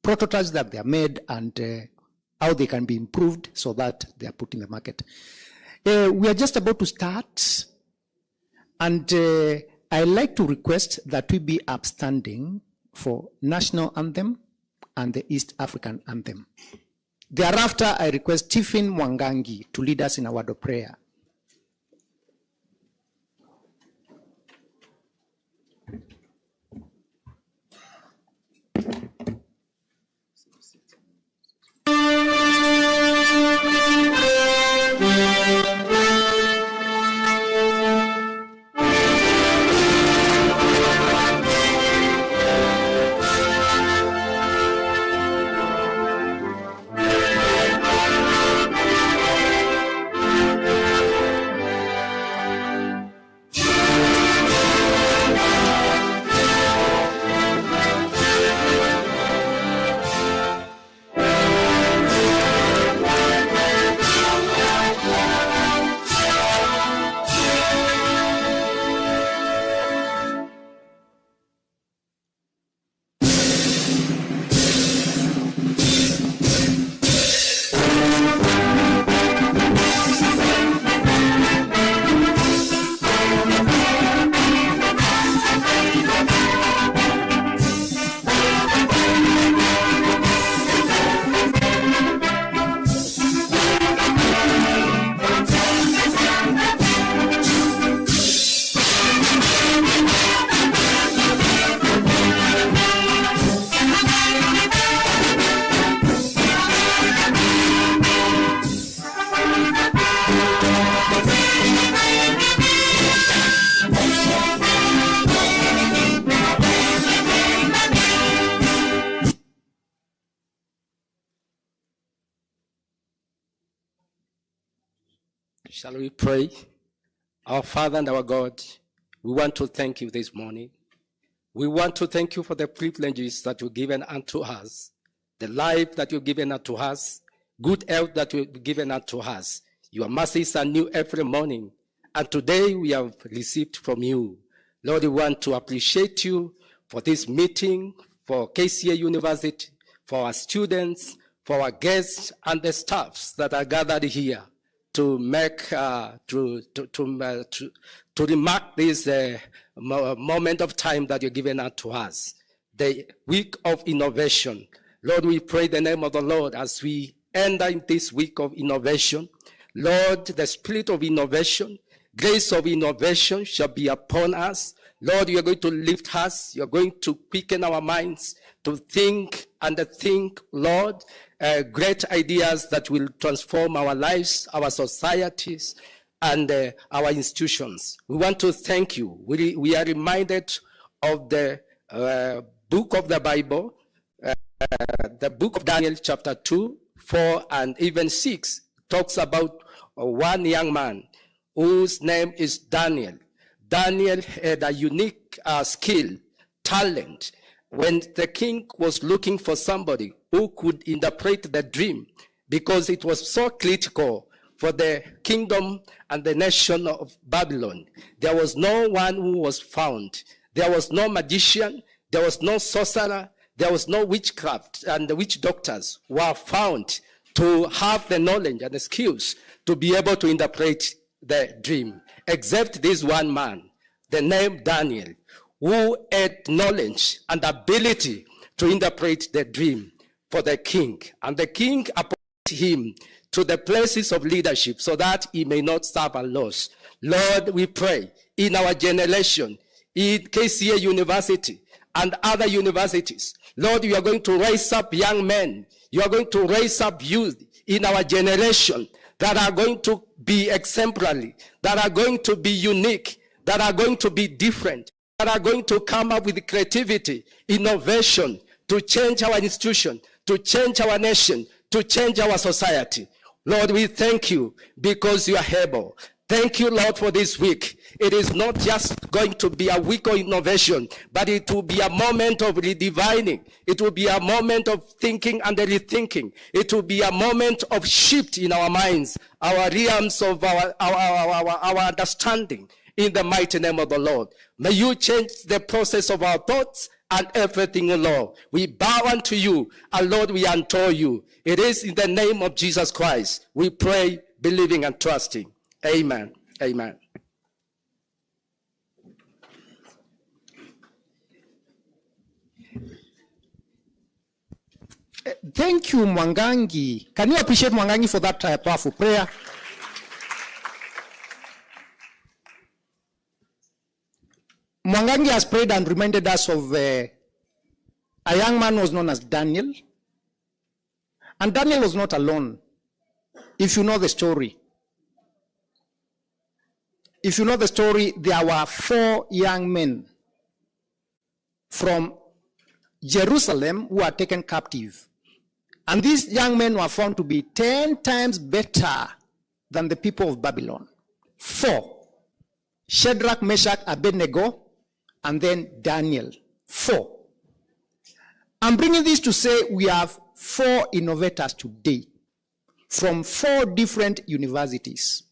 prototypes that they are made and how they can be improved so that they are put in the market. We are just about to start, and I like to request that we be upstanding for national anthem and the East African anthem. Thereafter, I request Stephen Mwangangi to lead us in a word of prayer. Shall we pray? Our Father and our God, we want to thank you this morning. We want to thank you for the privileges that you've given unto us, the life that you've given unto us, good health that you've given unto us. Your mercies are new every morning, and today we have received from you. Lord, we want to appreciate you for this meeting, for KCA University, for our students, for our guests and the staffs that are gathered here to make to remark this moment of time that you're giving out to us, the week of innovation. Lord, we pray the name of the Lord as we enter in this week of innovation. Lord, the spirit of innovation, grace of innovation shall be upon us. Lord, you are going to lift us. You are going to quicken our minds to think and think, Lord, great ideas that will transform our lives, our societies, and our institutions. We want to thank you. We are reminded of the book of the Bible, the book of Daniel chapter 2, 4, and even 6 talks about one young man whose name is Daniel. Daniel had a unique skill, talent. When the king was looking for somebody who could interpret the dream, because it was so critical for the kingdom and the nation of Babylon, there was no one who was found. There was no magician, there was no sorcerer, there was no witchcraft, and the witch doctors were found to have the knowledge and the skills to be able to interpret the dream, except this one man, the name Daniel, who had knowledge and ability to interpret the dream for the king. And the king appointed him to the places of leadership so that he may not suffer loss. Lord, we pray in our generation, in KCA University and other universities, Lord, you are going to raise up young men. You are going to raise up youth in our generation that are going to be exemplary, that are going to be unique, that are going to be different, that are going to come up with creativity, innovation, to change our institution, to change our nation, to change our society. Lord, we thank you because you are able. Thank you, Lord, for this week. It is not just going to be a week of innovation, but it will be a moment of redefining. It will be a moment of thinking and rethinking. It will be a moment of shift in our minds, our realms of our understanding. In the mighty name of the Lord, may you change the process of our thoughts and everything, O Lord. We bow unto you, and Lord, we adore you. It is in the name of Jesus Christ we pray, believing and trusting. Amen. Amen. Thank you, Mwangangi. Can you appreciate Mwangangi for that powerful prayer? Mwangangi has prayed and reminded us of a young man who was known as Daniel. And Daniel was not alone. If you know the story. If you know the story, there were 4 young men from Jerusalem who were taken captive. And these young men were found to be 10 times better than the people of Babylon. 4. Shadrach, Meshach, Abednego, and then Daniel. 4. I'm bringing this to say we have 4 innovators today from 4 different universities.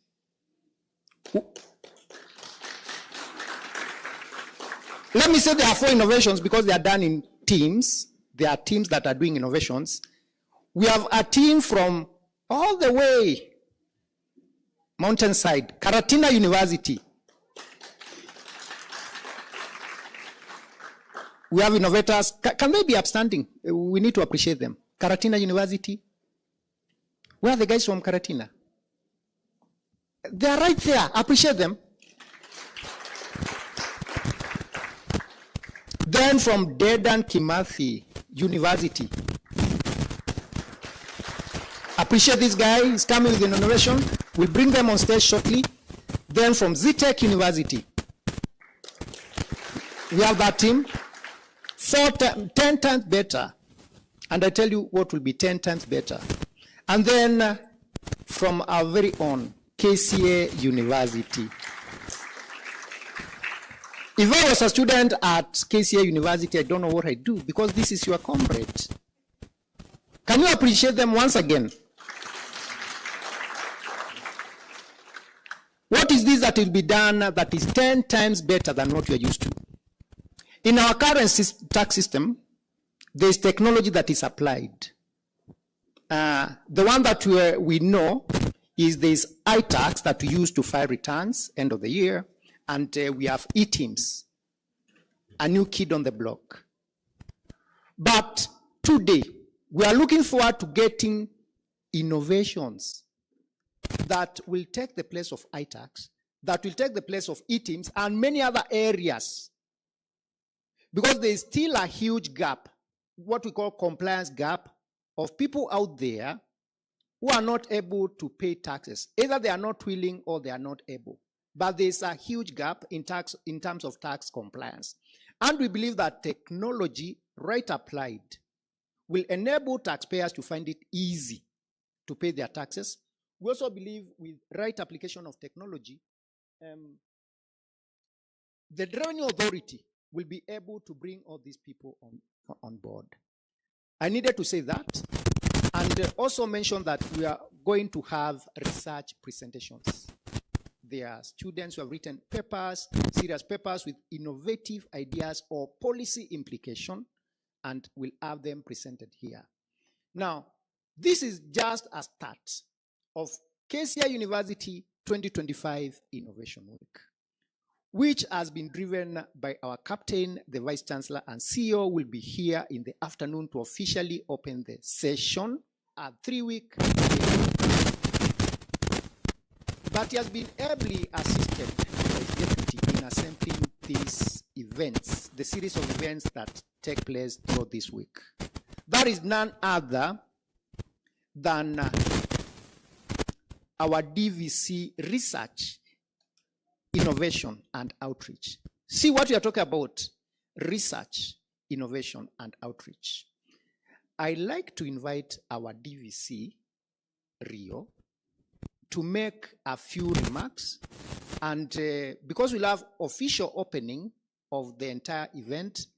Let me say there are 4 innovations because they are done in teams. There are teams that are doing innovations. We have a team from all the way mountainside, Karatina University. We have innovators. Can they be upstanding? We need to appreciate them. Karatina University. Where are the guys from Karatina? They are right there. Appreciate them. Then from Dedan Kimathi University. Appreciate this guy. He's coming with an innovation. We'll bring them on stage shortly. Then from Zitech University. We have that team. 10 times better. And I tell you what will be 10 times better. And then from our very own KCA University. If I was a student at KCA University, I don't know what I do because this is your comrade. Can you appreciate them once again? What is this that will be done that is 10 times better than what you are used to? In our current tax system, there is technology that is applied. The one that we know is this iTax that we use to file returns end of the year, and we have eTeams, a new kid on the block. But today, we are looking forward to getting innovations that will take the place of iTax, that will take the place of eTeams, and many other areas. Because there is still a huge gap, what we call compliance gap, of people out there who are not able to pay taxes. Either they are not willing or they are not able. But there is a huge gap in terms of tax compliance. And we believe that technology, right applied, will enable taxpayers to find it easy to pay their taxes. We also believe with right application of technology, the Revenue Authority will be able to bring all these people on board. I needed to say that, and also mention that we are going to have research presentations. There are students who have written papers, serious papers with innovative ideas or policy implication, and we'll have them presented here. Now, this is just a start of KCA University 2025 Innovation Week, which has been driven by our captain, the Vice Chancellor, and CEO will be here in the afternoon to officially open the session, a 3-week. But he has been ably assisted by his deputy in assembling these events, the series of events that take place throughout this week. That is none other than our DVC research, innovation, and outreach. See what we are talking about, research, innovation, and outreach. I like to invite our DVC, Rio, to make a few remarks. And because we'll have official opening of the entire event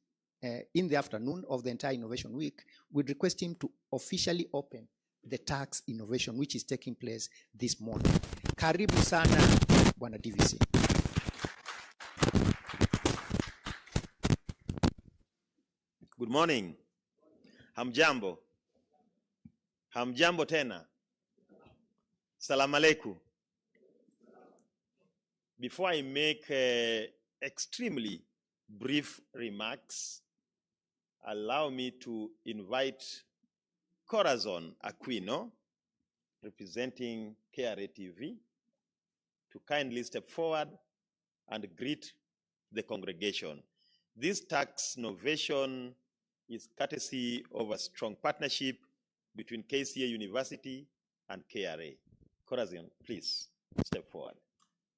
in the afternoon of the entire Innovation Week, we'd request him to officially open the tax innovation, which is taking place this morning. Karibu sana, Bwana DVC. Good morning. Hamjambo. Hamjambo tena. Salam alaikum. Before I make extremely brief remarks, allow me to invite Corazon Aquino, representing KCA TV, to kindly step forward and greet the congregation. This tax innovation is courtesy of a strong partnership between KCA University and KRA. Corazon, please step forward.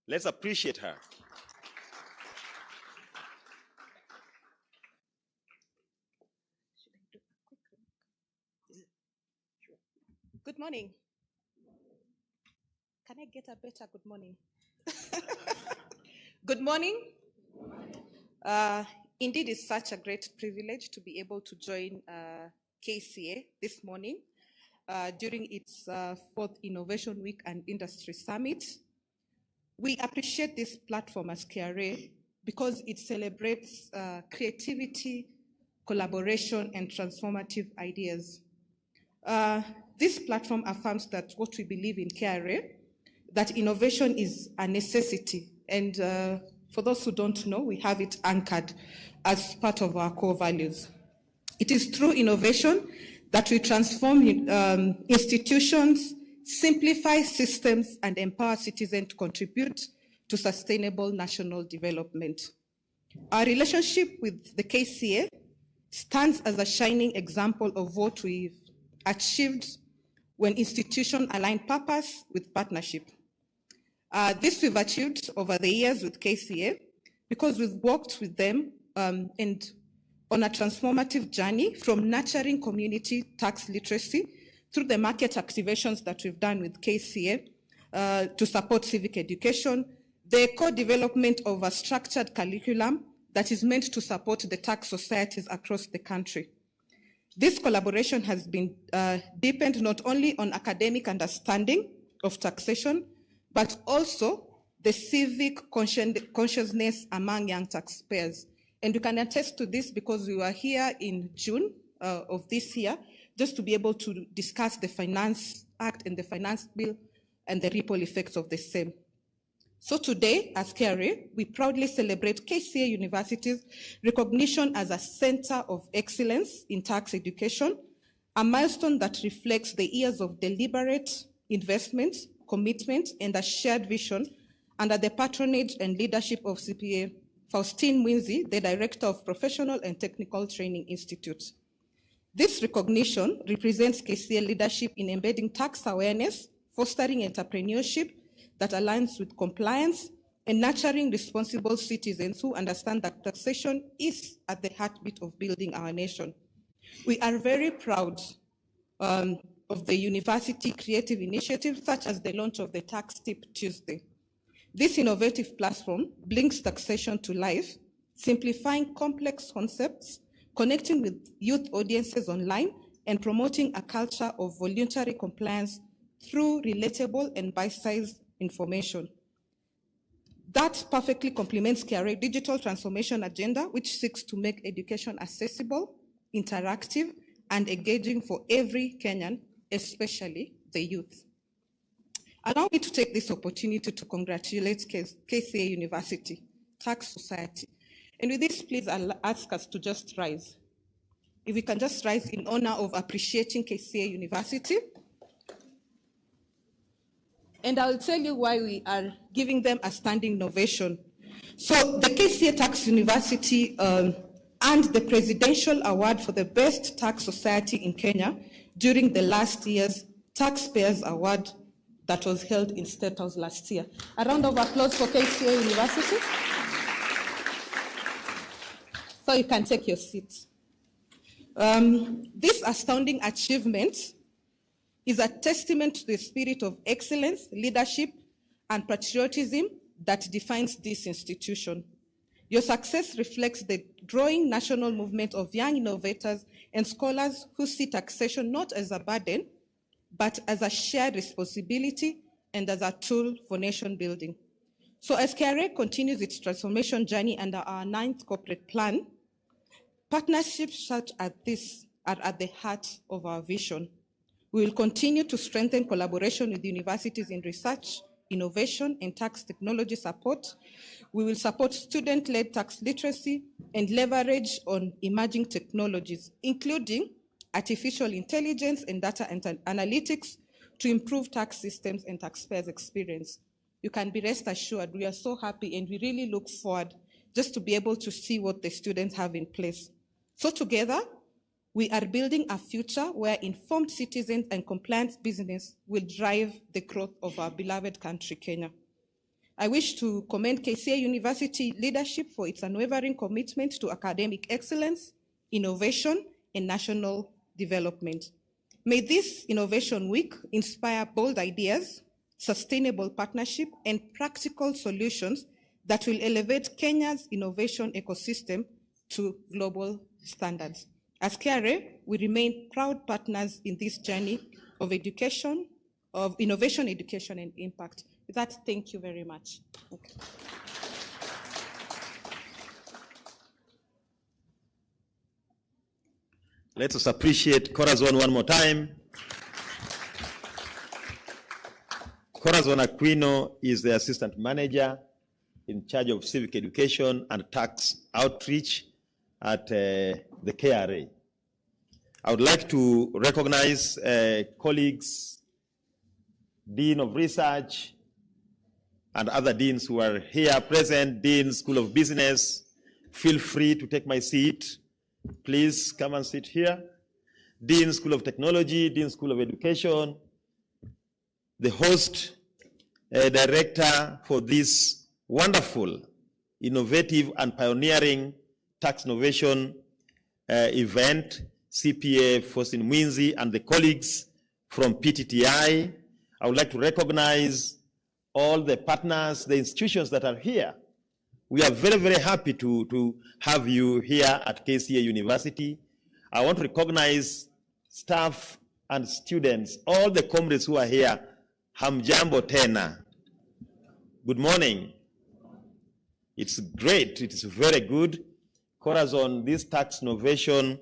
Let's appreciate her. Good morning. Can I get a better good morning? Good morning. Indeed, it's such a great privilege to be able to join KCA this morning during its 4th Innovation Week and Industry Summit. We appreciate this platform as KRA because it celebrates creativity, collaboration, and transformative ideas. This platform affirms that what we believe in KRA, that innovation is a necessity. And for those who don't know, we have it anchored as part of our core values. It is through innovation that we transform institutions, simplify systems, and empower citizens to contribute to sustainable national development. Our relationship with the KCA stands as a shining example of what we've achieved when institutions align purpose with partnership. This we've achieved over the years with KCA because we've worked with them and on a transformative journey from nurturing community tax literacy through the market activations that we've done with KCA to support civic education, the co-development of a structured curriculum that is meant to support the tax societies across the country. This collaboration has been deepened not only on academic understanding of taxation, but also the civic consciousness among young taxpayers. And we can attest to this because we were here in June of this year just to be able to discuss the Finance Act and the Finance Bill and the ripple effects of the same. So today, as KRA, we proudly celebrate KCA University's recognition as a center of excellence in tax education, a milestone that reflects the years of deliberate investment, commitment, and a shared vision under the patronage and leadership of CPA Faustine Mwinzi, the Director of Professional and Technical Training Institute. This recognition represents KCA leadership in embedding tax awareness, fostering entrepreneurship that aligns with compliance, and nurturing responsible citizens who understand that taxation is at the heartbeat of building our nation. We are very proud of the university creative initiatives such as the launch of the Tax Tip Tuesday. This innovative platform brings taxation to life, simplifying complex concepts, connecting with youth audiences online, and promoting a culture of voluntary compliance through relatable and bite-sized information. That perfectly complements KRA digital transformation agenda, which seeks to make education accessible, interactive, and engaging for every Kenyan, especially the youth. Allow me to take this opportunity to congratulate KCA University, Tax Society. And with this, please, I'll ask us to just rise. If we can just rise in honor of appreciating KCA University. And I'll tell you why we are giving them a standing ovation. So the KCA Tax University earned the Presidential Award for the Best Tax Society in Kenya during the last year's Taxpayers Award that was held in State House last year. A round of applause for KCA University. So you can take your seats. This astounding achievement is a testament to the spirit of excellence, leadership, and patriotism that defines this institution. Your success reflects the growing national movement of young innovators and scholars who see taxation not as a burden, but as a shared responsibility and as a tool for nation building. So as KRA continues its transformation journey under our 9th corporate plan, Partnerships such as this are at the heart of our vision. We will continue to strengthen collaboration with universities in research, innovation, and tax technology support. We will support student-led tax literacy and leverage on emerging technologies, including artificial intelligence and data analytics to improve tax systems and taxpayers' experience. You can be rest assured we are so happy and we really look forward just to be able to see what the students have in place. So together, we are building a future where informed citizens and compliant business will drive the growth of our beloved country, Kenya. I wish to commend KCA University leadership for its unwavering commitment to academic excellence, innovation, and national development. May this Innovation Week inspire bold ideas, sustainable partnership, and practical solutions that will elevate Kenya's innovation ecosystem to global standards. As KRA, we remain proud partners in this journey of education, of innovation, education, and impact. With that, thank you very much. Okay. Let us appreciate Corazon one more time. Corazon Aquino is the Assistant Manager in charge of Civic Education and Tax Outreach at the KRA. I would like to recognize colleagues, Dean of Research, and other deans who are here present. Dean, School of Business, feel free to take my seat. Please come and sit here. Dean, School of Technology, Dean, School of Education, the host director for this wonderful, innovative, and pioneering tax innovation event, CPA Faustin Mwinzi, and the colleagues from PTTI. I would like to recognize all the partners, the institutions that are here. We are very, very happy to have you here at KCA University. I want to recognize staff and students, all the comrades who are here. Hamjambo tena. Good morning. It's great, it is very good. Corazon, this tax innovation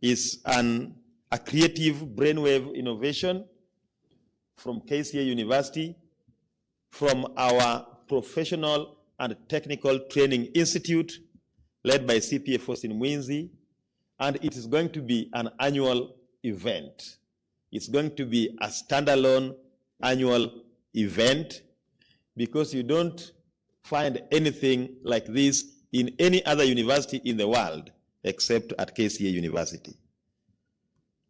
is a creative brainwave innovation from KCA University, from our Professional and Technical Training Institute, led by CPA Faustin Mwinzi, and it is going to be an annual event. It's going to be a standalone annual event because you don't find anything like this in any other university in the world except at KCA University.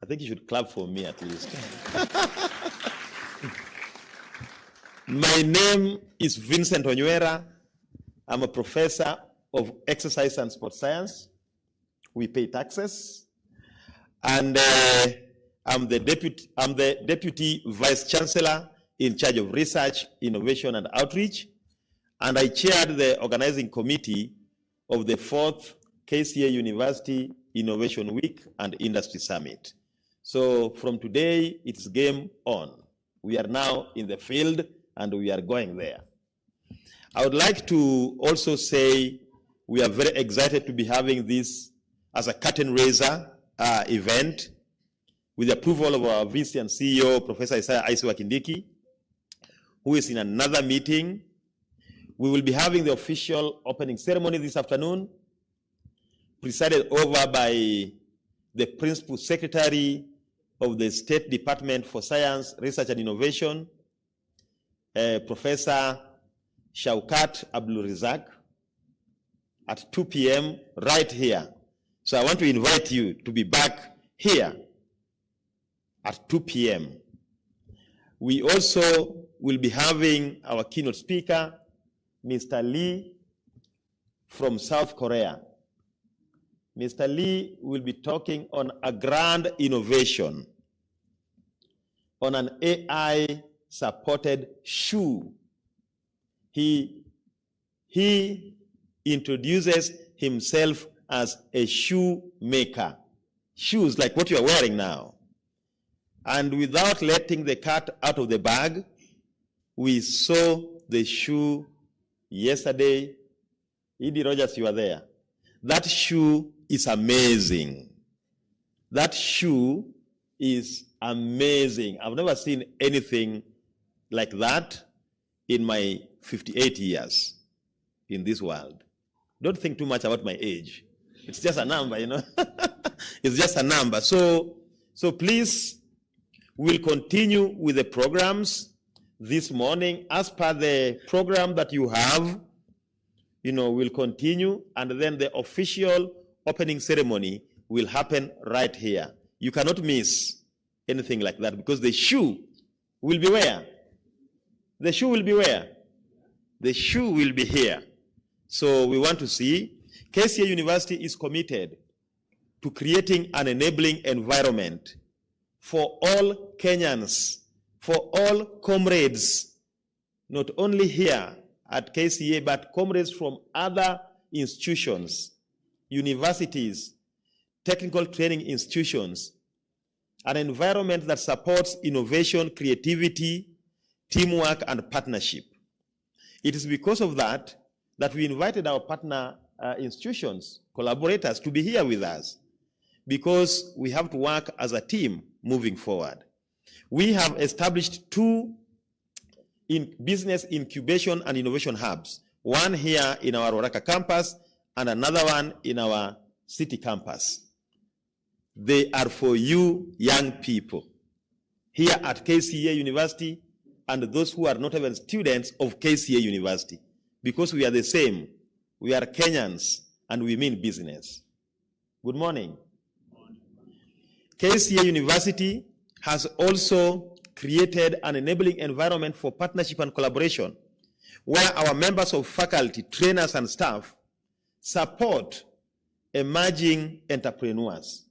I think you should clap for me at least. My name is Vincent Onywera. I'm a professor of exercise and sports science. We pay taxes. And I'm the deputy vice chancellor in charge of research, innovation, and outreach. And I chaired the organizing committee of the 4th KCA University Innovation Week and Industry Summit. So from today, it's game on. We are now in the field and we are going there. I would like to also say we are very excited to be having this as a curtain raiser event with the approval of our VC and CEO, Professor Isaiah Isiwa Kindiki, who is in another meeting. We will be having the official opening ceremony this afternoon, presided over by the Principal Secretary of the State Department for Science, Research and Innovation, Professor Shaukat Abdulrazak, at 2 p.m. right here. So I want to invite you to be back here at 2 p.m. We also will be having our keynote speaker, Mr. Lee from South Korea. Mr. Lee will be talking on a grand innovation on an AI-supported shoe. He introduces himself as a shoe maker. Shoes like what you are wearing now. And without letting the cat out of the bag, we saw the shoe yesterday. Edie Rogers, you are there. That shoe is amazing. That shoe is amazing. I've never seen anything like that in my 58 years in this world. Don't think too much about my age. It's just a number, you know. It's just a number. So please, we'll continue with the programs this morning. As per the program that you have, you know, we'll continue, and then the official opening ceremony will happen right here. You cannot miss anything like that, because the shoe will be where? The shoe will be where? The shoe will be here. So we want to see. KCA University is committed to creating an enabling environment for all Kenyans, for all comrades, not only here at KCA, but comrades from other institutions, universities, technical training institutions, an environment that supports innovation, creativity, teamwork, and partnership. It is because of that that we invited our partner institutions, collaborators, to be here with us, because we have to work as a team moving forward. We have established 2 business incubation and innovation hubs, one here in our Ruaraka campus and another one in our city campus. They are for you young people here at KCA University and those who are not even students of KCA University, because we are the same. We are Kenyans and we mean business. Good morning. KCA University has also created an enabling environment for partnership and collaboration, where our members of faculty, trainers, and staff support emerging entrepreneurs.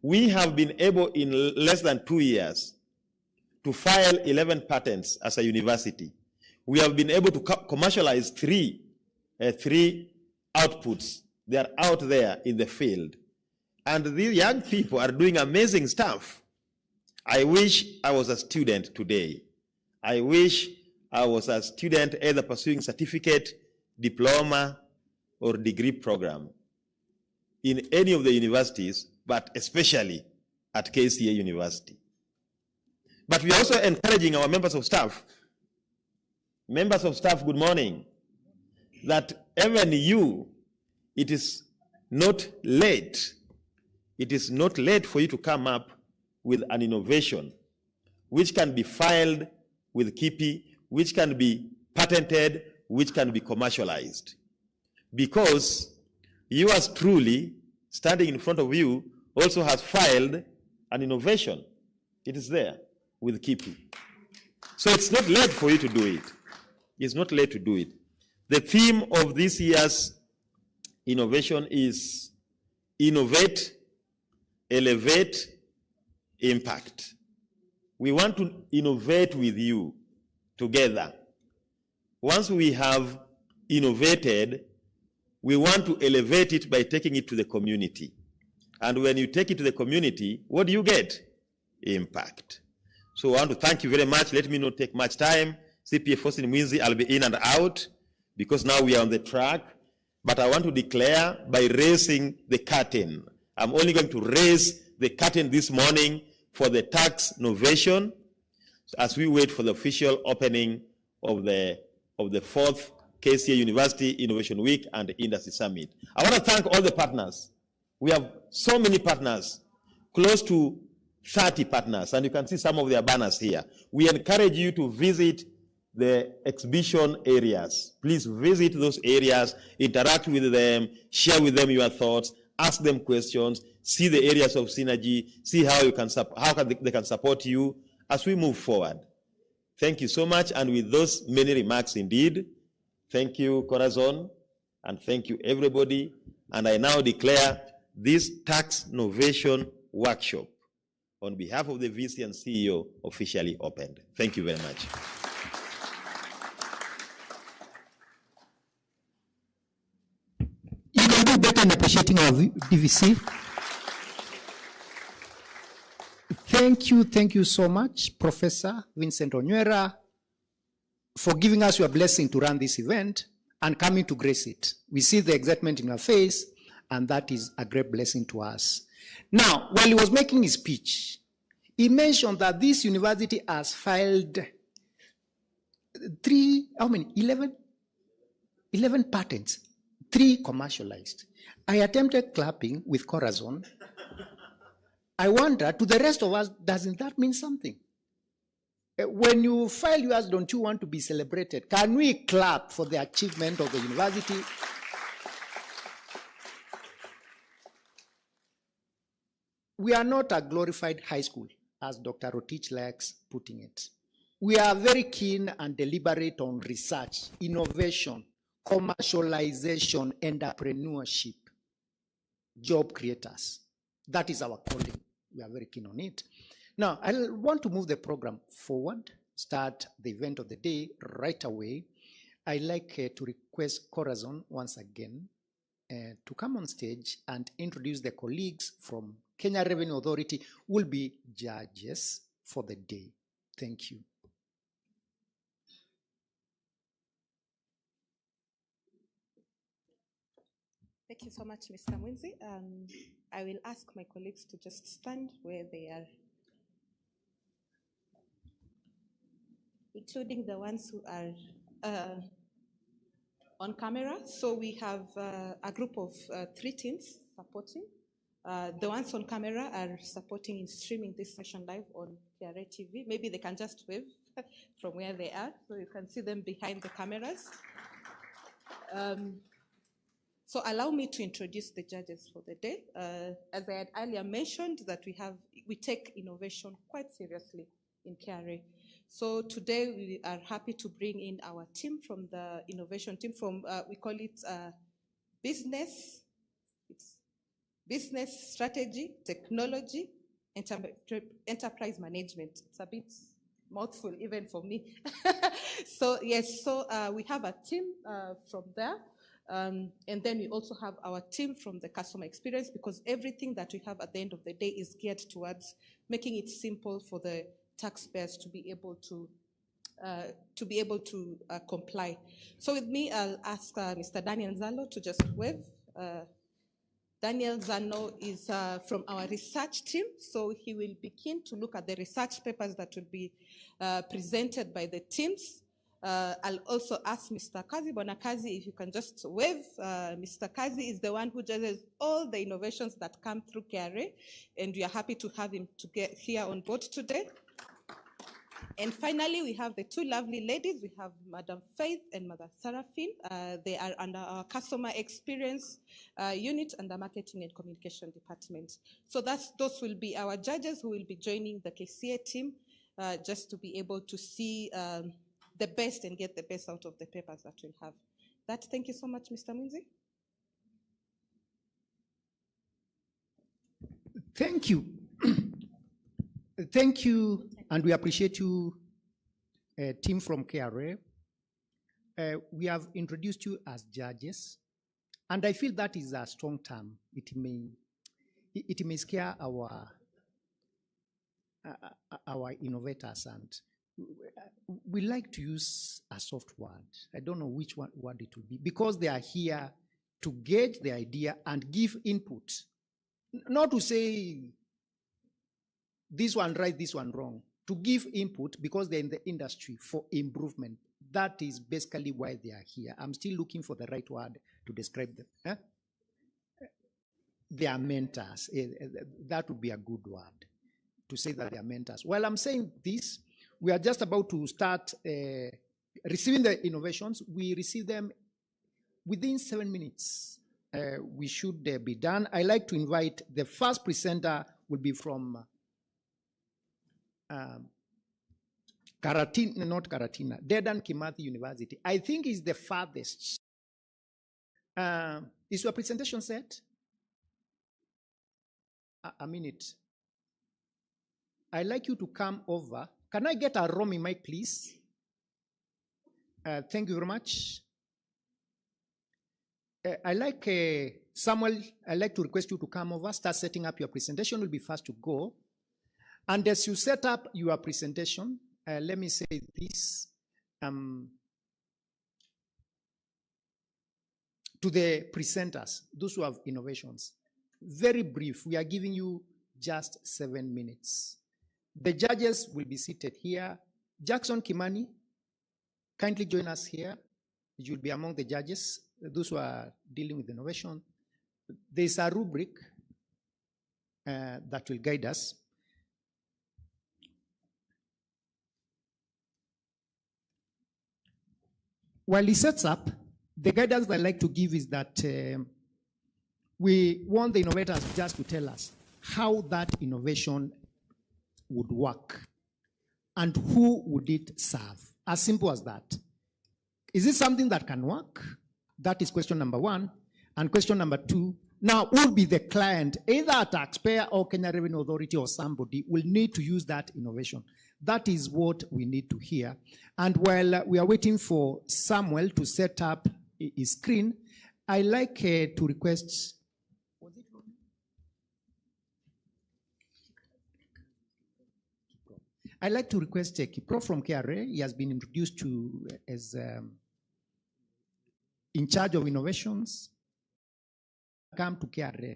We have been able in less than 2 years to file 11 patents as a university. We have been able to commercialize three outputs. They are out there in the field. And these young people are doing amazing stuff. I wish I was a student today. I wish I was a student either pursuing certificate, diploma, or degree program in any of the universities, but especially at KCA University. But we are also encouraging our members of staff. Members of staff, good morning. That even you, it is not late. It is not late for you to come up with an innovation which can be filed with KIPI, which can be patented, which can be commercialized. Because yours truly, standing in front of you, also has filed an innovation. It is there with KIPI. So it's not late for you to do it. It's not late to do it. The theme of this year's innovation is Innovate, Elevate, Impact. We want to innovate with you together. Once we have innovated, we want to elevate it by taking it to the community. And when you take it to the community, what do you get? Impact. So I want to thank you very much. Let me not take much time. CPA Faustin Mwinzi, I'll be in and out because now we are on the track. But I want to declare by raising the curtain. I'm only going to raise the curtain this morning for the tax novation as we wait for the official opening of the 4th KCA University Innovation Week and Industry Summit. I want to thank all the partners. We have so many partners, close to 30 partners, and you can see some of their banners here. We encourage you to visit the exhibition areas. Please visit those areas, interact with them, share with them your thoughts, ask them questions, see the areas of synergy, see how they can support you as we move forward. Thank you so much, and with those many remarks indeed, thank you, Corazon, and thank you, everybody. And I now declare this tax novation workshop on behalf of the VC and CEO officially opened. Thank you very much. You can do better in appreciating our DVC. Thank you so much, Professor Vincent Onywera, for giving us your blessing to run this event and coming to grace it. We see the excitement in your face, and that is a great blessing to us. Now, while he was making his speech, he mentioned that this university has filed 11 patents, 3 commercialized. I attempted clapping with Corazon. I wonder, to the rest of us, doesn't that mean something? When you file yours, don't you want to be celebrated? Can we clap for the achievement of the university? We are not a glorified high school, as Dr. Rotich likes putting it. We are very keen and deliberate on research, innovation, commercialization, entrepreneurship, job creators. That is our calling. We are very keen on it. Now, I want to move the program forward, start the event of the day right away. I'd like to request Corazon once again to come on stage and introduce the colleagues from Kenya Revenue Authority who will be judges for the day. Thank you. Thank you so much, Mr. Mwinzi. I will ask my colleagues to just stand where they are, including the ones who are on camera. So we have a group of 3 teams supporting. The ones on camera are supporting in streaming this session live on KRA TV. Maybe they can just wave from where they are, so you can see them behind the cameras. So allow me to introduce the judges for the day. As I had earlier mentioned, that we take innovation quite seriously in KRA. So today we are happy to bring in our team from the innovation team from, we call it business strategy, technology, enterprise management. It's a bit mouthful even for me. So yes, we have a team from there. And then we also have our team from the customer experience, because everything that we have at the end of the day is geared towards making it simple for the taxpayers to be able to comply. So with me, I'll ask Mr. Daniel Zano to just wave. Daniel Zano is from our research team, so he will be keen to look at the research papers that will be presented by the teams. I'll also ask Mr. Kazi, Bonakazi, if you can just wave. Mr. Kazi is the one who judges all the innovations that come through KRA, and we are happy to have him to get here on board today. And finally, we have the 2 lovely ladies. We have Madam Faith and Mother Seraphine. They are under our customer experience unit and the marketing and communication department. So those will be our judges who will be joining the KCA team just to be able to see the best and get the best out of the papers that we'll have. Thank you so much, Mr. Mwinzi. Thank you. Thank you, and we appreciate you, team from KRA. We have introduced you as judges, and I feel that is a strong term. It may scare our innovators, and we like to use a soft word. I don't know which word it will be, because they are here to gauge the idea and give input, not to say this one right, this one wrong, to give input because they're in the industry for improvement. That is basically why they are here. I'm still looking for the right word to describe them. They are mentors. That would be a good word, to say that they are mentors. While I'm saying this, we are just about to start receiving the innovations. We receive them within 7 minutes. We should be done. I like to invite the first presenter will be from Dedan Kimathi University. I think is the farthest. Is your presentation set? A minute. I'd like you to come over. Can I get a roaming mic, please? Thank you very much. Samuel, I'd like to request you to come over, start setting up your presentation. Will be fast to go. And as you set up your presentation, let me say this. To to the presenters, those who have innovations, very brief. We are giving you just 7 minutes. The judges will be seated here. Jackson Kimani, kindly join us here. You'll be among the judges, those who are dealing with innovation. There's a rubric that will guide us. While he sets up, the guidance I like to give is that we want the innovators just to tell us how that innovation would work and who would it serve. As simple as that. Is it something that can work? That is question number one. And question number two, now who will be the client, either a taxpayer or Kenya Revenue Authority or somebody will need to use that innovation. That is what we need to hear. And while we are waiting for Samuel to set up his screen, I like to request. I'd like to request Kipro from KRA. He has been introduced to as in charge of innovations. Come to KRA.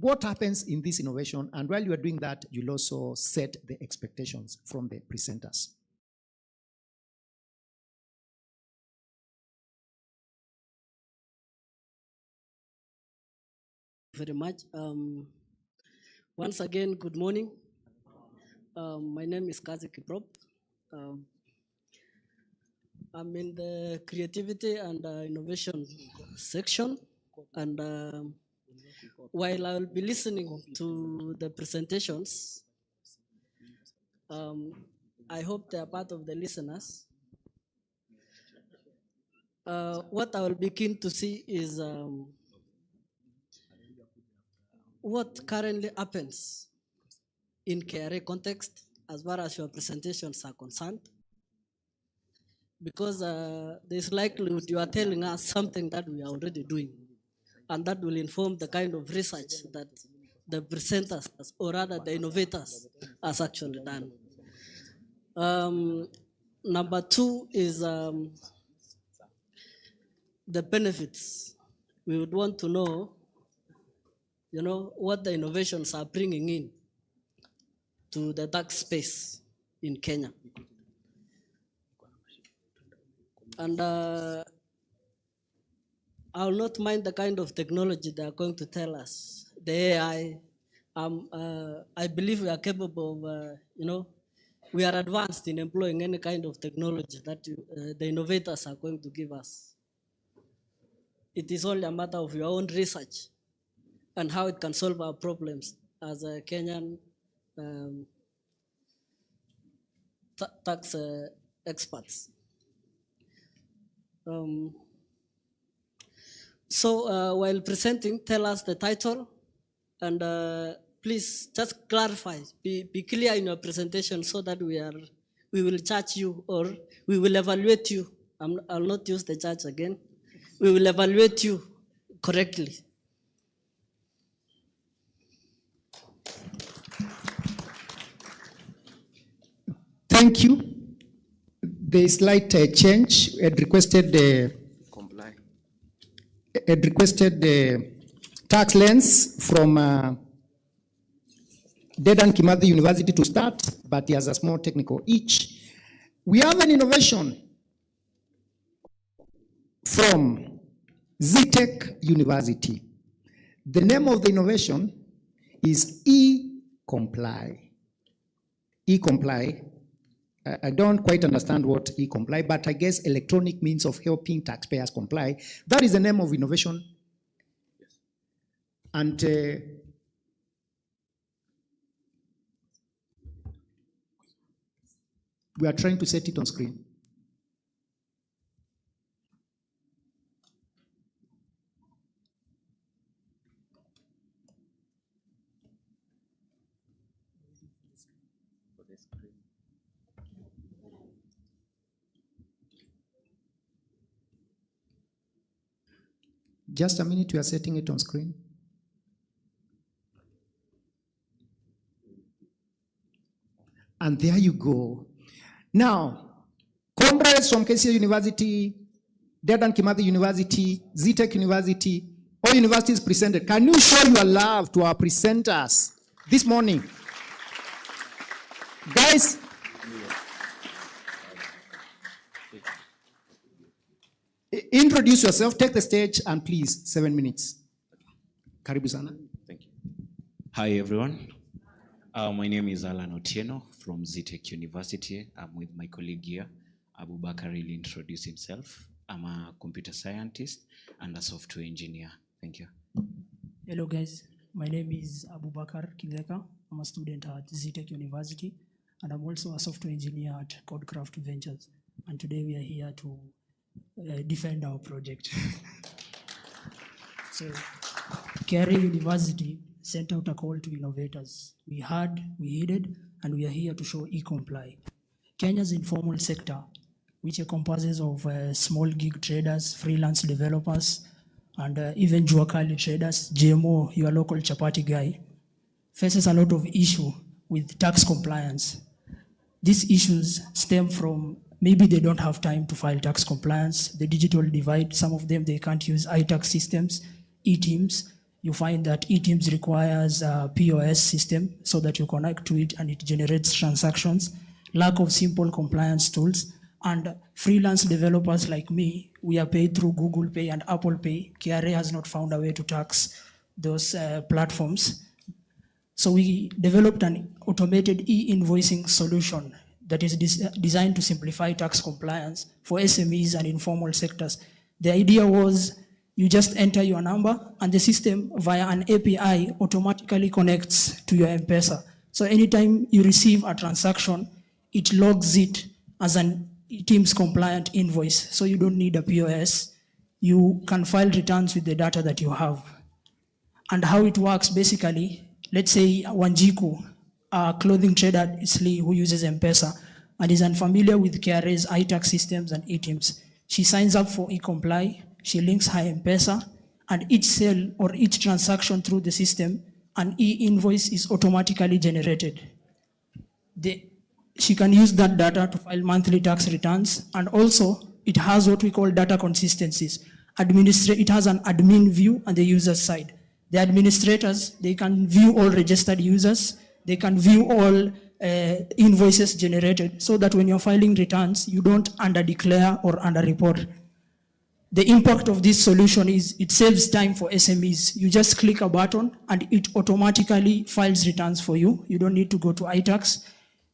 What happens in this innovation, and while you are doing that, you'll also set the expectations from the presenters. Very much. Once again, good morning. My name is Kazi Kiprop. I'm in the creativity and innovation section, and while I will be listening to the presentations, I hope they are part of the listeners. What I will be keen to see is what currently happens in KRA context as far as your presentations are concerned. Because there's likelihood you are telling us something that we are already doing, and that will inform the kind of research that the presenters, or rather the innovators, has actually done. Number two is the benefits. We would want to know, what the innovations are bringing in to the tax space in Kenya. And I'll not mind the kind of technology they are going to tell us. The AI, I believe we are capable of, we are advanced in employing any kind of technology that the innovators are going to give us. It is only a matter of your own research and how it can solve our problems as a Kenyan tax experts. So while presenting, tell us the title, and please just clarify, be clear in your presentation so that we will judge you, or we will evaluate you. I'll not use the judge again. We will evaluate you correctly. Thank you. There is slight change. Had requested the tax lens from Dedan Kimathi University to start, but he has a small technical itch. We have an innovation from ZTech University. The name of the innovation is e-comply. E-comply. I don't quite understand what e-comply, but I guess electronic means of helping taxpayers comply. That is the name of innovation. Yes. And we are trying to set it on screen. Just a minute, we are setting it on screen. And there you go. Now, comrades from KCA University, Dedan Kimathi University, ZTech University, all universities presented. Can you show your love to our presenters this morning? Guys, introduce yourself, take the stage, and please, 7 minutes. Karibu sana. Thank you. Hi, everyone. My name is Alan Otieno from ZTech University. I'm with my colleague here. Abubakar will introduce himself. I'm a computer scientist and a software engineer. Thank you. Hello, guys. My name is Abubakar Kideka. I'm a student at ZTech University, and I'm also a software engineer at Codecraft Ventures. And today we are here to defend our project. So, KCA University sent out a call to innovators. We heard, we heeded, and we are here to show e-comply. Kenya's informal sector, which encompasses of small gig traders, freelance developers, and even Juakali traders, GMO, your local chapati guy, faces a lot of issue with tax compliance. These issues stem from maybe they don't have time to file tax compliance, the digital divide. Some of them, they can't use iTax systems, e-teams. You find that e-teams requires a POS system so that you connect to it and it generates transactions. Lack of simple compliance tools. And freelance developers like me, we are paid through Google Pay and Apple Pay. KRA has not found a way to tax those platforms. So we developed an automated e-invoicing solution that is designed to simplify tax compliance for SMEs and informal sectors. The idea was you just enter your number and the system via an API automatically connects to your M-Pesa. So anytime you receive a transaction, it logs it as an Teams compliant invoice. So you don't need a POS. You can file returns with the data that you have. And how it works basically, let's say Wanjiku, a clothing trader who uses M-Pesa and is unfamiliar with KRA's iTax systems and e-teams. She signs up for e-comply, she links her M-Pesa, and each sale or each transaction through the system, an e-invoice is automatically generated. She can use that data to file monthly tax returns, and also it has what we call data consistencies. It has an admin view and the user side. The administrators, they can view all registered users, they can view all invoices generated, so that when you're filing returns, you don't under-declare or under-report. The impact of this solution is it saves time for SMEs. You just click a button and it automatically files returns for you. You don't need to go to iTax.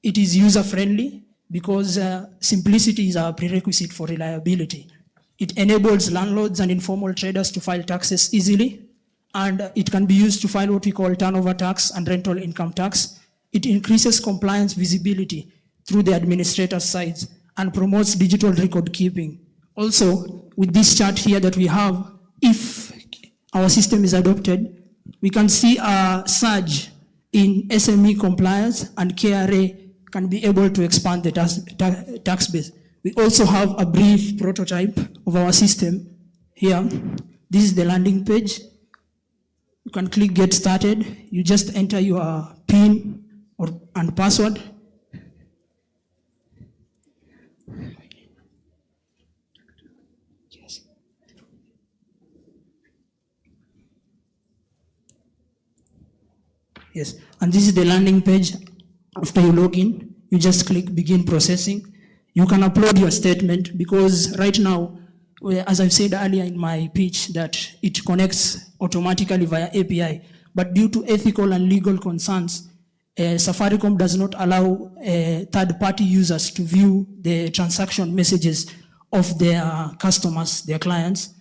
It is user-friendly because simplicity is a prerequisite for reliability. It enables landlords and informal traders to file taxes easily, and it can be used to file what we call turnover tax and rental income tax. It increases compliance visibility through the administrator's sides and promotes digital record keeping. Also, with this chart here that we have, if our system is adopted, we can see a surge in SME compliance, and KRA can be able to expand the tax base. We also have a brief prototype of our system here. This is the landing page. You can click Get Started. You just enter your PIN and password. Yes, and this is the landing page. After you log in, you just click Begin Processing. You can upload your statement because right now, as I've said earlier in my pitch, that it connects automatically via API. But due to ethical and legal concerns, Safaricom does not allow third-party users to view the transaction messages of their customers, their clients.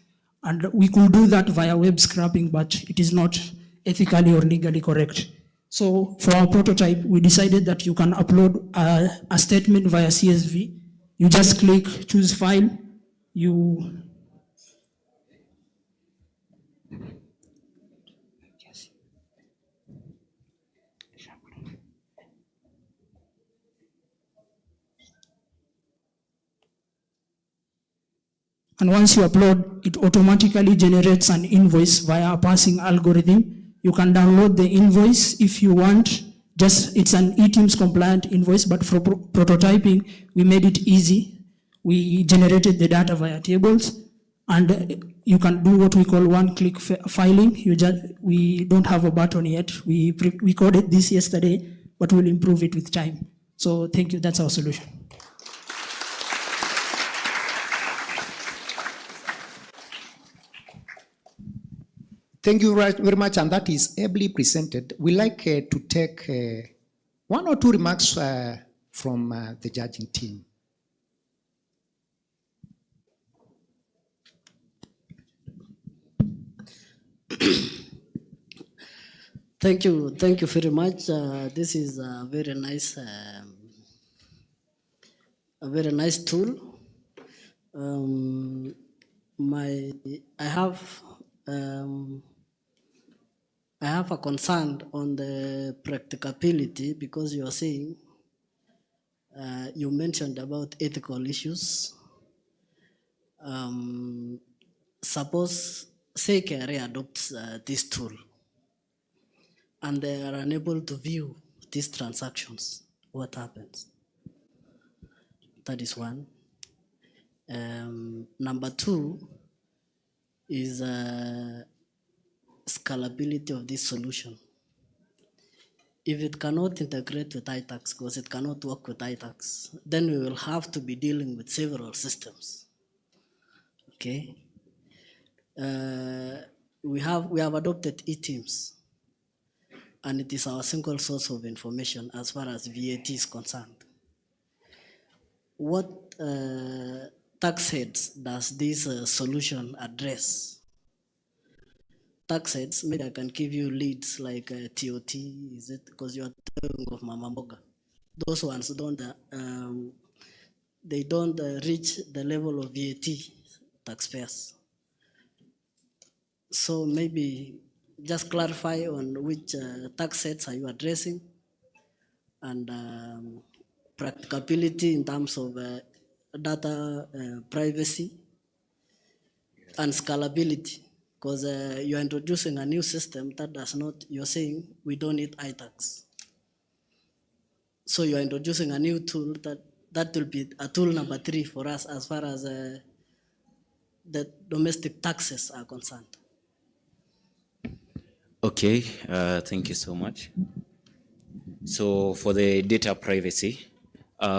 And we could do that via web scraping, but it is not ethically or legally correct. So for our prototype, we decided that you can upload a statement via CSV. You just click, choose file, And once you upload, it automatically generates an invoice via a passing algorithm. You can download the invoice if you want. It's an eTeams compliant invoice, but for prototyping, we made it easy. We generated the data via tables, and you can do what we call one-click filing. We don't have a button yet. We coded this yesterday, but we'll improve it with time. So thank you, that's our solution. Thank you very much, and that is ably presented. We like to take one or two remarks from the judging team. Thank you very much. This is a very nice tool. I have a concern on the practicability, because you are saying, you mentioned about ethical issues. Suppose, say KRA adopts this tool and they are unable to view these transactions, what happens? That is one. Number two is scalability of this solution. If it cannot integrate with iTax, because it cannot work with iTax, then we will have to be dealing with several systems. Okay. We have adopted eTeams, and it is our single source of information as far as VAT is concerned. What tax heads does this solution address? Tax heads, maybe I can give you leads like TOT, is it? Because you are talking of Mama Mboga. Those ones don't reach the level of VAT taxpayers. So maybe just clarify on which tax sets are you addressing, and practicability in terms of data privacy and scalability, because you're introducing a new system that does not, you're saying we don't need iTax. So you're introducing a new tool that will be a tool number 3 for us as far as the domestic taxes are concerned. Okay, thank you so much. So for the data privacy,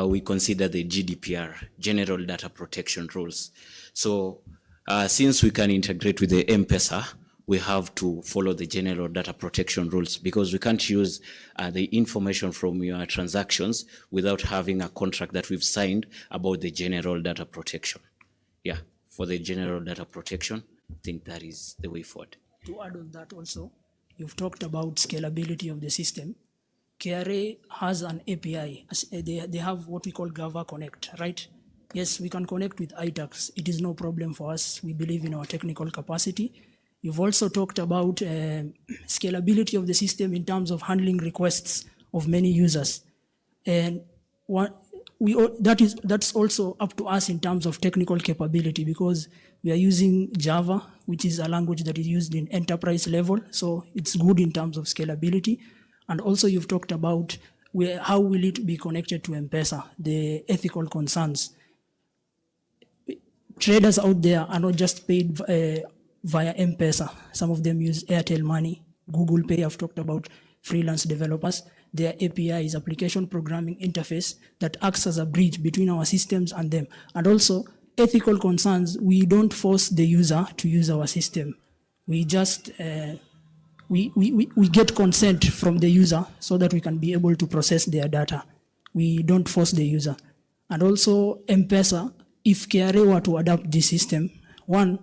we consider the GDPR, General Data Protection Rules. So since we can integrate with the M-Pesa, we have to follow the General Data Protection Rules, because we can't use the information from your transactions without having a contract that we've signed about the General Data Protection. Yeah, for the General Data Protection, I think that is the way forward. To add on that also, you've talked about scalability of the system. KRA has an API. They have what we call Gava Connect, right? Yes, we can connect with iTax. It is no problem for us. We believe in our technical capacity. You've also talked about scalability of the system in terms of handling requests of many users. And that's also up to us in terms of technical capability, because we are using Java, which is a language that is used in enterprise level. So it's good in terms of scalability. And also you've talked about how will it be connected to M-Pesa, the ethical concerns. Traders out there are not just paid via M-Pesa. Some of them use Airtel Money, Google Pay. I've talked about freelance developers. Their API is application programming interface that acts as a bridge between our systems and them. And also ethical concerns, we don't force the user to use our system. We just, we get consent from the user so that we can be able to process their data. We don't force the user. And also M-Pesa, if KRA were to adopt this system, one,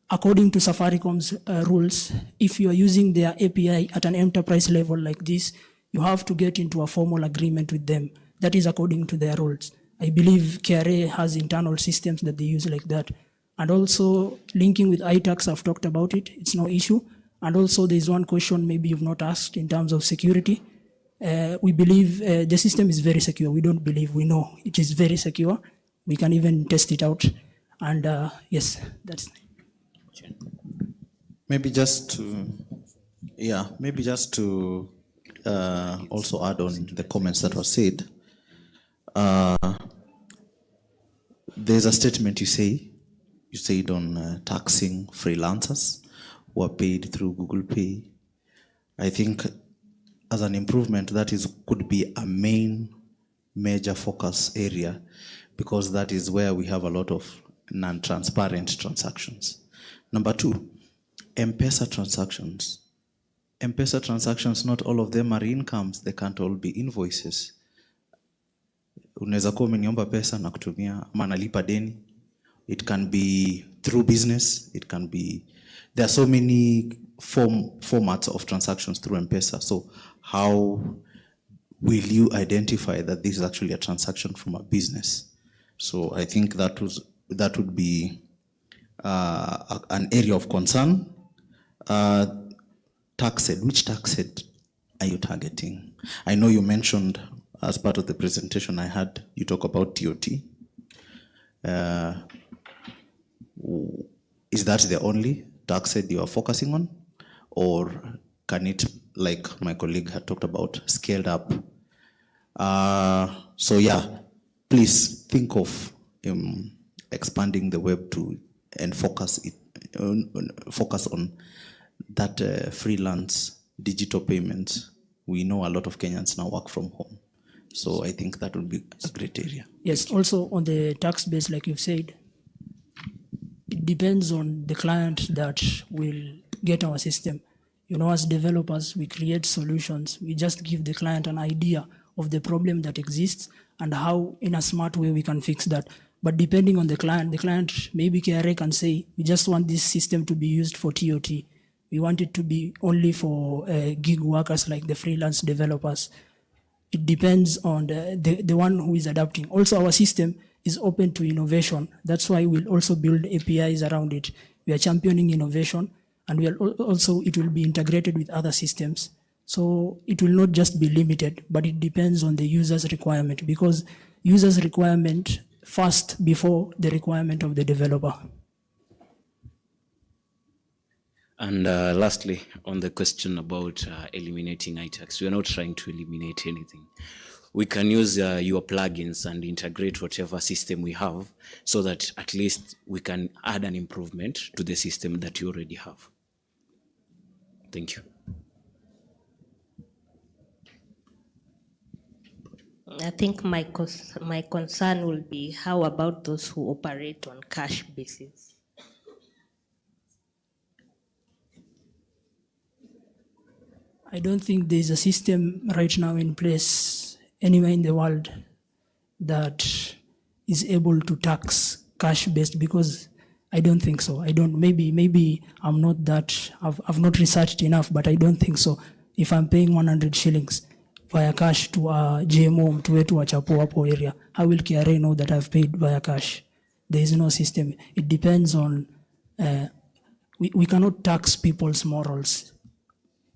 according to Safaricom's rules, if you are using their API at an enterprise level like this, you have to get into a formal agreement with them. That is according to their rules. I believe KRA has internal systems that they use like that. And also linking with iTax, I've talked about it, it's no issue. And also there's one question maybe you've not asked in terms of security. We believe the system is very secure. We don't believe, we know it is very secure. We can even test it out. And yes, that's. Maybe just to also add on the comments that were said. There's a statement you said on taxing freelancers who are paid through Google Pay. I think as an improvement, could be a major focus area, because that is where we have a lot of non-transparent transactions. Number two, M-Pesa transactions. M-Pesa transactions, not all of them are incomes. They can't all be invoices. Unaweza kuwa umeniomba pesa na kutumia ama nalipa deni. It can be through business. It can be, there are so many formats of transactions through M-Pesa. So how will you identify that this is actually a transaction from a business? So I think that would be an area of concern. Taxed, which taxed are you targeting? I know you mentioned as part of the presentation I had, you talk about TOT. Is that the only taxed you are focusing on? Or can it, like my colleague had talked about, scaled up? So yeah, please think of expanding the web and focus on that freelance digital payments. We know a lot of Kenyans now work from home. So I think that would be a great area. Yes, also on the tax base, like you've said, it depends on the client that will get our system. You know, as developers, we create solutions. We just give the client an idea of the problem that exists and how in a smart way we can fix that. But depending on the client, maybe KRA can say, we just want this system to be used for TOT. We want it to be only for gig workers like the freelance developers. It depends on the one who is adapting. Also, our system is open to innovation. That's why we'll also build APIs around it. We are championing innovation, and it will be integrated with other systems. So it will not just be limited, but it depends on the user's requirement, because user's requirement first before the requirement of the developer. And lastly, on the question about eliminating iTax, we are not trying to eliminate anything. We can use your plugins and integrate whatever system we have so that at least we can add an improvement to the system that you already have. Thank you. I think my concern will be, how about those who operate on cash basis? I don't think there's a system right now in place anywhere in the world that is able to tax cash-based, because I don't think so. Maybe I'm not that, I've not researched enough, but I don't think so. If I'm paying 100 shillings via cash to a GMO, to a Chapo area, how will KRA know that I've paid via cash? There is no system. It depends on, we cannot tax people's morals.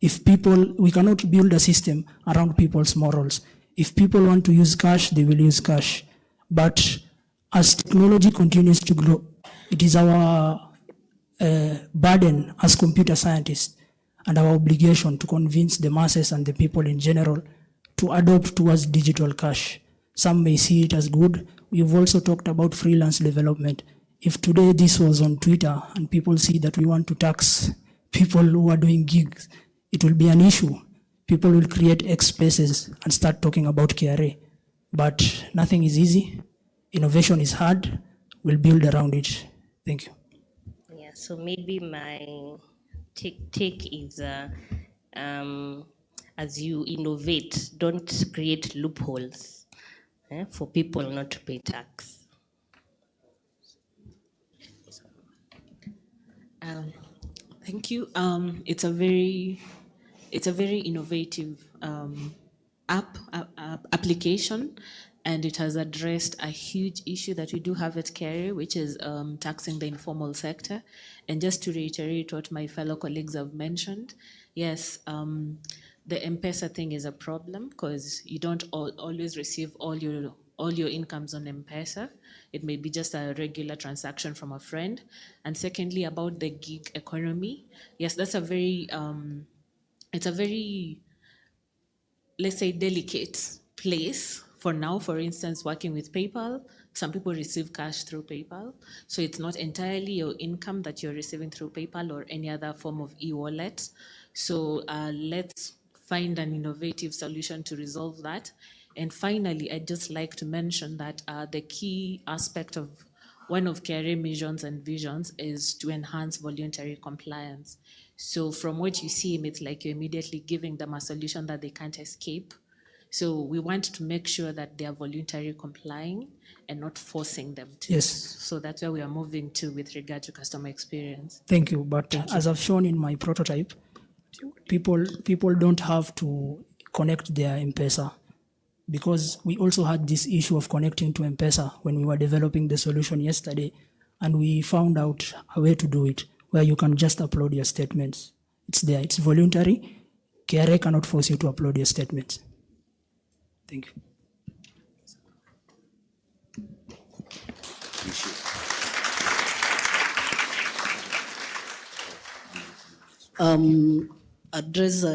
We cannot build a system around people's morals. If people want to use cash, they will use cash. But as technology continues to grow, it is our burden as computer scientists and our obligation to convince the masses and the people in general to adopt towards digital cash. Some may see it as good. We've also talked about freelance development. If today this was on Twitter and people see that we want to tax people who are doing gigs, it will be an issue. People will create X spaces and start talking about KRA. But nothing is easy. Innovation is hard. We'll build around it. Thank you. Yeah, so maybe my take is, as you innovate, don't create loopholes for people not to pay tax. Thank you. It's a very innovative application, and it has addressed a huge issue that we do have at KRA, which is taxing the informal sector. And just to reiterate what my fellow colleagues have mentioned, yes, the M-Pesa thing is a problem because you don't always receive all your all your incomes on M-Pesa. It may be just a regular transaction from a friend. And secondly, about the gig economy. Yes, that's a very, it's a very, let's say, delicate place for now. For instance, working with PayPal, some people receive cash through PayPal. So it's not entirely your income that you're receiving through PayPal or any other form of e-wallet. So let's find an innovative solution to resolve that. And finally, I'd just like to mention that the key aspect of one of KRA missions and visions is to enhance voluntary compliance. So from what you see, it's like you're immediately giving them a solution that they can't escape. So we want to make sure that they are voluntarily complying and not forcing them to. Yes. So that's where we are moving to with regard to customer experience. Thank you. But as I've shown in my prototype, people don't have to connect their M-Pesa, because we also had this issue of connecting to M-Pesa when we were developing the solution yesterday, and we found out a way to do it where you can just upload your statements. It's there, it's voluntary. KRA cannot force you to upload your statements. Thank you.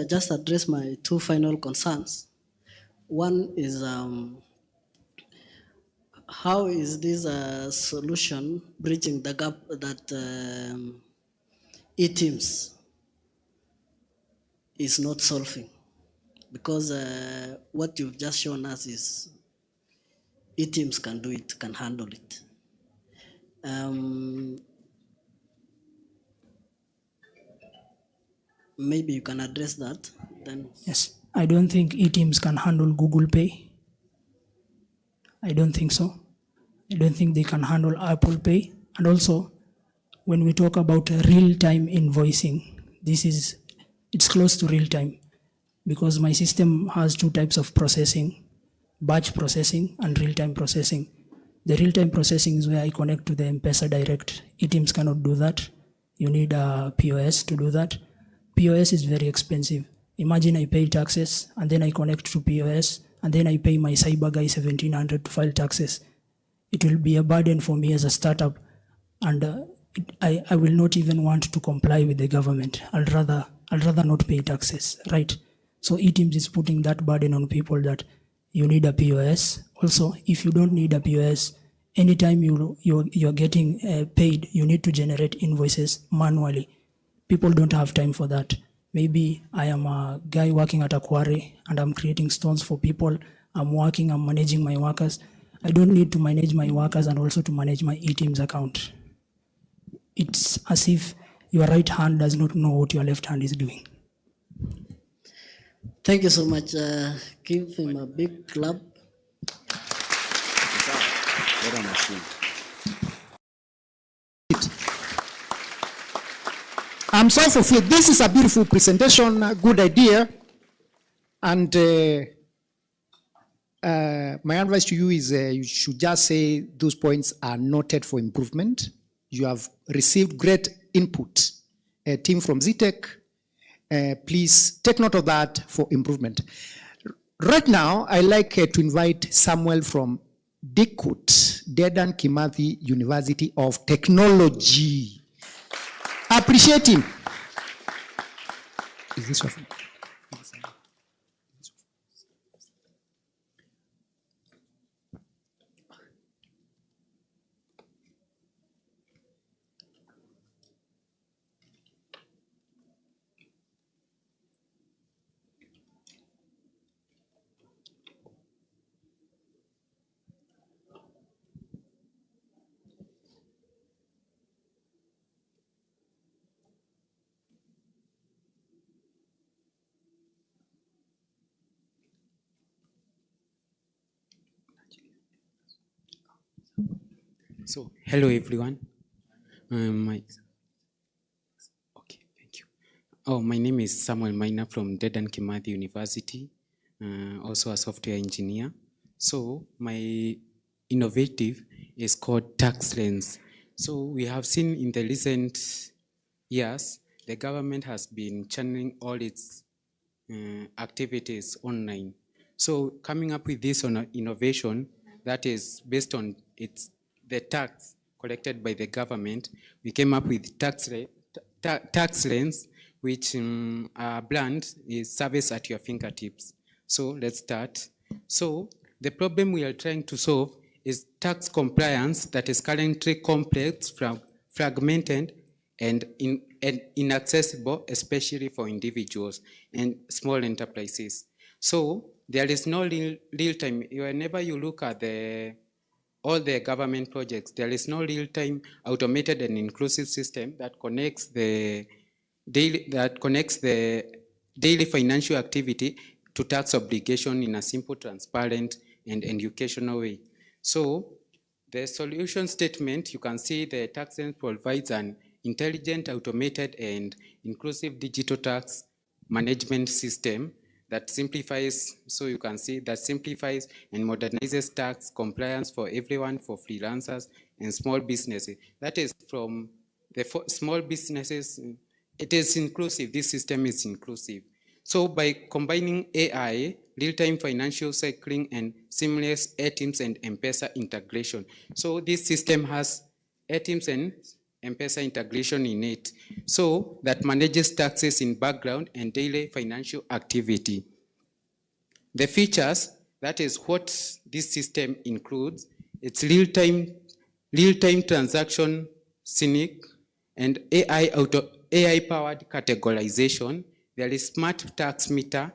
Just address my two final concerns. One is how is this solution bridging the gap that e-teams is not solving? Because what you've just shown us is e-teams can do it, can handle it. Maybe you can address that then. Yes, I don't think e-teams can handle Google Pay. I don't think so. I don't think they can handle Apple Pay. And also, when we talk about real-time invoicing, it's close to real-time, because my system has two types of processing: batch processing and real-time processing. The real-time processing is where I connect to the M-Pesa direct. e-teams cannot do that. You need a POS to do that. POS is very expensive. Imagine I pay taxes and then I connect to POS and then I pay my cyber guy 1,700 to file taxes. It will be a burden for me as a startup, and I will not even want to comply with the government. I'll rather not pay taxes, right? So e-teams is putting that burden on people that you need a POS. Also, if you don't need a POS, anytime you're getting paid, you need to generate invoices manually. People don't have time for that. Maybe I am a guy working at a quarry and I'm creating stones for people. I'm managing my workers. I don't need to manage my workers and also to manage my e-teams account. It's as if your right hand does not know what your left hand is doing. Thank you so much. Give him a big clap. I'm so fulfilled. This is a beautiful presentation, a good idea. And my advice to you is you should just say those points are noted for improvement. You have received great input. A team from ZTech, please take note of that for improvement. Right now, I'd like to invite Samuel from DKUT, Dedan Kimathi University of Technology. Appreciate him. Is this one? So, hello everyone. Okay, thank you. Oh, my name is Samuel Maina from Dedan Kimathi University, also a software engineer. So, my innovative is called Tax Lens. So, we have seen in the recent years, the government has been channeling all its activities online. So, coming up with this innovation, that is based on the tax collected by the government. We came up with tax lanes, which brand is service at your fingertips. So let's start. So the problem we are trying to solve is tax compliance that is currently complex, fragmented, and inaccessible, especially for individuals and small enterprises. So there is no real time. Whenever you look at all the government projects, there is no real-time automated and inclusive system that connects the daily financial activity to tax obligation in a simple, transparent, and educational way. So the solution statement, you can see the tax lens provides an intelligent, automated, and inclusive digital tax management system that simplifies, so you can see that simplifies and modernizes tax compliance for everyone, for freelancers and small businesses. That is from the small businesses, it is inclusive, this system is inclusive. So by combining AI, real-time financial cycling, and seamless ATIMS and M-Pesa integration. So this system has ATIMS and M-Pesa integration in it, so that manages taxes in background and daily financial activity. The features, that is what this system includes, it's real-time transaction sync and AI-powered categorization. There is smart tax meter,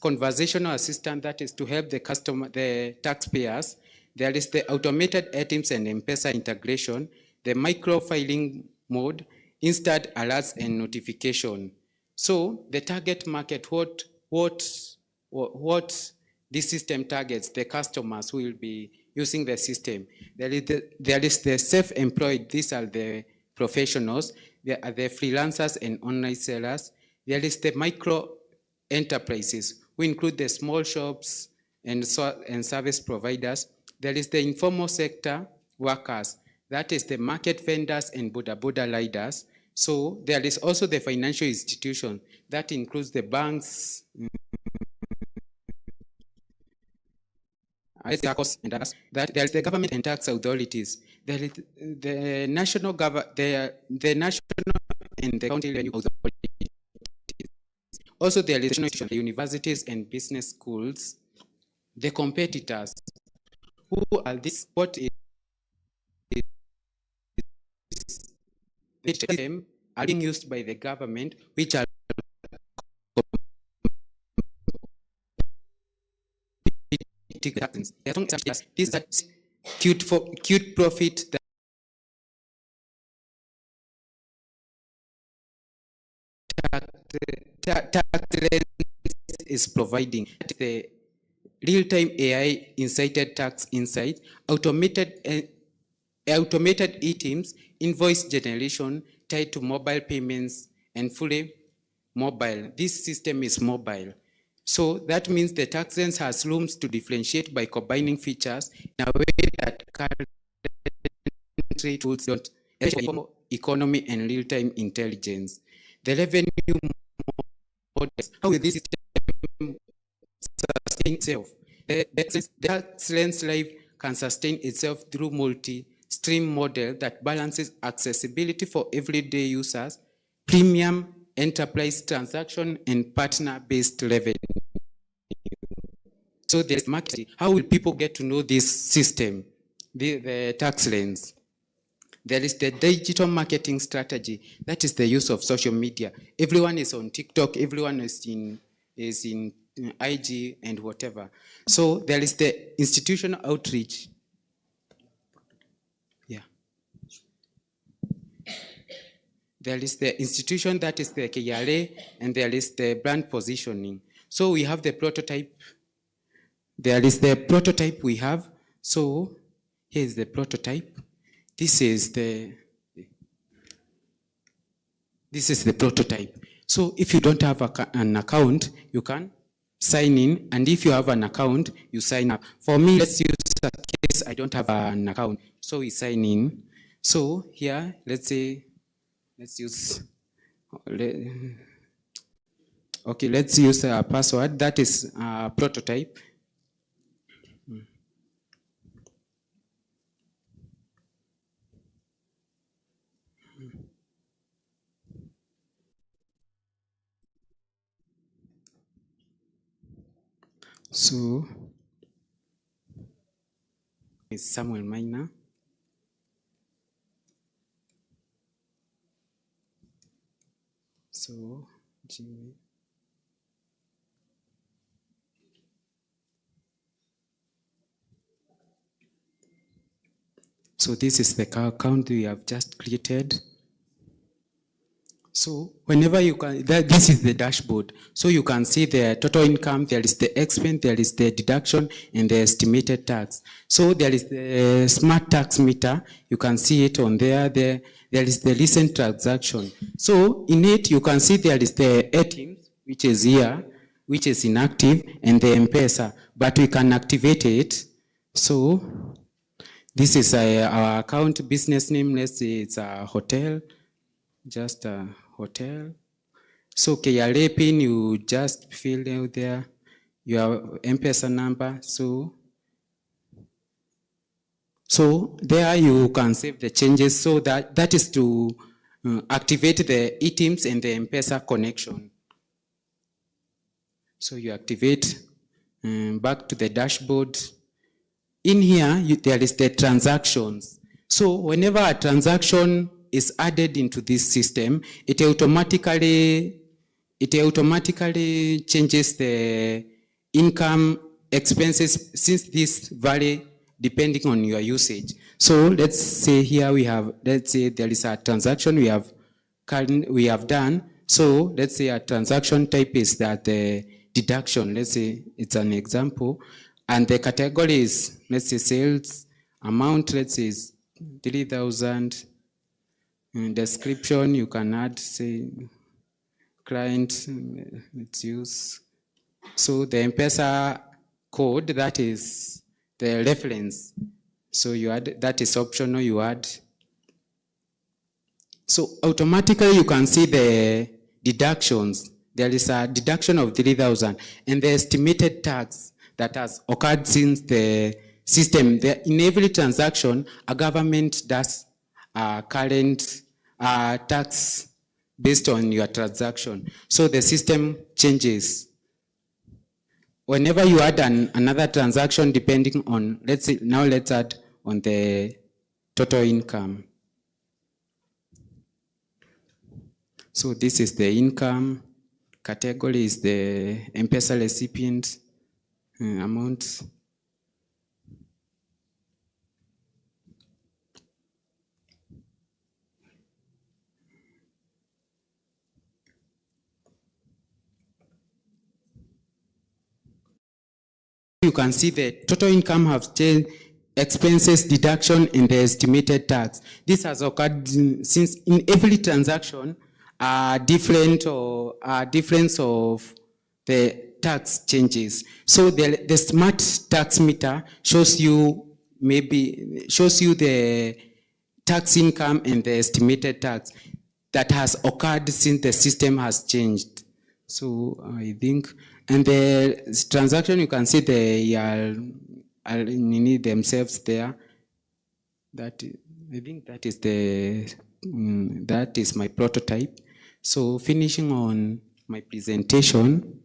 conversational assistant that is to help the taxpayers. There is the automated ATIMS and M-Pesa integration, the micro-filing mode, instant alerts and notification. So the target market, what this system targets, the customers who will be using the system. There is the self-employed, these are the professionals, there are the freelancers and online sellers. There is the micro enterprises, who include the small shops and service providers. There is the informal sector workers, that is the market vendors and border riders. So there is also the financial institution, that includes the banks, that there is the government and tax authorities. There is the national the national and the county revenue authorities. Also there is the universities and business schools. The competitors, who are this? What is them are being used by the government, which are these are cute profit that tax is providing. The real-time AI incited tax insight, automated e-teams, invoice generation tied to mobile payments and fully mobile. This system is mobile. So that means the tax lens has rooms to differentiate by combining features in a way that current tools don't, economy and real-time intelligence. The revenue models, how will this system sustain itself? The tax lens live can sustain itself through multi-stream model that balances accessibility for everyday users, premium enterprise transaction, and partner-based revenue. So there's marketing. How will people get to know this system, the tax lens? There is the digital marketing strategy. That is the use of social media. Everyone is on TikTok. Everyone is in IG and whatever. So there is the institutional outreach. Yeah. There is the institution, that is the KCA, and there is the brand positioning. So we have the prototype. There is the prototype we have. So here is the prototype. This is the prototype. So if you don't have an account, you can sign in, and if you have an account, you sign up. For me, let's use a case I don't have an account, so we sign in. So here, let's say, let's use a password. That is a prototype. So, it's Samuel Minor. So, Jimmy. So this is the account we have just created. So whenever you can, this is the dashboard. So you can see the total income, there is the expense, there is the deduction, and the estimated tax. So there is the smart tax meter. You can see it on there. There is the recent transaction. So in it, you can see there is the ATMs, which is here, which is inactive, and the M-Pesa, but we can activate it. So this is our account business name. Let's say it's a hotel, just a hotel. So KRA pin, you just fill out there your M-Pesa number. So there you can save the changes. So that is to activate the eTIMS and the M-Pesa connection. So you activate back to the dashboard. In here, there is the transactions. So whenever a transaction is added into this system, it automatically changes the income expenses, since this vary depending on your usage. So let's say here let's say there is a transaction we have done. So let's say a transaction type is that the deduction. Let's say it's an example. And the category is, let's say, sales amount, let's say, is 3,000. Description, you can add, say, client, let's use. So the M-Pesa code, that is the reference. So you add, that is optional, you add. So automatically you can see the deductions. There is a deduction of 3,000 and the estimated tax that has occurred since the system. In every transaction, a government does current tax based on your transaction. So the system changes. Whenever you add another transaction, depending on, let's say, now let's add on the total income. So this is the income. Category is the M-Pesa recipient amount. You can see the total income have changed, expenses, deduction, and the estimated tax. This has occurred since in every transaction, difference of the tax changes. So the smart tax meter shows you the tax income and the estimated tax that has occurred since the system has changed. So I think, and the transaction, you can see they are themselves there. That, I think that is that is my prototype. So finishing on my presentation,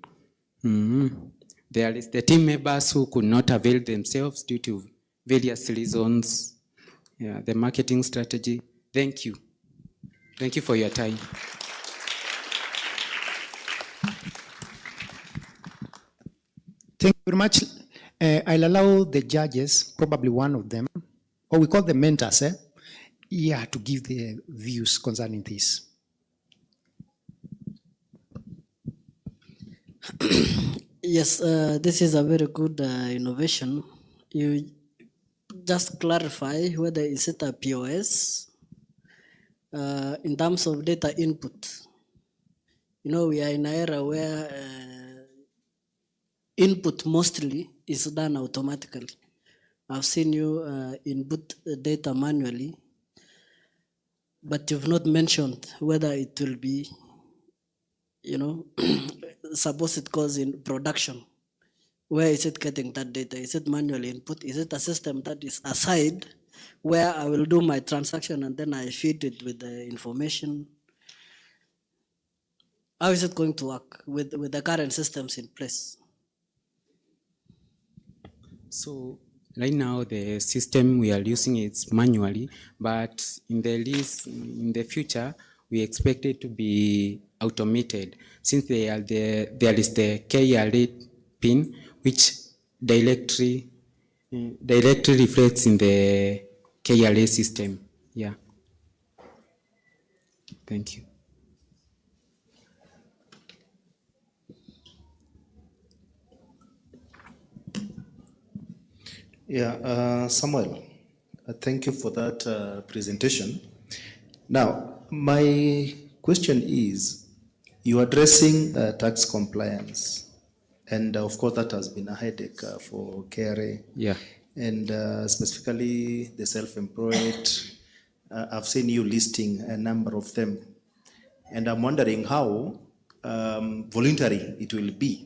there is the team members who could not avail themselves due to various reasons. Yeah, the marketing strategy. Thank you. Thank you for your time. Thank you very much. I'll allow the judges, probably one of them, or we call them mentors, to give their views concerning this. Yes, this is a very good innovation. You just clarify whether is it a POS in terms of data input. You know, we are in an era where input mostly is done automatically. I've seen you input data manually, but you've not mentioned whether it will be, you know, suppose it goes in production. Where is it getting that data? Is it manual input? Is it a system that is aside where I will do my transaction and then I feed it with the information? How is it going to work with the current systems in place? So right now the system we are using is manually, but in the future we expect it to be automated, since there is the KRA pin which directly reflects in the KRA system. Yeah. Thank you. Yeah, Samuel, thank you for that presentation. Now, my question is, you're addressing tax compliance, and of course that has been a headache for KRA. Yeah. And specifically the self-employed. I've seen you listing a number of them, and I'm wondering how voluntary it will be,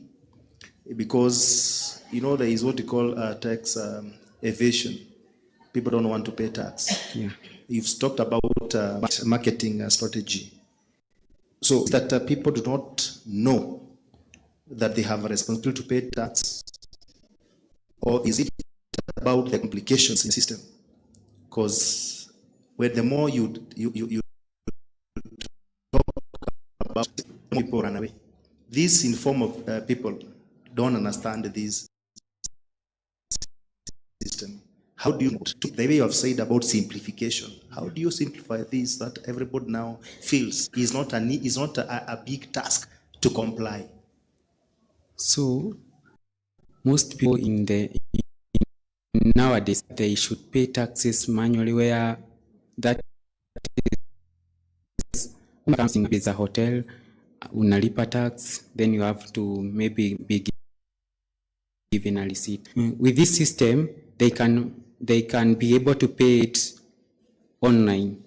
because there is what you call tax evasion. People don't want to pay tax. Yeah. You've talked about marketing strategy. So that people do not know that they have a responsibility to pay tax, or is it about the complications in the system? Because when the more you talk about, people run away. These informal people don't understand this system. How do you, the way you have said about simplification, how do you simplify this that everybody now feels is not a big task to comply? So most people nowadays they should pay taxes manually, where that comes in with a hotel, unalipa tax, then you have to maybe be given a receipt. With this system, they can be able to pay it online.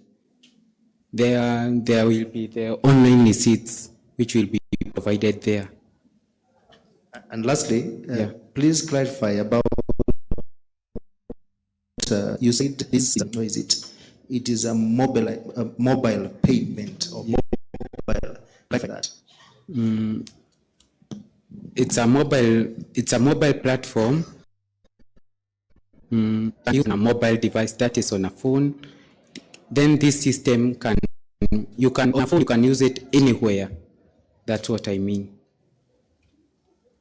There will be the online receipts which will be provided there. And lastly, please clarify about you said this. No, is it? It is a mobile payment or mobile like that. It's a mobile platform. Using a mobile device that is on a phone. Then this system on a phone you can use it anywhere. That's what I mean.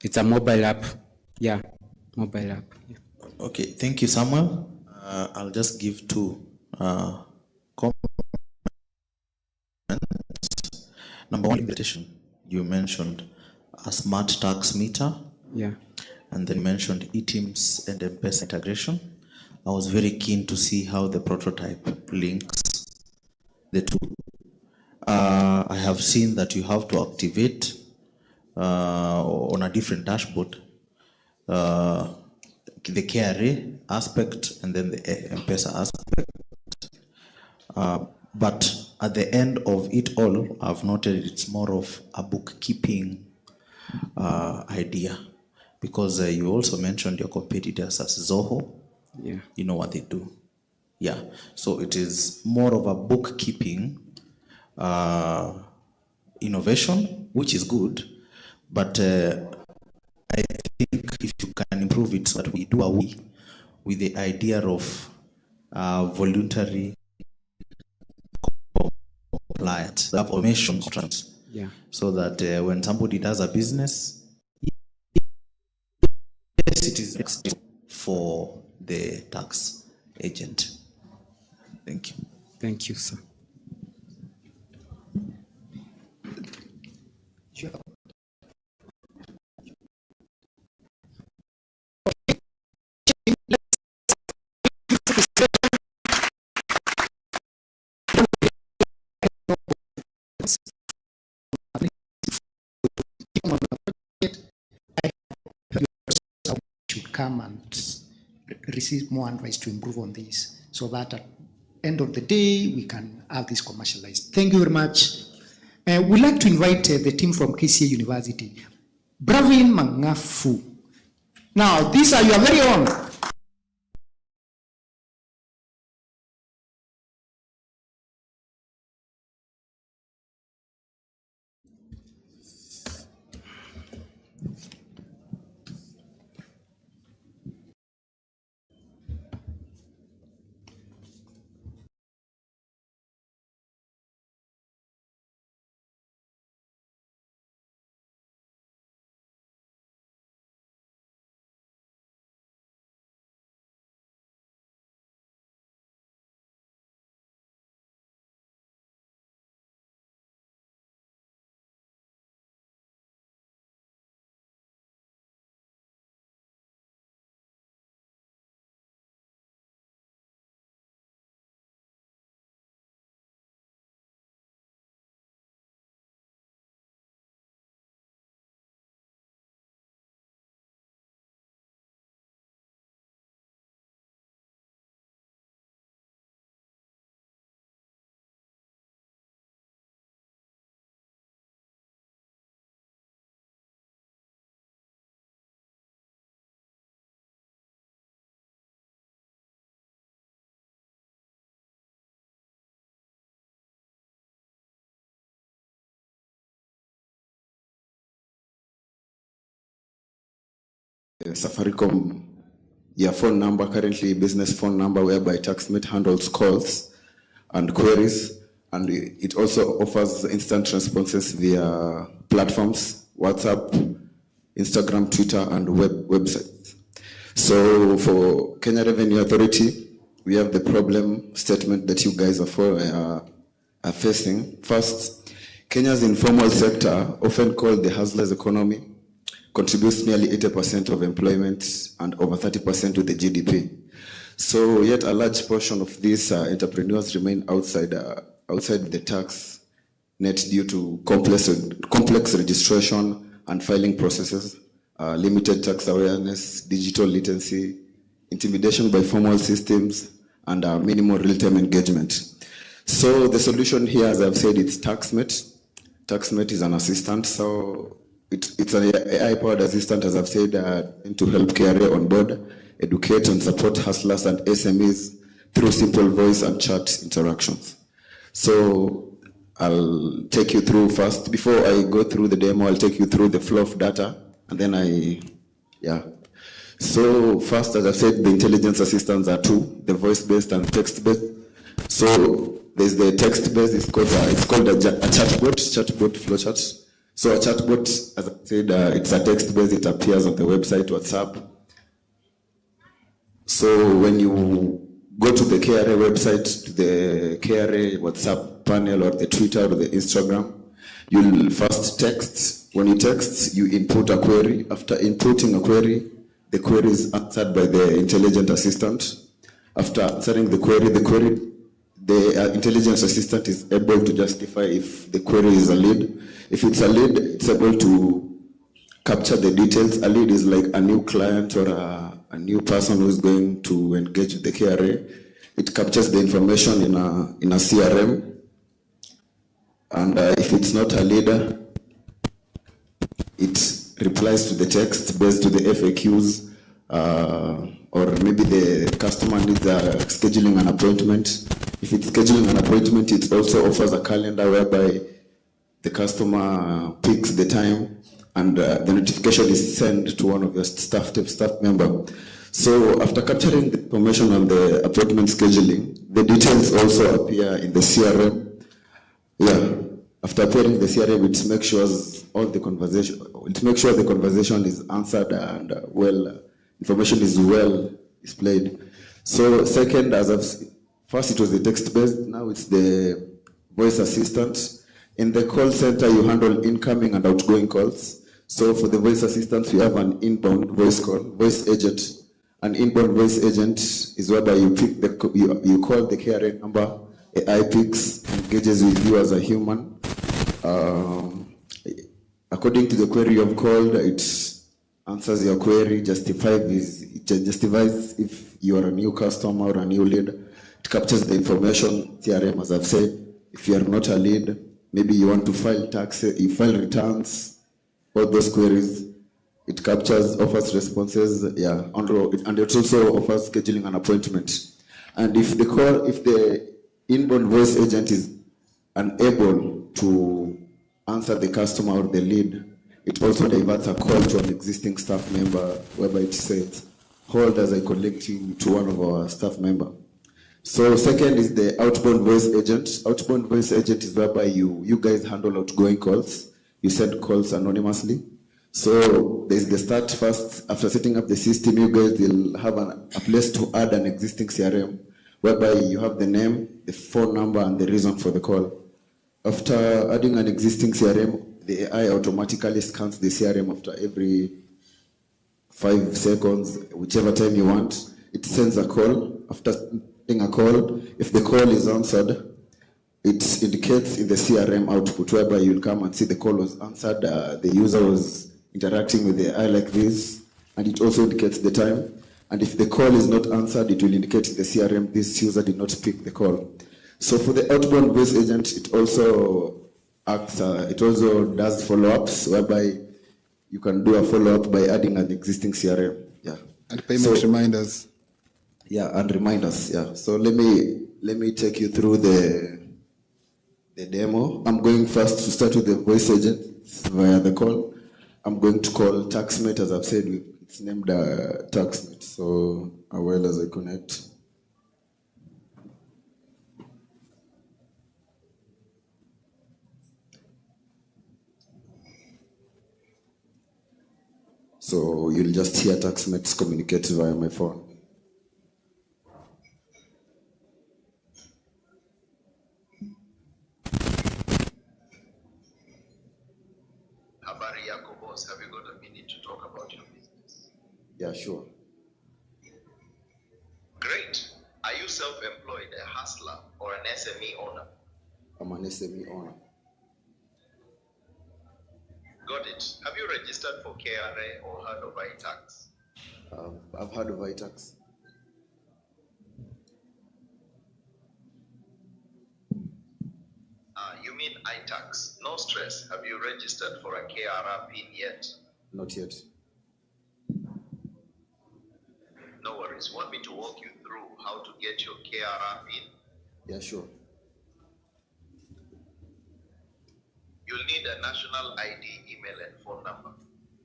It's a mobile app. Yeah, mobile app. Yeah. Okay, thank you, Samuel. I'll just give two comments. Number one, invitation. You mentioned a smart tax meter. Yeah. And then you mentioned eTIMS and M-Pesa integration. I was very keen to see how the prototype links the two. I have seen that you have to activate on a different dashboard the KRA aspect and then the M-Pesa aspect. But at the end of it all, I've noted it's more of a bookkeeping idea, because you also mentioned your competitors as Zoho. Yeah. You know what they do. Yeah. So it is more of a bookkeeping innovation, which is good. But I think if you can improve it so that we do away with the idea of voluntary compliance, the automation contracts. Yeah. So that when somebody does a business, yes, it is next for the tax agent. Thank you. Thank you, sir. Sure. Should come and receive more advice to improve on this, so that at the end of the day we can have this commercialized. Thank you very much. We'd like to invite the team from KCA University. Bravin Mangafu. Now, these are your very own. Safaricom phone number, currently business phone number, whereby TaxMate handles calls and queries, and it also offers instant responses via platforms, WhatsApp, Instagram, Twitter, and websites. So for Kenya Revenue Authority, we have the problem statement that you guys are facing. First, Kenya's informal sector, often called the hustler's economy, contributes nearly 80% of employment and over 30% to the GDP. So yet a large portion of these entrepreneurs remain outside the tax net due to complex registration and filing processes, limited tax awareness, digital literacy, intimidation by formal systems, and minimal real-time engagement. So the solution here, as I've said, it's TaxMate. TaxMate is an assistant, so it's an AI-powered assistant, as I've said, to help KRA on board, educate and support hustlers and SMEs through simple voice and chat interactions. So I'll take you through first. Before I go through the demo, I'll take you through the flow of data, and then So first, as I've said, the intelligence assistants are two, the voice-based and text-based. So there's the text-based, it's called a chatbot flowchart. So a chatbot, as I said, it's a text-based, it appears on the website, WhatsApp. So when you go to the KRA website, to the KRA WhatsApp panel or the Twitter or the Instagram, you'll first text. When you text, you input a query. After inputting a query, the query is answered by the intelligent assistant. After answering the query, the intelligence assistant is able to justify if the query is a lead. If it's a lead, it's able to capture the details. A lead is like a new client or a new person who's going to engage with the KRA. It captures the information in a CRM. And if it's not a leader, it replies to the text based to the FAQs, or maybe the customer needs scheduling an appointment. If it's scheduling an appointment, it also offers a calendar whereby the customer picks the time and the notification is sent to one of your staff member. So after capturing the information on the appointment scheduling, the details also appear in the CRM. After appearing in the CRM, it makes sure the conversation is answered and information is well displayed. So second, first it was the text-based, now it's the voice assistant. In the call center, you handle incoming and outgoing calls. So for the voice assistants, we have an inbound voice agent. An inbound voice agent is whereby you call the KRA number, AI picks, engages with you as a human. According to the query you've called, it answers your query, justifies if you are a new customer or a new lead. It captures the information, CRM, as I've said. If you are not a lead, maybe you want to file taxes, you file returns, all those queries. It captures, offers responses, and it also offers scheduling an appointment. And if the inbound voice agent is unable to answer the customer or the lead, it also diverts a call to an existing staff member, whereby it says, hold as I connect you to one of our staff member. So second is the outbound voice agent. Outbound voice agent is whereby you guys handle outgoing calls. You send calls anonymously. So there's the start first. After setting up the system, you guys will have a place to add an existing CRM, whereby you have the name, the phone number, and the reason for the call. After adding an existing CRM, the AI automatically scans the CRM after every 5 seconds, whichever time you want. It sends a call. After sending a call, if the call is answered, it indicates in the CRM output, whereby you'll come and see the call was answered, the user was interacting with the AI like this, and it also indicates the time. And if the call is not answered, it will indicate in the CRM this user did not pick the call. So for the outbound voice agent, it also does follow-ups, whereby you can do a follow-up by adding an existing CRM. And payment reminders. And reminders. So let me take you through the demo. I'm going first to start with the voice agent via the call. I'm going to call TaxMate, as I've said, It's named TaxNet. So while as I connect. So you'll just hear TaxNet communicate via my phone. Habari yako boss, have you got a minute to talk about your business? Yeah, sure. Great. Are you self-employed, a hustler, or an SME owner? I'm an SME owner. Got it. Have you registered for KRA or heard of iTax? I've heard of iTax. You mean iTax? No stress. Have you registered for a KRA PIN yet? Not yet. No worries. Want me to walk you through how to get your KRA PIN? Yeah, sure. You'll need a national ID, email, and phone number.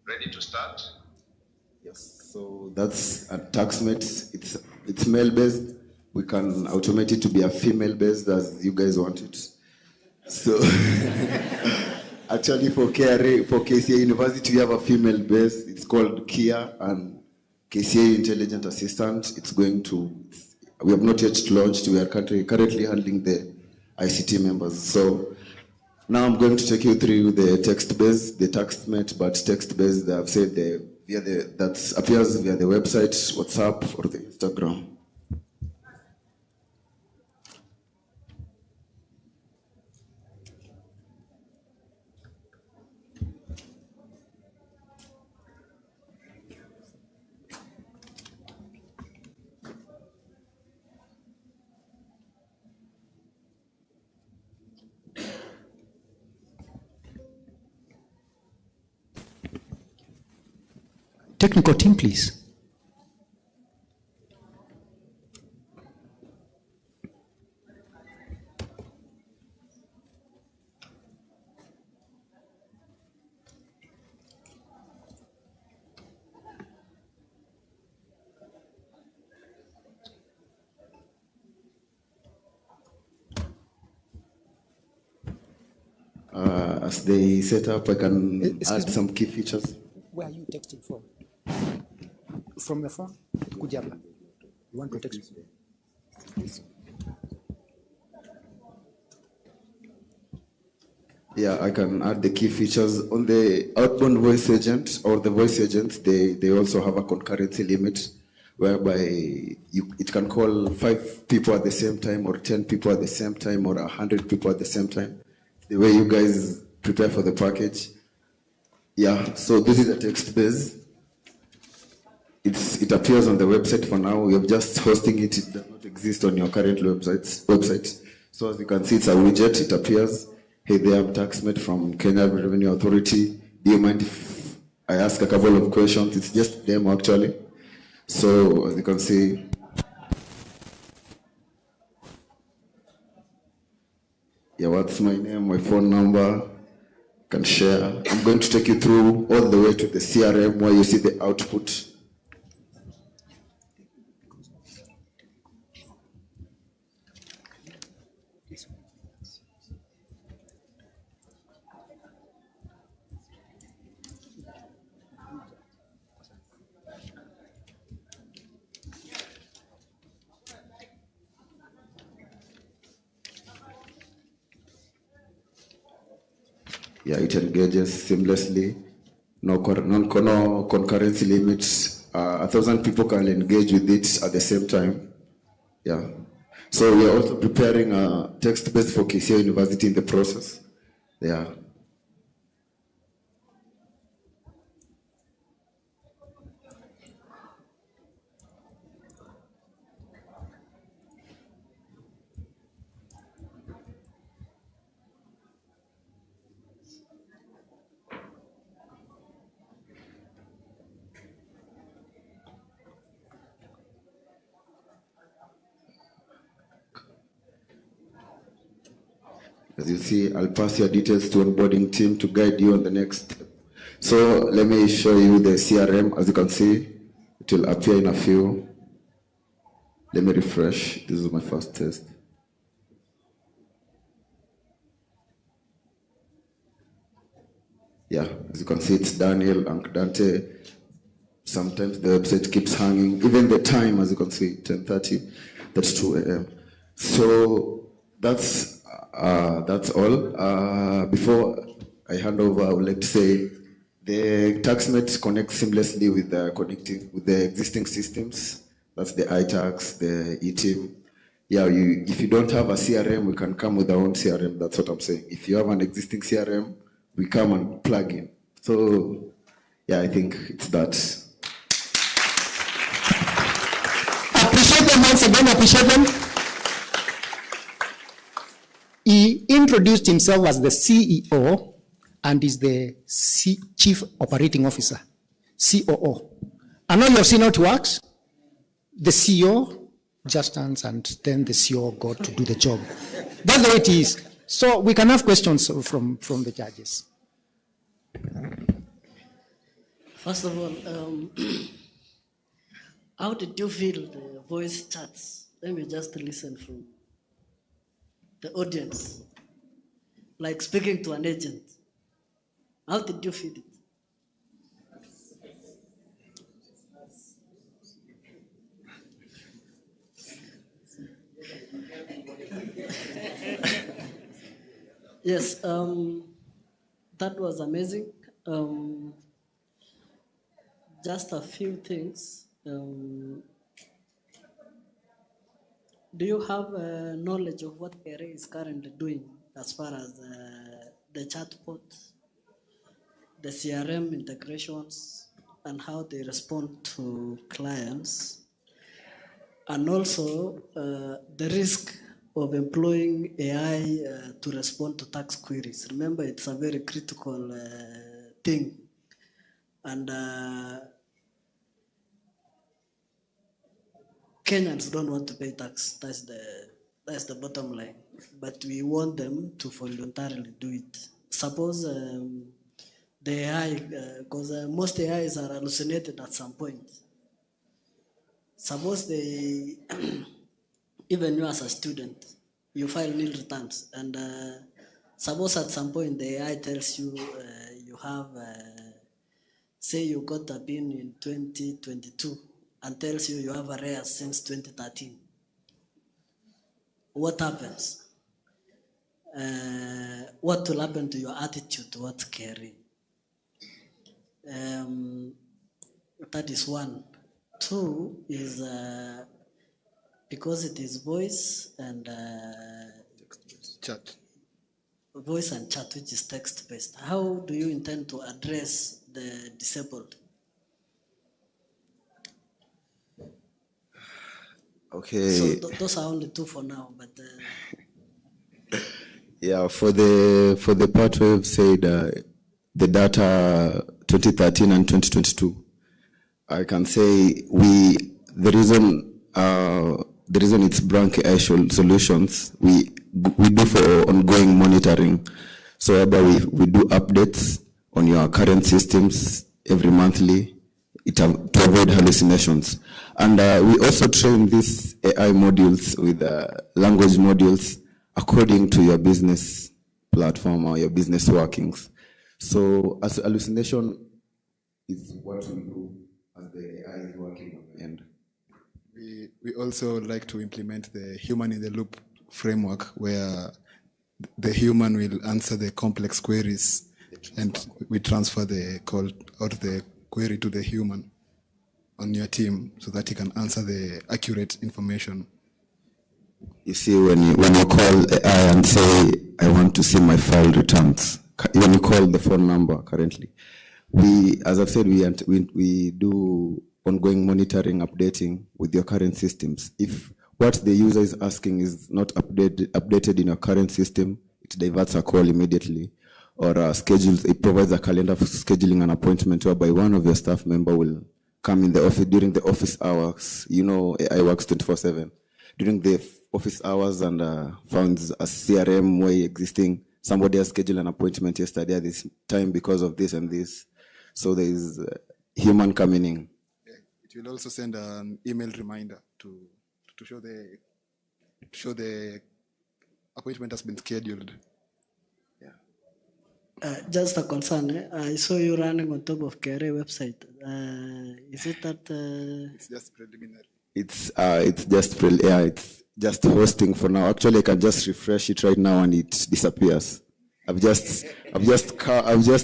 Ready to start? Yes. So that's at TaxNet. It's male-based. We can automate it to be a female-based as you guys want it. So actually for KRA, for KCA University, we have a female base. It's called KIA and KCA Intelligent Assistant. We have not yet launched. We are currently handling the ICT members. So now I'm going to take you through the text-based, the TaxNet, but text-based, I've said that appears via the website, WhatsApp, or the Instagram. Technical team, please. As they set up, I can add some key features. Where are you texting from? From your phone? Kujapa. You want to text? Yeah, I can add the key features. On the outbound voice agent or the voice agent, they also have a concurrency limit whereby it can call 5 people at the same time or 10 people at the same time or 100 people at the same time. The way you guys prepare for the package. Yeah, so this is a text base. It appears on the website for now. We are just hosting it. It does not exist on your current website. So as you can see, it's a widget. It appears. Hey there, I'm TaxNet from Kenya Revenue Authority. Do you mind if I ask a couple of questions? It's just them actually. So as you can see, yeah, what's my name, my phone number, can share. I'm going to take you through all the way to the CRM where you see the output. Yeah, it engages seamlessly. No concurrency limits. 1,000 people can engage with it at the same time. Yeah. So we are also preparing a text-based for KCA University in the process. Yeah. As you see, I'll pass your details to onboarding team to guide you on the next step. So let me show you the CRM. As you can see, it will appear in a few. Let me refresh. This is my first test. Yeah, as you can see, it's Daniel and Dante. Sometimes the website keeps hanging. Even the time, as you can see, 10:30. That's 2 a.m. So that's all. Before I hand over, I would like to say the TaxMate connects seamlessly with the existing systems. That's the iTax, the eTeam. Yeah, if you don't have a CRM, we can come with our own CRM. That's what I'm saying. If you have an existing CRM, we come and plug in. So, yeah, I think it's that. Appreciate them once again, appreciate them. He introduced himself as the CEO and is the Chief Operating Officer, COO. And now you've seen how it works. The CEO just stands and then the CEO got to do the job. That's the way it is. So we can have questions from the judges. First of all, how did you feel the voice chats? Let me just listen from the audience, like speaking to an agent. How did you feel it? Yes, that was amazing. Just a few things. Do you have knowledge of what KCA is currently doing as far as the chatbot, the CRM integrations, and how they respond to clients? And also the risk of employing AI to respond to tax queries. Remember, it's a very critical thing. And Kenyans don't want to pay tax. That's the bottom line. But we want them to voluntarily do it. Suppose the AI, because most AIs are hallucinated at some point. Suppose they, even you as a student, you file nil returns, and suppose at some point the AI tells you you have, say you got a PIN in 2022, and tells you have arrears since 2013. What happens? What will happen to your attitude towards KRA? That is one. Two is because it is voice and chat. Voice and chat, which is text-based. How do you intend to address the disabled? Okay. So those are only two for now, but yeah, for the part where you've said the data 2013 and 2022, I can say the reason it's Branch AI solutions, we do for ongoing monitoring. So we do updates on your current systems every monthly to avoid hallucinations. And we also train these AI modules with language modules according to your business platform or your business workings. So as hallucination is what we do as the AI is working on the end. We also like to implement the human in the loop framework where the human will answer the complex queries and we transfer the call out the query to the human on your team so that he can answer the accurate information. You see, when you call AI and say, I want to see my file returns, when you call the phone number currently, as I've said, we do ongoing monitoring, updating with your current systems. If what the user is asking is not updated in your current system, it diverts a call immediately, or it provides a calendar for scheduling an appointment whereby one of your staff member will come in the office during the office hours. You know, AI works 24/7. During the office hours and found a CRM way existing, somebody has scheduled an appointment yesterday at this time because of this and this. So there is human coming in. It will also send an email reminder to show the appointment has been scheduled. Just a concern. I saw you running on top of KRA website. Is it that? It's just preliminary. It's just hosting for now. Actually, I can just refresh it right now and it disappears. I've just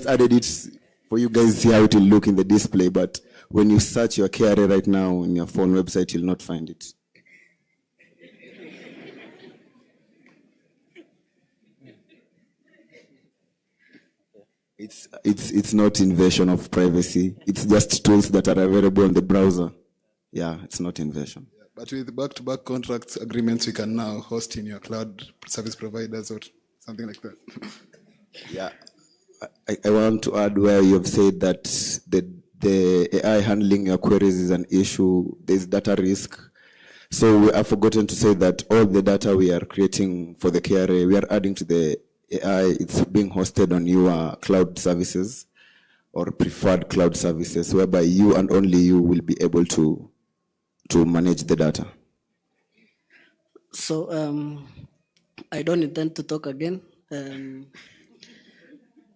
added it for you guys to see how it will look in the display. But when you search your KRA right now in your phone website, you'll not find it. It's not invasion of privacy. It's just tools that are available on the browser. Yeah, it's not invasion. Yeah, but with back-to-back contracts agreements, we can now host in your cloud service providers or something like that. Yeah, I want to add where you have said that the AI handling your queries is an issue. There's data risk. So we have forgotten to say that all the data we are creating for the KRA, we are adding to the AI. It's being hosted on your cloud services or preferred cloud services, whereby you and only you will be able to manage the data. So I don't intend to talk again.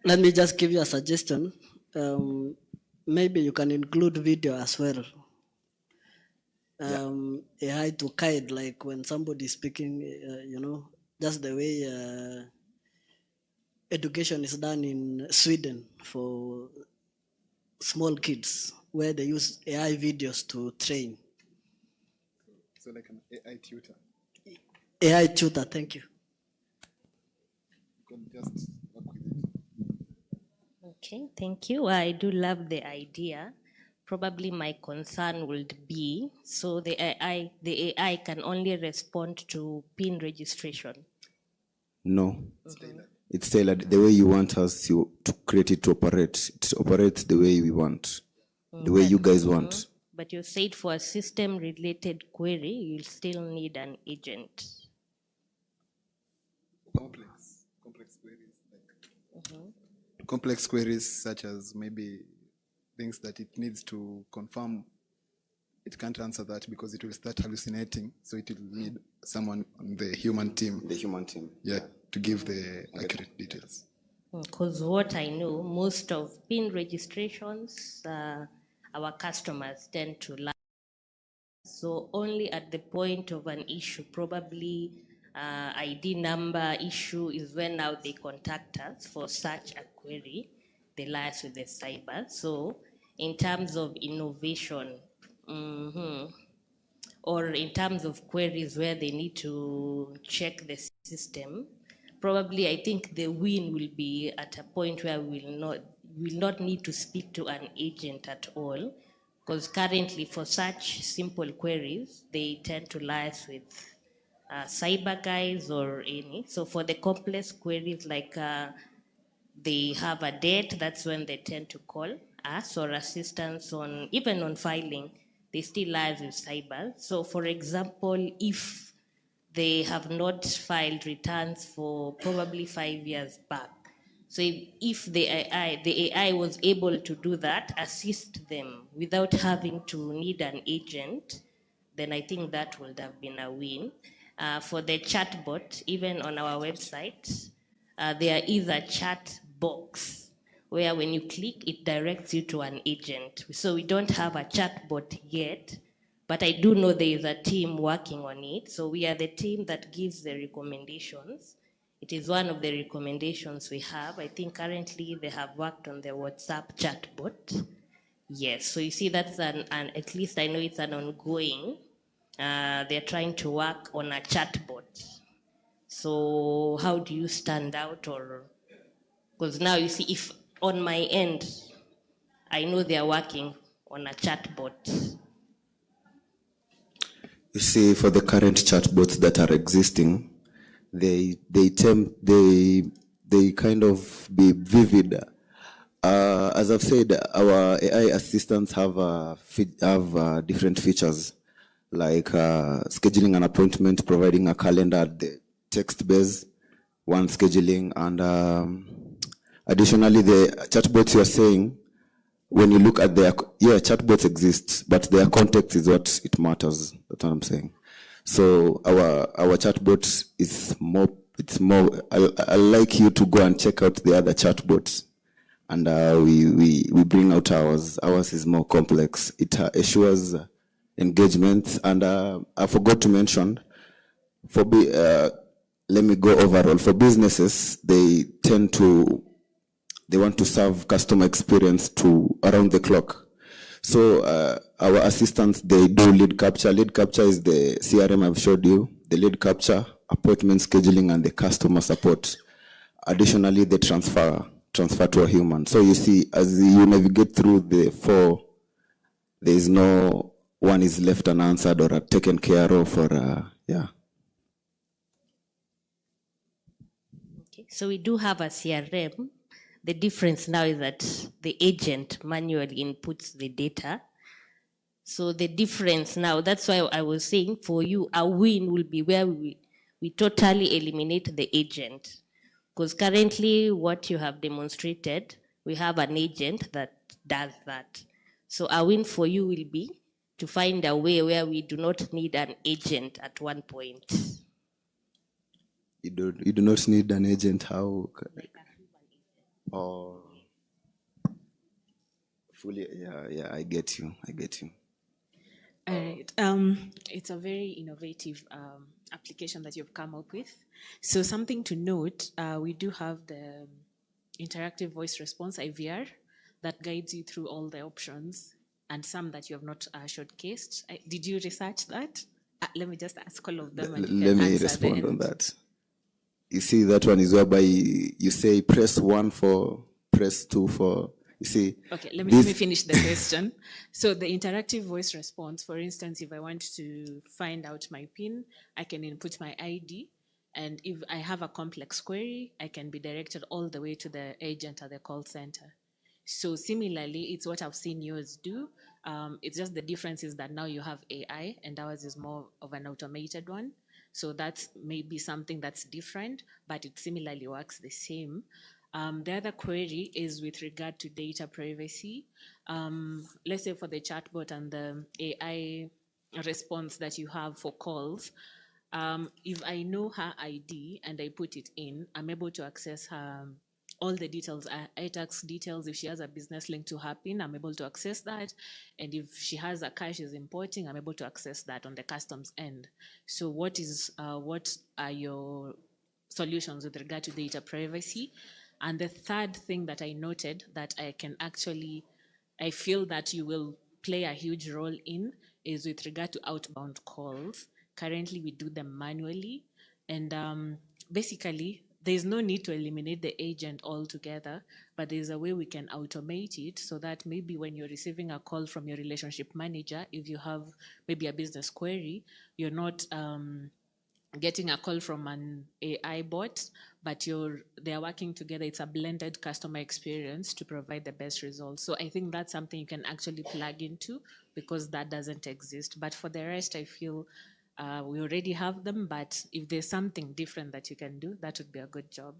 Let me just give you a suggestion. Maybe you can include video as well. AI to guide, like when somebody is speaking, just the way education is done in Sweden for small kids, where they use AI videos to train. So like an AI tutor. AI tutor, thank you. You can just work with it. Okay, thank you. I do love the idea. Probably my concern would be, so the AI can only respond to PIN registration. No. It's tailored the way you want us to create it to operate. It operates the way we want, the way you guys want. But you said for a system-related query, you'll still need an agent. Complex queries. Complex queries such as maybe things that it needs to confirm. It can't answer that because it will start hallucinating. So it will need someone on the human team. The human team. Yeah, to give the accurate details. Because what I know, most of PIN registrations, our customers tend to lie. So only at the point of an issue, probably ID number issue is when now they contact us for such a query. They liaise with the cyber. So in terms of innovation, or in terms of queries where they need to check the system, probably I think the win will be at a point where we will not need to speak to an agent at all, because currently for such simple queries, they tend to liaise with cyber guys or any. So for the complex queries like they have a date, that's when they tend to call us, or assistance on, even on filing, they still liaise with cyber. So for example, if they have not filed returns for probably 5 years back, so if the AI was able to do that, assist them without having to need an agent, then I think that would have been a win. For the chatbot, even on our website, there is a chat box where when you click, it directs you to an agent. So we don't have a chatbot yet, but I do know there is a team working on it. So we are the team that gives the recommendations. It is one of the recommendations we have. I think currently they have worked on the WhatsApp chatbot. Yes, so you see that's at least I know it's an ongoing. They're trying to work on a chatbot. So how do you stand out? Or because now you see, if on my end, I know they are working on a chatbot. You see, for the current chatbots that are existing, they kind of be vivid. As I've said, our AI assistants have different features, like scheduling an appointment, providing a calendar, the text-based one scheduling, and additionally, the chatbots you are saying, when you look at their, chatbots exist, but their context is what it matters. That's what I'm saying. So our chatbot is more, I like you to go and check out the other chatbots. And we bring out ours. Ours is more complex. It assures engagement. And I forgot to mention, let me go overall. For businesses, they want to serve customer experience to around the clock. So our assistants, they do lead capture. Lead capture is the CRM I've showed you, the lead capture, appointment scheduling, and the customer support. Additionally, they transfer to a human. So you see, as you navigate through the 4, there is no one is left unanswered or taken care of, or yeah. Okay, so we do have a CRM. The difference now is that the agent manually inputs the data. So the difference now, that's why I was saying for you, a win will be where we totally eliminate the agent. Because currently what you have demonstrated, we have an agent that does that. So a win for you will be to find a way where we do not need an agent at one point. You do not need an agent, how? Oh, fully, yeah, I get you. All right. It's a very innovative application that you've come up with. So something to note, we do have the interactive voice response, IVR, that guides you through all the options, and some that you have not showcased. Did you research that? Let me just ask all of them. Let me respond on that. You see, that one is whereby you say press 1 for, press 2 for, you see. Okay, let me finish the question. So the interactive voice response, for instance, if I want to find out my PIN, I can input my ID. And if I have a complex query, I can be directed all the way to the agent at the call center. So similarly, it's what I've seen yours do. It's just the difference is that now you have AI and ours is more of an automated one. So that's maybe something that's different, but it similarly works the same. The other query is with regard to data privacy. Let's say for the chatbot and the AI response that you have for calls, if I know her ID and I put it in, I'm able to access her all the details, tax details. If she has a business link to her PIN, I'm able to access that. And if she has a car she's importing, I'm able to access that on the customs end. So what are your solutions with regard to data privacy? And the third thing that I noted that I feel that you will play a huge role in is with regard to outbound calls. Currently, we do them manually. And basically, there's no need to eliminate the agent altogether, but there's a way we can automate it so that maybe when you're receiving a call from your relationship manager, if you have maybe a business query, you're not getting a call from an AI bot, but they're working together. It's a blended customer experience to provide the best results. So I think that's something you can actually plug into because that doesn't exist. But for the rest, I feel we already have them, but if there's something different that you can do, that would be a good job.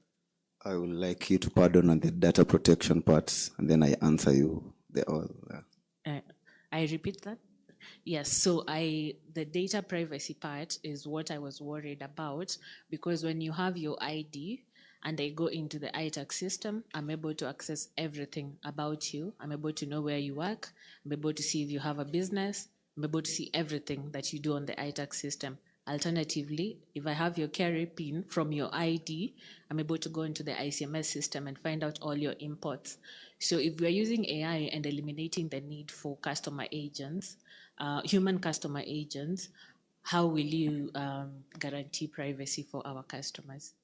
I would like you to pardon on the data protection parts, and then I answer you. I repeat that? Yes, so the data privacy part is what I was worried about, because when you have your ID and I go into the iTax system, I'm able to access everything about you. I'm able to know where you work. I'm able to see if you have a business. I'm able to see everything that you do on the iTax system. Alternatively, if I have your carrier PIN from your ID, I'm able to go into the ICMS system and find out all your imports. So if we're using AI and eliminating the need for customer agents, human customer agents, how will you guarantee privacy for our customers?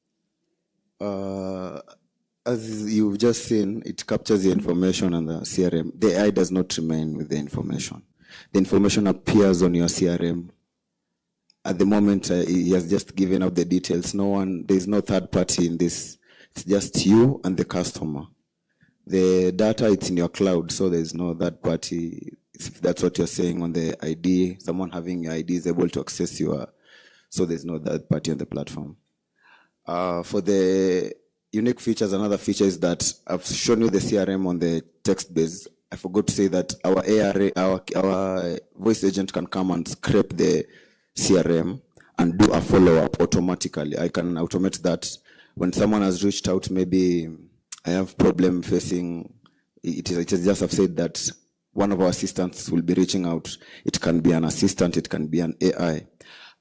As you've just seen, it captures the information on the CRM. The AI does not remain with the information. The information appears on your CRM. At the moment, he has just given out the details. There's no third party in this. It's just you and the customer. The data, it's in your cloud, so there's no third party. If that's what you're saying on the ID, someone having your ID is able to access so there's no third party on the platform. For the unique features, another feature is that I've shown you the CRM on the text base. I forgot to say that our ARA, our voice agent can come and scrape the CRM and do a follow-up automatically. I can automate that. When someone has reached out, maybe I have problem facing, it is just I've said that one of our assistants will be reaching out. It can be an assistant, it can be an AI.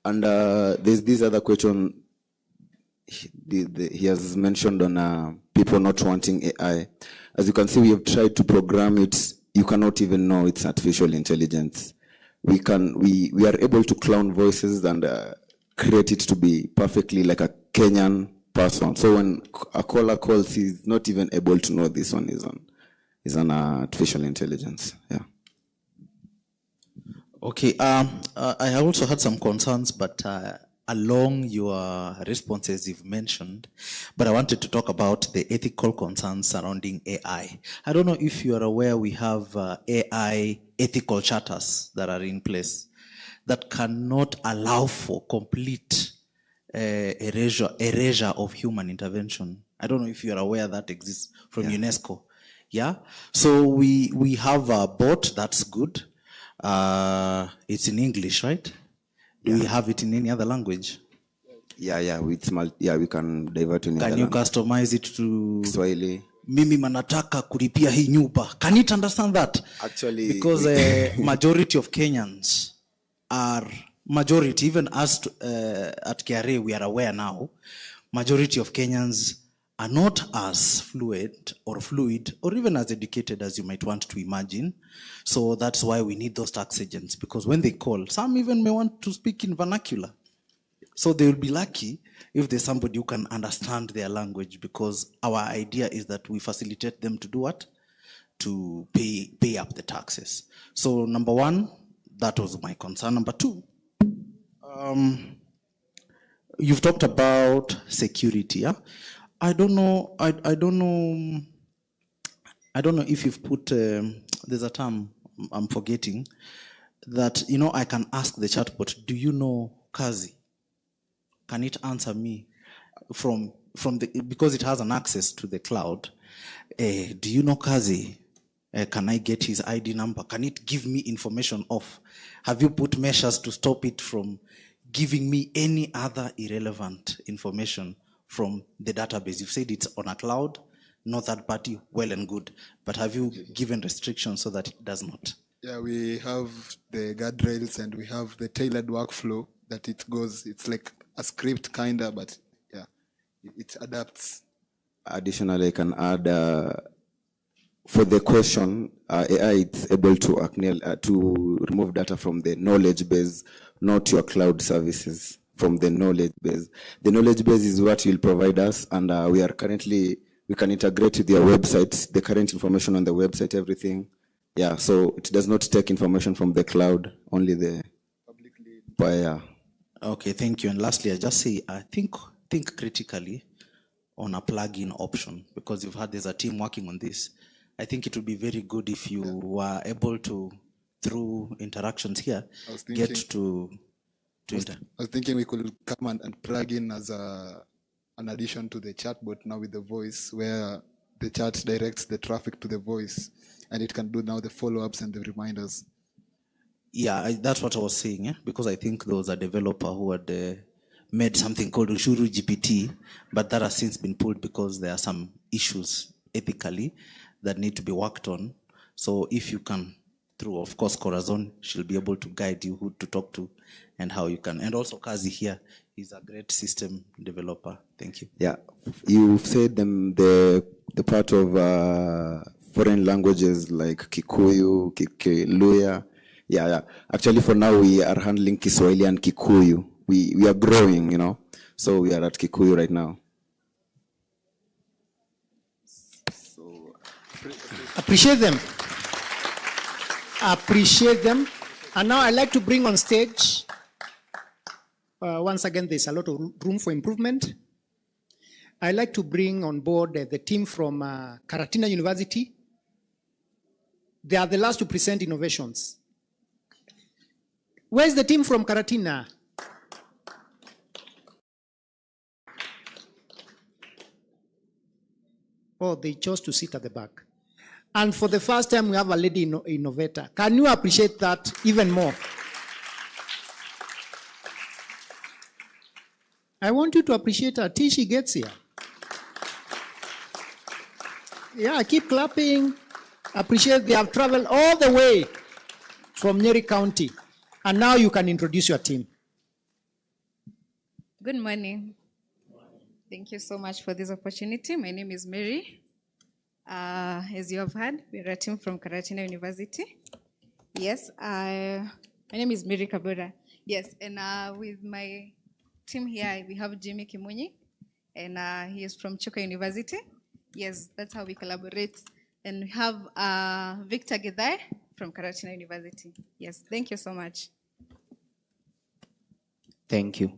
And there's this other question he has mentioned on people not wanting AI. As you can see, we have tried to program it. You cannot even know it's artificial intelligence. We are able to clone voices and create it to be perfectly like a Kenyan person. So when a caller calls, he's not even able to know this one is an artificial intelligence. Yeah. Okay. I also had some concerns, but along your responses you've mentioned, but I wanted to talk about the ethical concerns surrounding AI. I don't know if you are aware we have AI ethical charters that are in place that cannot allow for complete erasure of human intervention. I don't know if you are aware that exists from UNESCO. Yeah. So we have a bot that's good. It's in English, right? Do we have it in any other language? Yeah, we can divert in. Can you customize it to Swahili? Mimi manataka kulipia hii nyumba. Can it understand that? Actually, because majority of Kenyans are even us at KRA we are aware now. Majority of Kenyans are not as fluid or even as educated as you might want to imagine. So that's why we need those tax agents, because when they call, some even may want to speak in vernacular. So they will be lucky if there's somebody who can understand their language, because our idea is that we facilitate them to do what? To pay up the taxes. So number one, that was my concern. Number two, you've talked about security. Yeah? I don't know if you've put, there's a term I'm forgetting, that, I can ask the chatbot, do you know Kazi? Can it answer me because it has an access to the cloud? Do you know Kazi? Can I get his ID number? Can it give me information off? Have you put measures to stop it from giving me any other irrelevant information from the database? You've said it's on a cloud, no third party, well and good. But have you given restrictions so that it does not? Yeah, we have the guardrails and we have the tailored workflow that it goes, it's like a script kinda, but yeah, it adapts. Additionally, I can add, for the question, AI is able to remove data from the knowledge base, not your cloud services, from the knowledge base. The knowledge base is what will provide us, and we can integrate with their websites, the current information on the website, everything. Yeah, so it does not take information from the cloud, only the publicly. Okay, thank you. And lastly, I just say, I think critically on a plug-in option, because you've had, there's a team working on this. I think it would be very good if you were able to, through interactions here, get to I was thinking we could come and plug in as an addition to the chatbot now with the voice, where the chat directs the traffic to the voice, and it can do now the follow-ups and the reminders. Yeah, that's what I was saying, because I think there was a developer who had made something called Ushuru GPT, but that has since been pulled because there are some issues ethically that need to be worked on. So if you can, through, of course, Corazon, she'll be able to guide you who to talk to and how you can. And also Kazi here is a great system developer. Thank you. Yeah, you've said the part of foreign languages like Kikuyu, Kiluya. Yeah. Actually, for now, we are handling Kiswahili and Kikuyu. We are growing, so we are at Kikuyu right now. Appreciate them. Appreciate them. And now I'd like to bring on stage, once again, there's a lot of room for improvement. I'd like to bring on board the team from Karatina University. They are the last to present innovations. Where's the team from Karatina? Oh, they chose to sit at the back. And for the first time, we have a lady innovator. Can you appreciate that even more? I want you to appreciate her till she gets here. Yeah, keep clapping. Appreciate they have traveled all the way from Nyeri County. And now you can introduce your team. Good morning. Thank you so much for this opportunity. My name is Mary. As you have heard, we're a team from Karatina University. Yes, my name is Mary Kabura. Yes, and with my team here, we have Jimmy Kimunyi, and he is from Chuka University. Yes, that's how we collaborate. And we have Victor Gedai from Karatina University. Yes, thank you so much. Thank you.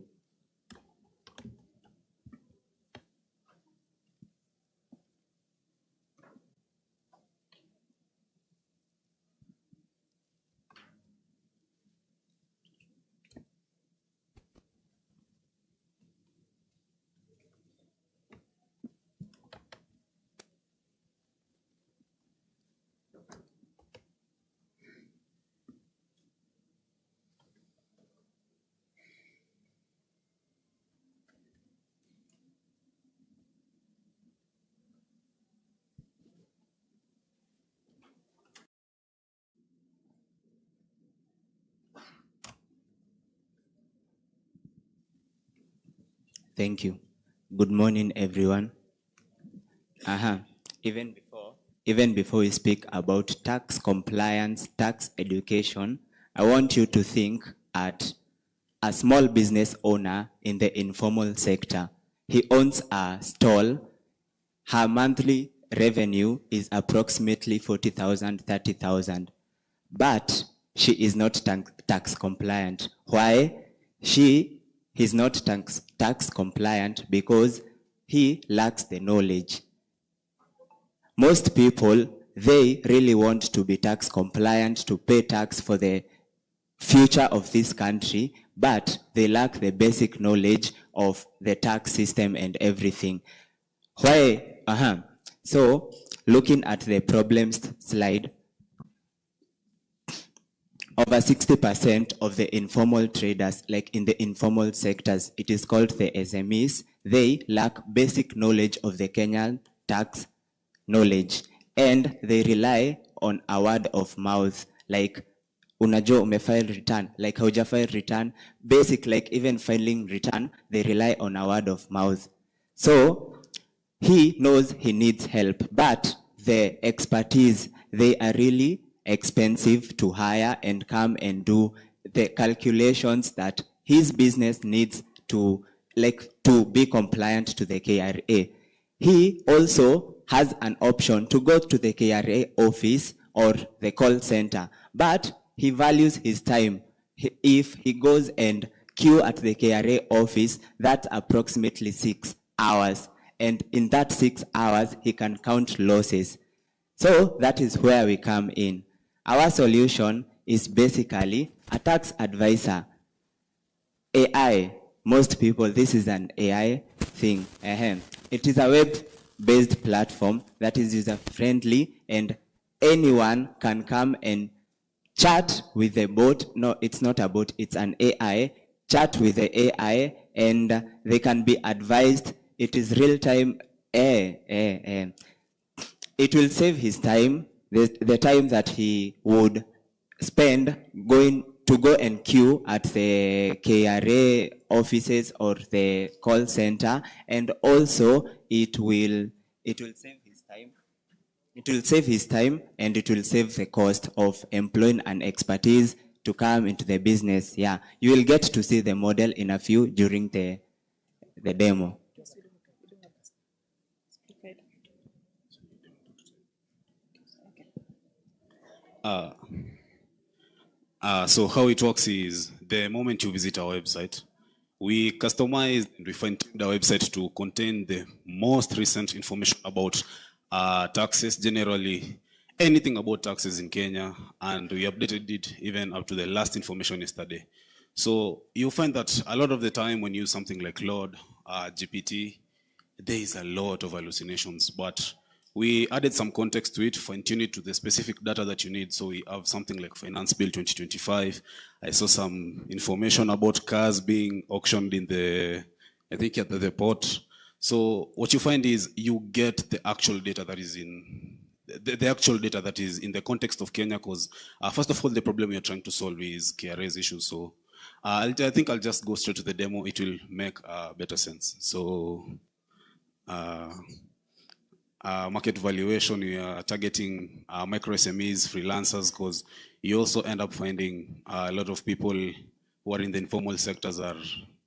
Thank you. Good morning, everyone. Even before we speak about tax compliance, tax education, I want you to think at a small business owner in the informal sector. He owns a stall. Her monthly revenue is approximately 40,000, 30,000. But she is not tax compliant. Why? He's not tax compliant because he lacks the knowledge. Most people, they really want to be tax compliant, to pay tax for the future of this country, but they lack the basic knowledge of the tax system and everything. Why? So, looking at the problems slide, over 60% of the informal traders, like in the informal sectors, it is called the SMEs, they lack basic knowledge of the Kenyan tax knowledge. And they rely on a word of mouth, like, unajua umefile return, like haujafile return, basic, like even filing return, they rely on a word of mouth. So, he knows he needs help, but the expertise, they are really expensive to hire and come and do the calculations that his business needs to be compliant to the KRA. He also has an option to go to the KRA office or the call center, but he values his time. If he goes and queue at the KRA office, that's approximately 6 hours. And in that 6 hours, he can count losses. So that is where we come in. Our solution is basically a tax advisor. AI, most people, this is an AI thing. It is a web-based platform that is user-friendly, and anyone can come and chat with the bot. No, it's not a bot, it's an AI. Chat with the AI, and they can be advised. It is real-time. It will save his time, the time that he would spend going to go and queue at the KRA offices or the call center, and also it will save his time. It will save his time, and it will save the cost of employing an expertise to come into the business. Yeah, you will get to see the model in a few during the demo. So how it works is, the moment you visit our website, we customize and we fine-tune the website to contain the most recent information about taxes, generally anything about taxes in Kenya, and we updated it even up to the last information yesterday. So you'll find that a lot of the time when you use something like Claude, GPT, there is a lot of hallucinations, but we added some context to it, fine-tune it to the specific data that you need. So we have something like Finance Bill 2025. I saw some information about cars being auctioned in the, I think at the port. So what you find is you get the actual data that is in, the actual data that is in the context of Kenya, because first of all, the problem you're trying to solve is KRA's issue. So I think I'll just go straight to the demo. It will make better sense. So market valuation, we are targeting micro SMEs, freelancers, because you also end up finding a lot of people who are in the informal sectors are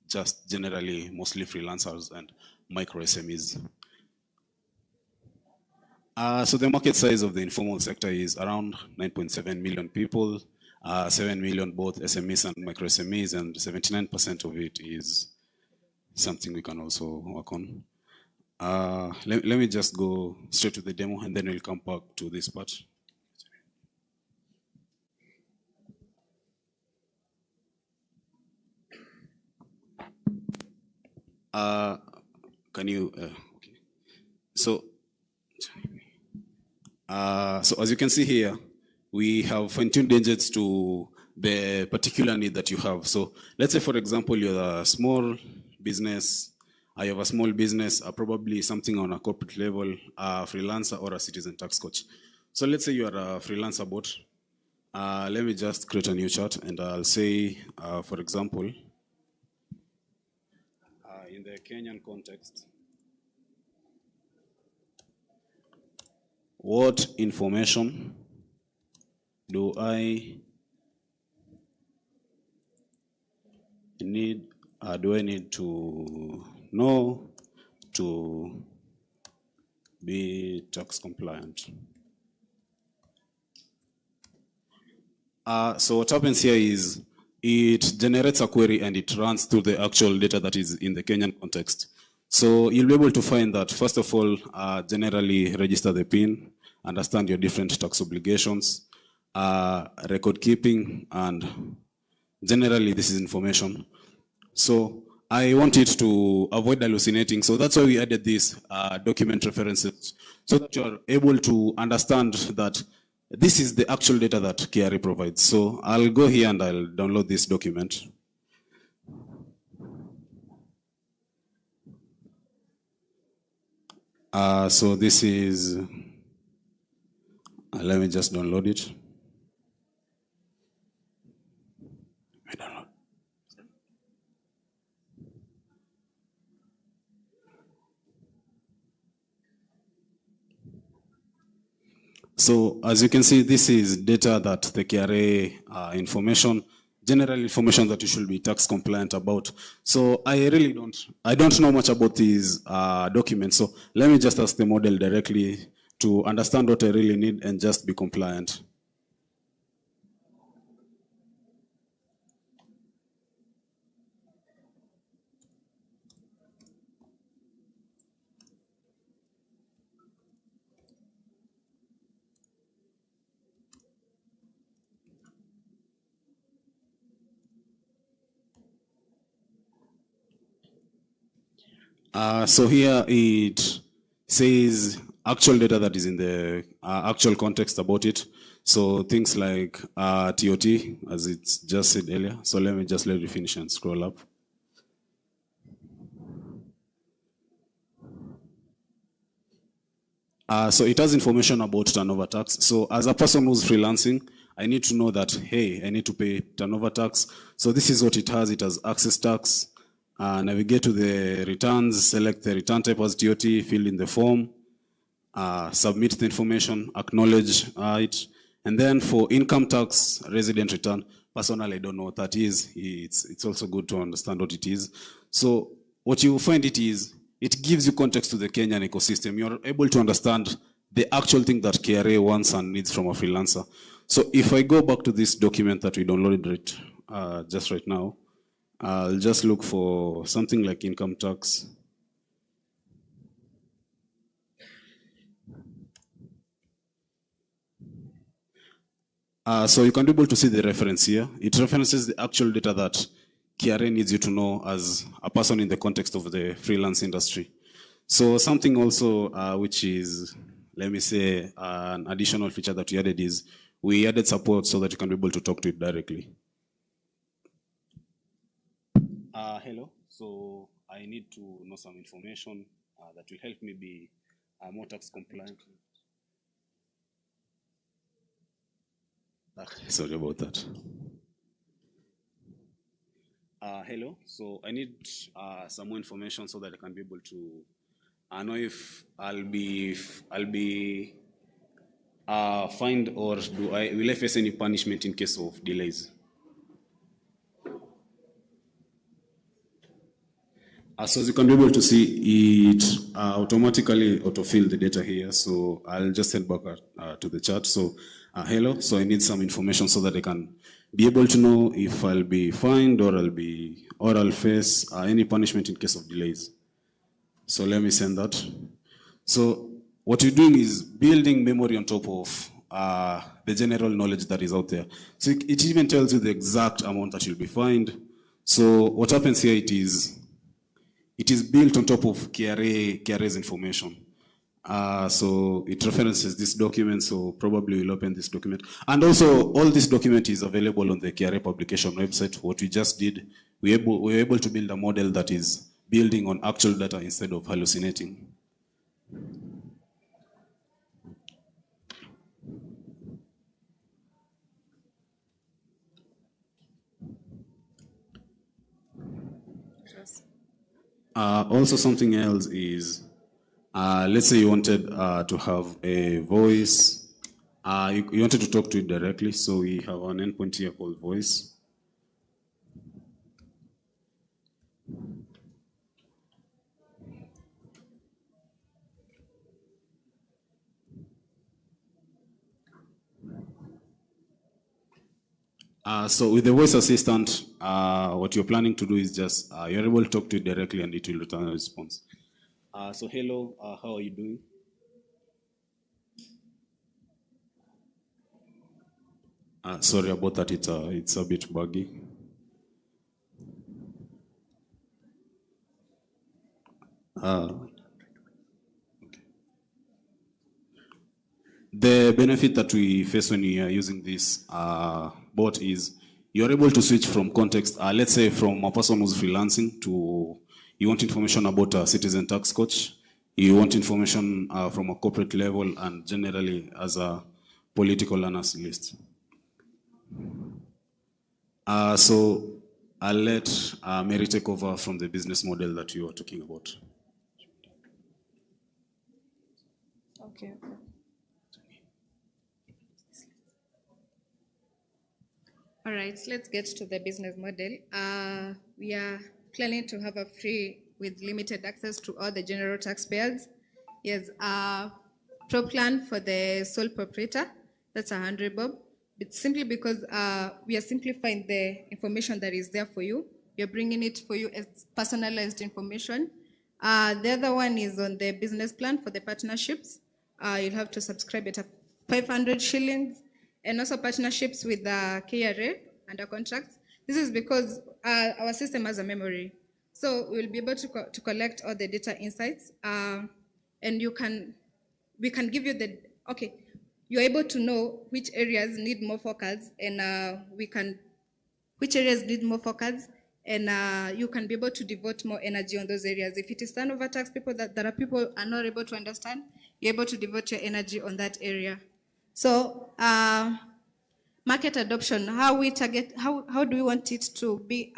just generally mostly freelancers and micro SMEs. So the market size of the informal sector is around 9.7 million people, 7 million both SMEs and micro SMEs, and 79% of it is something we can also work on. Let me just go straight to the demo and then we'll come back to this part. Can you, okay. So as you can see here, we have fine-tuned engines to the particular need that you have. So let's say, for example, you're a small business, you have a small business, probably something on a corporate level, a freelancer or a citizen tax coach. So let's say you are a freelancer bot. Let me just create a new chart and I'll say, for example, in the Kenyan context, what information do I need to know to be tax compliant? So what happens here is it generates a query and it runs through the actual data that is in the Kenyan context. So you'll be able to find that, first of all, generally register the PIN, understand your different tax obligations, record keeping, and generally this is information. So I want it to avoid hallucinating. So that's why we added these document references, so that you're able to understand that this is the actual data that KRA provides. So I'll go here and I'll download this document. So this is, let me just download it. So as you can see, this is data that the KRA information, general information that you should be tax compliant about. So I don't know much about these documents. So let me just ask the model directly to understand what I really need and just be compliant. So here it says actual data that is in the actual context about it. So things like TOT, as it's just said earlier. So let me just let you finish and scroll up. So it has information about turnover tax. So as a person who's freelancing, I need to know that, hey, I need to pay turnover tax. So this is what it has. It has access tax. Navigate to the returns, select the return type as TOT, fill in the form, submit the information, acknowledge it. And then for income tax, resident return, personally, I don't know what that is. It's also good to understand what it is. So what you find it is, it gives you context to the Kenyan ecosystem. You're able to understand the actual thing that KRA wants and needs from a freelancer. So if I go back to this document that we downloaded just right now, I'll just look for something like income tax. So you can be able to see the reference here. It references the actual data that KRA needs you to know as a person in the context of the freelance industry. So something also which is, let me say, an additional feature that we added is we added support so that you can be able to talk to it directly. Hello. So I need to know some information that will help me be more tax compliant. Sorry about that. Hello. So I need some more information so that I can be able to know if I'll be fined, or will I face any punishment in case of delays? So as you can be able to see, it automatically autofill the data here. So I'll just head back to the chat. So hello. So I need some information so that I can be able to know if I'll be fined or I'll face any punishment in case of delays. So let me send that. So what you're doing is building memory on top of the general knowledge that is out there. So it even tells you the exact amount that you'll be fined. So what happens here, it is built on top of KRA's information. So it references this document, so probably we'll open this document. And also, all this document is available on the KRA publication website. What we just did, we were able to build a model that is building on actual data instead of hallucinating. Also, something else is, let's say you wanted to have a voice, you wanted to talk to it directly, so we have an endpoint here called voice. So with the voice assistant, what you're planning to do is just, you're able to talk to it directly and it will return a response. So hello, how are you doing? Sorry about that, it's a bit buggy. The benefit that we face when we are using this bot is you're able to switch from context, let's say from a person who's freelancing to, you want information about a citizen tax coach, you want information from a corporate level, and generally as a political analyst. So I'll let Mary take over from the business model that you were talking about. Okay. All right, let's get to the business model. We are planning to have a free with limited access to all the general taxpayers. Yes, pro plan for the sole proprietor, that's 100 bob. It's simply because we are simplifying the information that is there for you. We are bringing it for you as personalized information. The other one is on the business plan for the partnerships. You'll have to subscribe at 500 shillings. And also partnerships with the KRA under contracts. This is because our system has a memory. So we'll be able to collect all the data insights, and we can give you you're able to know which areas need more focus, and which areas need more focus, and you can be able to devote more energy on those areas. If it is turnover tax people that are people are not able to understand, you're able to devote your energy on that area. So market adoption, how do we want it to be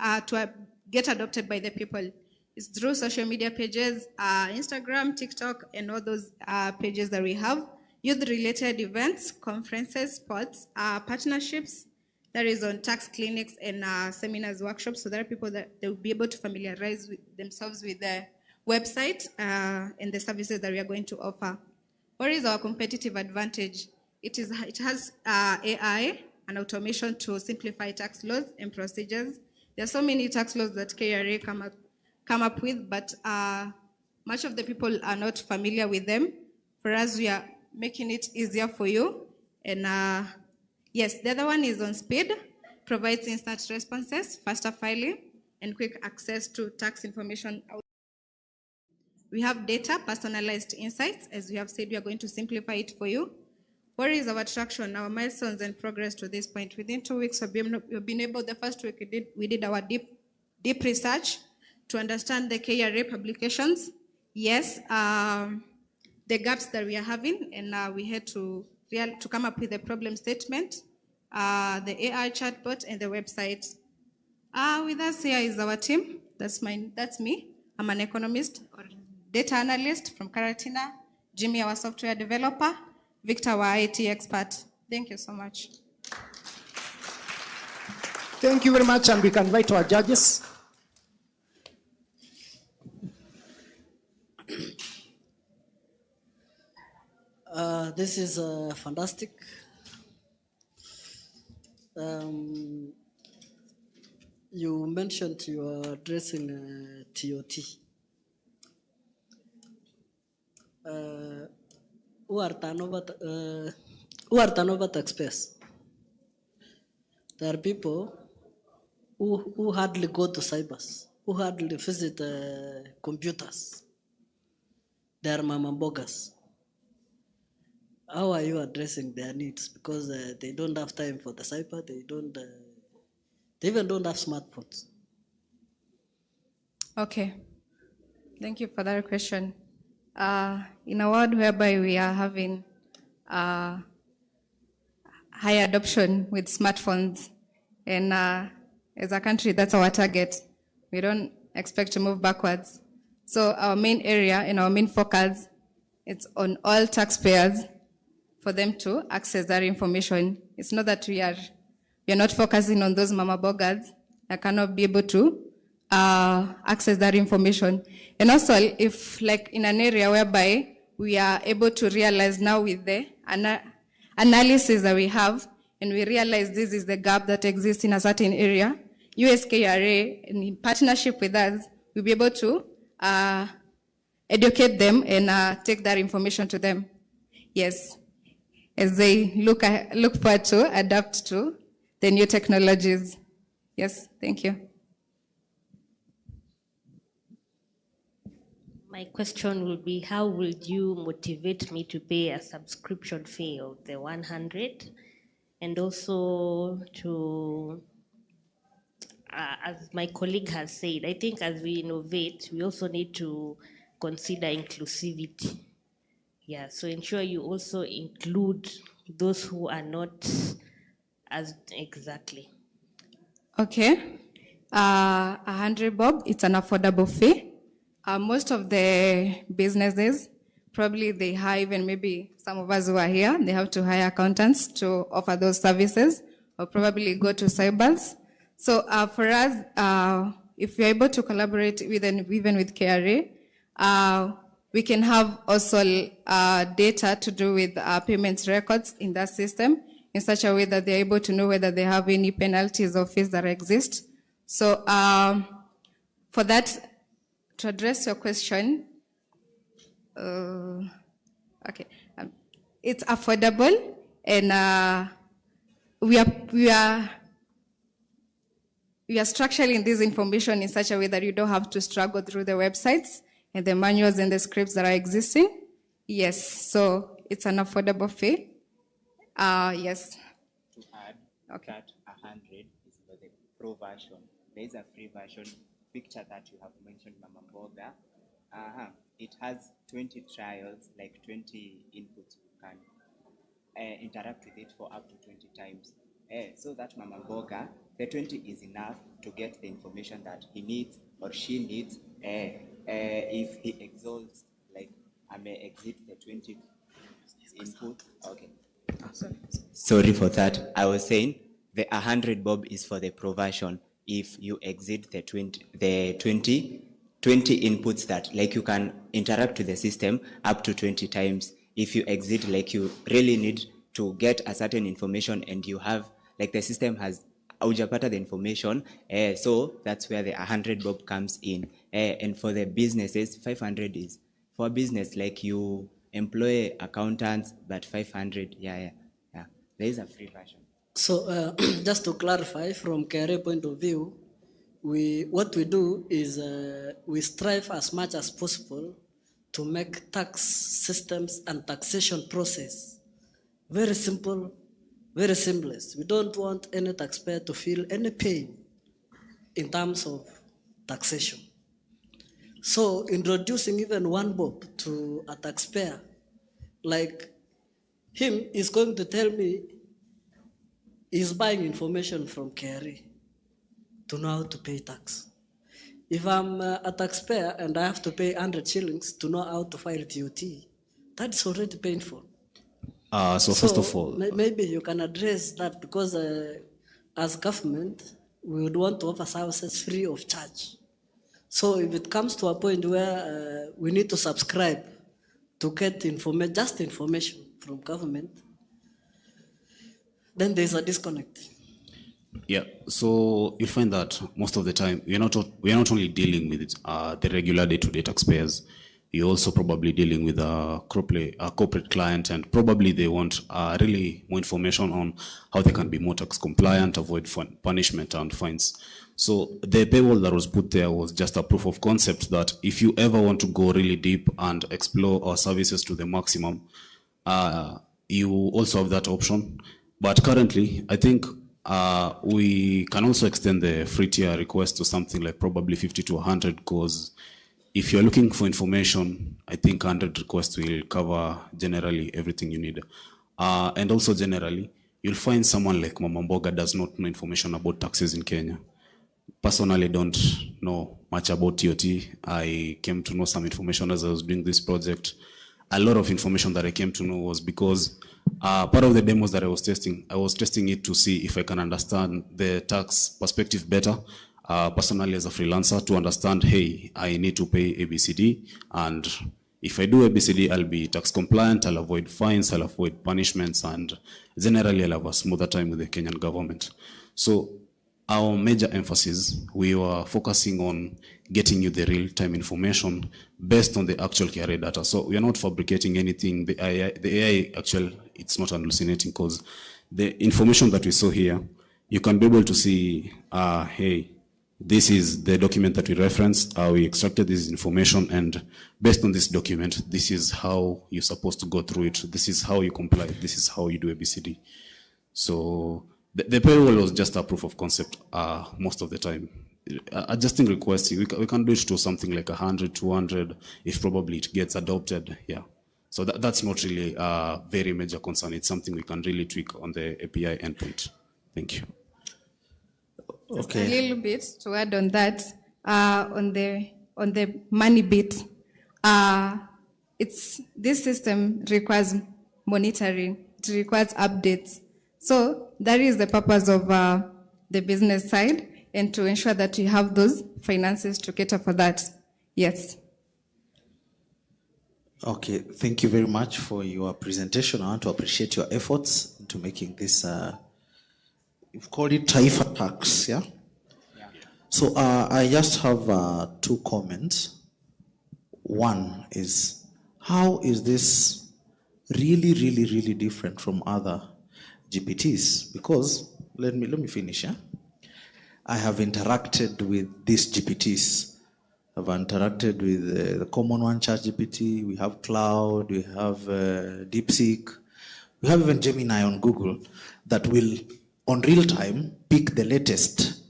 get adopted by the people? It's through social media pages, Instagram, TikTok, and all those pages that we have. Youth-related events, conferences, sports, partnerships, that is on tax clinics and seminars, workshops, so there are people that they will be able to familiarize themselves with the website and the services that we are going to offer. What is our competitive advantage? It has AI and automation to simplify tax laws and procedures. There are so many tax laws that KRA come up with, but much of the people are not familiar with them. For us, we are making it easier for you. And yes, the other one is on speed, provides instant responses, faster filing, and quick access to tax information. We have data, personalized insights. As we have said, we are going to simplify it for you. What is our traction, our milestones and progress to this point? Within 2 weeks, we've been able, the first week we did our deep research to understand the KRA publications. Yes, the gaps that we are having, and we had to come up with a problem statement, the AI chatbot, and the website. With us here is our team. That's me. I'm an economist or data analyst from Karatina. Jimmy, our software developer. Victor, our IT expert. Thank you so much. Thank you very much, and we can invite our judges. This is fantastic. You mentioned you are addressing TOT. Who are turnover taxpayers? There are people who hardly go to cybers, who hardly visit computers. They are mama-boggers. How are you addressing their needs? Because they don't have time for the cyber, they even don't have smartphones. Okay, thank you for that question. In a world whereby we are having high adoption with smartphones, and as a country, that's our target. We don't expect to move backwards. So our main area and our main focus, it's on all taxpayers for them to access that information. It's not that we are not focusing on those mama boggers that cannot be able to access that information. And also, if like in an area whereby we are able to realize now with the analysis that we have, and we realize this is the gap that exists in a certain area, USKRA, in partnership with us, will be able to educate them and take that information to them. Yes, as they look forward to adapt to the new technologies. Yes, thank you. My question will be, how will you motivate me to pay a subscription fee of the 100? And also to, as my colleague has said, I think as we innovate, we also need to consider inclusivity. Yeah, so ensure you also include those who are not as exactly. Okay, 100 bob, it's an affordable fee. Most of the businesses, probably they hire, even maybe some of us who are here, they have to hire accountants to offer those services, or probably go to cybers. So for us, if you're able to collaborate even with KRA, we can have also data to do with payments records in that system in such a way that they're able to know whether they have any penalties or fees that exist. So for that, to address your question, okay, it's affordable, and we are structuring this information in such a way that you don't have to struggle through the websites and the manuals and the scripts that are existing. Yes, so it's an affordable fee. Yes. To add, okay, that 100 is for the pro version. There is a free version. Picture that you have mentioned, Mama Boga. It has 20 trials, like 20 inputs. You can interact with it for up to 20 times. So that Mama Boga, the 20 is enough to get the information that he needs or she needs. If he exalts, like I may exit the 20 input. Okay. Sorry for that. I was saying the 100 bob is for the pro version. If you exit the 20 inputs that, like, you can interact with the system up to 20 times. If you exit, like, you really need to get a certain information and you have, like, the system has aujapata the information, so that's where the 100 bob comes in. And for the businesses, 500 is for business, like you employ accountants, but 500, yeah. There is a free version. So just to clarify, from career point of view, what we do is we strive as much as possible to make tax systems and taxation process very simple, very seamless. We don't want any taxpayer to feel any pain in terms of taxation. So introducing even one bob to a taxpayer, like him, is going to tell me he's buying information from KRA to know how to pay tax. If I'm a taxpayer and I have to pay 100 shillings to know how to file VAT, that's already painful. So first of all, Maybe you can address that, because as government, we would want to offer services free of charge. So if it comes to a point where we need to subscribe to get just information from government, then there's a disconnect. yeah, so you'll find that most of the time we are not only dealing with the regular day-to-day taxpayers. You're also probably dealing with a corporate client, and probably they want really more information on how they can be more tax compliant, avoid punishment and fines. So the paywall that was put there was just a proof of concept that if you ever want to go really deep and explore our services to the maximum, you also have that option. But currently, I think we can also extend the free tier request to something like probably 50 to 100, because if you're looking for information, I think 100 requests will cover generally everything you need. And also generally, you'll find someone like Mama Mboga does not know information about taxes in Kenya. Personally, don't know much about TOT. I came to know some information as I was doing this project. A lot of information that I came to know was because part of the demos that I was testing it to see if I can understand the tax perspective better. Personally as a freelancer, to understand, hey, I need to pay ABCD, and if I do ABCD, I'll be tax compliant, I'll avoid fines, I'll avoid punishments, and generally I'll have a smoother time with the Kenyan government. So our major emphasis, we were focusing on getting you the real-time information based on the actual KRA data. So we are not fabricating anything. The AI actually, it's not hallucinating, because the information that we saw here, you can be able to see, hey, this is the document that we referenced. We extracted this information, and based on this document, this is how you're supposed to go through it. This is how you comply. This is how you do ABCD. So the payroll was just a proof of concept most of the time. Adjusting requests, we can do it to something like 100, 200, if probably it gets adopted. Yeah. So that's not really a very major concern. It's something we can really tweak on the API endpoint. Thank you. Okay. A little bit to add on that, on the money bit, this system requires monitoring, it requires updates. So that is the purpose of the business side, and to ensure that you have those finances to cater for that. Yes. Okay, thank you very much for your presentation. I want to appreciate your efforts into making this. You've called it Taifa tax, yeah? So I just have 2 comments. One is, how is this really, really, really different from other GPTs? Because, let me finish, yeah? I have interacted with these GPTs. I've interacted with the common one, ChatGPT. We have Cloud, we have DeepSeek. We have even Gemini on Google that will, on real time, pick the latest.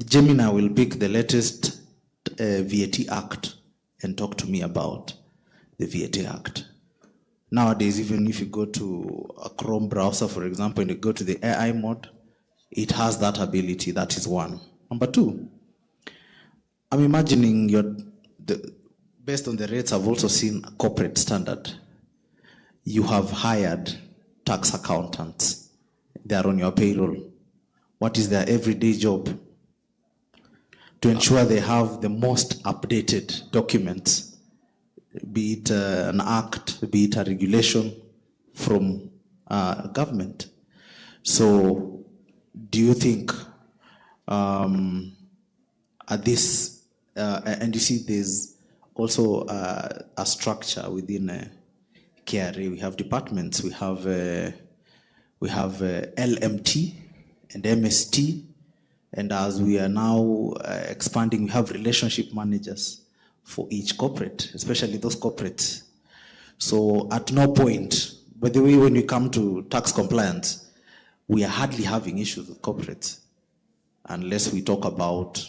Gemini will pick the latest VAT Act and talk to me about the VAT Act. Nowadays, even if you go to a Chrome browser, for example, and you go to the AI mode, it has that ability. That is one. Number 2, I'm imagining based on the rates, I've also seen a corporate standard. You have hired tax accountants. They are on your payroll. What is their everyday job? To ensure they have the most updated documents, be it an act, be it a regulation from government. So do you think at this, and you see there's also a structure within KRA. We have departments, we have LMT and MST, and as we are now expanding, we have relationship managers. for each corporate, especially those corporates. So at no point, by the way, when we come to tax compliance, we are hardly having issues with corporates unless we talk about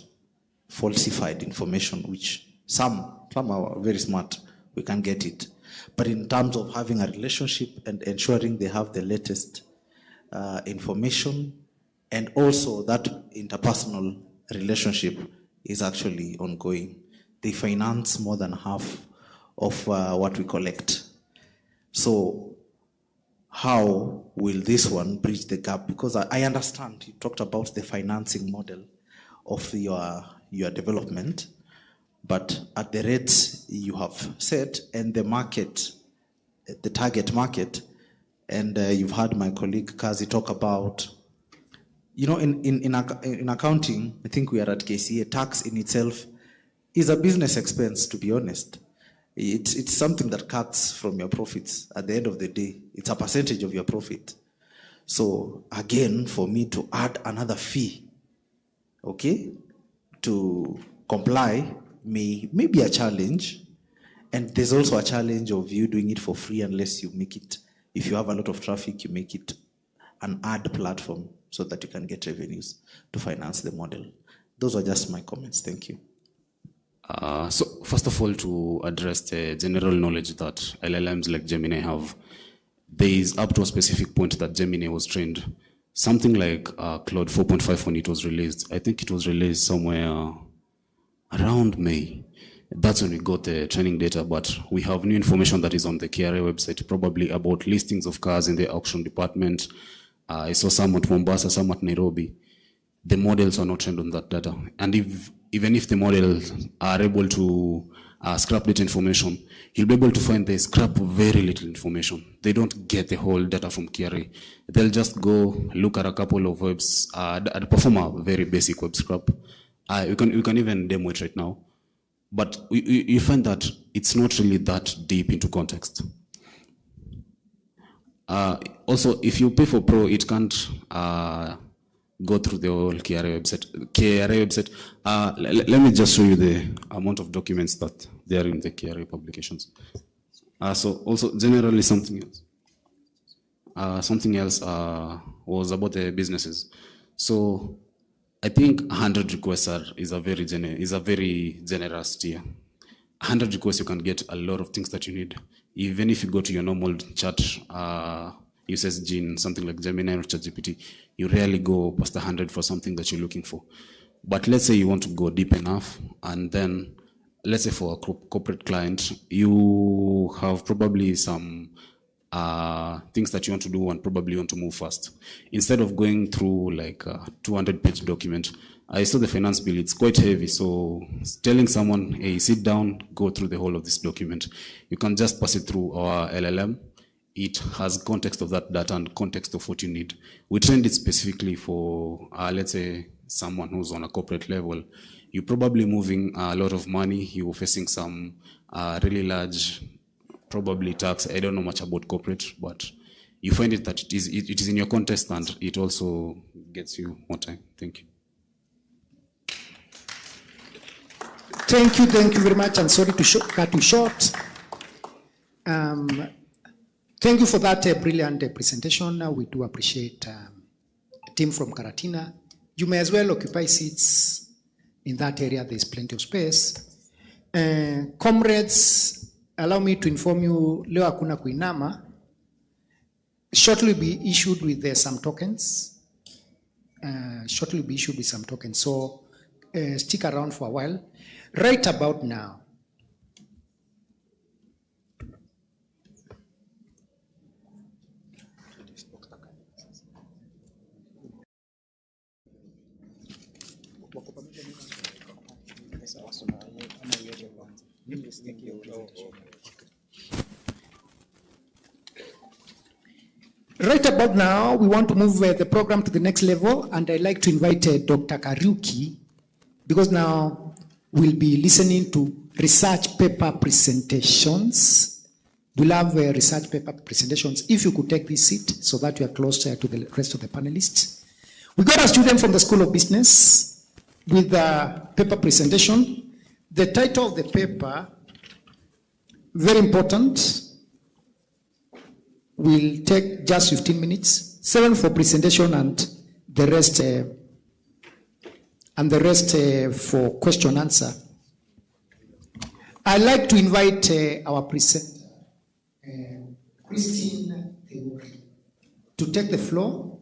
falsified information, which some are very smart, we can get it. But in terms of having a relationship and ensuring they have the latest information, and also that interpersonal relationship is actually ongoing. They finance more than half of what we collect. So how will this one bridge the gap? Because I understand you talked about the financing model of your development, but at the rates you have set and the market, the target market, and you've heard my colleague Kazi talk about, you know, in accounting, I think we are at KCA, tax in itself is a business expense, to be honest. It's something that cuts from your profits at the end of the day. It's a percentage of your profit. So again, for me to add another fee, okay, to comply may be a challenge. And there's also a challenge of you doing it for free unless you make it, if you have a lot of traffic, you make it an ad platform so that you can get revenues to finance the model. Those are just my comments. Thank you. So first of all, to address the general knowledge that LLMs like Gemini have, there is up to a specific point that Gemini was trained. Something like Claude 4.5 when it was released. I think it was released somewhere around May. That's when we got the training data, but we have new information that is on the KRA website, probably about listings of cars in the auction department. I saw some at Mombasa, some at Nairobi. The models are not trained on that data. And even if the models are able to scrap data information, you'll be able to find they scrap very little information. They don't get the whole data from KRA. They'll just go look at a couple of webs, perform a very basic web scrap. You can even demo it right now. But you find that it's not really that deep into context. Also, if you pay for Pro, it can't go through the whole KRA website. Let me just show you the amount of documents that they are in the KRA publications. So also generally something else was about the businesses. So I think 100 requests is a very generous tier. 100 requests, you can get a lot of things that you need. Even if you go to your normal chat usage gene, something like Gemini or ChatGPT, you rarely go past 100 for something that you're looking for. But let's say you want to go deep enough, and then let's say for a corporate client, you have probably some things that you want to do and probably want to move fast. Instead of going through like a 200-page document, I saw the finance bill, it's quite heavy, so telling someone, hey, sit down, go through the whole of this document. You can just pass it through our LLM. It has context of that data and context of what you need. We trained it specifically for, let's say, someone who's on a corporate level. You're probably moving a lot of money, you're facing some really large, probably tax. I don't know much about corporate, but you find it that it is in your context and it also gets you more time. Thank you. Thank you very much. I'm sorry to cut you short. Thank you for that brilliant presentation. We do appreciate the team from Karatina. You may as well occupy seats in that area. There's plenty of space. Comrades, allow me to inform you, leo hakuna kuinama. Shortly be issued with some tokens. So stick around for a while. Right about now, we want to move the program to the next level, and I'd like to invite Dr. Kariuki, because now we'll be listening to research paper presentations. We'll have research paper presentations. If you could take this seat so that you are closer to the rest of the panelists. We got a student from the School of Business with a paper presentation. The title of the paper, very important, will take just 15 minutes, 7 for presentation and the rest for question answer. I'd like to invite our presenter, Christine, to take the floor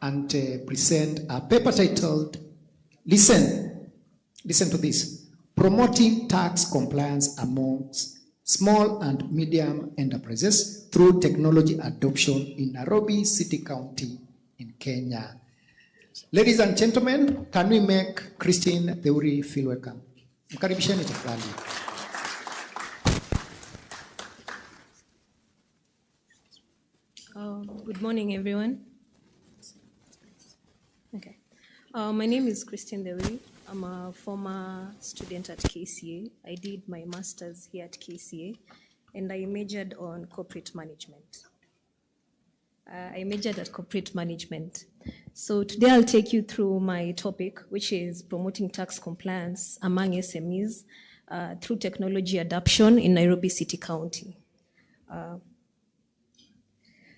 and present a paper titled, listen to this, Promoting Tax Compliance Amongst Small and Medium Enterprises Through Technology Adoption in Nairobi City County in Kenya. Ladies and gentlemen, can we make Christine Theuri feel welcome? Mkaribisheni tafadhali. Good morning, everyone. Okay. My name is Christine Theuri. I'm a former student at KCA. I did my master's here at KCA, and I majored on corporate management. So today I'll take you through my topic, which is promoting tax compliance among SMEs through technology adoption in Nairobi City County.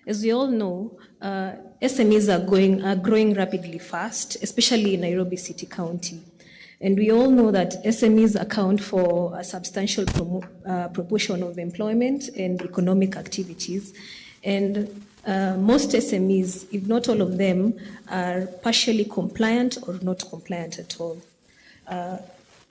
As we all know, SMEs are growing rapidly fast, especially in Nairobi City County. And we all know that SMEs account for a substantial proportion of employment and economic activities. And most SMEs, if not all of them, are partially compliant or not compliant at all.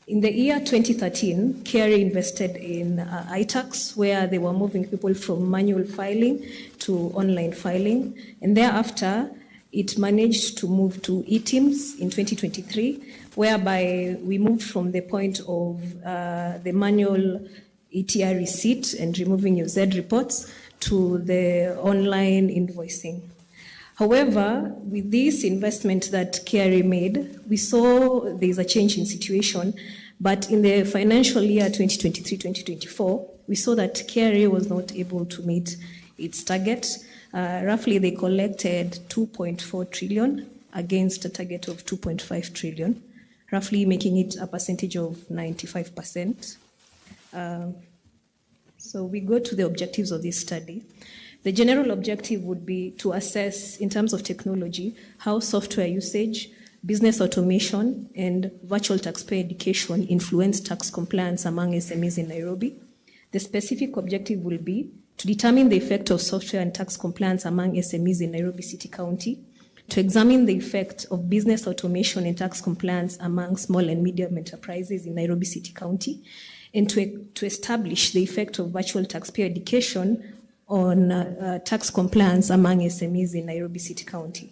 In the year 2013, KCA invested in iTax, where they were moving people from manual filing to online filing. And thereafter, it managed to move to eTeams in 2023, whereby we moved from the point of the manual ETR receipt and removing your Z reports to the online invoicing. However, with this investment that KCA made, we saw there's a change in situation, but in the financial year 2023-2024, we saw that KCA was not able to meet its target. Roughly, they collected 2.4 trillion against a target of 2.5 trillion, roughly making it a percentage of 95%. So we go to the objectives of this study. The general objective would be to assess, in terms of technology, how software usage, business automation, and virtual taxpayer education influence tax compliance among SMEs in Nairobi. The specific objective will be to determine the effect of software and tax compliance among SMEs in Nairobi City County, to examine the effect of business automation and tax compliance among small and medium enterprises in Nairobi City County, and to establish the effect of virtual taxpayer education on tax compliance among SMEs in Nairobi City County.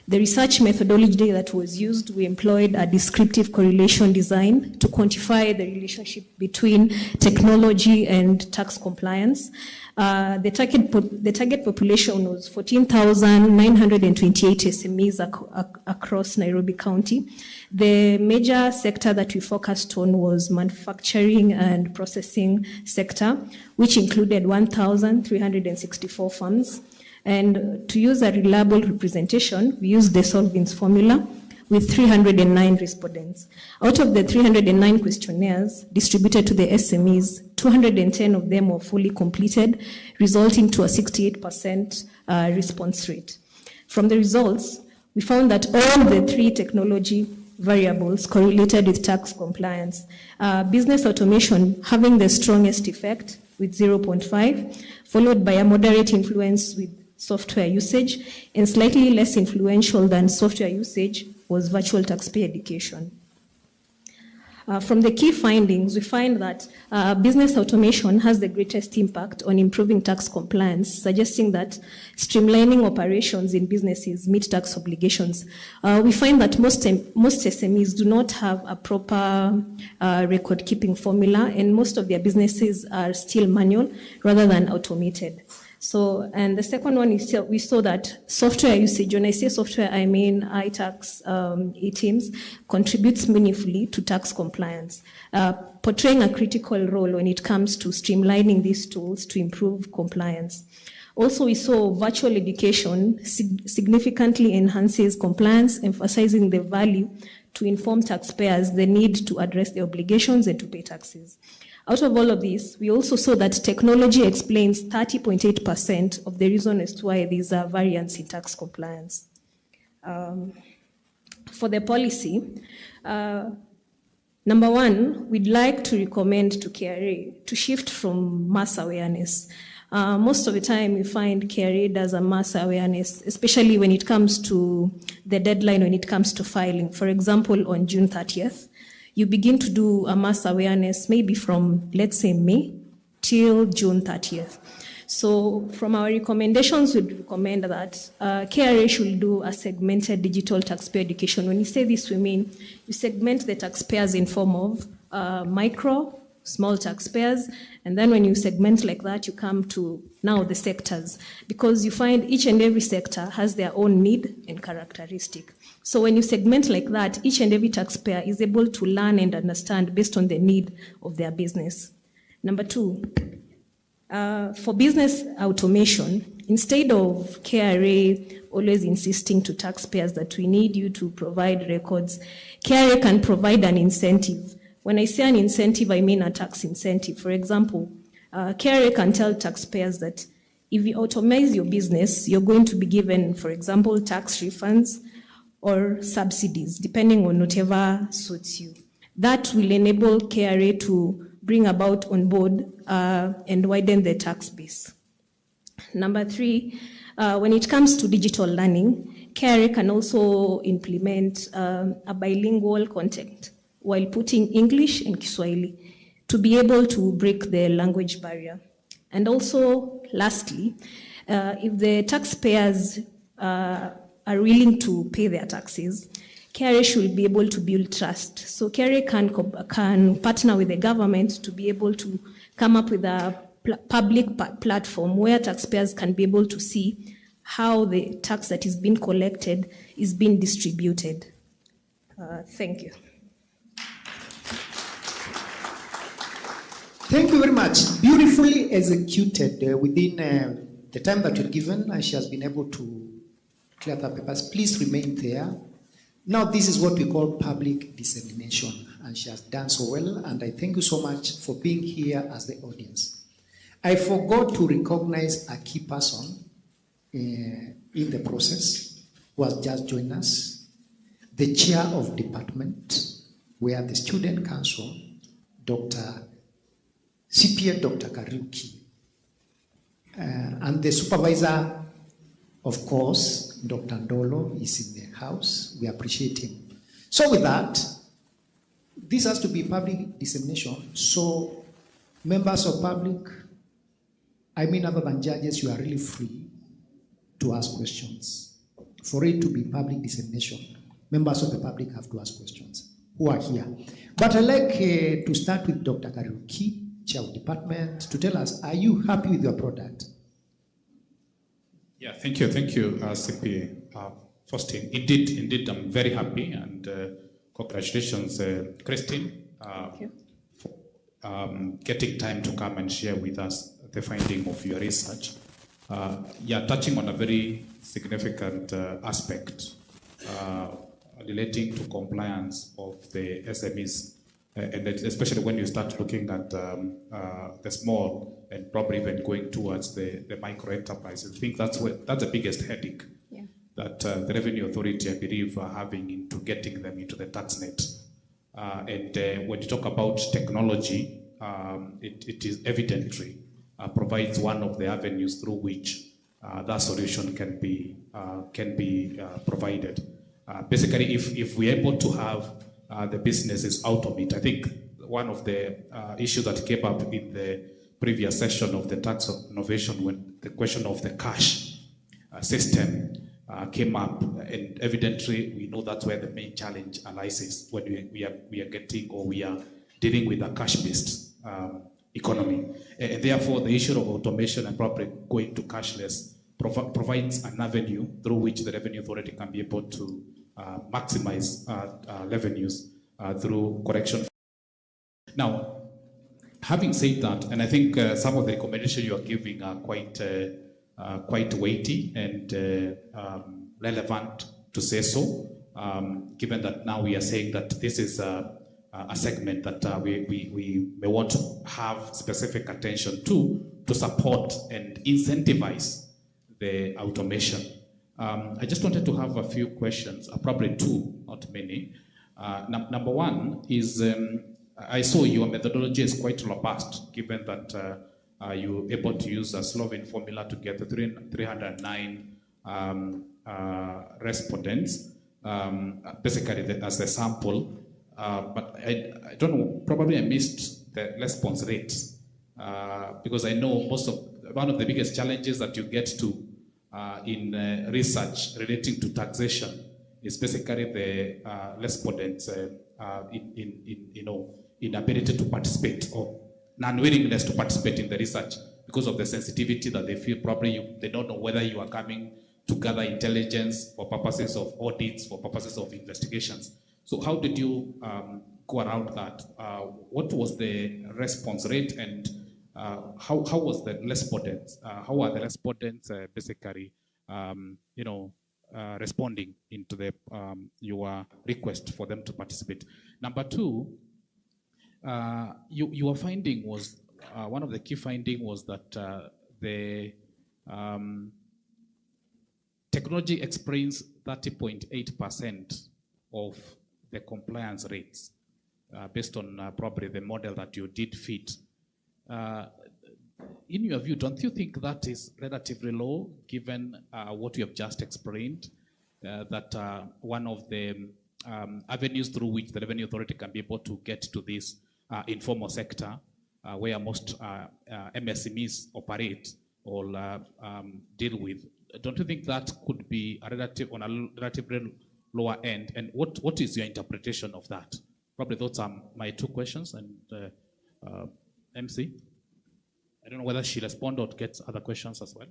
The research methodology that was used, we employed a descriptive correlation design to quantify the relationship between technology and tax compliance. The target population was 14,928 SMEs across Nairobi County. The major sector that we focused on was manufacturing and processing sector, which included 1,364 firms. And to use a reliable representation, we used the Solvins formula with 309 respondents. Out of the 309 questionnaires distributed to the SMEs, 210 of them were fully completed, resulting to a 68% response rate. From the results, we found that all the three technology variables correlated with tax compliance. Business automation having the strongest effect with 0.5, followed by a moderate influence with software usage, and slightly less influential than software usage was virtual taxpayer education. From the key findings, we find that business automation has the greatest impact on improving tax compliance, suggesting that streamlining operations in businesses meet tax obligations. We find that most SMEs do not have a proper record-keeping formula, and most of their businesses are still manual rather than automated. So, and the second one is we saw that software usage, when I say software, I mean iTax, eTeams, contributes meaningfully to tax compliance, portraying a critical role when it comes to streamlining these tools to improve compliance. Also, we saw virtual education significantly enhances compliance, emphasizing the value to inform taxpayers the need to address their obligations and to pay taxes. Out of all of this, we also saw that technology explains 30.8% of the reason as to why these are variance in tax compliance. For the policy, number one, we'd like to recommend to KRA to shift from mass awareness. Most of the time, we find KRA does a mass awareness, especially when it comes to the deadline, when it comes to filing. For example, on June 30th, you begin to do a mass awareness maybe from, let's say, May till June 30th. So from our recommendations, we'd recommend that KRA should do a segmented digital taxpayer education. When you say this, we mean you segment the taxpayers in form of micro, small taxpayers, and then when you segment like that, you come to now the sectors, because you find each and every sector has their own need and characteristic. So when you segment like that, each and every taxpayer is able to learn and understand based on the need of their business. Number two, for business automation, instead of KRA always insisting to taxpayers that we need you to provide records, KRA can provide an incentive. When I say an incentive, I mean a tax incentive. For example, KRA can tell taxpayers that if you automate your business, you're going to be given, for example, tax refunds or subsidies, depending on whatever suits you. That will enable KRA to bring about on board and widen the tax base. Number three, when it comes to digital learning, KRA can also implement a bilingual content while putting English and Kiswahili to be able to break the language barrier. And also, lastly, if the taxpayers are willing to pay their taxes, KRA should be able to build trust. So KRA can partner with the government to be able to come up with a public platform where taxpayers can be able to see how the tax that is being collected is being distributed. Thank you. Thank you very much. Beautifully executed within the time that you're given, and she has been able to clear the papers. Please remain there. Now, this is what we call public dissemination, and she has done so well, and I thank you so much for being here as the audience. I forgot to recognize a key person in the process who has just joined us, the chair of department, where the student council, Dr. CPA Dr. Kariuki, and the supervisor, of course, Dr. Ndolo is in the house. We appreciate him. So with that, this has to be public dissemination. So members of public, I mean other than judges, you are really free to ask questions. For it to be public dissemination, members of the public have to ask questions who are here. But I'd like to start with Dr. Kariuki, Chair of Department, to tell us, are you happy with your product? Yeah, thank you, CPA. First, indeed, I'm very happy, and congratulations, Christine, for getting time to come and share with us the finding of your research. Yeah, touching on a very significant aspect relating to compliance of the SMEs, and especially when you start looking at the small and probably even going towards the micro enterprises. I think that's the biggest headache that the Revenue Authority, I believe, are having into getting them into the tax net. And when you talk about technology, it is evidently provides one of the avenues through which that solution can be provided. Basically, if we're able to have the businesses automate, I think one of the issues that came up in the previous session of the tax innovation, when the question of the cash system came up, and evidently we know that's where the main challenge arises when we are getting, or we are dealing with a cash-based economy. And therefore, the issue of automation and probably going to cashless provides an avenue through which the Revenue Authority can be able to maximize revenues through correction. Now, having said that, and I think some of the recommendations you are giving are quite quite weighty and relevant to say so, given that now we are saying that this is a segment that we may want to have specific attention to support and incentivize the automation. I just wanted to have a few questions, probably two, not many. Number one is, I saw your methodology is quite robust, given that you're able to use a Slovene formula to get the 309 respondents, basically as the sample. But I don't know, probably I missed the response rates, because I know one of the biggest challenges that you get to in research relating to taxation is basically the respondents' inability to participate or non-willingness to participate in the research because of the sensitivity that they feel. Probably they don't know whether you are coming to gather intelligence for purposes of audits, for purposes of investigations. So how did you go around that? What was the response rate, and how was the respondents? How are the respondents basically, responding into the your request for them to participate? Number two, your finding was one of the key findings was that the technology explains 30.8% of the compliance rates based on probably the model that you did fit. In your view, don't you think that is relatively low, given what you have just explained, that one of the avenues through which the Revenue Authority can be able to get to this informal sector, where most MSMEs operate or deal with, don't you think that could be a on a relatively lower end? And what is your interpretation of that? Probably those are my two questions. And MC, I don't know whether she respond or gets other questions as well.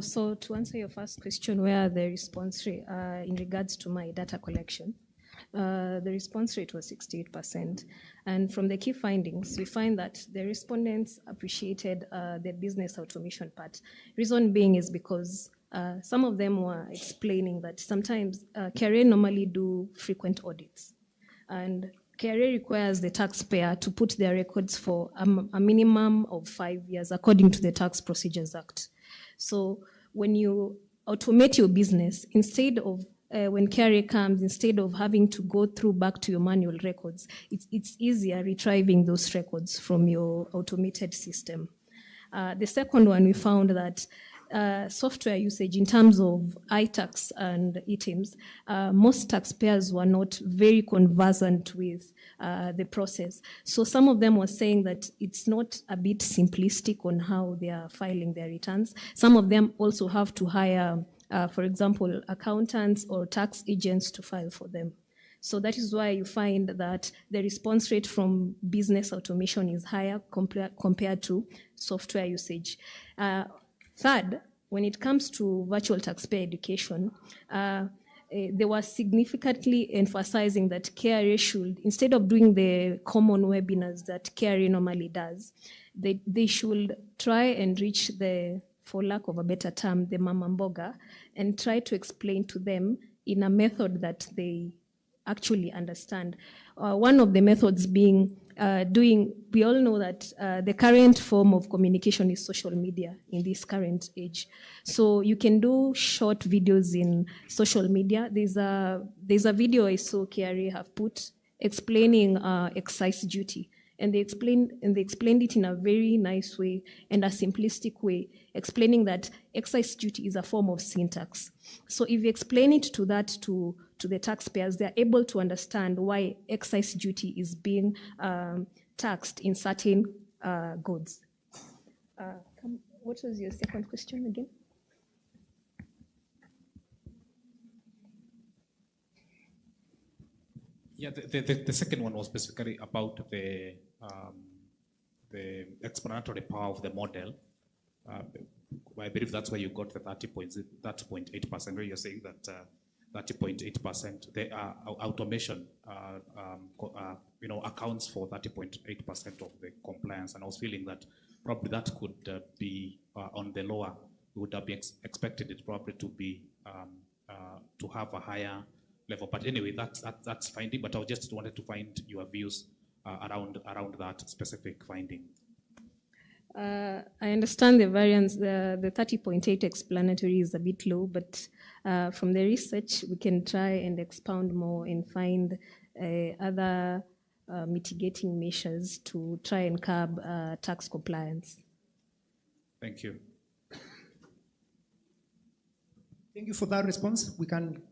So to answer your first question, where the response rate in regards to my data collection, the response rate was 68%. And from the key findings, we find that the respondents appreciated the business automation part. Reason being is because some of them were explaining that sometimes KCA normally do frequent audits. And KCA requires the taxpayer to put their records for a minimum of 5 years, according to the Tax Procedures Act. So when you automate your business, instead of when KCA comes, instead of having to go through back to your manual records, it's easier retrieving those records from your automated system. The second one, we found that software usage in terms of iTax and eTIMS, most taxpayers were not very conversant with the process. So some of them were saying that it's not a bit simplistic on how they are filing their returns. Some of them also have to hire, for example, accountants or tax agents to file for them. So that is why you find that the response rate from business automation is higher compared to software usage. Third, when it comes to virtual taxpayer education, they were significantly emphasizing that KRA should, instead of doing the common webinars that KRA normally does, they should try and reach the, for lack of a better term, the mama mboga, and try to explain to them in a method that they actually understand. One of the methods being we all know that the current form of communication is social media in this current age. So you can do short videos in social media. There's a video I saw KRA have put explaining excise duty. And they explained it in a very nice way and a simplistic way, explaining that excise duty is a form of sin tax. So if you explain it to the taxpayers, they're able to understand why excise duty is being taxed in certain goods. What was your second question again? Yeah, the second one was basically about the explanatory power of the model. I believe that's where you got the 30.8%, where you're saying that 30.8%. The automation, accounts for 30.8% of the compliance, and I was feeling that probably that could be on the lower. We would have been expected it probably to be to have a higher level. But anyway, that's finding. But I just wanted to find your views around that specific finding. I understand the variance. The 30.8 explanatory is a bit low, but from the research, we can try and expound more and find other mitigating measures to try and curb tax compliance. Thank you. Thank you for that response. We can,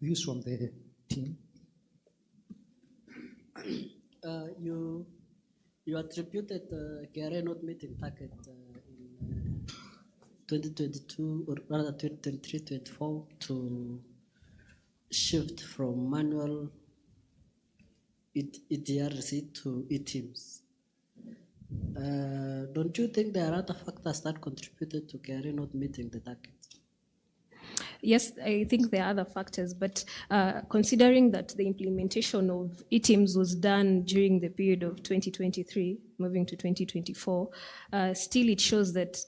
views from the team. You attributed KRA not meeting target in 2022 or rather 2023-24 to shift from manual ETR receipt to eTeams. Don't you think there are other factors that contributed to KRA not meeting the target? Yes, I think there are other factors, but considering that the implementation of eTeams was done during the period of 2023, moving to 2024, still it shows that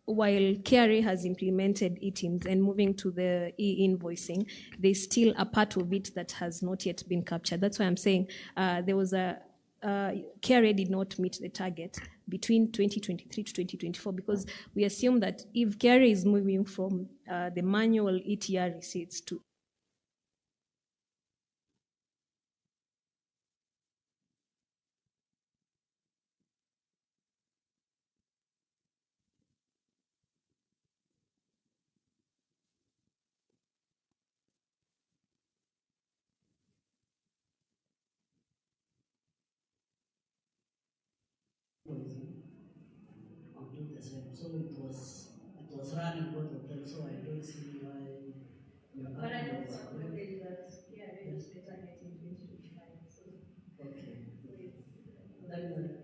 while KRA has implemented eTeams and moving to the e-invoicing, there's still a part of it that has not yet been captured. That's why I'm saying there was KRA did not meet the target between 2023 to 2024, because we assume that if KRA is moving from the manual ETR receipts to could do the same. So it was running both of them. So I don't see why your But I argument also is correct. acknowledge that KRA reached the target in 2025. So Okay. Then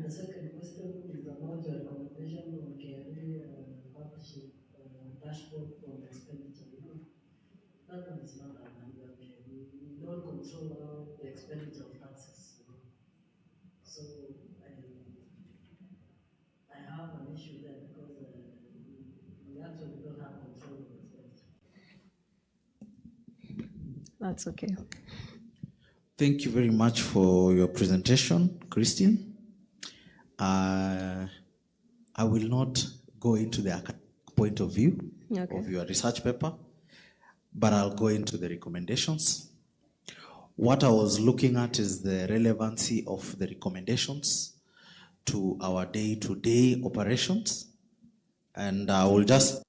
the second question is about your recommendation on KRA publishing dashboard on expenditure. That one is not an idea. We don't control the expenditure of taxes. So I have an issue there because we actually don't have control of expenditure. that's okay. Thank you very much for your presentation, Christine. I will not go into the point of view of your research paper, but I'll go into the recommendations. What I was looking at is the relevancy of the recommendations to our day-to-day operations, and I will just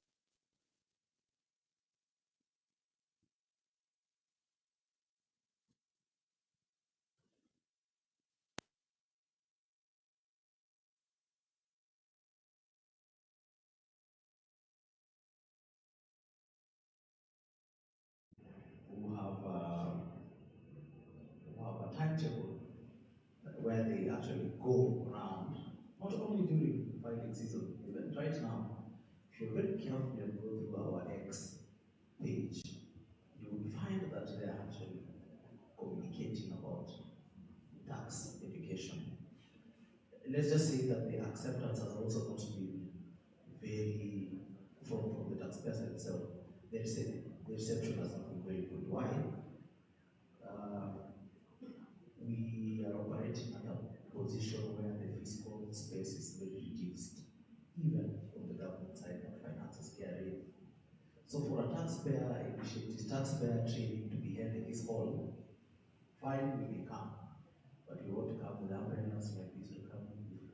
who have a timetable where they actually go around, not only during filing season, even right now. If you're very careful and go through our X page, you will find that they are actually communicating about tax education. Let's just say that the acceptance has also not been very, from the taxpayer side itself, the reception has not been very good. Why? We are operating at a position where the fiscal space is very reduced, even on the government side that finances KRA. So for a taxpayer initiative, taxpayer training to be held in this hall, fine, we may come, but we won't come with umbrellas like we used to come with.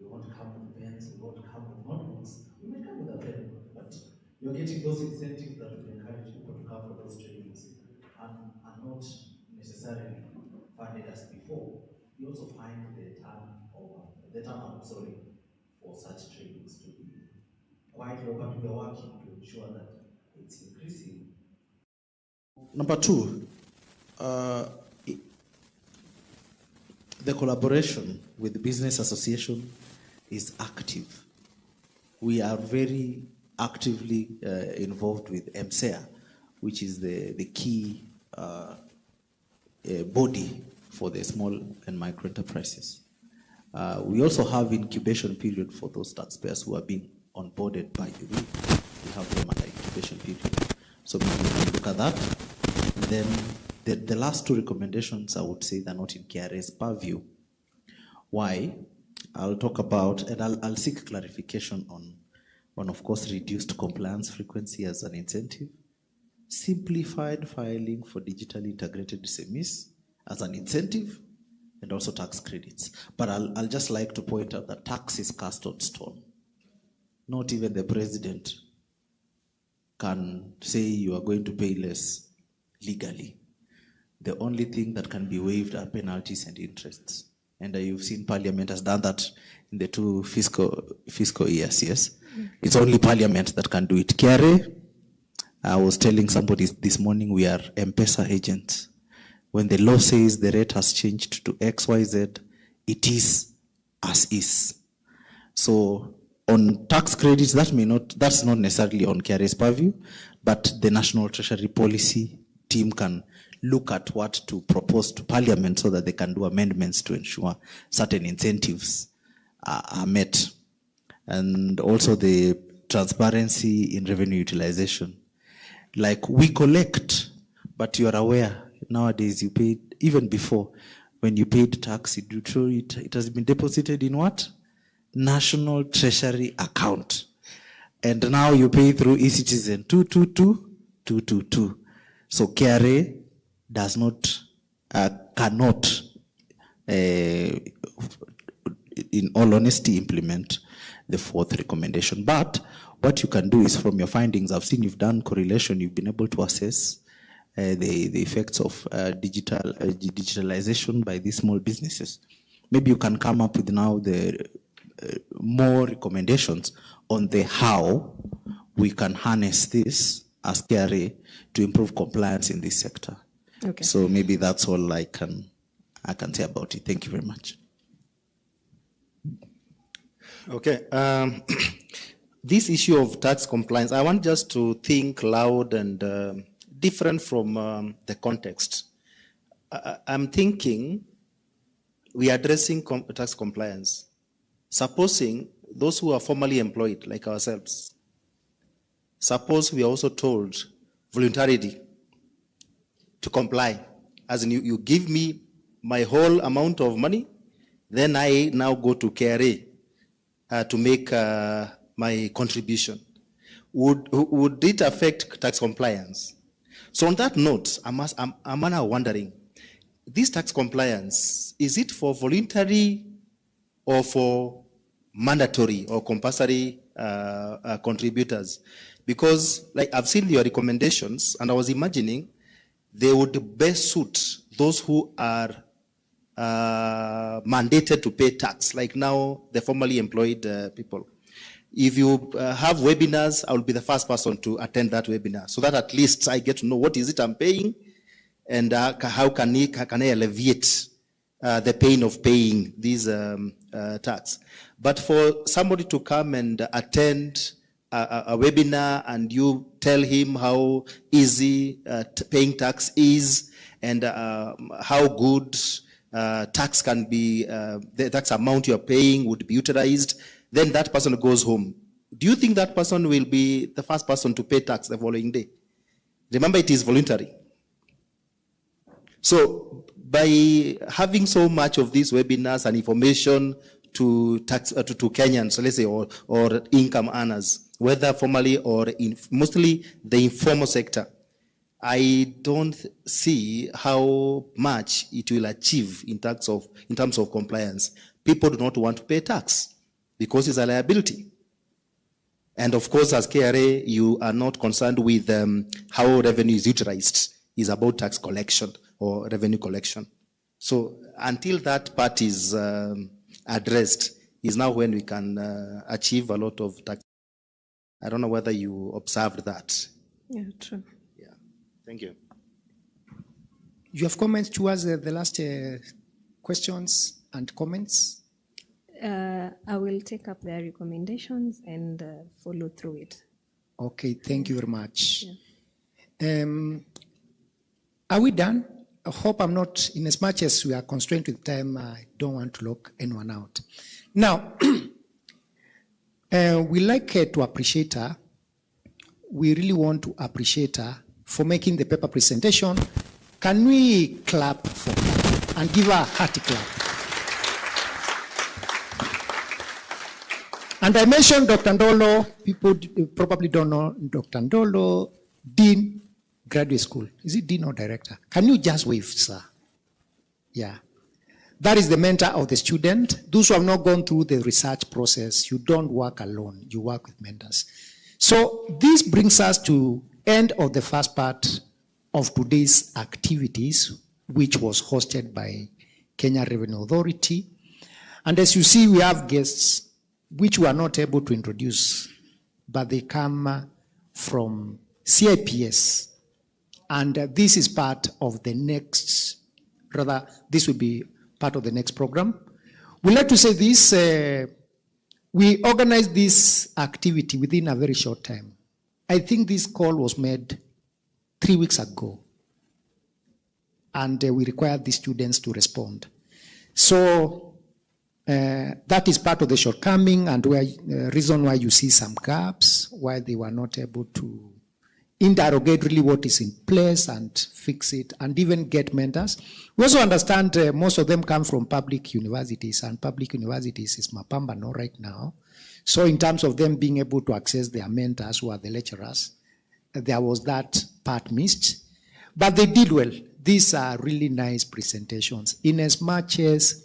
We won't come with pens, we won't come with notebooks. We may come with a pen, but you're getting those incentives that would encourage people to come for those trainings and are not necessarily funded as before. You also find the turnout for such trainings to be quite low, but we are working to ensure that it's increasing. Number two, the collaboration with the business association is active. We are very actively involved with MCEA which is the key body for the small and micro enterprises. We also have incubation period for those taxpayers who are being onboarded by the way. We have them under incubation period. So maybe we can look at that. And then the last two recommendations, I would say they're not in KRA's purview. Why? I'll talk about, and I'll seek clarification on of course, reduced compliance frequency as an incentive, simplified filing for digitally integrated SMEs as an incentive, and also tax credits. But I'll just like to point out that tax is cast on stone. Not even the president can say you are going to pay less legally. The only thing that can be waived are penalties and interests. And you've seen Parliament has done that in the two fiscal years, yes? It's only Parliament that can do it. KRA, I was telling somebody this morning, we are M-Pesa agents. When the law says the rate has changed to XYZ, it is as is. So on tax credits, that's not necessarily on KRA's purview, but the National Treasury Policy team can look at what to propose to Parliament so that they can do amendments to ensure certain incentives are met. And also the transparency in revenue utilization. Like we collect, but you are aware, nowadays you pay, even before, when you paid tax, it has been deposited in what? National Treasury account. And now you pay through eCitizen 222. So KRA does not, cannot, in all honesty, implement the fourth recommendation. But what you can do is from your findings, I've seen you've done correlation, you've been able to assess the effects of digitalization by these small businesses. Maybe you can come up with now the more recommendations on the how we can harness this as KRA to improve compliance in this sector. Okay. So maybe that's all I can say about it. Thank you very much. Okay. This issue of tax compliance, I want just to think loud and different from the context. I'm thinking we are addressing tax compliance. Supposing those who are formally employed, like ourselves, suppose we are also told voluntarily to comply. As in you give me my whole amount of money, then I now go to KRA to make my contribution. Would it affect tax compliance? So on that note, I'm now wondering, this tax compliance, is it for voluntary or for mandatory or compulsory contributors? Because like I've seen your recommendations and I was imagining they would best suit those who are mandated to pay tax, like now the formally employed people. If you have webinars, I will be the first person to attend that webinar so that at least I get to know what is it I'm paying and how can I alleviate the pain of paying these tax. But for somebody to come and attend a webinar and you tell him how easy paying tax is and how good tax can be, the tax amount you're paying would be utilized, then that person goes home. Do you think that person will be the first person to pay tax the following day? Remember, it is voluntary. So by having so much of these webinars and information to tax to Kenyans, let's say, or income earners, whether formally or mostly the informal sector, I don't see how much it will achieve in terms of compliance. People do not want to pay tax because it's a liability. And of course, as KRA, you are not concerned with how revenue is utilized. It's about tax collection or revenue collection. So until that part is addressed, is now when we can achieve a lot of tax. I don't know whether you observed that. Yeah, true. Yeah, thank you. You have comments towards the last questions and comments? I will take up their recommendations and follow through it. Okay, thank you very much. Are we done? I hope I'm not, in as much as we are constrained with time, I don't want to lock anyone out. Now, we like to appreciate her. We really want to appreciate her for making the paper presentation. Can we clap for her and give her a hearty clap? And I mentioned Dr. Ndolo. People probably don't know Dr. Ndolo, Dean, graduate school. Is it Dean or Director? Can you just wave, sir? Yeah. That is the mentor of the student. Those who have not gone through the research process, you don't work alone. You work with mentors. So this brings us to end of the first part of today's activities, which was hosted by Kenya Revenue Authority. And as you see, we have guests which we are not able to introduce, but they come from CIPS. And this is part of the next, rather, this will be part of the next program. We like to say this, we organized this activity within a very short time. I think this call was made 3 weeks ago. And we required the students to respond. So that is part of the shortcoming and reason why you see some gaps, why they were not able to interrogate really what is in place and fix it and even get mentors. We also understand most of them come from public universities, and public universities is Mapambano right now. So in terms of them being able to access their mentors who are the lecturers, there was that part missed. But they did well. These are really nice presentations. In as much as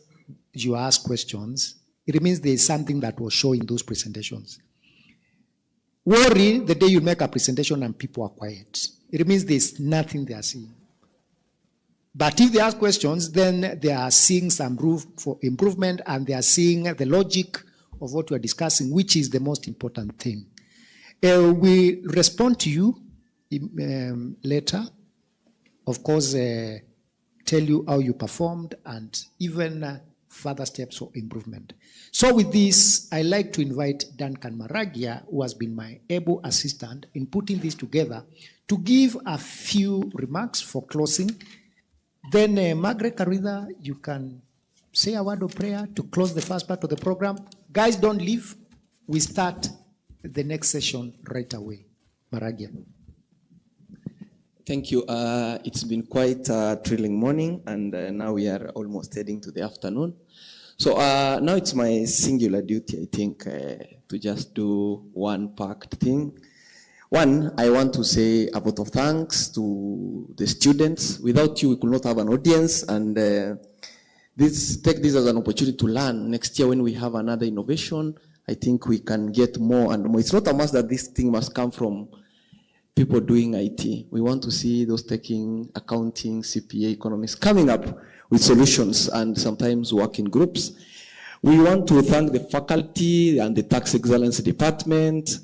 you ask questions, it means there is something that was shown in those presentations. Worry the day you make a presentation and people are quiet. It means there's nothing they are seeing. But if they ask questions, then they are seeing some room for improvement and they are seeing the logic of what we are discussing, which is the most important thing. We respond to you later. Of course, tell you how you performed and even further steps for improvement. So with this, I like to invite Duncan Maragia, who has been my able assistant in putting this together, to give a few remarks for closing. Then Margaret Carida, you can say a word of prayer to close the first part of the program. Guys, don't leave. We start the next session right away. Maragia. Thank you. It's been quite a thrilling morning, and now we are almost heading to the afternoon. So now it's my singular duty, I think, to just do one packed thing. One, I want to say a vote of thanks to the students. Without you, we could not have an audience, and take this as an opportunity to learn. Next year, when we have another innovation, I think we can get more and more. It's not a must that this thing must come from people doing IT. We want to see those taking accounting, CPA, economics, coming up with solutions and sometimes work in groups. We want to thank the faculty and the Tax Excellence Department,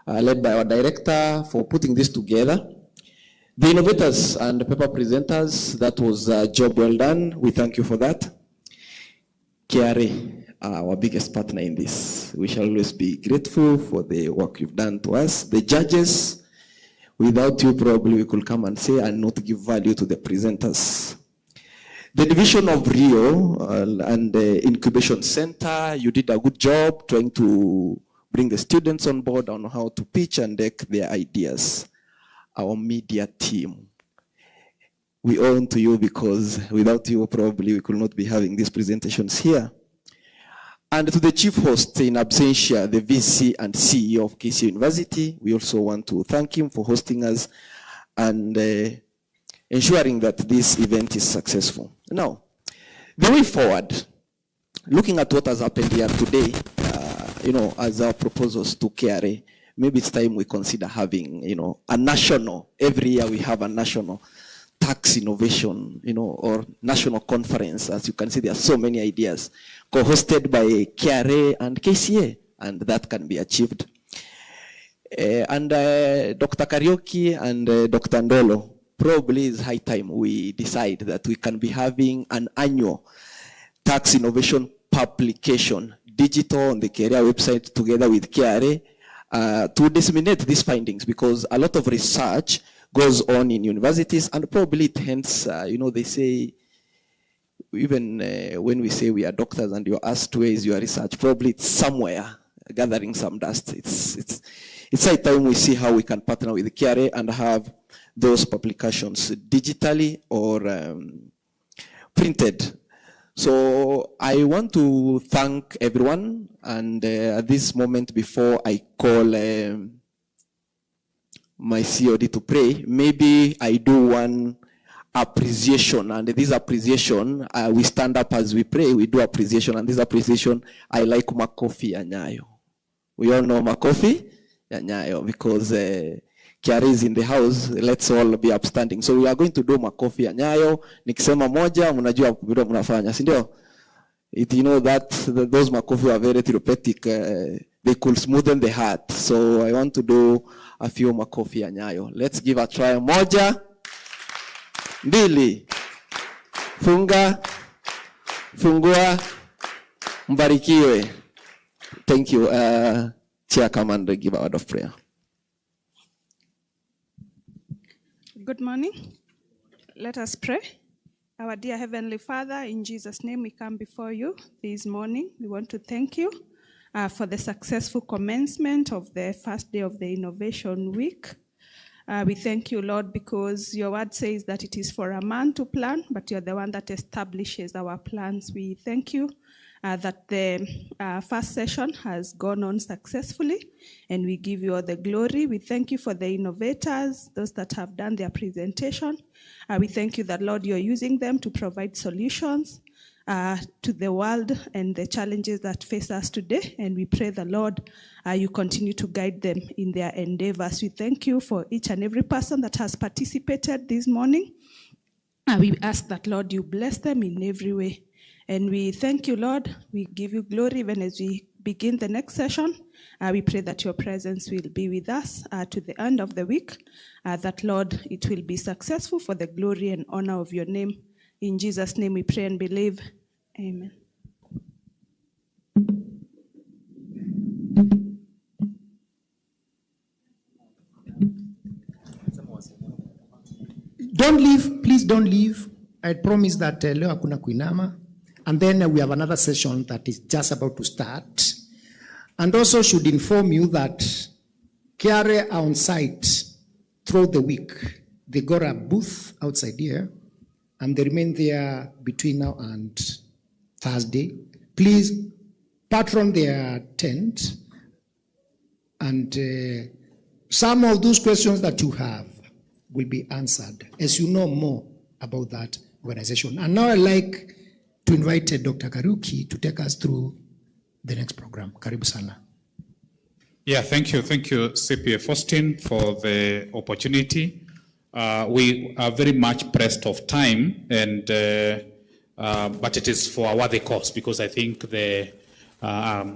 led by our director, for putting this together. The innovators and the paper presenters, that was a job well done. We thank you for that. KRA, our biggest partner in this. We shall always be grateful for the work you've done to us. The judges, without you, probably we could come and say and not give value to the presenters. The division of Rio and the incubation center, you did a good job trying to bring the students on board on how to pitch and deck their ideas. Our media team, we owe to you because without you, probably we could not be having these presentations here. And to the chief host in absentia, the VC and CEO of KCA University, we also want to thank him for hosting us and ensuring that this event is successful. Now, the way forward, looking at what has happened here today, as our proposals to KRA, maybe it's time we consider having, a national, every year we have a national tax innovation, or national conference. As you can see, there are so many ideas co-hosted by KRA and KCA, and that can be achieved. And Dr. Karaoke and Dr. Ndolo, probably it's high time we decide that we can be having an annual tax innovation publication, digital on the KRA website together with KRA, to disseminate these findings, because a lot of research goes on in universities, and probably it hence, they say, even when we say we are doctors and you're asked where is your research, probably it's somewhere gathering some dust. It's high time we see how we can partner with the KRA and have those publications digitally or printed. So I want to thank everyone, and at this moment, before I call my COD to pray, maybe I do one appreciation, and this appreciation, we stand up as we pray, we do appreciation, and this appreciation, I like makofi ya Nyayo. We all know makofi ya Nyayo, because KRA is in the house, let's all be upstanding. So we are going to do makofi ya Nyayo. Nikisema moja, mnajua vile mnafanya, si ndio? You know that those makofi are very therapeutic. They could smoothen the heart. So I want to do a few makofi ya Nyayo. Let's give a try. Moja, mbili, funga, fungua, mbarikiwe. Thank you. Chair, come and give a word of prayer. Good morning. Let us pray. Our dear Heavenly Father, in Jesus' name we come before you this morning. We want to thank you for the successful commencement of the first day of the Innovation Week. We thank you, Lord, because your word says that it is for a man to plan, but you're the one that establishes our plans. We thank you that the first session has gone on successfully, and we give you all the glory. We thank you for the innovators, those that have done their presentation. We thank you that, Lord, you're using them to provide solutions to the world and the challenges that face us today. And we pray the Lord, you continue to guide them in their endeavors. We thank you for each and every person that has participated this morning. We ask that, Lord, you bless them in every way. And we thank you, Lord. We give you glory even as we begin the next session. We pray that your presence will be with us to the end of the week, that, Lord, it will be successful for the glory and honor of your name. In Jesus' name we pray and believe. Amen. Don't leave, please don't leave. I promise that leo hakuna kuinama. And then we have another session that is just about to start. And also should inform you that KRA are on site throughout the week. They got a booth outside here, and they remain there between now and Thursday. Please patron their tent, and some of those questions that you have will be answered as you know more about that organization. And now I'd like to invite Dr. Karuki to take us through the next program. Karibu sana. Yeah, thank you. Thank you, CPA Faustin, for the opportunity. We are very much pressed of time, and but it is for a worthy cause, because I think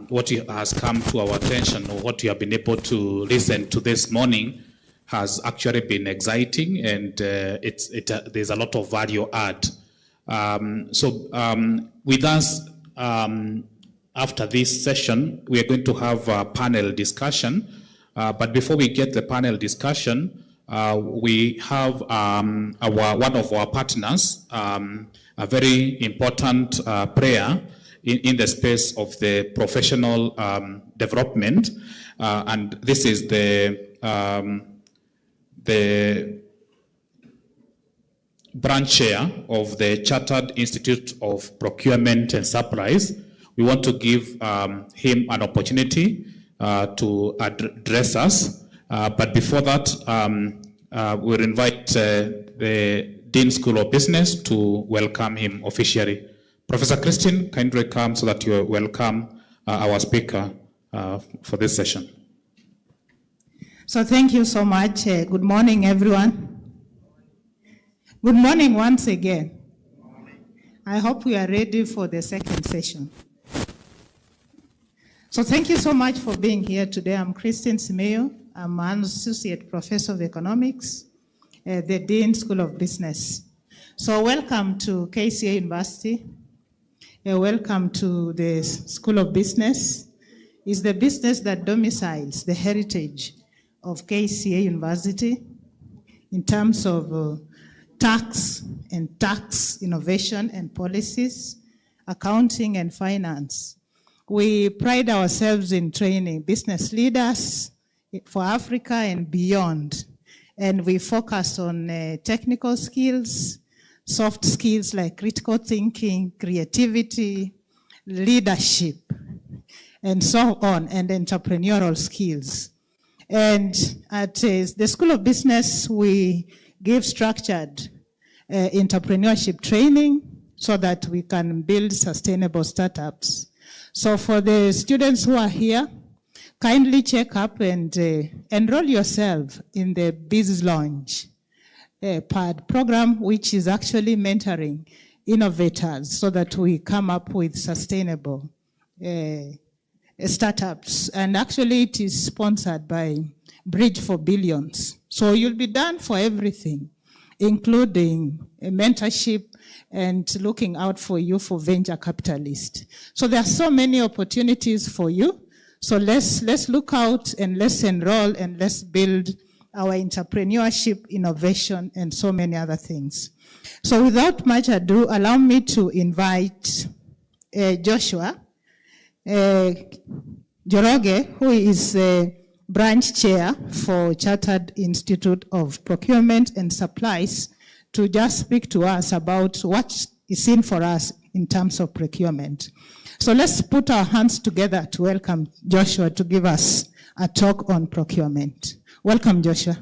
what has come to our attention, or what you have been able to listen to this morning, has actually been exciting, and there's a lot of value add. With us, after this session, we are going to have a panel discussion. But before we get the panel discussion, we have one of our partners, a very important player in the space of the professional development, and this is the branch chair of the Chartered Institute of Procurement and Supplies. We want to give him an opportunity to address us. But before that, we'll invite the Dean School of Business to welcome him officially. Professor Christine, kindly come so that you welcome our speaker for this session. So thank you so much. Good morning, everyone. Good morning once again. I hope we are ready for the second session. So thank you so much for being here today. I'm Christine Simeo. I'm an Associate Professor of Economics at the Dean School of Business. So welcome to KCA University. Welcome to the School of Business. It's the business that domiciles the heritage of KCA University. in terms of tax and tax innovation and policies, accounting and finance. We pride ourselves in training business leaders for Africa and beyond. And we focus on technical skills, soft skills like critical thinking, creativity, leadership, and so on, and entrepreneurial skills. And at the School of Business, we give structured entrepreneurship training so that we can build sustainable startups. So for the students who are here, kindly check up and enroll yourself in the Biz Launch PAD program, which is actually mentoring innovators so that we come up with sustainable startups. And actually it is sponsored by Bridge for Billions. So you'll be done for everything, including a mentorship and looking out for you for venture capitalists. So there are so many opportunities for you. So let's look out and let's enroll and let's build our entrepreneurship, innovation, and so many other things. So without much ado, allow me to invite Joshua Joroge, who is branch chair for Chartered Institute of Procurement and Supplies, to just speak to us about what is in for us in terms of procurement. So let's put our hands together to welcome Joshua to give us a talk on procurement. Welcome, Joshua.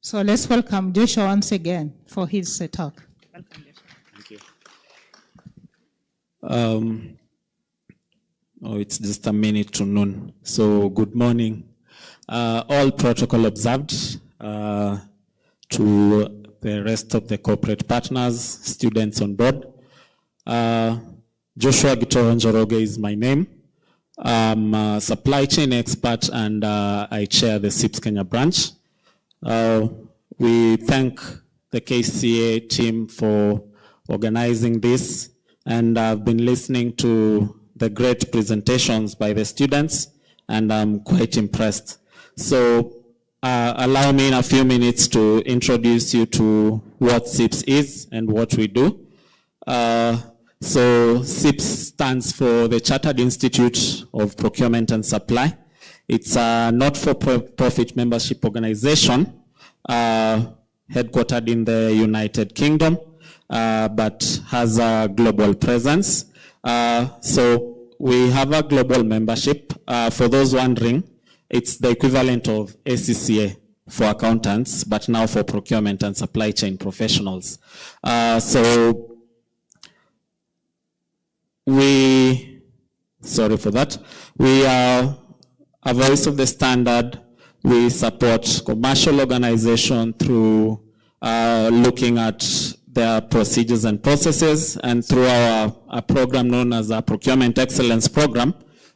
So let's welcome Joshua once again for his talk. Welcome, Joshua. Thank you. It's just a minute to noon. So good morning. All protocol observed to the rest of the corporate partners, students on board. Joshua Njoroge is my name. I'm a supply chain expert and I chair the SIPS Kenya branch. We thank the KCA team for organizing this, and I've been listening to the great presentations by the students, and I'm quite impressed. So allow me in a few minutes to introduce you to what SIPS is and what we do. So SIPS stands for the Chartered Institute of Procurement and Supply. It's a not-for-profit membership organization headquartered in the United Kingdom, but has a global presence. So we have a global membership. For those wondering, it's the equivalent of ACCA for accountants, but now for procurement and supply chain professionals. So sorry for that. We are a voice of the standard. We support commercial organization through looking at their procedures and processes, and through our program known as our Procurement Excellence Program,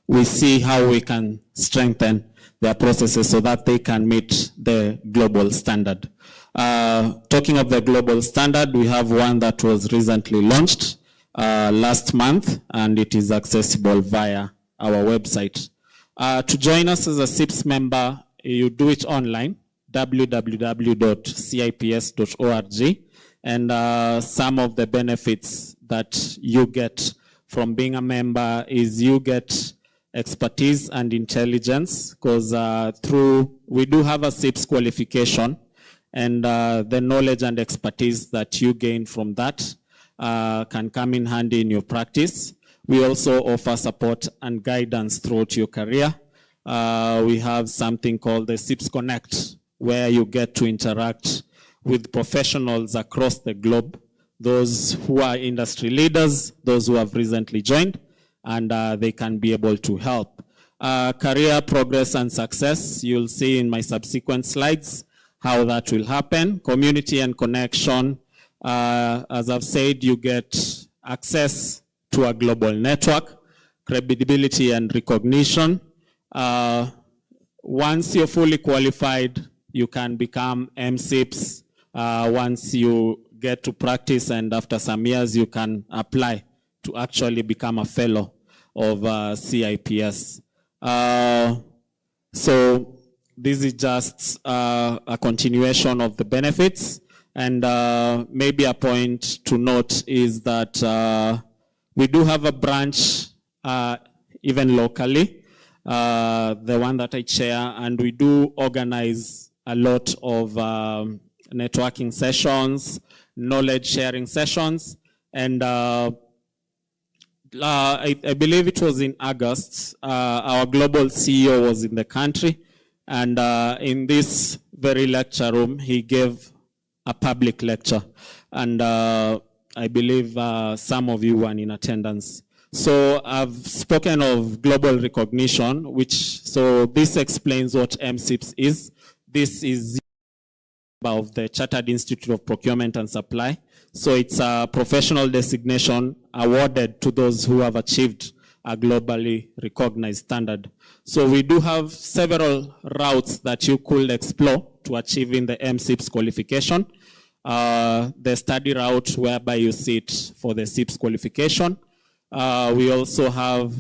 we see how we can strengthen their processes so that they can meet the global standard. Talking of the global standard, we have one that was recently launched last month, and it is accessible via our website. To join us as a SIPS member, you do it online, www.cips.org, and some of the benefits that you get from being a member is you get expertise and intelligence, because we do have a SIPS qualification, and the knowledge and expertise that you gain from that can come in handy in your practice. We also offer support and guidance throughout your career. we have something called the SIPS Connect, where you get to interact with professionals across the globe, those who are industry leaders, those who have recently joined, and they can be able to help. Career progress and success, you'll see in my subsequent slides how that will happen. Community and connection, as I've said, you get access to a global network, credibility and recognition. Once you're fully qualified, you can become MSIPs. Once you get to practice, and after some years, you can apply to actually become a fellow of CIPS. So this is just a continuation of the benefits. And maybe a point to note is that we do have a branch even locally, the one that I chair, and we do organize a lot of networking sessions, knowledge sharing sessions, and I believe it was in August, our global CEO was in the country, and in this very lecture room, he gave a public lecture, and I believe some of you were in attendance. So I've spoken of global recognition, so this explains what MSIPS is. This is of the Chartered Institute of Procurement and Supply. So it's a professional designation awarded to those who have achieved a globally recognized standard. So we do have several routes that you could explore to achieving the MSIPS qualification. The study route whereby you sit for the SIPS qualification. We also have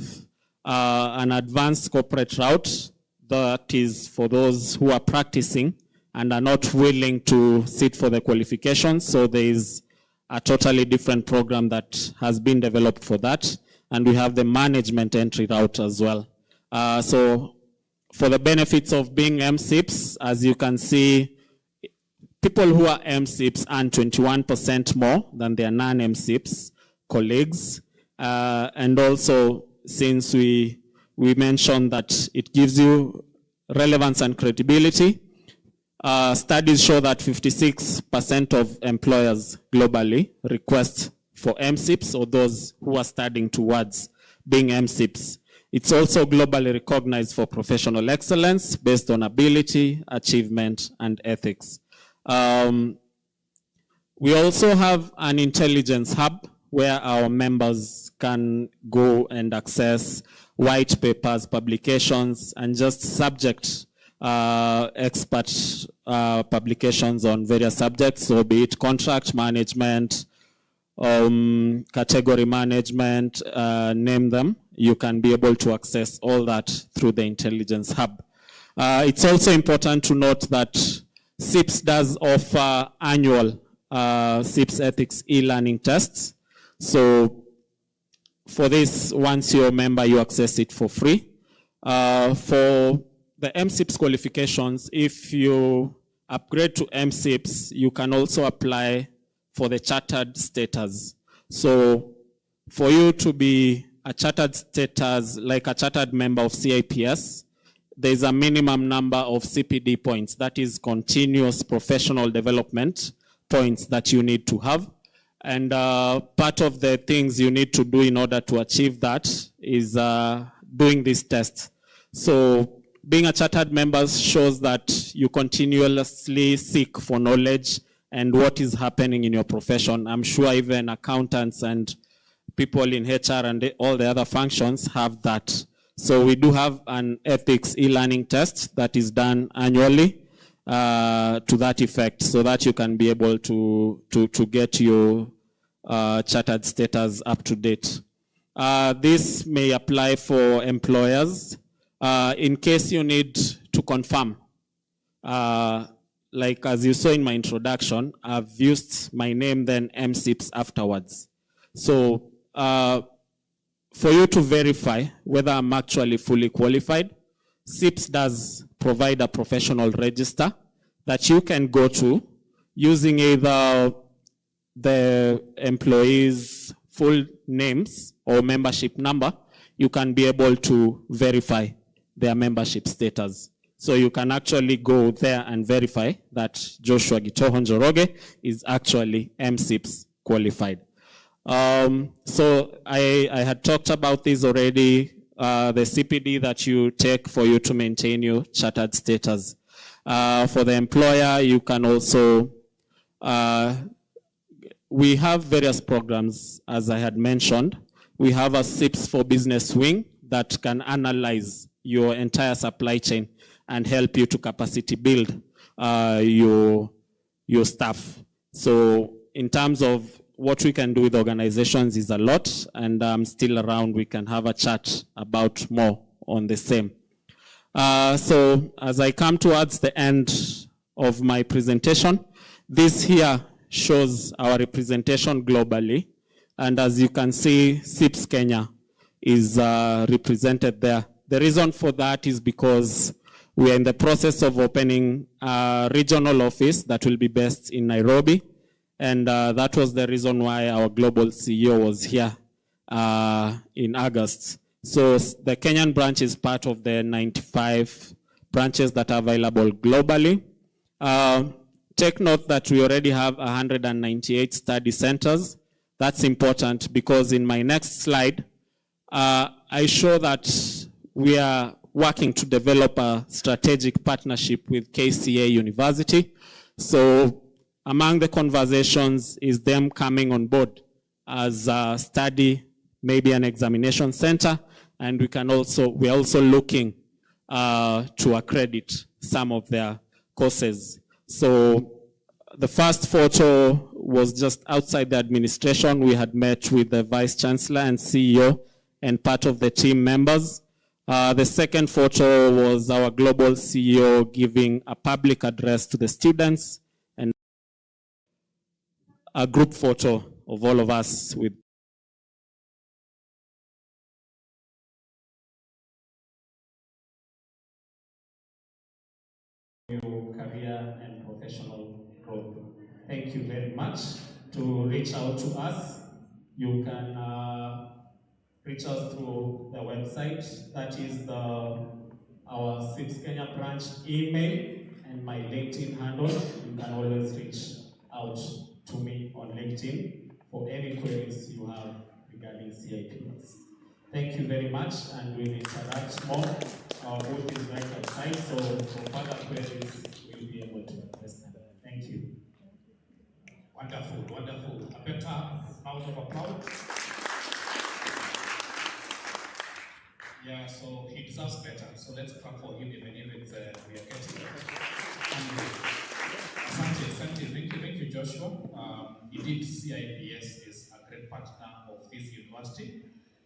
an advanced corporate route that is for those who are practicing and are not willing to sit for the qualification. So there is a totally different program that has been developed for that. And we have the management entry route as well. So for the benefits of being MSIPs, as you can see, people who are MSIPs earn 21% more than their non-MSIPs colleagues. And also, since we mentioned that it gives you relevance and credibility, studies show that 56% of employers globally request for MSIPs, or those who are studying towards being MSIPs. It's also globally recognized for professional excellence based on ability, achievement, and ethics. We also have an intelligence hub where our members can go and access white papers, publications, and just subject expert publications on various subjects, so be it contract management, category management, name them. You can be able to access all that through the Intelligence Hub. It's also important to note that SIPS does offer annual SIPS ethics e-learning tests. So for this, once you're a member, you access it for free. For the MSIPS qualifications, if you upgrade to MSIPS, you can also apply for the chartered status. So for you to be a chartered status, like a chartered member of CIPS, there's a minimum number of CPD points, that is continuous professional development points that you need to have. And part of the things you need to do in order to achieve that is doing this test. So being a chartered member shows that you continuously seek for knowledge and what is happening in your profession. I'm sure even accountants and people in HR and all the other functions have that. So we do have an ethics e-learning test that is done annually to that effect, so that you can be able to get your chartered status up to date. This may apply for employers. In case you need to confirm, like as you saw in my introduction, I've used my name then MSIPS afterwards. So for you to verify whether I'm actually fully qualified, SIPS does provide a professional register that you can go to using either the employee's full names or membership number. You can be able to verify their membership status. So you can actually go there and verify that Joshua Gitoho Njoroge is actually MCIPS qualified. So I had talked about this already, the CPD that you take for you to maintain your chartered status. For the employer, you can also, we have various programs, as I had mentioned. We have a SIPS for Business wing that can analyze your entire supply chain and help you to capacity build your staff. So in terms of what we can do with organizations is a lot, and I'm still around. We can have a chat about more on the same. So as I come towards the end of my presentation, this here shows our representation globally. And as you can see, SIPS Kenya is represented there. The reason for that is because we are in the process of opening a regional office that will be based in Nairobi. And that was the reason why our global CEO was here in August. So the Kenyan branch is part of the 95 branches that are available globally. Take note that we already have 198 study centers. That's important because in my next slide, I show that we are working to develop a strategic partnership with KCA University. So among the conversations is them coming on board as a study, maybe an examination center, and we're also looking to accredit some of their courses. So the first photo was just outside the administration. We had met with the Vice Chancellor and CEO and part of the team members. The second photo was our global CEO giving a public address to the students, and a group photo of all of us with your career and professional growth. Thank you very much. To reach out to us, you can reach us through the website. That is our SIPS Kenya branch email and my LinkedIn handle. You can always reach out to me on LinkedIn for any queries you have regarding CIPS. Thank you very much, and we'll interact more. Our booth is right outside, so for further queries, we'll be able to address them. Thank you. Wonderful, wonderful. A better round of applause. Yeah, so he deserves better. So let's clap for him even if it's, we are getting it. Asante, thank you, Joshua. Indeed, CIPS is a great partner of this university,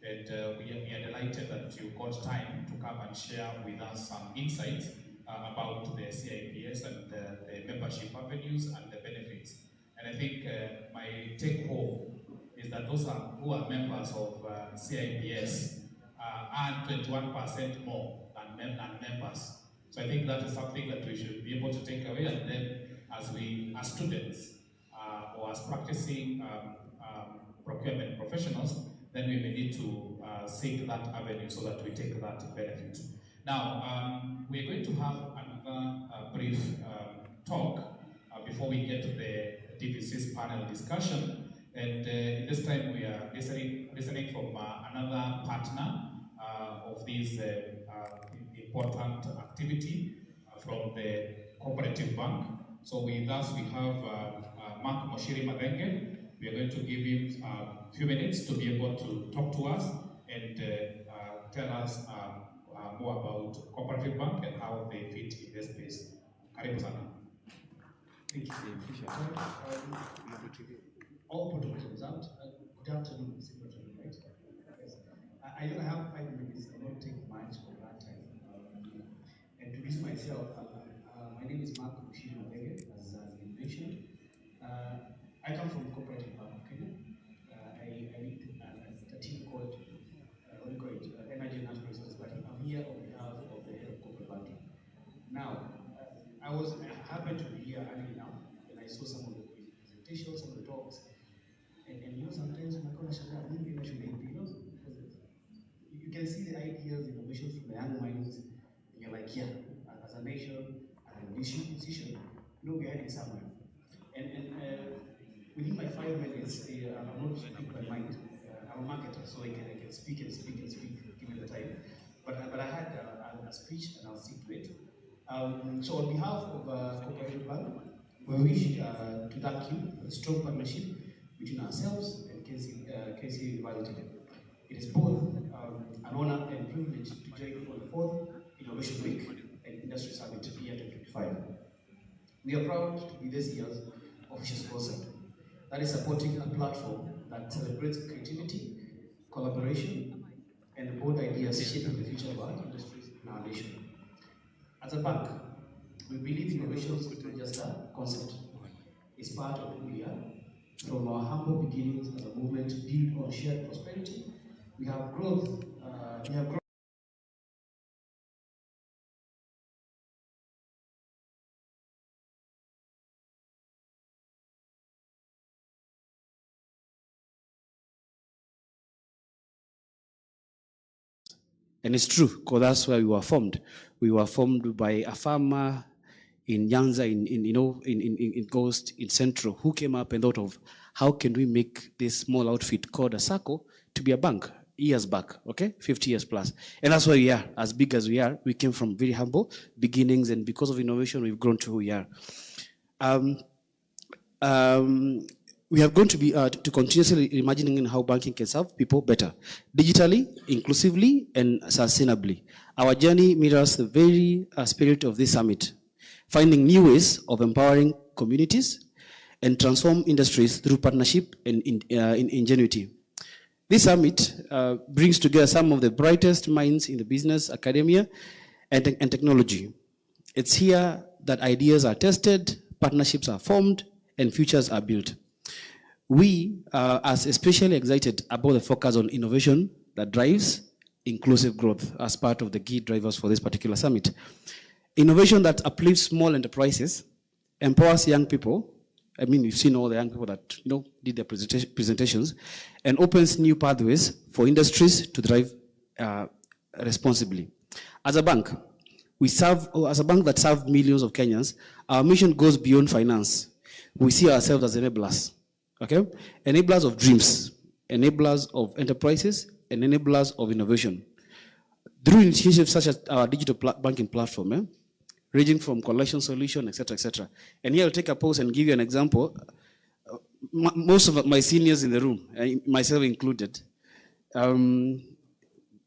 and we are delighted that you got time to come and share with us some insights about the CIPS and the membership avenues and the benefits. And I think my take home is that those who are members of CIPS earn 21% more than members. So I think that is something that we should be able to take away, and then as students or as practicing procurement professionals, then we may need to seek that avenue so that we take that benefit. Now, we're going to have another brief talk before we get to the DVC's panel discussion. And this time we are listening from another partner of this important activity from the cooperative bank. So with us we have Mark Moshiri Madenge. We are going to give him a few minutes to be able to talk to us and tell us more about cooperative bank and how they fit in this space. Karibu sana. Thank you. All protocols observed. Good afternoon, right? Yes. I don't have 5 minutes. I don't take much of that time. And to introduce myself, my name is Mark Mushiri Mabege, as you mentioned. I come from Cooperative Bank of Kenya. I lead a team called Energy and Natural Resources, but I'm here on behalf of the head of corporate banking. Now, I happened to be here early enough, and I saw some of the presentations, some of the talks, and sometimes because you can see the ideas, innovations from the young minds, we are like, yeah, as a nation, as a decision, we're heading somewhere. And within my 5 minutes, I'm not speaking my mind. I'm a marketer, so I can speak and speak and speak given the time. But I had a speech and I'll stick to it. So on behalf of Cooperative Bank, we wish to thank you for the strong partnership between ourselves and KCA University. It is both an honor and privilege to join you on the 4th Innovation Week and Industry Summit year 2025. We are proud to be this year's official sponsor that is supporting a platform that celebrates creativity, collaboration, and bold ideas shaping the future of our industries in our nation. As a bank, we believe innovation is not just a concept. It's part of who we are. From our humble beginnings as a movement built on shared prosperity, we have grown. And it's true, because that's where we were formed. We were formed by a farmer in Nyanza, in Coast, in Central, who came up and thought of how can we make this small outfit called a SACCO to be a bank years back, okay, 50 years plus. And that's why we are, as big as we are. We came from very humble beginnings, and because of innovation, we've grown to who we are. We are going to be to continuously imagining how banking can serve people better, digitally, inclusively, and sustainably. Our journey mirrors the very spirit of this summit, finding new ways of empowering communities and transform industries through partnership and ingenuity. This summit brings together some of the brightest minds in the business, academia, and technology. It's here that ideas are tested, partnerships are formed, and futures are built. We are especially excited about the focus on innovation that drives inclusive growth as part of the key drivers for this particular summit. Innovation that uplifts small enterprises, empowers young people. I mean, you've seen all the young people that did their presentations, and opens new pathways for industries to thrive responsibly. As a bank, as a bank that serves millions of Kenyans, our mission goes beyond finance. We see ourselves as enablers. Okay? Enablers of dreams, enablers of enterprises, and enablers of innovation. Through initiatives such as our digital banking platform, ranging from collection solution, etc., etc. And here I'll take a pause and give you an example. Most of my seniors in the room, myself included, when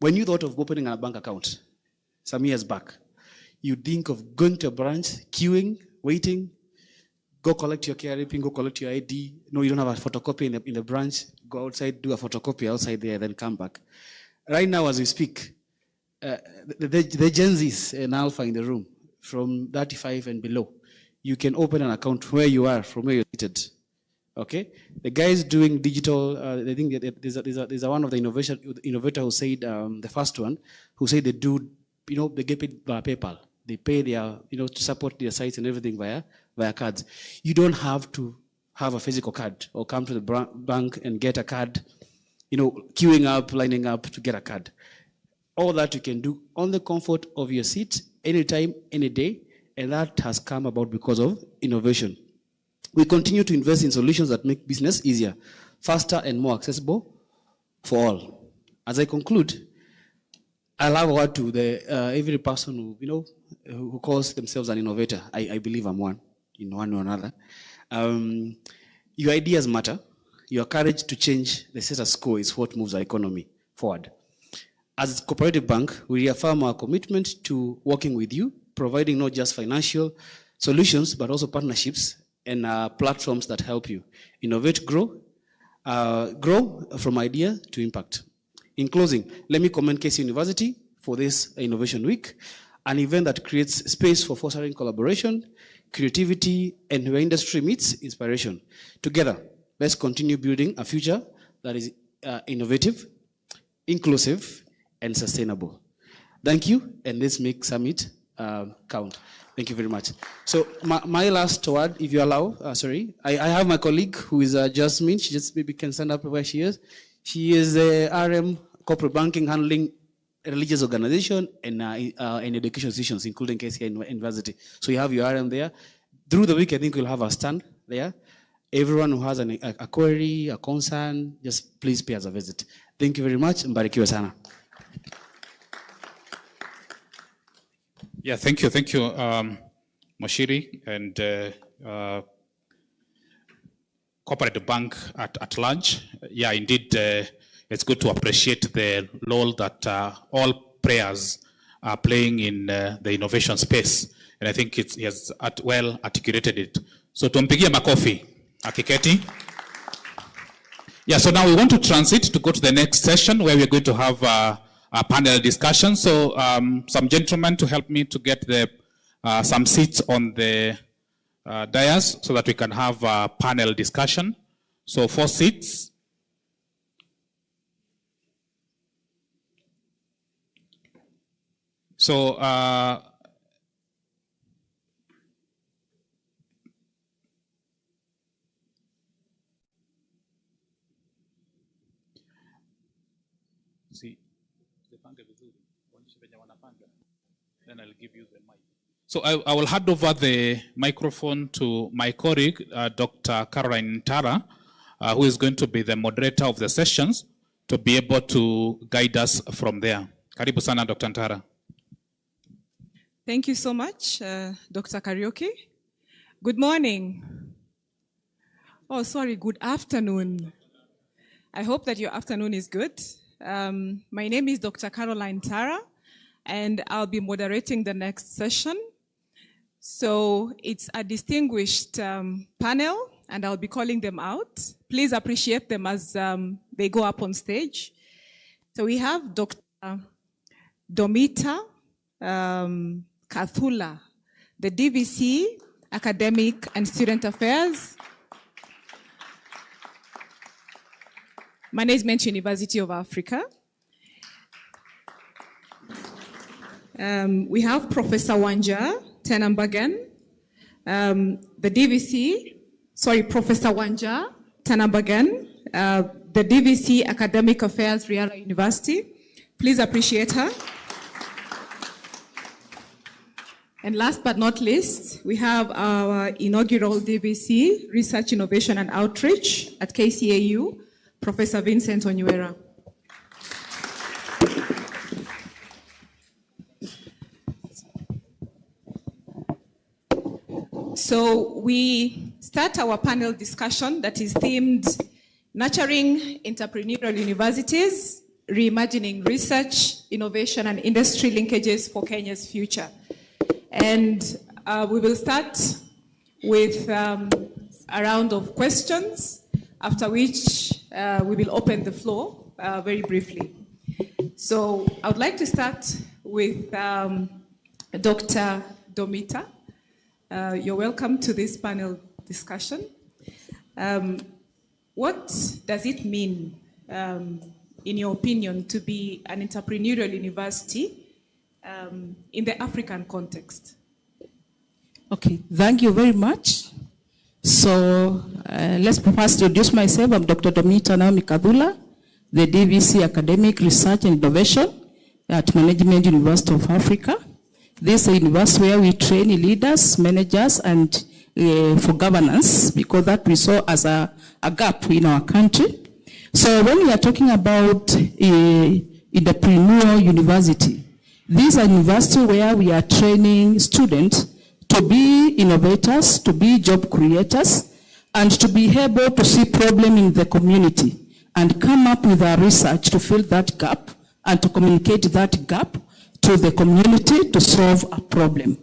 you thought of opening a bank account some years back, you think of going to a branch, queuing, waiting, go collect your KRA pin, go collect your ID. No, you don't have a photocopy in the branch. Go outside, do a photocopy outside there, then come back. Right now, as we speak, the Gen Zs and Alpha in the room, from 35 and below, you can open an account where you are, from where you're seated. Okay? The guys doing digital, I think there's one of the innovator who said, the first one, who said they do, they get paid by PayPal. They pay their, to support their sites and everything via cards. You don't have to have a physical card or come to the bank and get a card, queuing up, lining up to get a card. All that you can do on the comfort of your seat, anytime, any day, and that has come about because of innovation. We continue to invest in solutions that make business easier, faster, and more accessible for all. As I conclude, I'll have a word to every person who calls themselves an innovator. I believe I'm one, in one or another. Your ideas matter. Your courage to change the status quo is what moves our economy forward. As a cooperative bank, we reaffirm our commitment to working with you, providing not just financial solutions, but also partnerships and platforms that help you innovate, grow from idea to impact. In closing, let me commend KCA University for this Innovation Week, an event that creates space for fostering collaboration, creativity, and where industry meets inspiration. Together, let's continue building a future that is innovative, inclusive, and sustainable. Thank you, and let's make Summit count. Thank you very much. So my last word, if you allow, I have my colleague who is Jasmine. She just maybe can stand up where she is. She is RM Corporate Banking, handling religious organization and education institutions, including KCA University. So you have your RM there. Through the week, I think we'll have a stand there. Everyone who has a query, a concern, just please pay us a visit. Thank you very much. Mbarikiwe sana. Yeah, thank you, Moshiri, and Corporate Bank at large. Yeah, indeed, it's good to appreciate the role that all players are playing in the innovation space, and I think he has well articulated it. So tumpigie makofi akiketi. Yeah, so now we want to transit to go to the next session where we're going to have a panel discussion. So some gentlemen to help me to get some seats on the dais so that we can have a panel discussion. So 4 seats. So then I'll give you the mic. So I will hand over the microphone to my colleague, Dr. Caroline Ntara, who is going to be the moderator of the sessions, to be able to guide us from there. Karibu sana, Dr. Ntara. Thank you so much, Dr. Karaoke. Good morning. Oh, sorry, good afternoon. I hope that your afternoon is good. My name is Dr. Caroline Ntara, and I'll be moderating the next session. So it's a distinguished panel, and I'll be calling them out. Please appreciate them as they go up on stage. So we have Dr. Domita Kathula, the DVC, Academic and Student Affairs, Management University of Africa. We have Professor Wanja Tenambagan, the DVC, Professor Wanja Tenambagan, the DVC Academic Affairs, Riara University. Please appreciate her. And last but not least, we have our inaugural DVC, Research, Innovation and Outreach at KCAU, Professor Vincent Onyuera. So we start our panel discussion that is themed Nurturing Entrepreneurial Universities, Reimagining Research, Innovation and Industry Linkages for Kenya's Future. And we will start with a round of questions, after which we will open the floor very briefly. So I would like to start with Dr. Domita. You're welcome to this panel discussion. What does it mean, in your opinion, to be an entrepreneurial university in the African context? Okay, thank you very much. So let's first introduce myself. I'm Dr. Domita Naomi Kadula, the DVC Academic Research and Innovation at Management University of Africa. This is a university where we train leaders, managers, and for governance, because that we saw as a gap in our country. So when we are talking about entrepreneurial university, this is a university where we are training students to be innovators, to be job creators, and to be able to see problem in the community and come up with a research to fill that gap and to communicate that gap to the community to solve a problem.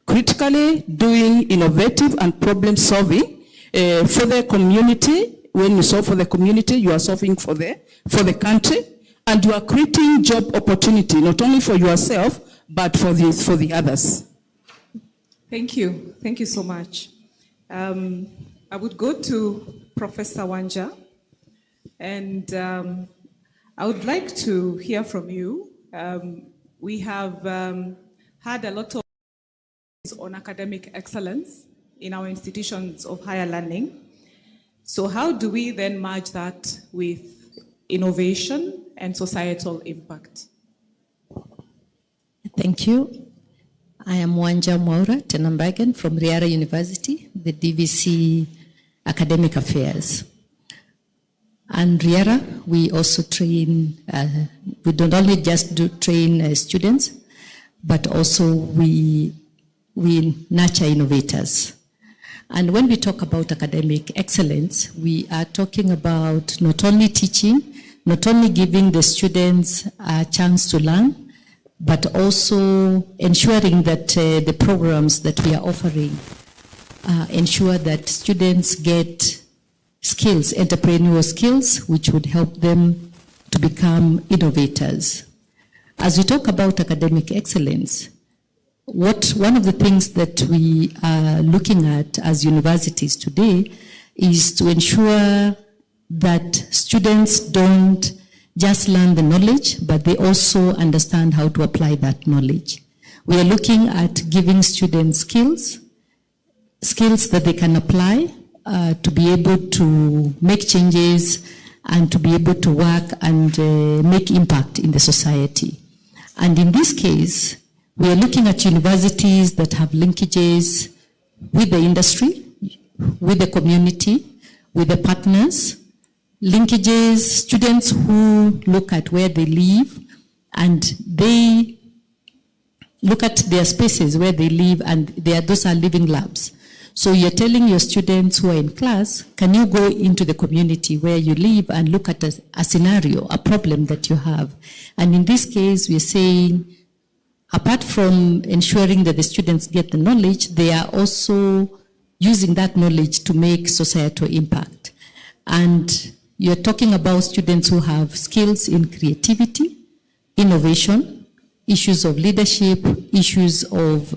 Critically, doing innovative and problem solving for the community. When you solve for the community, you are solving for the country, and you are creating job opportunity, not only for yourself, but for the others. Thank you. Thank you so much. I would go to Professor Wanja, and I would like to hear from you. We have had a lot of on academic excellence in our institutions of higher learning. So how do we then merge that with innovation and societal impact? Thank you. I am Wanja Mwaura Tenambagan from Riara University, the DVC Academic Affairs. And Riara, we also train, we don't only just train students, but also we nurture innovators. And when we talk about academic excellence, we are talking about not only teaching, not only giving the students a chance to learn, but also ensuring that the programs that we are offering ensure that students get skills, entrepreneurial skills, which would help them to become innovators. As we talk about academic excellence, one of the things that we are looking at as universities today is to ensure that students don't just learn the knowledge, but they also understand how to apply that knowledge. We are looking at giving students skills that they can apply to be able to make changes and to be able to work and make impact in the society. And in this case, we are looking at universities that have linkages with the industry, with the community, with the partners, linkages, students who look at where they live and they look at their spaces where they live, and those are living labs. So you're telling your students who are in class, can you go into the community where you live and look at a scenario, a problem that you have? And in this case, we're saying, apart from ensuring that the students get the knowledge, they are also using that knowledge to make societal impact. And you're talking about students who have skills in creativity, innovation, issues of leadership, issues of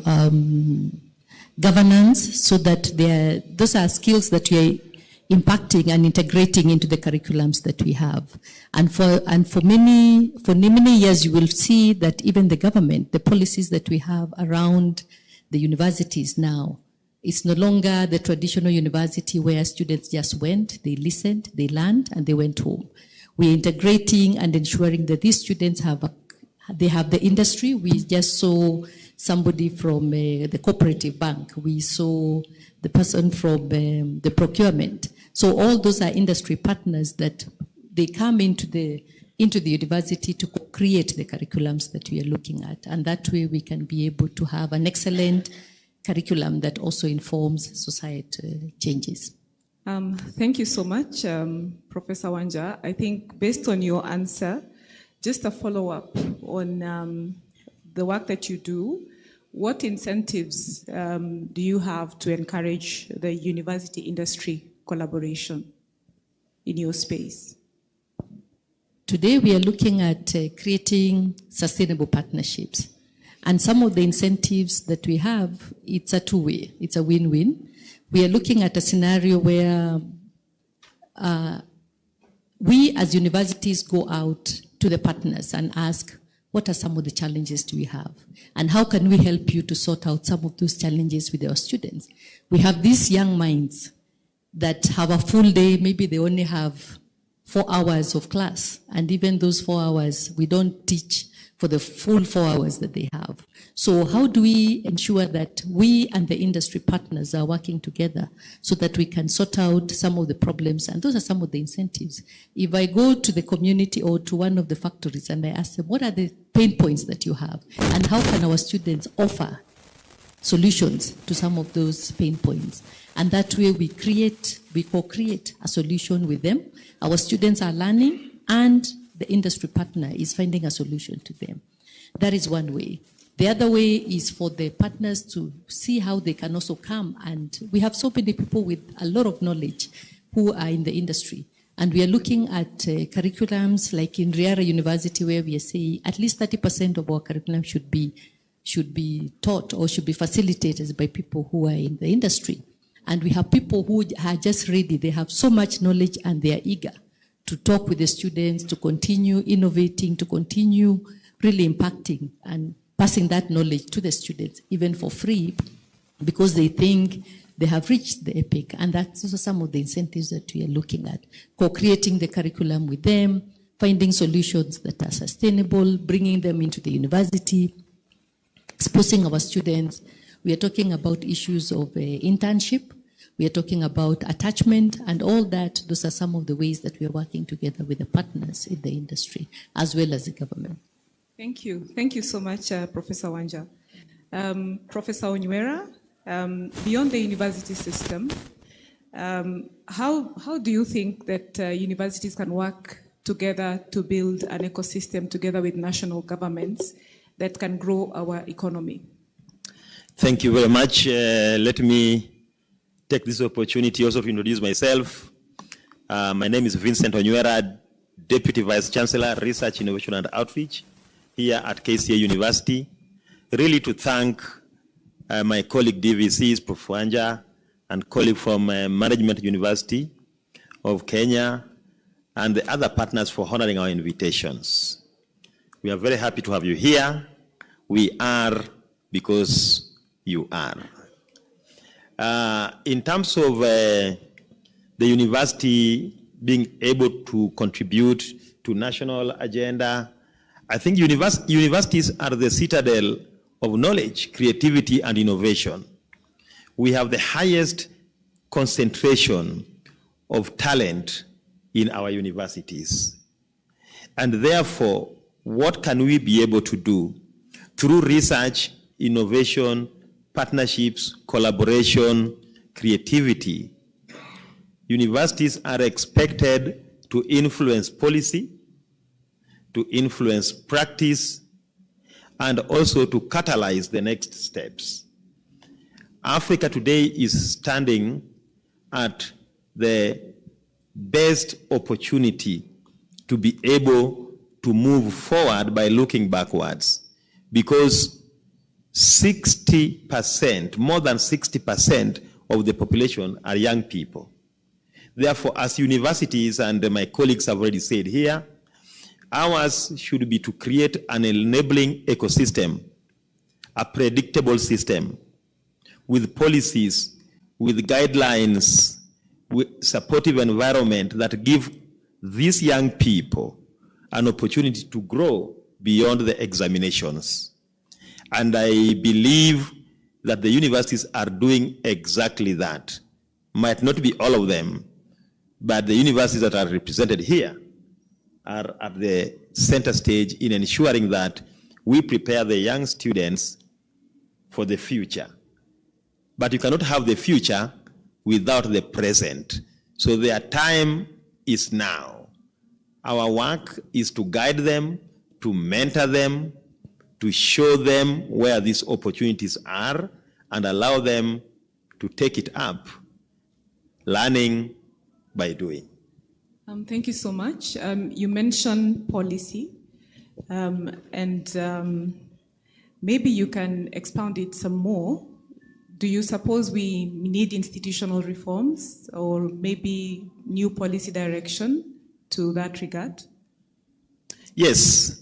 governance, so that those are skills that we are impacting and integrating into the curriculums that we have. And for many years, you will see that even the government, the policies that we have around the universities now, it's no longer the traditional university where students just went, they listened, they learned, and they went home. We're integrating and ensuring that these students have the industry. We just saw somebody from the cooperative bank. We saw the person from the procurement. So all those are industry partners that they come into the university to create the curriculums that we are looking at. And that way we can be able to have an excellent curriculum that also informs society changes. Thank you so much, Professor Wanja. I think based on your answer, just a follow-up on the work that you do, what incentives do you have to encourage the university industry collaboration in your space? Today we are looking at creating sustainable partnerships. And some of the incentives that we have, it's a two-way, it's a win-win. We are looking at a scenario where we as universities go out to the partners and ask, what are some of the challenges do we have? And how can we help you to sort out some of those challenges with our students? We have these young minds that have a full day, maybe they only have 4 hours of class. And even those 4 hours, we don't teach for the full 4 hours that they have. So how do we ensure that we and the industry partners are working together so that we can sort out some of the problems? And those are some of the incentives. If I go to the community or to one of the factories and I ask them, what are the pain points that you have? And how can our students offer solutions to some of those pain points? And that way we co-create a solution with them. Our students are learning and the industry partner is finding a solution to them. That is one way. The other way is for the partners to see how they can also come, and we have so many people with a lot of knowledge who are in the industry. And we are looking at curriculums like in Riara University, where we are saying at least 30% of our curriculum should be taught or should be facilitated by people who are in the industry. And we have people who are just ready. They have so much knowledge and they are eager to talk with the students, to continue innovating, to continue really impacting and passing that knowledge to the students, even for free, because they think they have reached the epic. And that's also some of the incentives that we are looking at. Co-creating the curriculum with them, finding solutions that are sustainable, bringing them into the university, exposing our students. We are talking about issues of internship. We are talking about attachment and all that. Those are some of the ways that we are working together with the partners in the industry, as well as the government. Thank you. Thank you so much, Professor Wanja. Professor Onywera, beyond the university system, how do you think that universities can work together to build an ecosystem together with national governments that can grow our economy? Thank you very much. Let me take this opportunity also to introduce myself. My name is Vincent Onywera, Deputy Vice Chancellor, Research, Innovation and Outreach here at KCA University. Really to thank my colleague DVCs, Prof. Wanja, and colleague from Management University of Kenya, and the other partners for honoring our invitations. We are very happy to have you here. We are because you are. In terms of the university being able to contribute to national agenda, I think universities are the citadel of knowledge, creativity, and innovation. We have the highest concentration of talent in our universities. And therefore, what can we be able to do through research, innovation, partnerships, collaboration, creativity? Universities are expected to influence policy, to influence practice, and also to catalyze the next steps. Africa today is standing at the best opportunity to be able to move forward by looking backwards, because 60%, more than 60% of the population are young people. Therefore, as universities, and my colleagues have already said here, ours should be to create an enabling ecosystem, a predictable system, with policies, with guidelines, with supportive environment that give these young people an opportunity to grow beyond the examinations. And I believe that the universities are doing exactly that. Might not be all of them, but the universities that are represented here are at the center stage in ensuring that we prepare the young students for the future. But you cannot have the future without the present. So their time is now. Our work is to guide them, to mentor them, to show them where these opportunities are, and allow them to take it up, learning by doing. Thank you so much. You mentioned policy, and maybe you can expound it some more. Do you suppose we need institutional reforms or maybe new policy direction to that regard? Yes.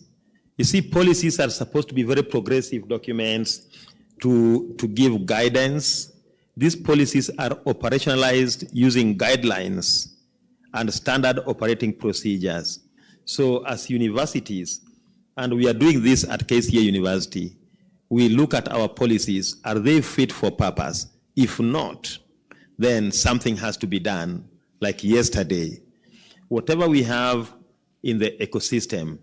You see, policies are supposed to be very progressive documents to give guidance. These policies are operationalized using guidelines and standard operating procedures. So as universities, and we are doing this at KCA University, we look at our policies. Are they fit for purpose? If not, then something has to be done, like yesterday. Whatever we have in the ecosystem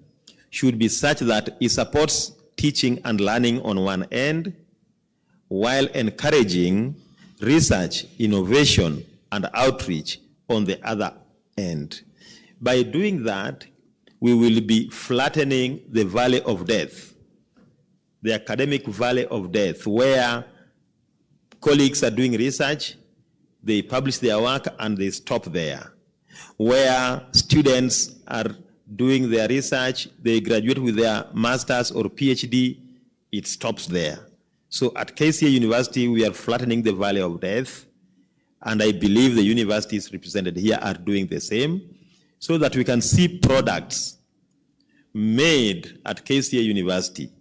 should be such that it supports teaching and learning on one end, while encouraging research, innovation, and outreach on the other end. By doing that, we will be flattening the valley of death, the academic valley of death, where colleagues are doing research, they publish their work, and they stop there. Where students are doing their research, they graduate with their master's or PhD, it stops there. So at KCA University, we are flattening the valley of death, and I believe the universities represented here are doing the same, so that we can see products made at KCA University,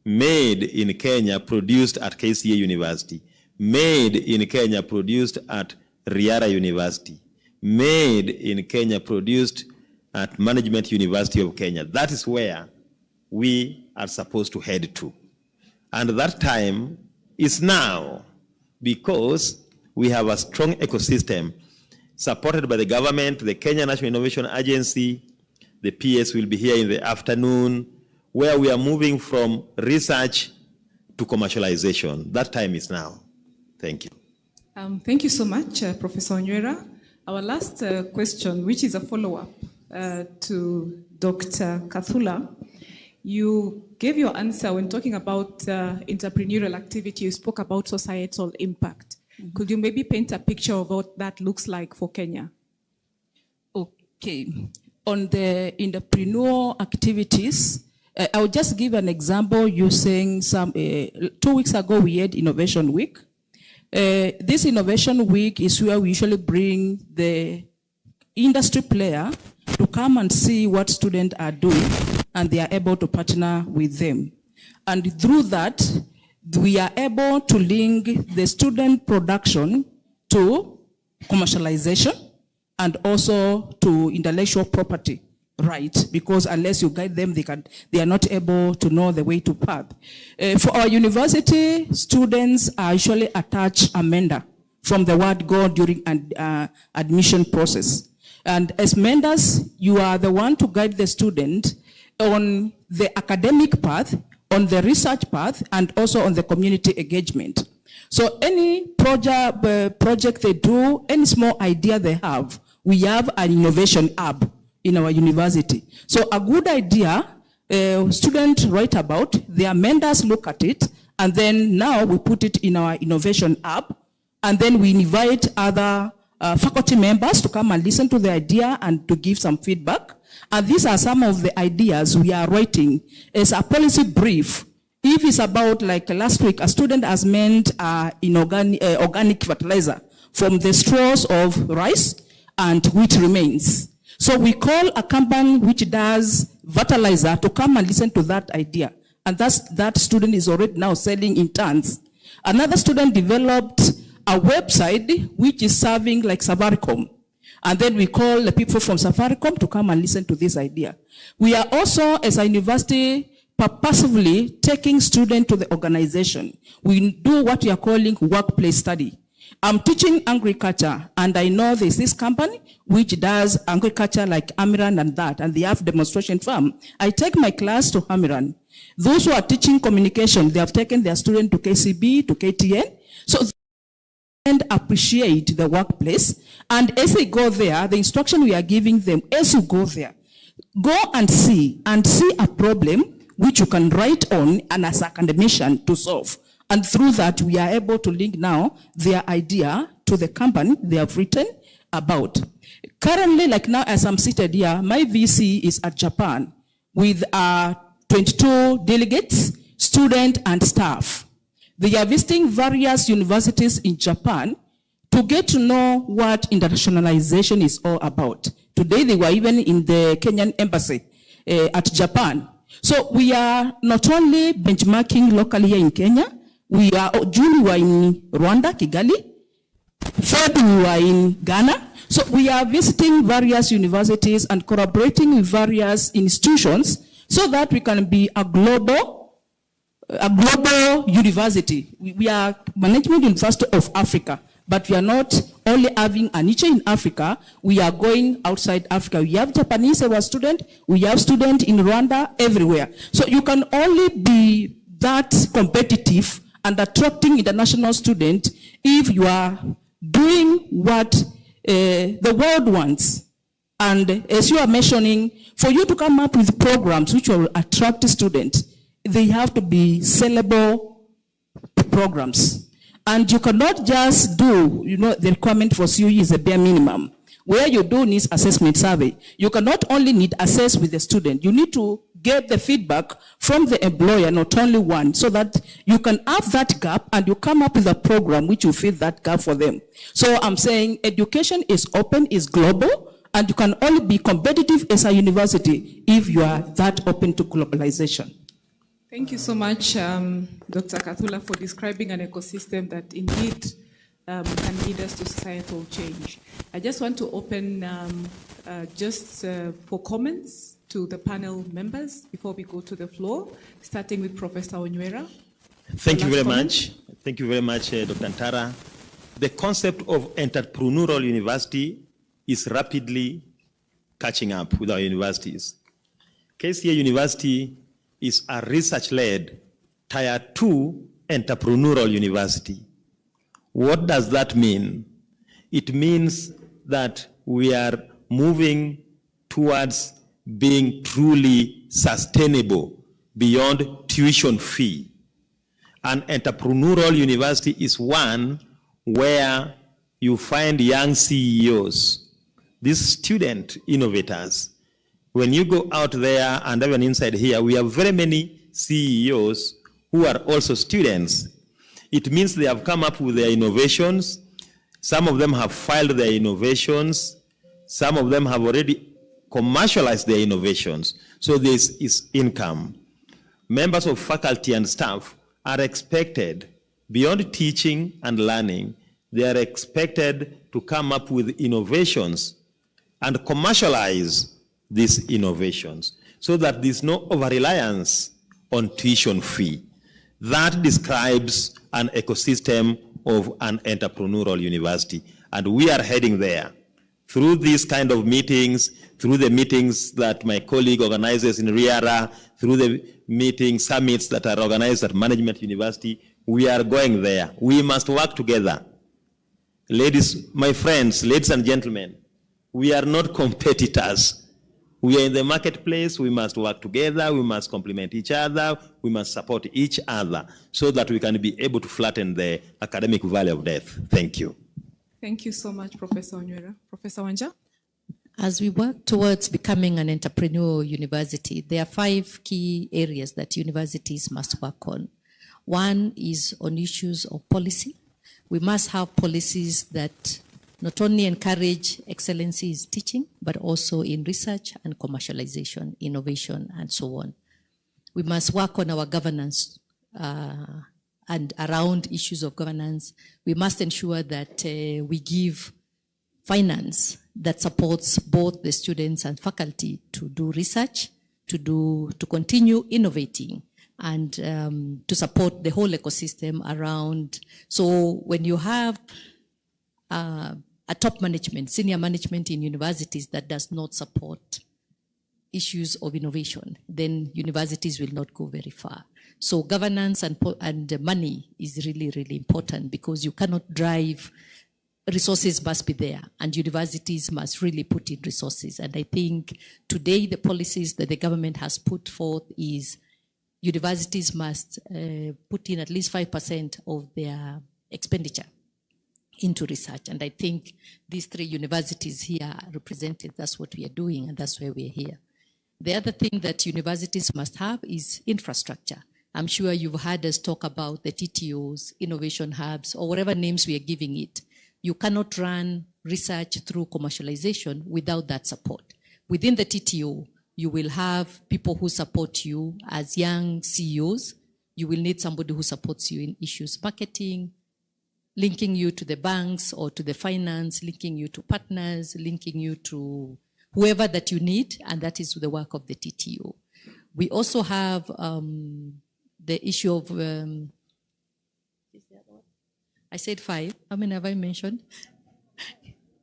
made in Kenya, produced at KCA University, made in Kenya, produced at Riara University, made in Kenya, produced at Management University of Kenya. That is where we are supposed to head to. And that time is now, because we have a strong ecosystem supported by the government, the Kenya National Innovation Agency. The PS will be here in the afternoon, where we are moving from research to commercialization. That time is now. Thank you. Thank you so much, Professor Onywera. Our last question, which is a follow-up to Dr. Kathula. You gave your answer when talking about entrepreneurial activity. You spoke about societal impact. Mm-hmm. Could you maybe paint a picture of what that looks like for Kenya? Okay. On the entrepreneurial activities, I'll just give an example using 2 weeks ago we had Innovation Week. This Innovation Week is where we usually bring the industry player to come and see what students are doing, and they are able to partner with them. And through that, we are able to link the student production to commercialization and also to intellectual property right, because unless you guide them, they are not able to know the way to path. For our university, students are usually attached a mentor from the word go during an admission process. And as mentors, you are the one to guide the student on the academic path, on the research path, and also on the community engagement. So any project they do, any small idea they have, we have an innovation hub in our university. So a good idea, students write about, their mentors look at it, and then now we put it in our innovation hub, and then we invite other faculty members to come and listen to the idea and to give some feedback. And these are some of the ideas we are writing as a policy brief. If it's about, like last week, a student has meant organic fertilizer from the straws of rice and wheat remains. So we call a company which does fertilizer to come and listen to that idea. And that student is already now selling in tons. Another student developed a website which is serving like Safaricom. And then we call the people from Safaricom to come and listen to this idea. We are also, as a university, purposefully taking students to the organization. We do what we are calling workplace study. I'm teaching agriculture, and I know there's this company which does agriculture like Amiran and that, and they have demonstration farm. I take my class to Amiran. Those who are teaching communication, they have taken their student to KCB, to KTN. So and appreciate the workplace. And as they go there, the instruction we are giving them, as you go there, go and see a problem which you can write on and as academician to solve. And through that, we are able to link now their idea to the company they have written about. Currently, like now as I'm seated here, my VC is at Japan with 22 delegates, students and staff. They are visiting various universities in Japan to get to know what internationalization is all about. Today, they were even in the Kenyan embassy at Japan. So we are not only benchmarking locally here in Kenya, June we were in Rwanda, Kigali, February we were in Ghana. So we are visiting various universities and collaborating with various institutions so that we can be a global university. We are Management University of Africa, but we are not only having a niche in Africa, we are going outside Africa. We have Japanese as a student, we have students in Rwanda, everywhere. So you can only be that competitive and attracting international students if you are doing what the world wants. And as you are mentioning, for you to come up with programs which will attract students, they have to be sellable programs. And you cannot just do, the requirement for COE is a bare minimum. Where you do needs assessment survey. You cannot only need assess with the student. You need to get the feedback from the employer, not only one, so that you can have that gap and you come up with a program which will fill that gap for them. So I'm saying education is open, is global, and you can only be competitive as a university if you are that open to globalization. Thank you so much, Dr. Kathula, for describing an ecosystem that indeed can lead us to societal change. I just want to open for comments to the panel members before we go to the floor, starting with Professor Onywera. Thank you very much. Thank you very much, Dr. Antara. The concept of entrepreneurial university is rapidly catching up with our universities. KCA University is a research-led Tier 2 entrepreneurial university. What does that mean? It means that we are moving towards being truly sustainable beyond tuition fee. An entrepreneurial university is one where you find young CEOs, these student innovators. When you go out there and even inside here, we have very many CEOs who are also students. It means they have come up with their innovations. Some of them have filed their innovations. Some of them have already commercialized their innovations. So this is income. Members of faculty and staff are expected, beyond teaching and learning, they are expected to come up with innovations and commercialize these innovations so that there's no over-reliance on tuition fee. That describes an ecosystem of an entrepreneurial university, and we are heading there. Through these kind of meetings, through the meetings that my colleague organizes in RIARA, through the meeting summits that are organized at Management University, we are going there. We must work together. Ladies, my friends, ladies and gentlemen, we are not competitors. We are in the marketplace. We must work together. We must complement each other. We must support each other so that we can be able to flatten the academic valley of death. Thank you. Thank you so much, Professor Onywera. Professor Wanja? As we work towards becoming an entrepreneurial university, there are 5 key areas that universities must work on. One is on issues of policy. We must have policies that not only encourage excellency in teaching, but also in research and commercialization, innovation, and so on. We must work on our governance and around issues of governance. We must ensure that we give finance that supports both the students and faculty to do research, to continue innovating, and to support the whole ecosystem around. So when you have a top management, senior management in universities that does not support issues of innovation, then universities will not go very far. So governance and money is really, really important, because you cannot drive. Resources must be there, and universities must really put in resources. And I think today the policies that the government has put forth is universities must put in at least 5% of their expenditure into research. And I think these 3 universities here are represented. That's what we are doing, and that's why we're here. The other thing that universities must have is infrastructure. I'm sure you've heard us talk about the TTOs, innovation hubs, or whatever names we are giving it. You cannot run research through commercialization without that support. Within the TTO, you will have people who support you as young CEOs. You will need somebody who supports you in issues marketing, linking you to the banks or to the finance, linking you to partners, linking you to whoever that you need, and that is the work of the TTO. We also have the issue of, I said 5, how many have I mentioned?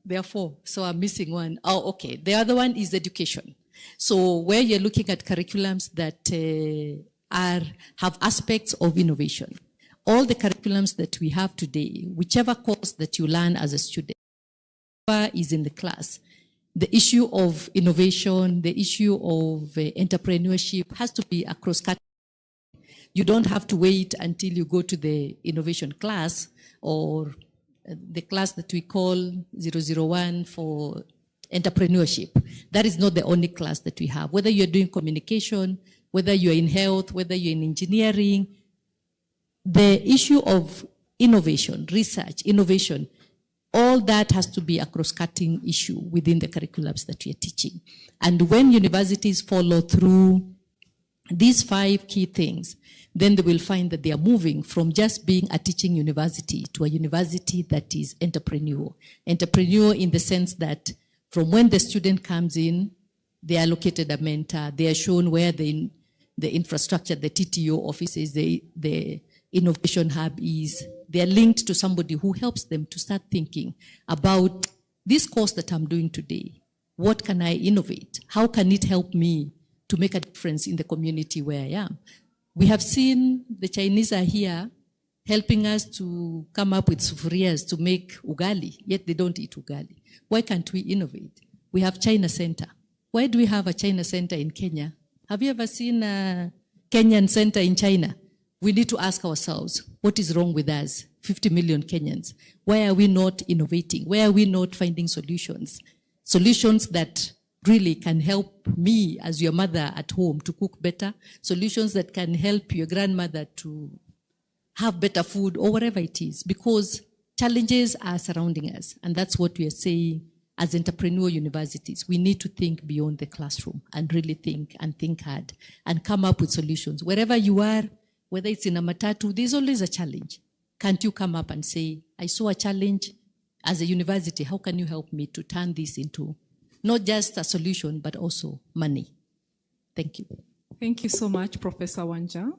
There are 4, so I'm missing one. Oh, okay, the other one is education. So where you're looking at curriculums that have aspects of innovation. All the curriculums that we have today, whichever course that you learn as a student, is in the class. The issue of innovation, the issue of entrepreneurship has to be across categories. You don't have to wait until you go to the innovation class or the class that we call 001 for entrepreneurship. That is not the only class that we have. Whether you're doing communication, whether you're in health, whether you're in engineering, the issue of innovation, research, innovation, all that has to be a cross-cutting issue within the curriculums that we are teaching. And when universities follow through these 5 key things, then they will find that they are moving from just being a teaching university to a university that is entrepreneurial. Entrepreneurial in the sense that from when the student comes in, they are allocated a mentor, they are shown where the infrastructure, the TTO offices, the innovation hub is they're linked to somebody who helps them to start thinking about this course that I'm doing today. What can I innovate? How can it help me to make a difference in the community where I am? We have seen the Chinese are here helping us to come up with sufurias to make ugali, yet they don't eat ugali. Why can't we innovate? We have China Center. Why do we have a China Center in Kenya? Have you ever seen a Kenyan center in China? We need to ask ourselves, what is wrong with us, 50 million Kenyans? Why are we not innovating? Why are we not finding solutions? Solutions that really can help me as your mother at home to cook better, solutions that can help your grandmother to have better food or whatever it is, because challenges are surrounding us. And that's what we are saying as entrepreneurial universities. We need to think beyond the classroom and really think and think hard and come up with solutions. Wherever you are, whether it's in a matatu, there's always a challenge. Can't you come up and say, I saw a challenge as a university, how can you help me to turn this into not just a solution, but also money? Thank you. Thank you so much, Professor Wanja.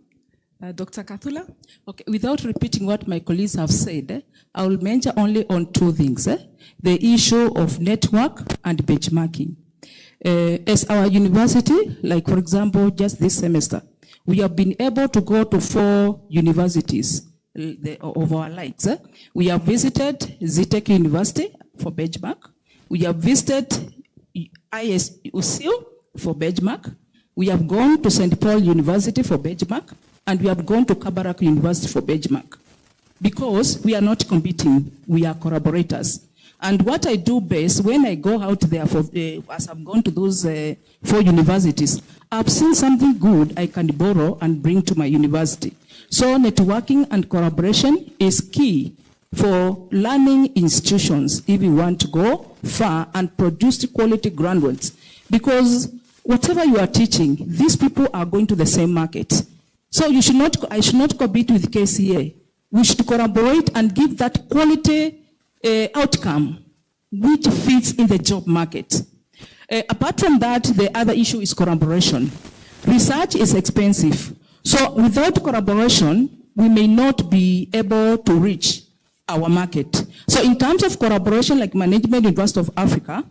Dr. Kathula? Okay, without repeating what my colleagues have said, I will mention only on two things. The issue of network and benchmarking. As our university, like for example, just this semester, we have been able to go to 4 universities of our likes. We have visited Zitech University for benchmark. We have visited ISUCU for benchmark. We have gone to St. Paul University for benchmark. And we have gone to Kabarak University for benchmark. Because we are not competing, we are collaborators. And what I do best when I go out there, as I've gone to those 4 universities, I've seen something good I can borrow and bring to my university. So networking and collaboration is key for learning institutions if we want to go far and produce quality graduates. Because whatever you are teaching, these people are going to the same market. So I should not compete with KCA. We should collaborate and give that quality outcome which fits in the job market. Apart from that, the other issue is collaboration. Research is expensive. So without collaboration, we may not be able to reach our market. So in terms of collaboration, like Management University of Africa,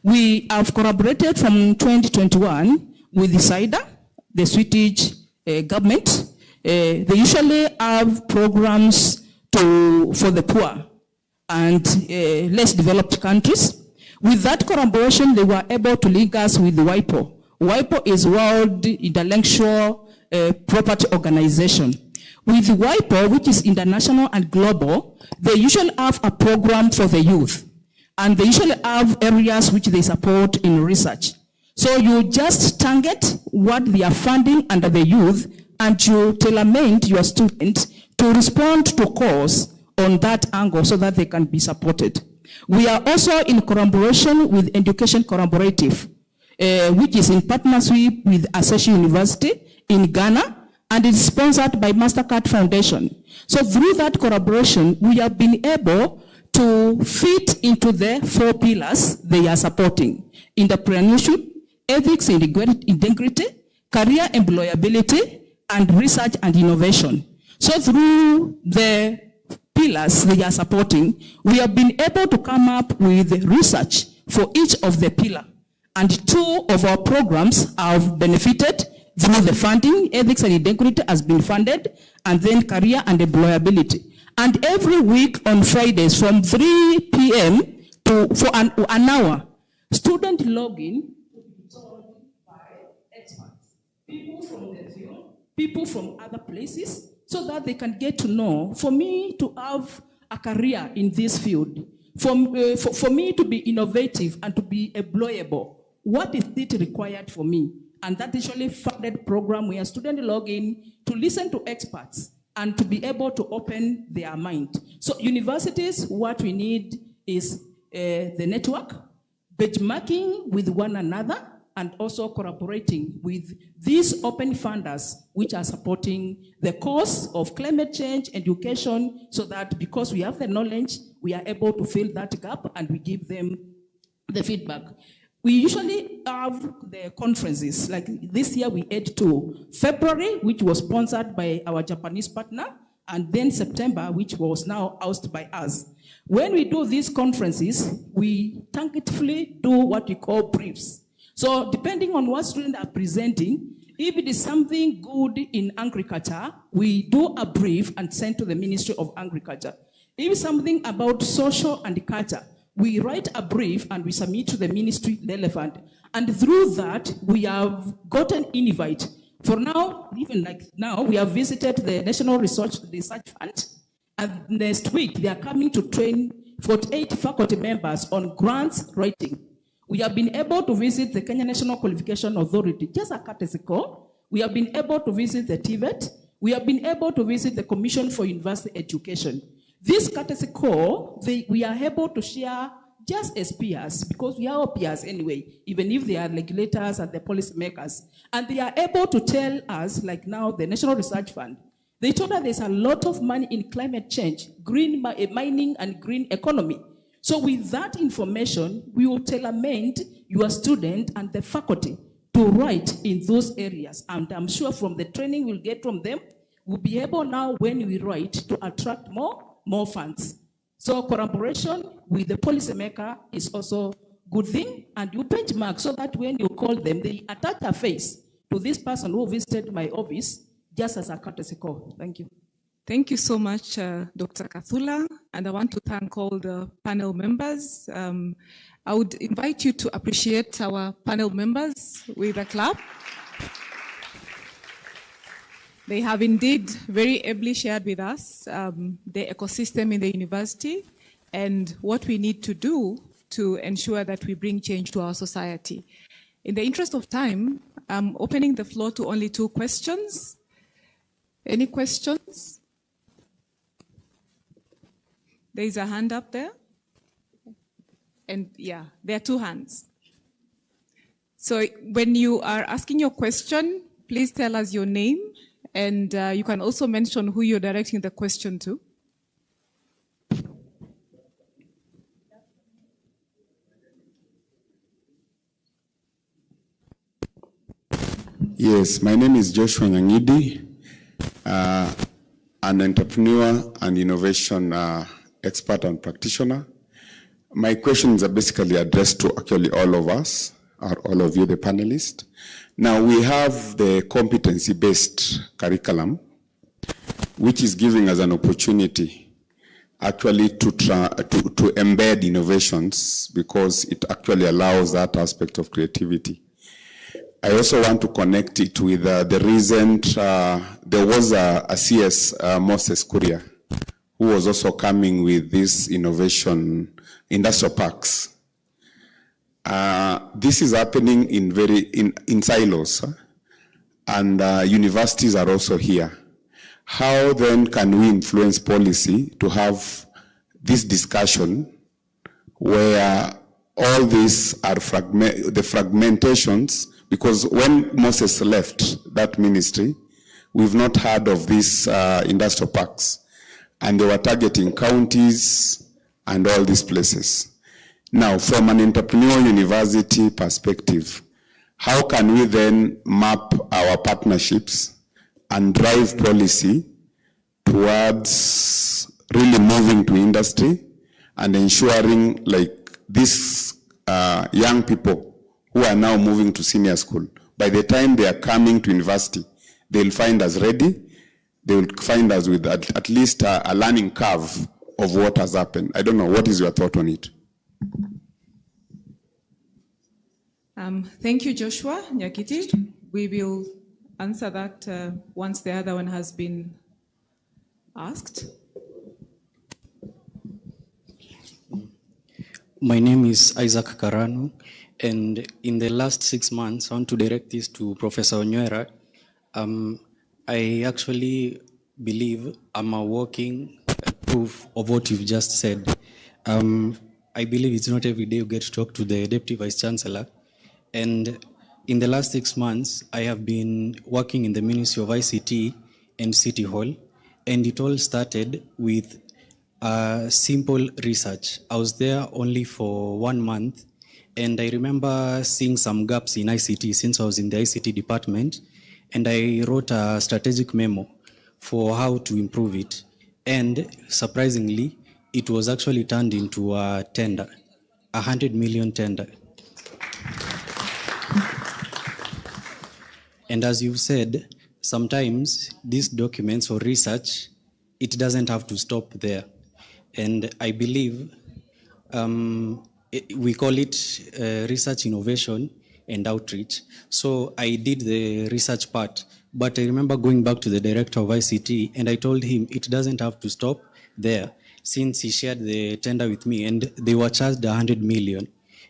we have collaborated from 2021 with the SIDA, the Swedish government. They usually have programs for the poor and less developed countries. With that collaboration, they were able to link us with WIPO. WIPO is World Intellectual Property Organization. With WIPO, which is international and global, they usually have a program for the youth. And they usually have areas which they support in research. So you just target what they are funding under the youth, and you tailor-made your students to respond to course on that angle so that they can be supported. We are also in collaboration with Education Collaborative, which is in partnership with Accession University in Ghana, and it's sponsored by MasterCard Foundation. So through that collaboration, we have been able to fit into the 4 pillars they are supporting: entrepreneurship, ethics and integrity, career employability, and research and innovation. So through the pillars they are supporting, we have been able to come up with research for each of the pillars. And 2 of our programs have benefited through the funding. Ethics and integrity has been funded, and then career and employability. And every week on Fridays from 3 p.m. for an hour, student login people from the field, people from other places, so that they can get to know, for me to have a career in this field, for me to be innovative and to be employable, what is it required for me? And that is usually funded program where students log in to listen to experts and to be able to open their mind. So universities, what we need is the network, benchmarking with one another, and also collaborating with these open funders which are supporting the cause of climate change education, so that because we have the knowledge, we are able to fill that gap and we give them the feedback. We usually have the conferences, like this year we had 2. February, which was sponsored by our Japanese partner, and then September, which was now housed by us. When we do these conferences, we tactfully do what we call briefs. So depending on what students are presenting, if it is something good in agriculture, we do a brief and send to the Ministry of Agriculture. If it's something about social and culture, we write a brief and we submit to the ministry relevant. And through that, we have gotten Innovate. For now, even like now, we have visited the National Research Fund. And next week, they are coming to train 48 faculty members on grants writing. We have been able to visit the Kenya National Qualification Authority, just a courtesy call. We have been able to visit the TVET. We have been able to visit the Commission for University Education. This courtesy call, we are able to share just as peers, because we are all peers anyway, even if they are regulators and the policymakers. And they are able to tell us, like now, the National Research Fund, they told us there's a lot of money in climate change, green mining and green economy. So with that information, we will tailor-made your student and the faculty to write in those areas. And I'm sure from the training we'll get from them, we'll be able now, when we write, to attract more funds. So collaboration with the policymaker is also a good thing, and you benchmark so that when you call them, they attach a face to this person who visited my office, just as a courtesy call. Thank you. Thank you so much, Dr. Kathula, and I want to thank all the panel members. I would invite you to appreciate our panel members with a clap. They have indeed very ably shared with us the ecosystem in the university and what we need to do to ensure that we bring change to our society. In the interest of time, I'm opening the floor to only 2 questions. Any questions? There is a hand up there. And yeah, there are 2 hands. So when you are asking your question, please tell us your name, and you can also mention who you're directing the question to. Yes, my name is Joshua Nyangidi, an entrepreneur and innovation expert and practitioner. My questions are basically addressed to actually all of us, or all of you, the panelists. Now we have the competency-based curriculum, which is giving us an opportunity actually to embed innovations, because it actually allows that aspect of creativity. I also want to connect it with the recent, there was a CS, Moses Kuria, who was also coming with this innovation industrial parks. This is happening in silos, and universities are also here. How then can we influence policy to have this discussion where all these are the fragmentations, because when Moses left that ministry, we've not heard of these industrial parks, and they were targeting counties and all these places. Now, from an entrepreneurial university perspective, how can we then map our partnerships and drive policy towards really moving to industry and ensuring, like, these young people who are now moving to senior school, by the time they are coming to university, they'll find us ready. They will find us with at least a learning curve of what has happened. I don't know, what is your thought on it? Thank you, Joshua Nyakiti. We will answer that once the other one has been asked. My name is Isaac Karanu, and in the last 6 months, I want to direct this to Professor Onywera. I actually believe I'm a walking proof of what you've just said. I believe it's not every day you get to talk to the Deputy Vice Chancellor. And in the last 6 months, I have been working in the Ministry of ICT and City Hall, and it all started with simple research. I was there only for 1 month, and I remember seeing some gaps in ICT since I was in the ICT department, and I wrote a strategic memo for how to improve it. And surprisingly, it was actually turned into a tender, 100 million tender. And as you've said, sometimes these documents or research, it doesn't have to stop there. And I believe we call it research, innovation, and outreach. So I did the research part, but I remember going back to the director of ICT and I told him it doesn't have to stop there, since he shared the tender with me and they were charged 100 million.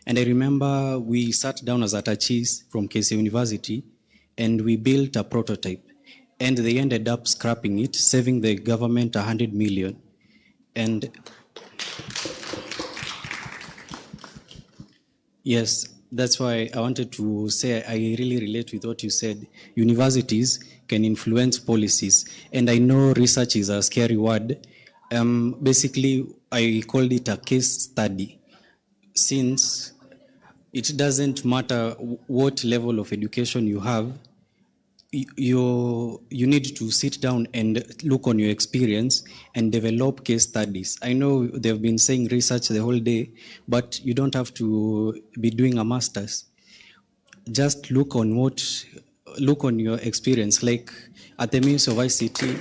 And I remember we sat down as attaches from KCA University and we built a prototype. And they ended up scrapping it, saving the government 100 million. And yes, that's why I wanted to say I really relate with what you said. Universities can influence policies. And I know research is a scary word. Basically, I called it a case study, since it doesn't matter what level of education you have, you need to sit down and look on your experience and develop case studies. I know they've been saying research the whole day, but you don't have to be doing a master's. Just look on your experience. Like at the Ministry of ICT,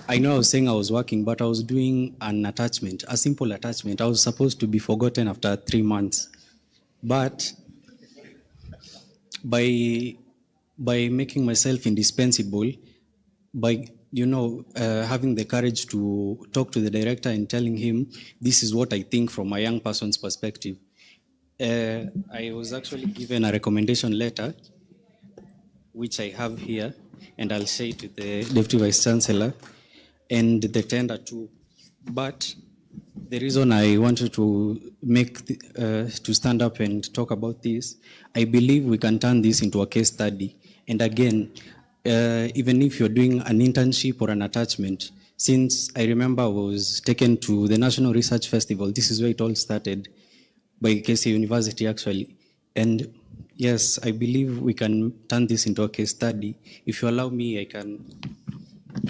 I know I was saying I was working, but I was doing an attachment, a simple attachment. I was supposed to be forgotten after 3 months. But by making myself indispensable, by having the courage to talk to the director and telling him this is what I think from a young person's perspective, I was actually given a recommendation letter, which I have here, and I'll say to the Deputy Vice Chancellor, and the tender too. But the reason I wanted to to stand up and talk about this, I believe we can turn this into a case study. And again, even if you're doing an internship or an attachment, since I remember I was taken to the National Research Festival, this is where it all started, by KCA University actually. And yes, I believe we can turn this into a case study. If you allow me, I can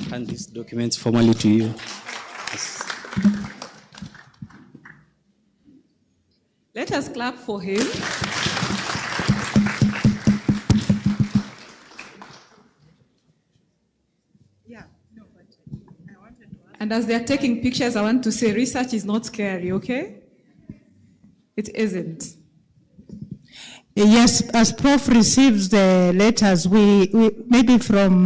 hand these documents formally to you. Yes. Let us clap for him. And as they're taking pictures, I want to say research is not scary, okay? It isn't. Yes, as Prof receives the letters, we maybe from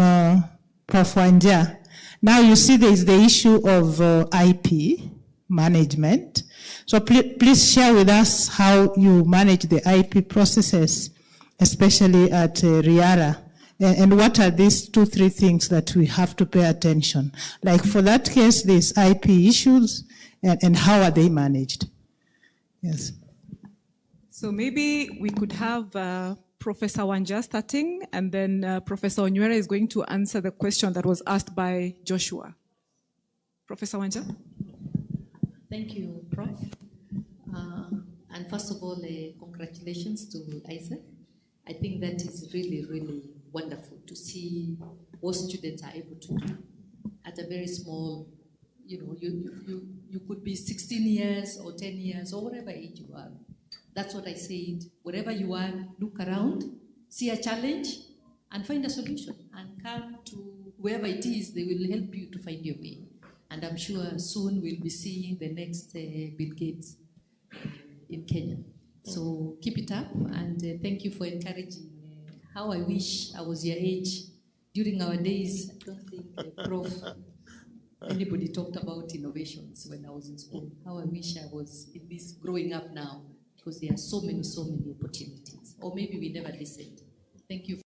Prof. Wanja. Now you see there is the issue of IP management. So please share with us how you manage the IP processes, especially at RIARA. And what are these 2-3 things that we have to pay attention? Like for that case, these IP issues, and how are they managed? Yes. So maybe we could have Professor Wanja starting, and then Professor Onywera is going to answer the question that was asked by Joshua. Professor Wanja? Thank you, Prof. And first of all, congratulations to Isaac. I think that is really, really wonderful to see what students are able to do at a very small, you could be 16 years or 10 years or whatever age you are. That's what I said. Wherever you are, look around, see a challenge, and find a solution. And come to whoever it is, they will help you to find your way. And I'm sure soon we'll be seeing the next Bill Gates in Kenya. So keep it up, and thank you for encouraging. How I wish I was your age. During our days, I don't think Prof. anybody talked about innovations when I was in school. How I wish I was in this growing up now, because there are so many opportunities. Or maybe we never listened. Thank you.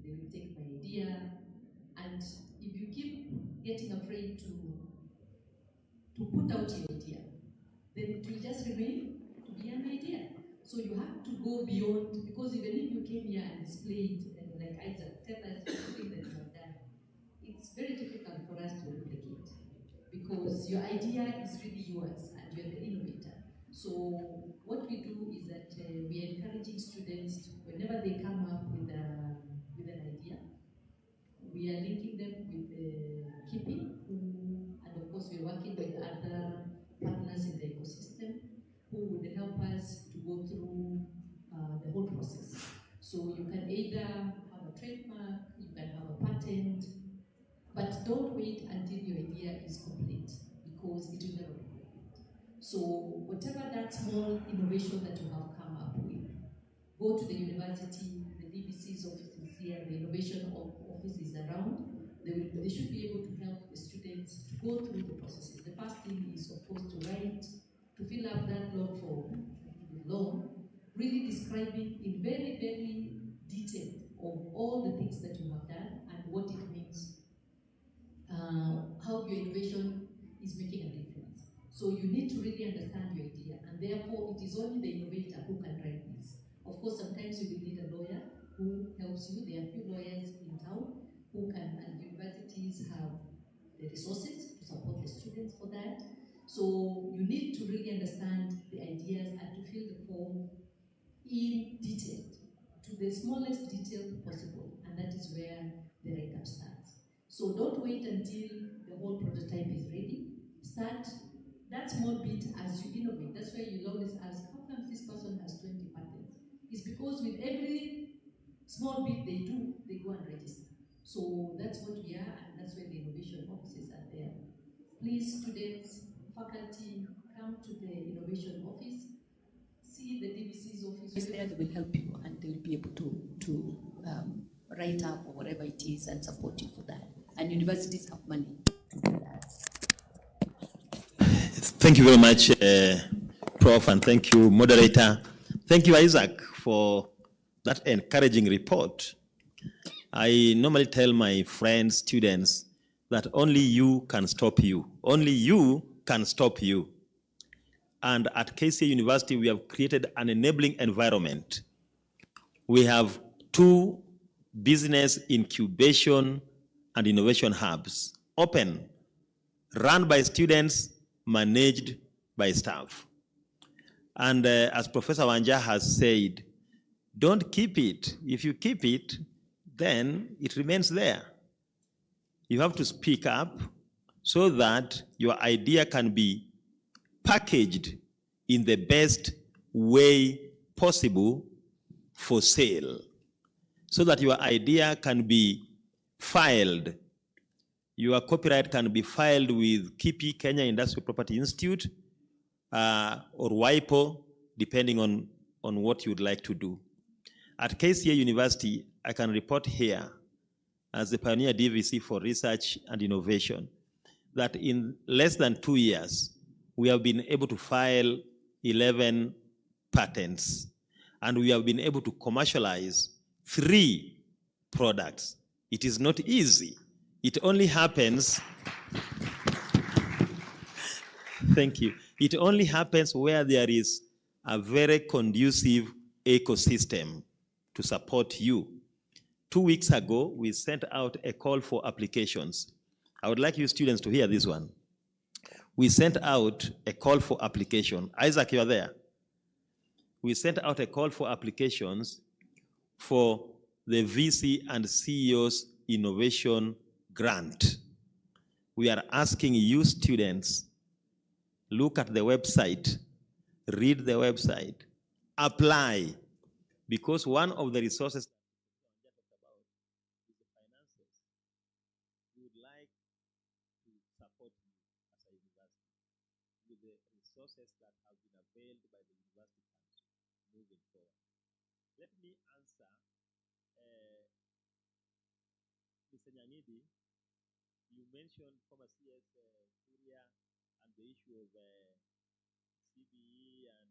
They will take my idea, and if you keep getting afraid to put out your idea, then it will just remain to be an idea. So you have to go beyond, because even if you came here and displayed like Isaac, tell us everything that you have done. It's very difficult for us to replicate because your idea is really yours and you're the innovator. So what we do is that we are encouraging students whenever they come up with an idea, we are linking them with KIPI, and of course we're working with other partners in the ecosystem who would help us to go through the whole process. So you can either have a trademark, you can have a patent, but don't wait until your idea is complete because it will never be complete. So whatever that small innovation that you have come up with, go to the university, the DBC's offices here, the innovation offices around. They should be able to help the students to go through the processes. The first thing is, of course, to fill up that long form, really describing in very, very detail of all the things that you have done and what it means, how your innovation is making a difference. So you need to really understand your idea, and therefore it is only the innovator who can write this. Of course, sometimes you will need a lawyer who helps you. There are a few lawyers in town who can, and universities have the resources to support the students for that. So you need to really understand the ideas and to fill the form in detail, to the smallest detail possible, and that is where the write-up starts. So don't wait until the whole prototype is ready. Start that small bit as you innovate. That's why you always ask, how come this person has 20 patents? It's because with every small bit they do, they go and register. So that's what we are, and that's where the innovation offices are there. Please, students, faculty, come to the innovation office, see the DVC's office. Is there, they will help you and they will be able to write up or whatever it is and support you for that. And universities have money to do that. Thank you very much, Prof, and thank you, moderator. Thank you, Isaac, for that encouraging report. I normally tell my friends, students, that only you can stop you. Only you can stop you. And at KCA University, we have created an enabling environment. We have 2 business incubation and innovation hubs, open, run by students, managed by staff. And as Professor Wanja has said, don't keep it. If you keep it, then it remains there. You have to speak up so that your idea can be packaged in the best way possible for sale, so that your idea can be filed. Your copyright can be filed with KIPI, Kenya Industrial Property Institute, or WIPO, depending on what you'd like to do. At KCA University, I can report here, as the pioneer DVC for research and innovation, that in less than 2 years, we have been able to file 11 patents, and we have been able to commercialize 3 products. It is not easy. It only happens, thank you. It only happens where there is a very conducive ecosystem to support you. 2 weeks ago, we sent out a call for applications. I would like you students to hear this one. We sent out a call for application. Isaac, you are there. We sent out a call for applications for the VC and CEO's Innovation Grant. We are asking you students, look at the website, read the website, apply, because one of the resources we would like to support you as a university with the resources that have been availed by the University Council moving forward. Let me answer Mr. Nyangidi. You mentioned former CS Kuria and the issue of CBE and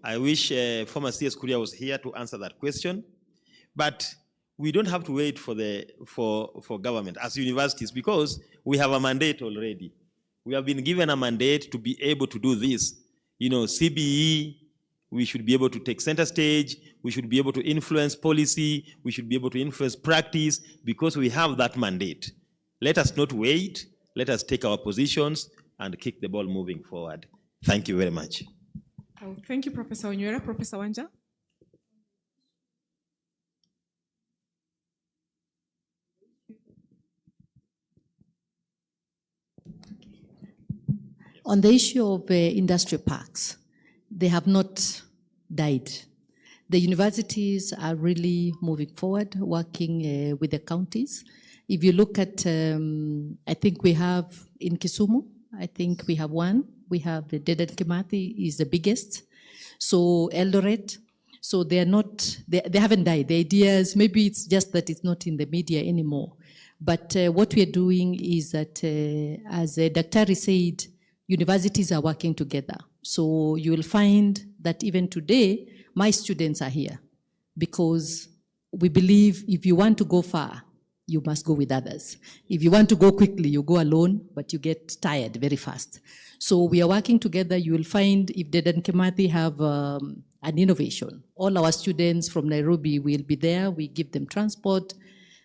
I wish former CS Kuria was here to answer that question, but we don't have to wait for government as universities, because we have a mandate already. We have been given a mandate to be able to do this. You know, CBE we should be able to take center stage, we should be able to influence policy, we should be able to influence practice because we have that mandate. Let us not wait, let us take our positions and kick the ball moving forward. Thank you very much. Oh, thank you, Professor Onywera. Professor Wanja? On the issue of industrial parks, they have not died. The universities are really moving forward, working with the counties. If you look at, I think we have in Kisumu, I think we have one. We have the Dedan Kimathi is the biggest. So Eldoret, so they are not, they haven't died. The ideas, maybe it's just that it's not in the media anymore. But what we are doing is that, as Dr. said, universities are working together. So you will find that even today, my students are here because we believe if you want to go far, you must go with others. If you want to go quickly, you go alone, but you get tired very fast. So we are working together. You will find if Dedan Kimathi have an innovation, all our students from Nairobi will be there. We give them transport.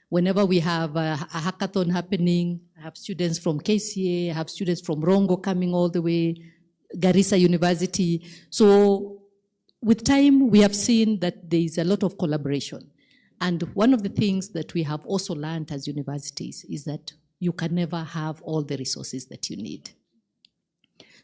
Whenever we have a hackathon happening, I have students from KCA, I have students from Rongo coming all the way, Garissa University. So with time, we have seen that there is a lot of collaboration. And one of the things that we have also learned as universities is that you can never have all the resources that you need.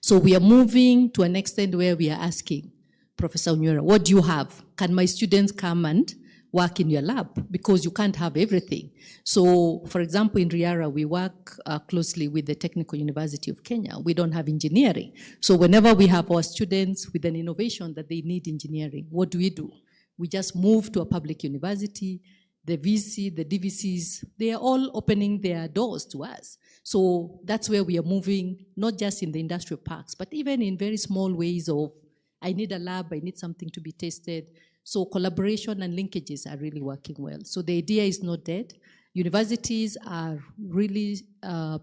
So we are moving to an extent where we are asking, Professor Onywera, what do you have? Can my students come and work in your lab? Because you can't have everything. So, for example, in Riara, we work closely with the Technical University of Kenya. We don't have engineering. So whenever we have our students with an innovation that they need engineering, what do? We just move to a public university. The VC, the DVCs, they are all opening their doors to us. So that's where we are moving, not just in the industrial parks, but even in very small ways of, I need a lab, I need something to be tested. So collaboration and linkages are really working well. So the idea is not dead. Universities are really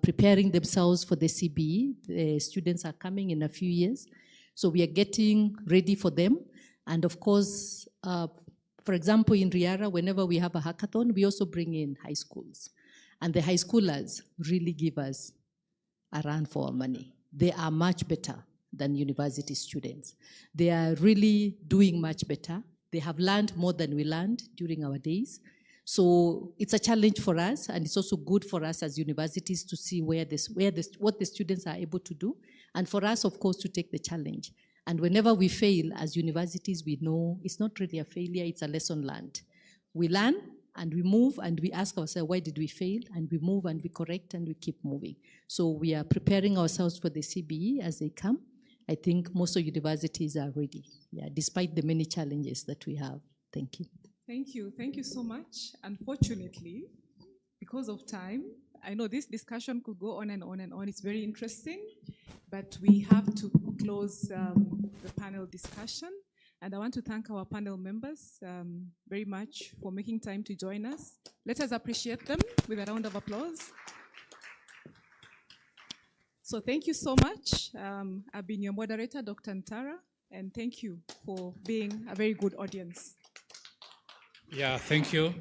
preparing themselves for the CBE. The students are coming in a few years. So we are getting ready for them. And of course, for example, in Riara, whenever we have a hackathon, we also bring in high schools. And the high schoolers really give us a run for our money. They are much better than university students. They are really doing much better. They have learned more than we learned during our days. So it's a challenge for us, and it's also good for us as universities to see what the students are able to do, and for us, of course, to take the challenge. And whenever we fail as universities, we know it's not really a failure, it's a lesson learned. We learn and we move and we ask ourselves, why did we fail? And we move and we correct and we keep moving. So we are preparing ourselves for the CBE as they come. I think most of universities are ready, despite the many challenges that we have. Thank you. Thank you so much. Unfortunately, because of time, I know this discussion could go on and on and on. It's very interesting, but we have to close the panel discussion. And I want to thank our panel members very much for making time to join us. Let us appreciate them with a round of applause. So thank you so much. I've been your moderator, Dr. Ntara, and thank you for being a very good audience. Yeah, thank you.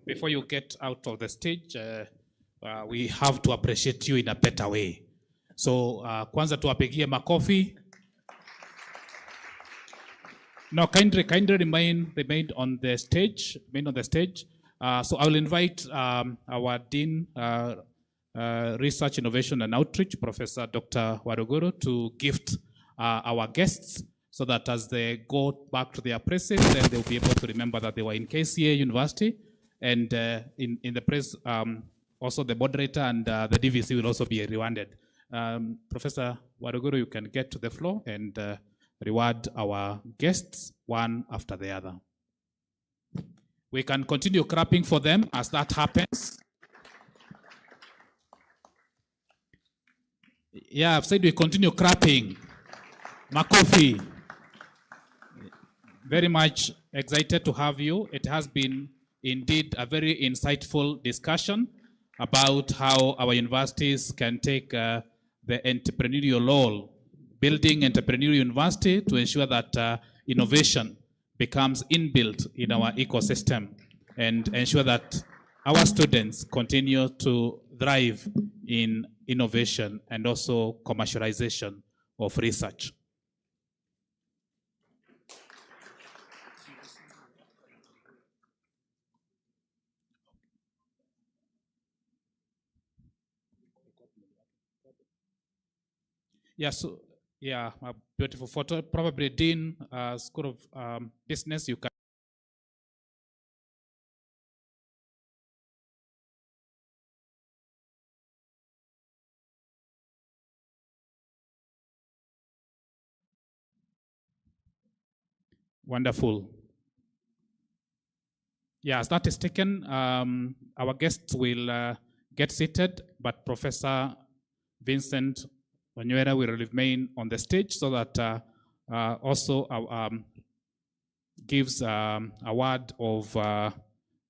Before you get out of the stage, we have to appreciate you in a better way. So, kwanza tuwapigie makofi. Now, kindly remain on the stage. So I will invite our Dean Research, Innovation and Outreach, Professor Dr. Waruguru, to gift our guests so that as they go back to their places, then they'll be able to remember that they were in KCA University. And in the press, also the moderator and the DVC will also be rewarded. Professor Waruguru, you can get to the floor and reward our guests one after the other. We can continue clapping for them as that happens. Yeah, I've said we continue clapping. Makofi. Very much excited to have you. It has been indeed a very insightful discussion about how our universities can take the entrepreneurial role, building entrepreneurial university to ensure that innovation becomes inbuilt in our ecosystem and ensure that our students continue to thrive in innovation and also commercialization of research. Yeah, so, yeah, a beautiful photo. Probably Dean, School of Business, you can. Wonderful. Yeah, as that is taken, our guests will get seated, but Professor Vincent Onywera will remain on the stage so that also gives a word of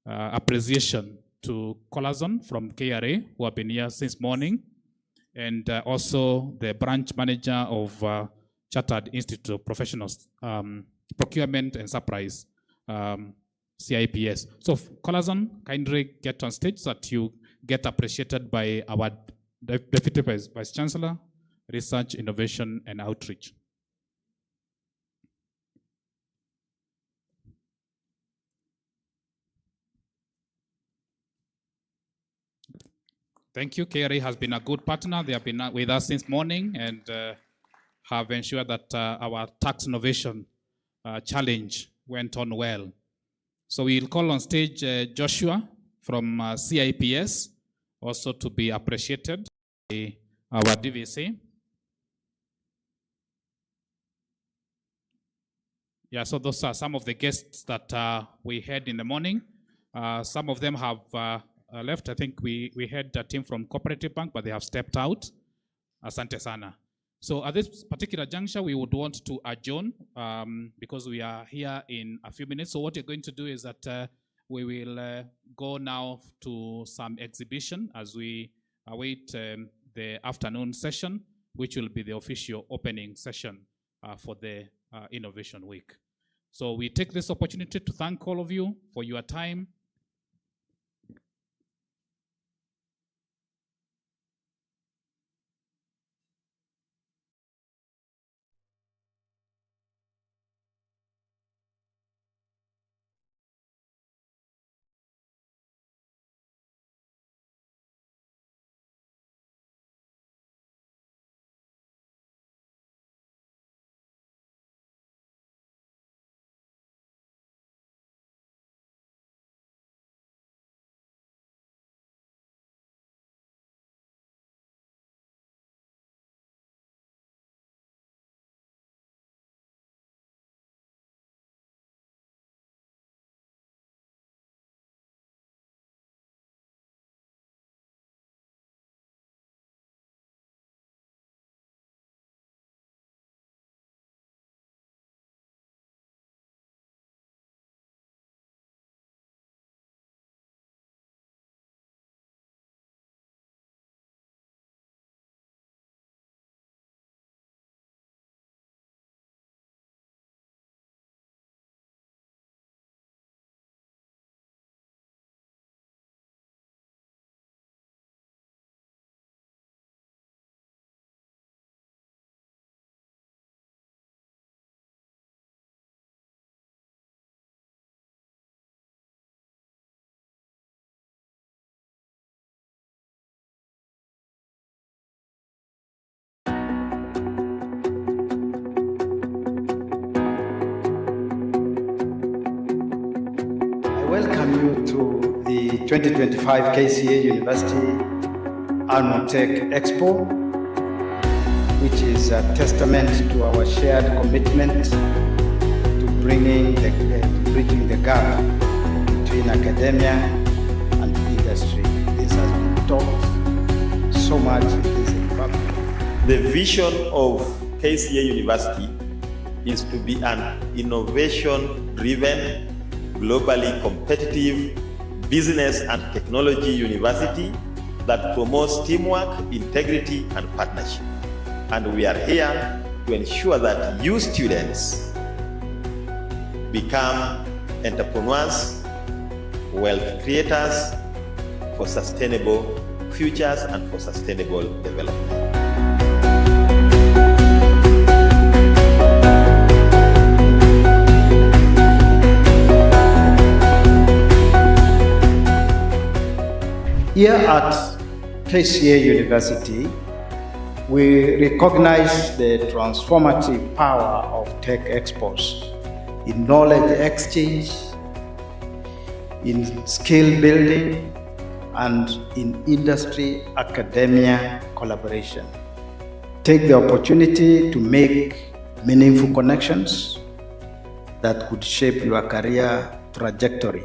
appreciation to Colazon from KRA, who have been here since morning, and also the branch manager of Chartered Institute of Professionals, Procurement and Surprise, CIPS. So Colazon, kindly get on stage so that you get appreciated by our Deputy Vice Chancellor, Research, Innovation and Outreach. Thank you. KRA has been a good partner. They have been with us since morning and have ensured that our tax innovation challenge went on well. So we'll call on stage Joshua from CIPS, also to be appreciated by our DVC. Yeah, so those are some of the guests that we had in the morning. Some of them have left. I think we had a team from Cooperative Bank, but they have stepped out. Asante sana. So at this particular juncture, we would want to adjourn because we are here in a few minutes. So what we're going to do is that we will go now to some exhibition as we await the afternoon session, which will be the official opening session for the Innovation Week. So we take this opportunity to thank all of you for your time. Welcome you to the 2025 KCA University Annual Tech Expo, which is a testament to our shared commitment to bridging the gap between academia and industry. This has been taught so much in this department. The vision of KCA University is to be an innovation-driven, globally competitive business and technology university that promotes teamwork, integrity, and partnership. And we are here to ensure that you students become entrepreneurs, wealth creators for sustainable futures and for sustainable development. Here at KCA University, we recognize the transformative power of tech expos in knowledge exchange, in skill building, and in industry-academia collaboration. Take the opportunity to make meaningful connections that could shape your career trajectory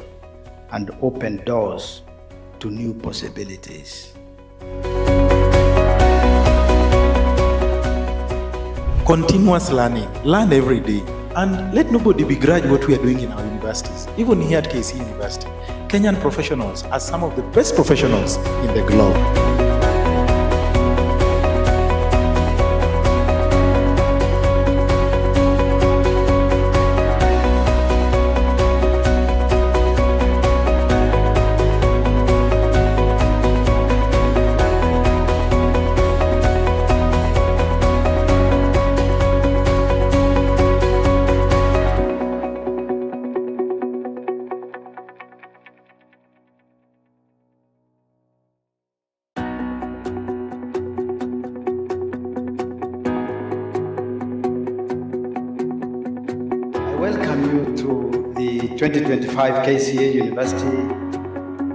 and open doors to new possibilities. Continuous learning. Learn every day. And let nobody begrudge what we are doing in our universities. Even here at KCA University, Kenyan professionals are some of the best professionals in the globe. Welcome you to the 2025 KCA University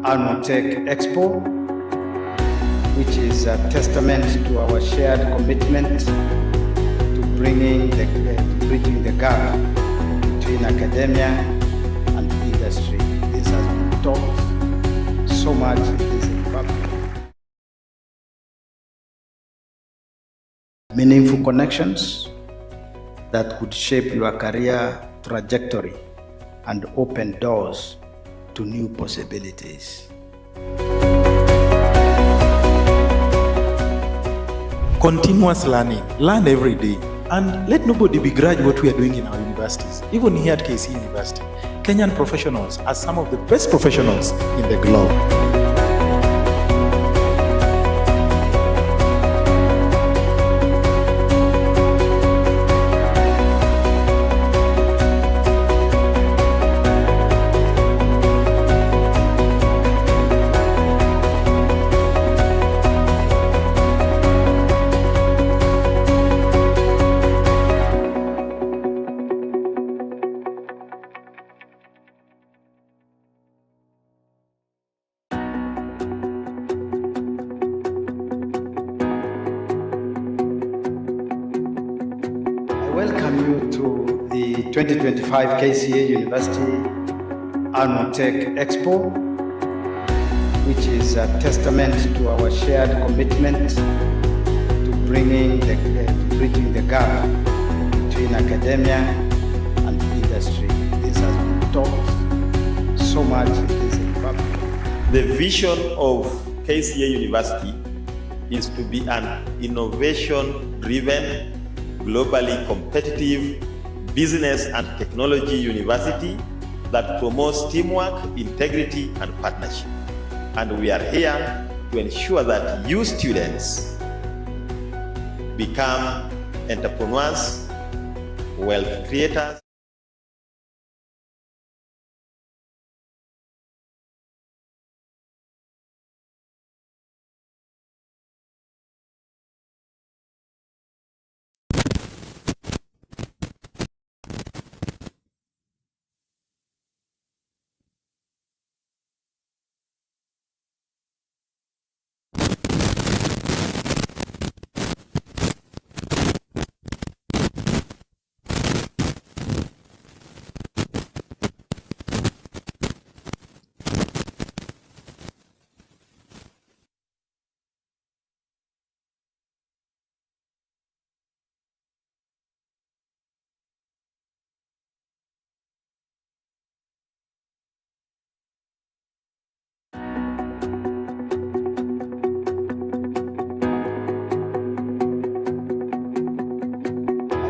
Annual Tech Expo, which is a testament to our shared commitment to bridging the gap between academia and industry. This has been taught so much in this department. Meaningful connections that could shape your career trajectory and open doors to new possibilities. Continuous learning. Learn every day. And let nobody begrudge what we are doing in our universities. Even here at KCA University, Kenyan professionals are some of the best professionals in the globe. Welcome you to the 2025 KCA University Annual Tech Expo, which is a testament to our shared commitment to bridging the gap between academia and industry. This has been taught so much in this department. The vision of KCA University is to be an innovation-driven, globally competitive business and technology university that promotes teamwork, integrity, and partnership. And we are here to ensure that you students become entrepreneurs, wealth creators.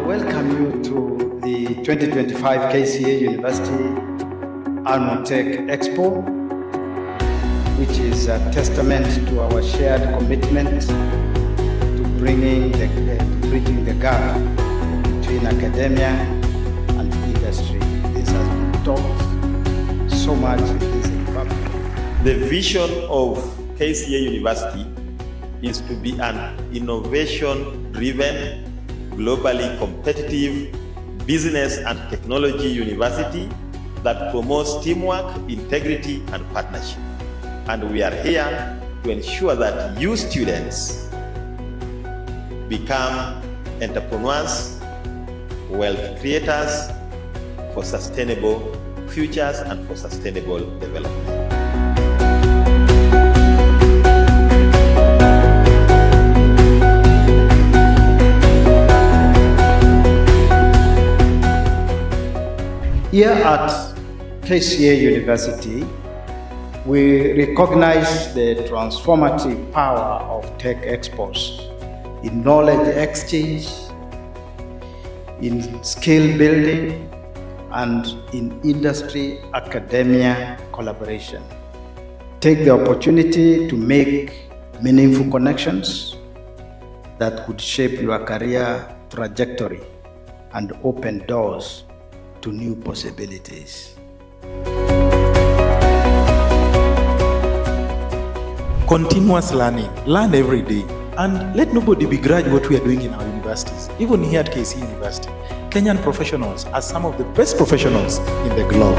Welcome you to the 2025 KCA University Annual Tech Expo, which is a testament to our shared commitment to bridging the gap between academia and industry. This has been taught so much in this republic. The vision of KCA University is to be an innovation-driven, globally competitive business and technology university that promotes teamwork, integrity, and partnership. And we are here to ensure that you students become entrepreneurs, wealth creators for sustainable futures and for sustainable development. Here at KCA University, we recognize the transformative power of tech expos in knowledge exchange, in skill building, and in industry-academia collaboration. Take the opportunity to make meaningful connections that could shape your career trajectory and open doors to new possibilities. Continuous learning. Learn every day. And let nobody begrudge what we are doing in our universities. Even here at KCA University, Kenyan professionals are some of the best professionals in the globe.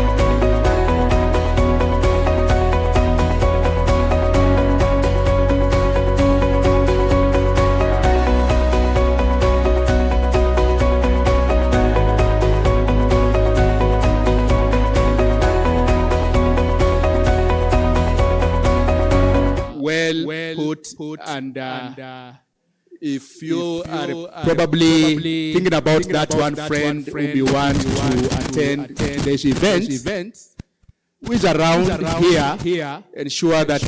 Put and if you are probably thinking about that one friend who you want to attend today's event, who is around here, ensure that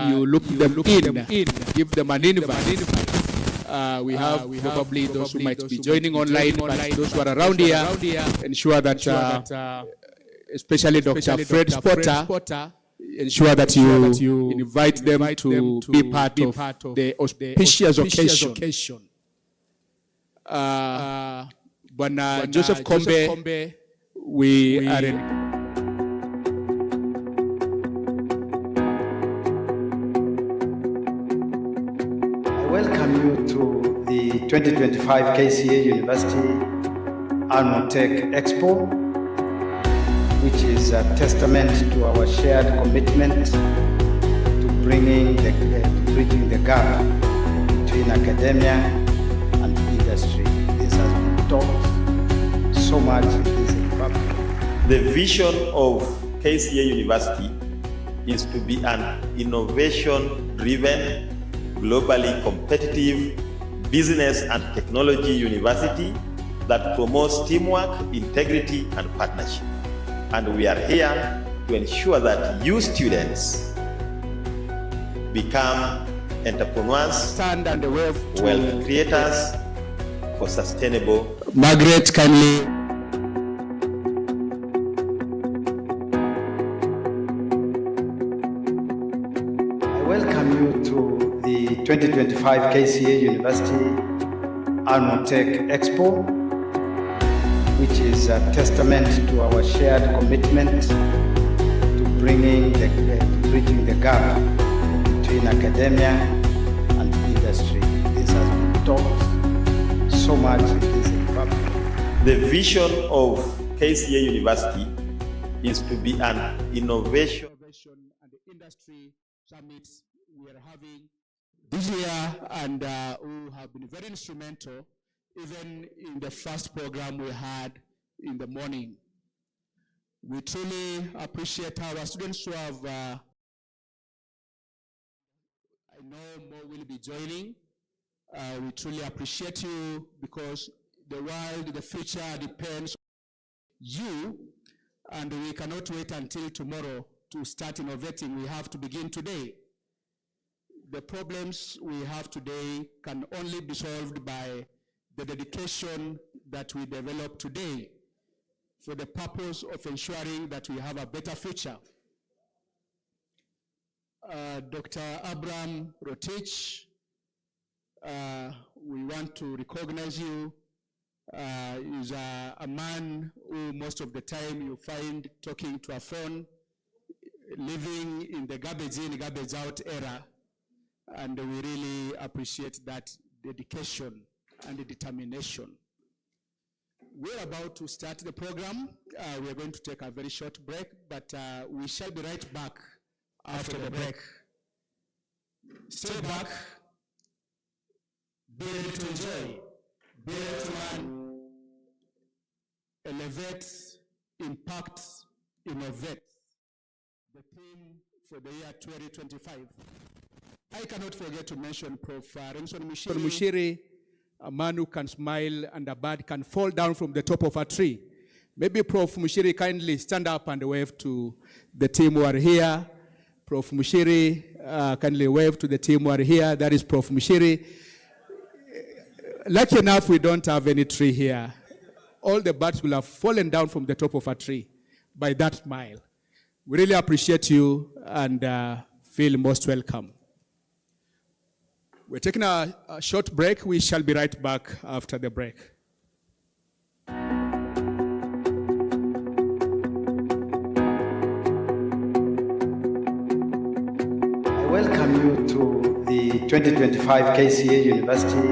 you look them in, give them an invite. We have probably those who might be joining online, but those who are around here, ensure that, especially Dr. Fred Potter, ensure that you invite them to be part of the auspicious occasion. Bwana Joseph Kombe, we are in. I welcome you to the 2025 KCA University Annual Tech Expo, which is a testament to our shared commitment to bridging the gap between academia and industry. This has been taught so much in this republic. The vision of KCA University is to be an innovation-driven, globally competitive business and technology university that promotes teamwork, integrity, and partnership. And we are here to ensure that you students become entrepreneurs, wealth creators for sustainable. Margaret, kindly. I welcome you to the 2025 KCA University Annual Tech Expo, which is a testament to our shared commitment to bridging the gap between academia and industry. This has been taught so much in this republic. The vision of KCA University is to be an innovation and the industry summits we are having this year and who have been very instrumental even in the first program we had in the morning. We truly appreciate our students who have, I know more will be joining. We truly appreciate you because the world, the future depends on you, and we cannot wait until tomorrow to start innovating. We have to begin today. The problems we have today can only be solved by the dedication, that we developed today for the purpose of ensuring that we have a better future. Dr. Abraham Rotich, we want to recognize you. He's a man who most of the time you find talking to a phone, living in the garbage in, garbage out era. And we really appreciate that dedication and the determination. We're about to start the program. We're going to take a very short break, but we shall be right back after the break. Stay back, be ready to enjoy, be ready to learn, elevate, impact, innovate. The theme for the year 2025. I cannot forget to mention Prof. Remson Mushiri, a man who can smile and a bird can fall down from the top of a tree. Maybe Prof. Mushiri kindly stand up and wave to the team who are here. Prof. Mushiri, kindly wave to the team who are here. That is Prof. Mushiri. Lucky enough, we don't have any tree here. All the birds will have fallen down from the top of a tree by that smile. We really appreciate you and feel most welcome. We're taking a short break. We shall be right back after the break. I welcome you to the 2025 KCA University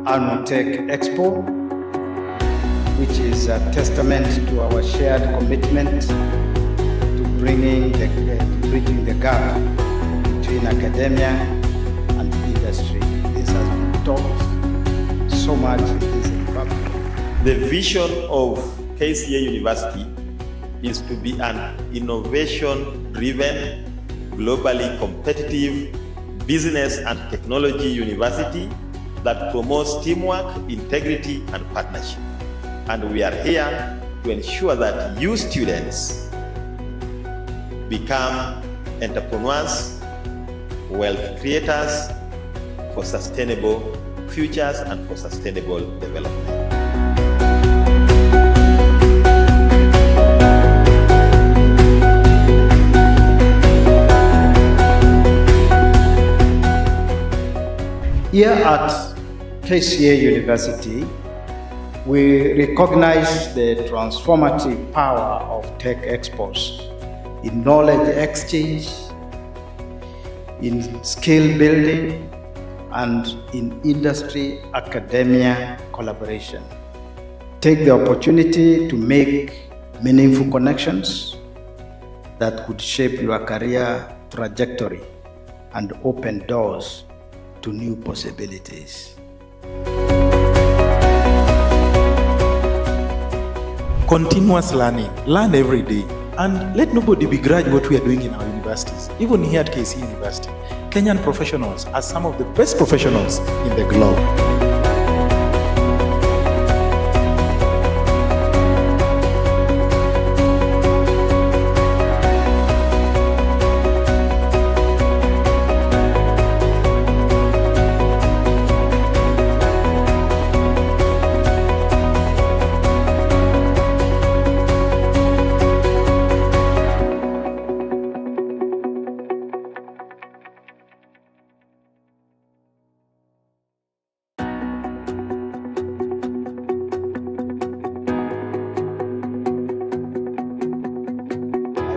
Annual Tech Expo, which is a testament to our shared commitment to bridging the gap between academia and industry. This has been taught so much in this department. The vision of KCA University is to be an innovation-driven, globally competitive business and technology university that promotes teamwork, integrity, and partnership. And we are here to ensure that you students become entrepreneurs, wealth creators for sustainable futures and for sustainable development. Here at KCA University, we recognize the transformative power of tech expos in knowledge exchange, in skill building, and in industry-academia collaboration. Take the opportunity to make meaningful connections that could shape your career trajectory and open doors to new possibilities. Continuous learning. Learn every day. And let nobody begrudge what we are doing in our universities. Even here at KCA University, Kenyan professionals are some of the best professionals in the globe.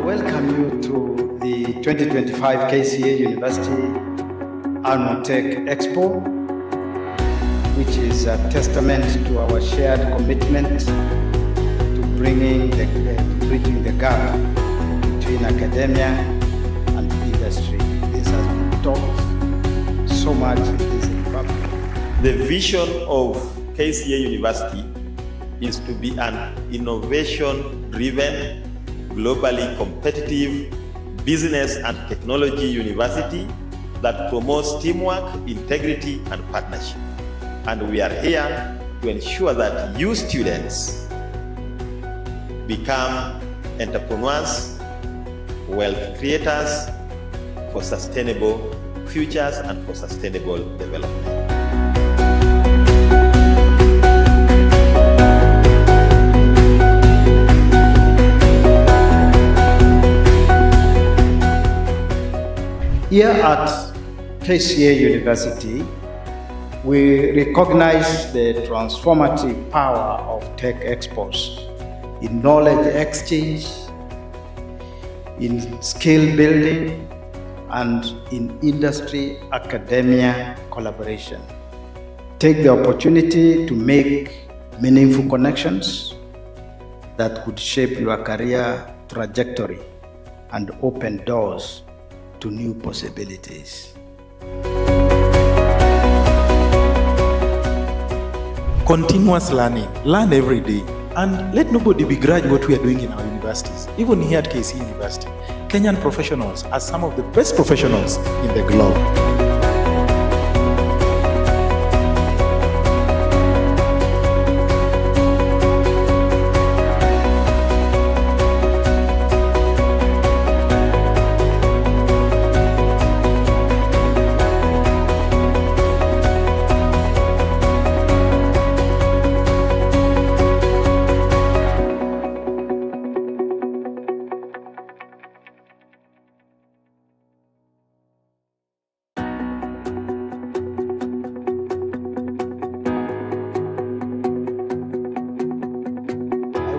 Welcome you to the 2025 KCA University Annual Tech Expo, which is a testament to our shared commitment to bridging the gap between academia and industry. This has been taught so much in this department. The vision of KCA University is to be an innovation-driven, globally competitive business and technology university that promotes teamwork, integrity, and partnership. And we are here to ensure that you students become entrepreneurs, wealth creators for sustainable futures and for sustainable development. Here at KCA University, we recognize the transformative power of tech expos in knowledge exchange, in skill building, and in industry-academia collaboration. Take the opportunity to make meaningful connections that could shape your career trajectory and open doors to new possibilities. Continuous learning. Learn every day. And let nobody begrudge what we are doing in our universities. Even here at KCA University, Kenyan professionals are some of the best professionals in the globe.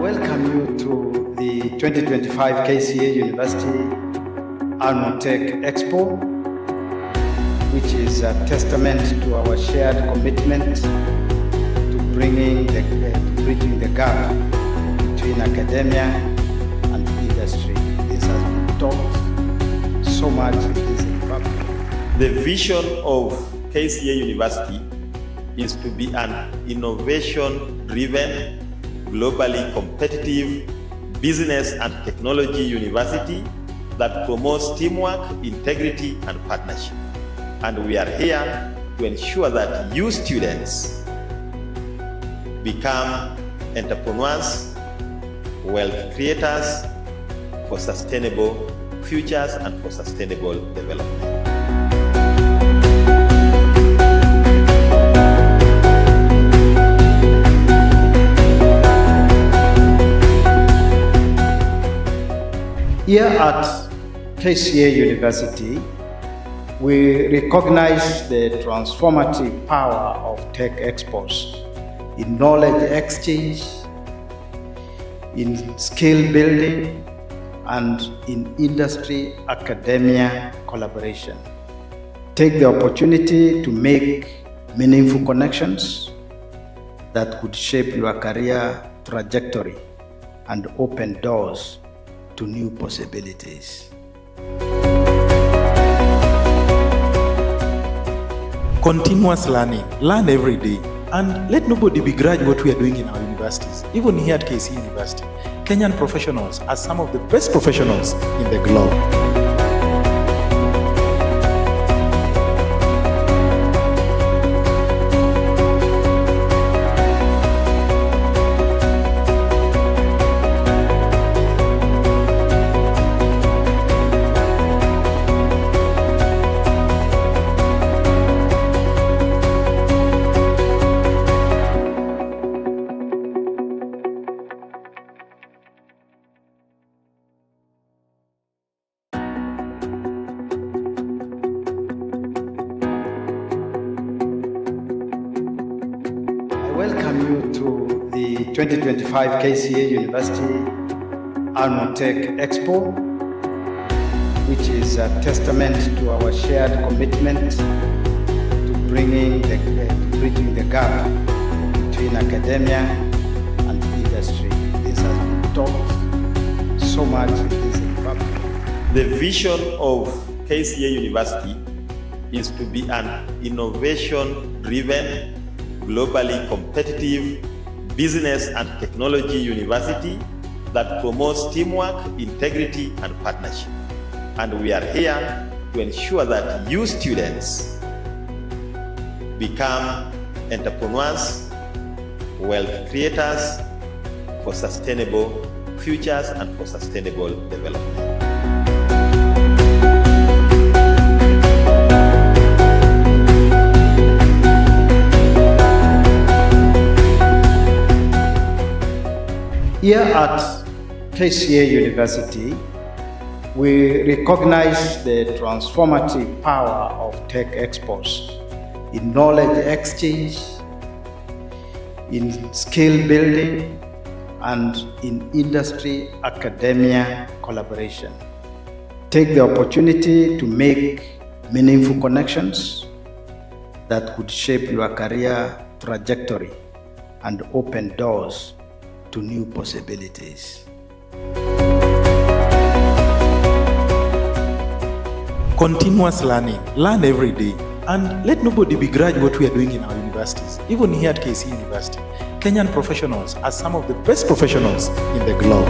Welcome you to the 2025 KCA University Annual Tech Expo, which is a testament to our shared commitment to bridging the gap between academia and industry. This has been taught so much in this republic. The vision of KCA University is to be an innovation-driven, globally competitive business and technology university that promotes teamwork, integrity, and partnership. And we are here to ensure that you students become entrepreneurs, wealth creators for sustainable futures and for sustainable development. Here at KCA University, we recognize the transformative power of tech expos in knowledge exchange, in skill building, and in industry-academia collaboration. Take the opportunity to make meaningful connections that could shape your career trajectory and open doors to new possibilities. Continuous learning. Learn every day. And let nobody begrudge what we are doing in our universities. Even here at KCA University, Kenyan professionals are some of the best professionals in the globe. Welcome you to the 2025 KCA University Annual Tech Expo, which is a testament to our shared commitment to bridging the gap between academia and industry. This has been taught so much in this republic. The vision of KCA University is to be an innovation-driven, globally competitive business and technology university that promotes teamwork, integrity, and partnership. And we are here to ensure that you students become entrepreneurs, wealth creators for sustainable futures and for sustainable development. Here at KCA University, We recognize the transformative power of tech exports in knowledge exchange, in skill building, and in industry-academia collaboration. Take the opportunity to make meaningful connections that could shape your career trajectory and open doors to new possibilities. Continuous learning. Learn every day. And let nobody begrudge what we are doing in our universities. Even here at KCA University, Kenyan professionals are some of the best professionals in the globe.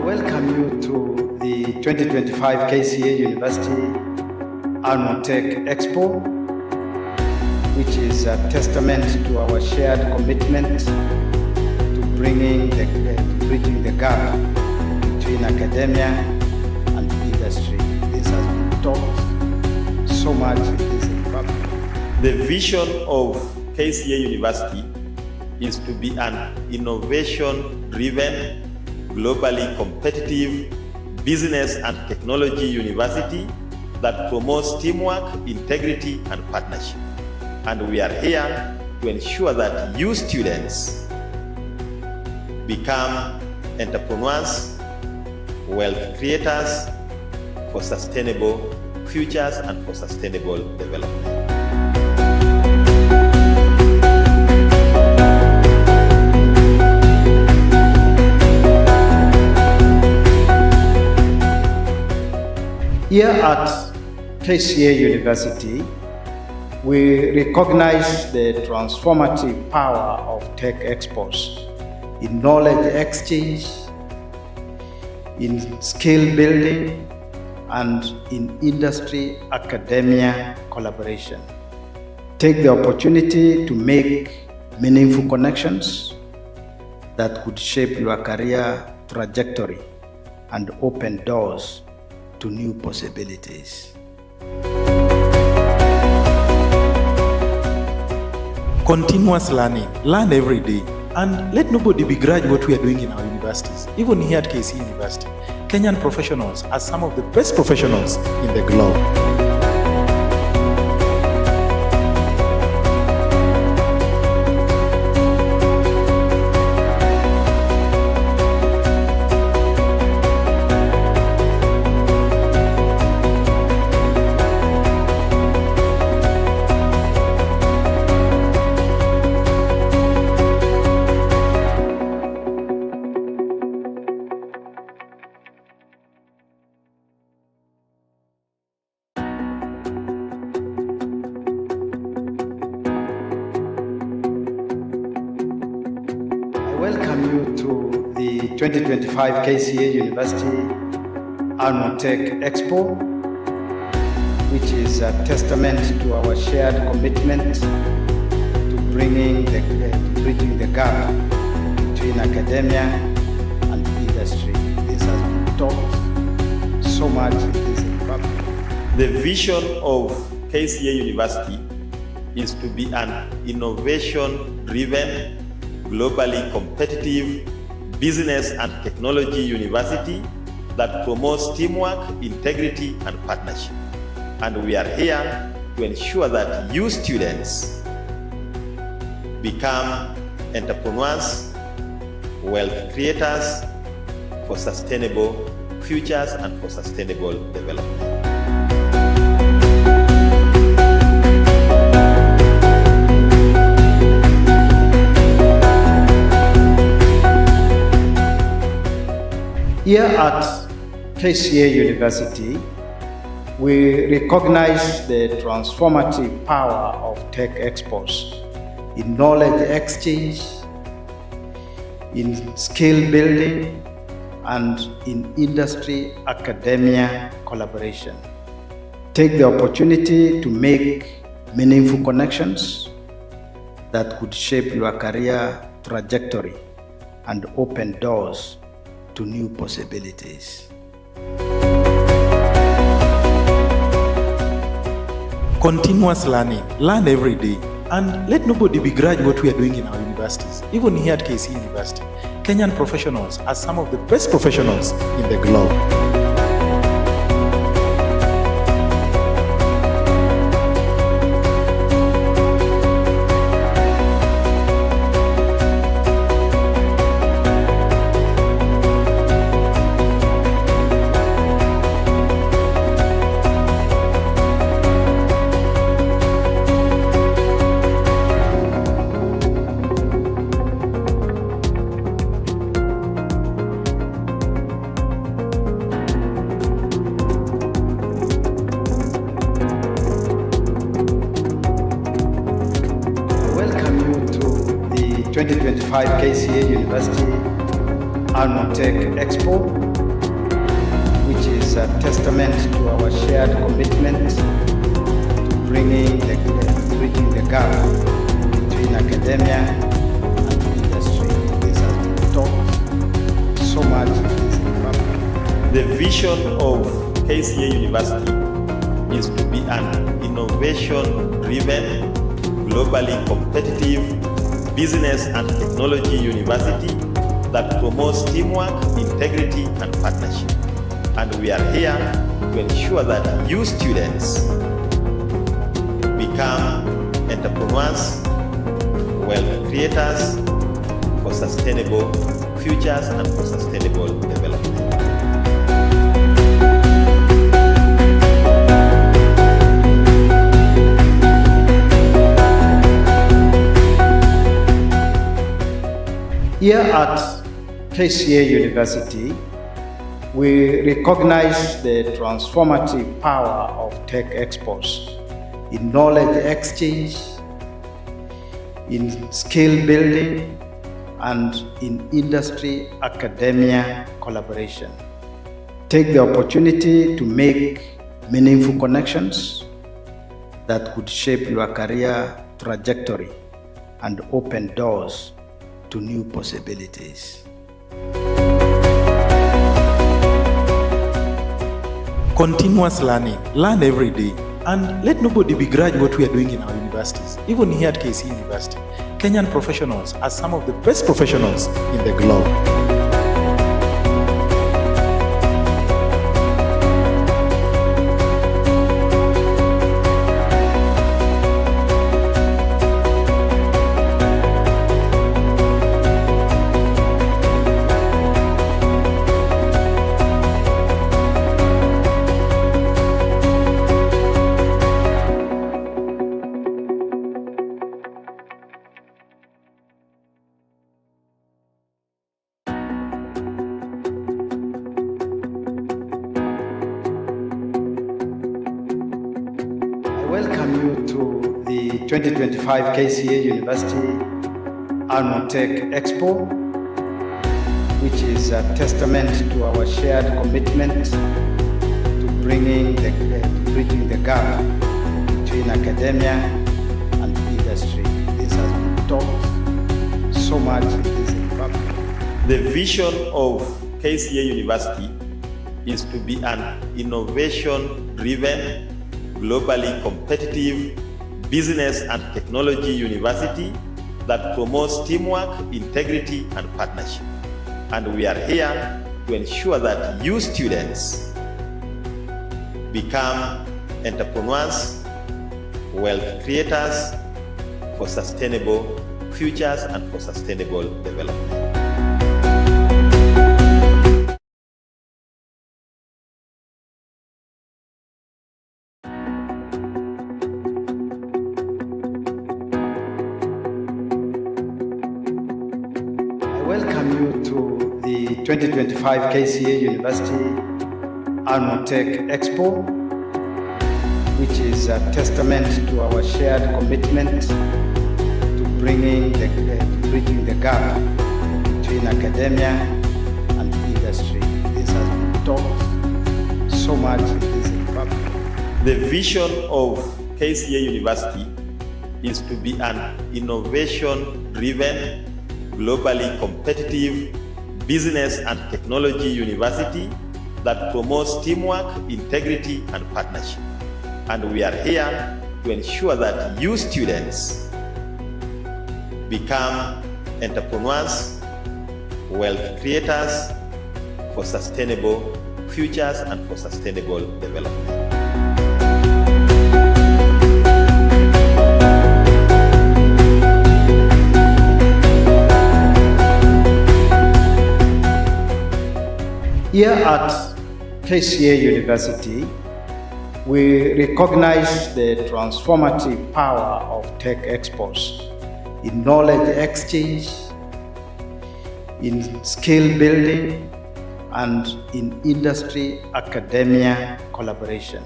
Welcome you to the 2025 KCA University Annual Tech Expo, which is a testament to our shared commitment to bridging the gap between academia and industry. This has been taught so much in this republic. The vision of KCA University is to be an innovation-driven, globally competitive business and technology university that promotes teamwork, integrity, and partnership. And we are here to ensure that you students become entrepreneurs, wealth creators for sustainable futures and for sustainable development. Here at KCA University, we recognize the transformative power of tech exports in knowledge exchange, in skill building, and in industry-academia collaboration. Take the opportunity to make meaningful connections that could shape your career trajectory and open doors to new possibilities. Continuous learning. Learn every day. And let nobody begrudge what we are doing in our universities. Even here at KCA University, Kenyan professionals are some of the best professionals in the globe. Welcome you to the 2025 KCA University Annual Tech Expo, which is a testament to our shared commitment to bridging the gap between academia and industry. This has been taught so much in this republic. The vision of KCA University is to be an innovation-driven, globally competitive business and technology university that promotes teamwork, integrity, and partnership. And we are here to ensure that you students become entrepreneurs, wealth creators for sustainable futures and for sustainable development. Here at KCA University, we recognize the transformative power of tech exports in knowledge exchange, in skill building, and in industry academia collaboration. Take the opportunity to make meaningful connections that could shape your career trajectory and open doors to new possibilities. Continuous learning. Learn every day. And let nobody begrudge what we are doing in our universities. Even here at KCA University, Kenyan professionals are some of the best professionals in the globe. Welcome you to the 2025 KCA University Annual Tech Expo, which is a testament to our shared commitment to bridging the gap between academia and industry. This has been taught so much in this department. The vision of KCA University is to be an innovation-driven, globally competitive business and technology university that promotes teamwork, integrity, and partnership. And we are here to ensure that you students become entrepreneurs, wealth creators for sustainable futures and for sustainable development. Here at KCA University, we recognize the transformative power of tech expos in knowledge exchange, in skill building, and in industry academia collaboration. Take the opportunity to make meaningful connections that could shape your career trajectory and open doors to new possibilities. Continuous learning. Learn every day. And let nobody begrudge what we are doing in our universities. Even here at KCA University, Kenyan professionals are some of the best professionals in the globe. Welcome you to the 2025 KCA University Annual Tech Expo, which is a testament to our shared commitment to bridging the gap between academia and industry. This has been taught so much in this department. The vision of KCA University is to be an innovation-driven, globally competitive business and technology university that promotes teamwork, integrity, and partnership. And we are here to ensure that you students become entrepreneurs, wealth creators for sustainable futures and for sustainable development. Welcome you to the 2025 KCA University Annual Tech Expo, which is a testament to our shared commitment to bridging the gap between academia and industry. This has been taught so much in this republic. The vision of KCA University is to be an innovation-driven, globally competitive business and technology university that promotes teamwork, integrity, and partnership. And we are here to ensure that you students become entrepreneurs, wealth creators for sustainable futures and for sustainable development. Here at KCA University, we recognize the transformative power of tech expos in knowledge exchange, in skill building, and in industry-academia collaboration.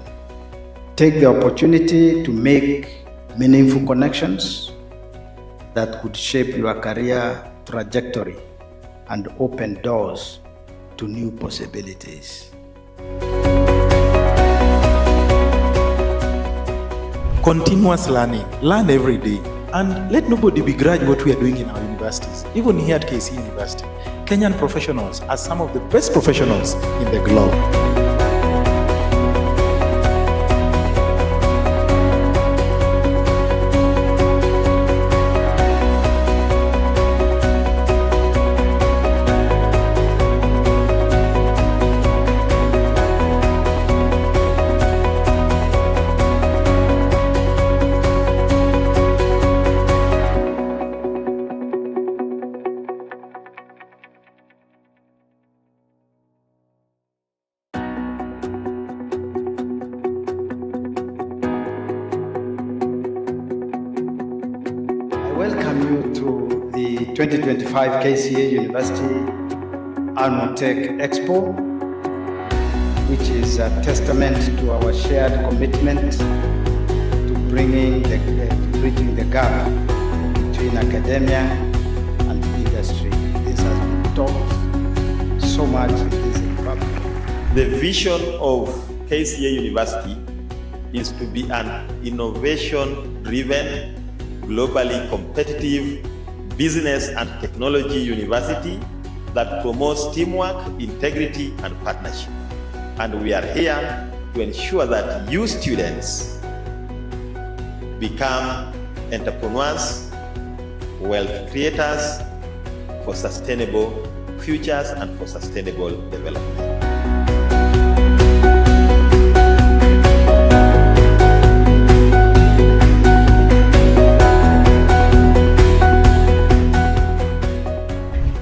Take the opportunity to make meaningful connections that could shape your career trajectory and open doors to new possibilities. Continuous learning. Learn every day. And let nobody begrudge what we are doing in our universities. Even here at KCA University, Kenyan professionals are some of the best professionals in the globe. Welcome you to the 2025 KCA University Annual Tech Expo, which is a testament to our shared commitment to bridging the gap between academia and industry. This has been taught so much in this republic. The vision of KCA University is to be an innovation-driven, globally competitive business and technology university that promotes teamwork, integrity, and partnership. And we are here to ensure that you students become entrepreneurs, wealth creators for sustainable futures and for sustainable development.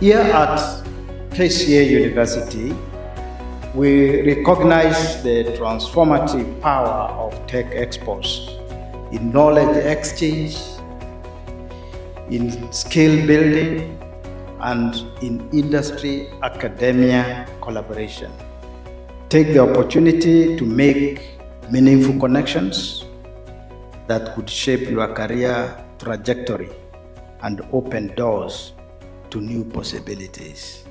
Here at KCA University, we recognize the transformative power of tech expos in knowledge exchange, in skill building, and in industry-academia collaboration. Take the opportunity to make meaningful connections that could shape your career trajectory and open doors to new possibilities.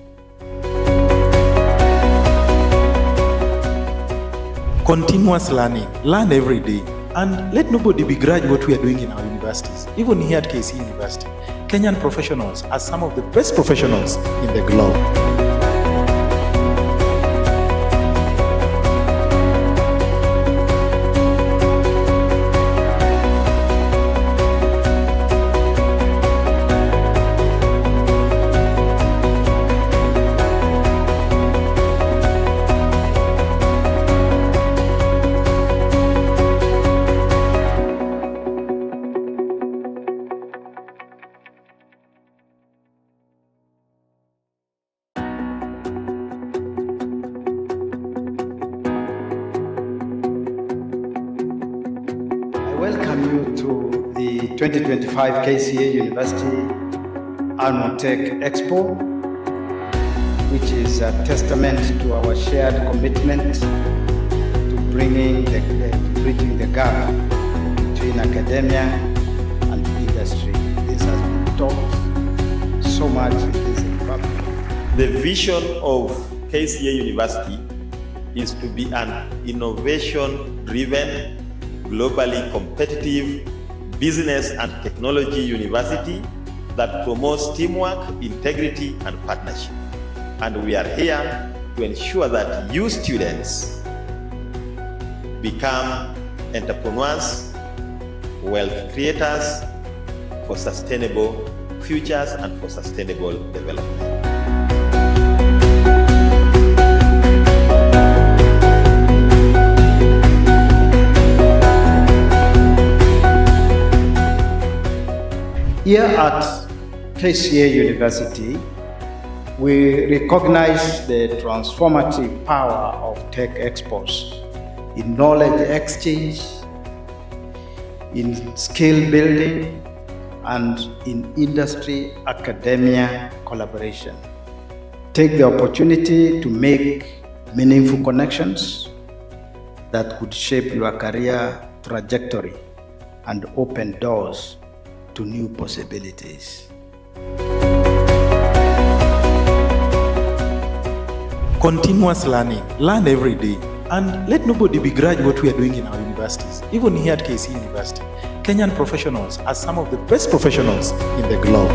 Continuous learning. Learn every day. And let nobody begrudge what we are doing in our universities. Even here at KCA University, Kenyan professionals are some of the best professionals in the globe. Welcome you to the 2025 KCA University Annual Tech Expo, which is a testament to our shared commitment to bridging the gap between academia and industry. This has been so much in this republic. The vision of KCA University is to be an innovation-driven, globally competitive business and technology university that promotes teamwork, integrity, and partnership. And we are here to ensure that you students become entrepreneurs, wealth creators for sustainable futures and for sustainable development. Here at KCA University, we recognize the transformative power of tech expos in knowledge exchange, in skill building, and in industry-academia collaboration. Take the opportunity to make meaningful connections that could shape your career trajectory and open doors to new possibilities. Continuous learning. Learn every day. And let nobody begrudge what we are doing in our universities. Even here at KCA University, Kenyan professionals are some of the best professionals in the globe.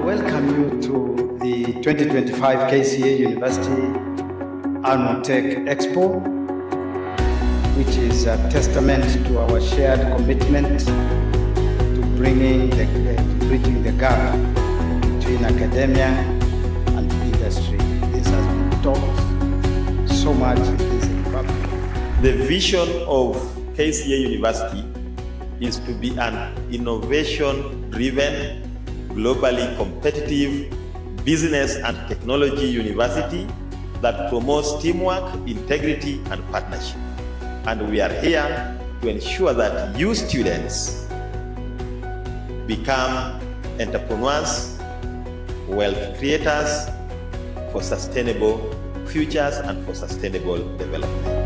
Welcome you to the 2025 KCA University Annual Tech Expo, which is a testament to our shared commitment to bridging the gap between academia and industry. This has been taught so much in this republic. The vision of KCA University is to be an innovation-driven, globally competitive business and technology university that promotes teamwork, integrity, and partnership. And we are here to ensure that you students become entrepreneurs, wealth creators for sustainable futures and for sustainable development.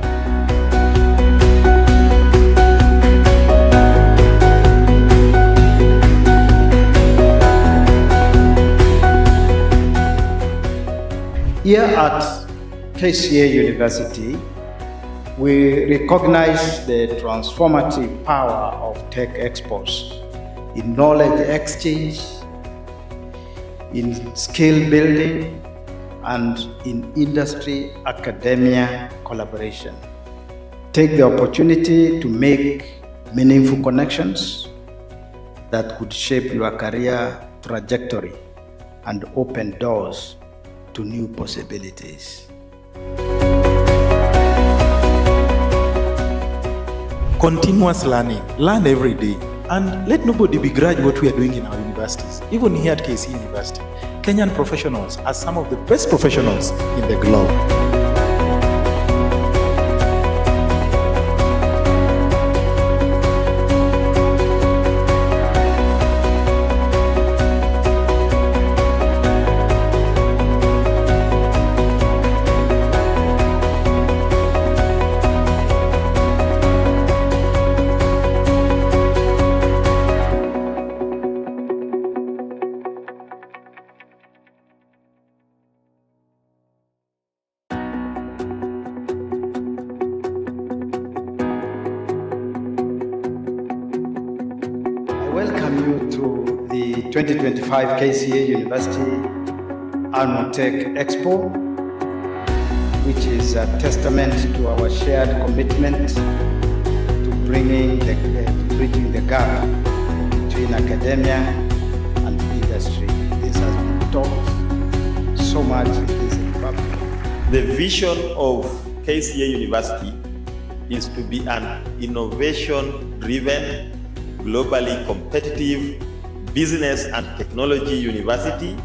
Here at KCA University, we recognize the transformative power of tech expos in knowledge exchange, in skill building, and in industry-academia collaboration. Take the opportunity to make meaningful connections that could shape your career trajectory and open doors to new possibilities. Continuous learning. Learn every day. And let nobody begrudge what we are doing in our universities. Even here at KCA University, Kenyan professionals are some of the best professionals in the globe. Welcome you to the 2025 KCA University Annual Tech Expo, which is a testament to our shared commitment to bridging the gap between academia and industry. This has been taught so much in this republic. The vision of KCA University is to be an innovation-driven, globally competitive business and technology university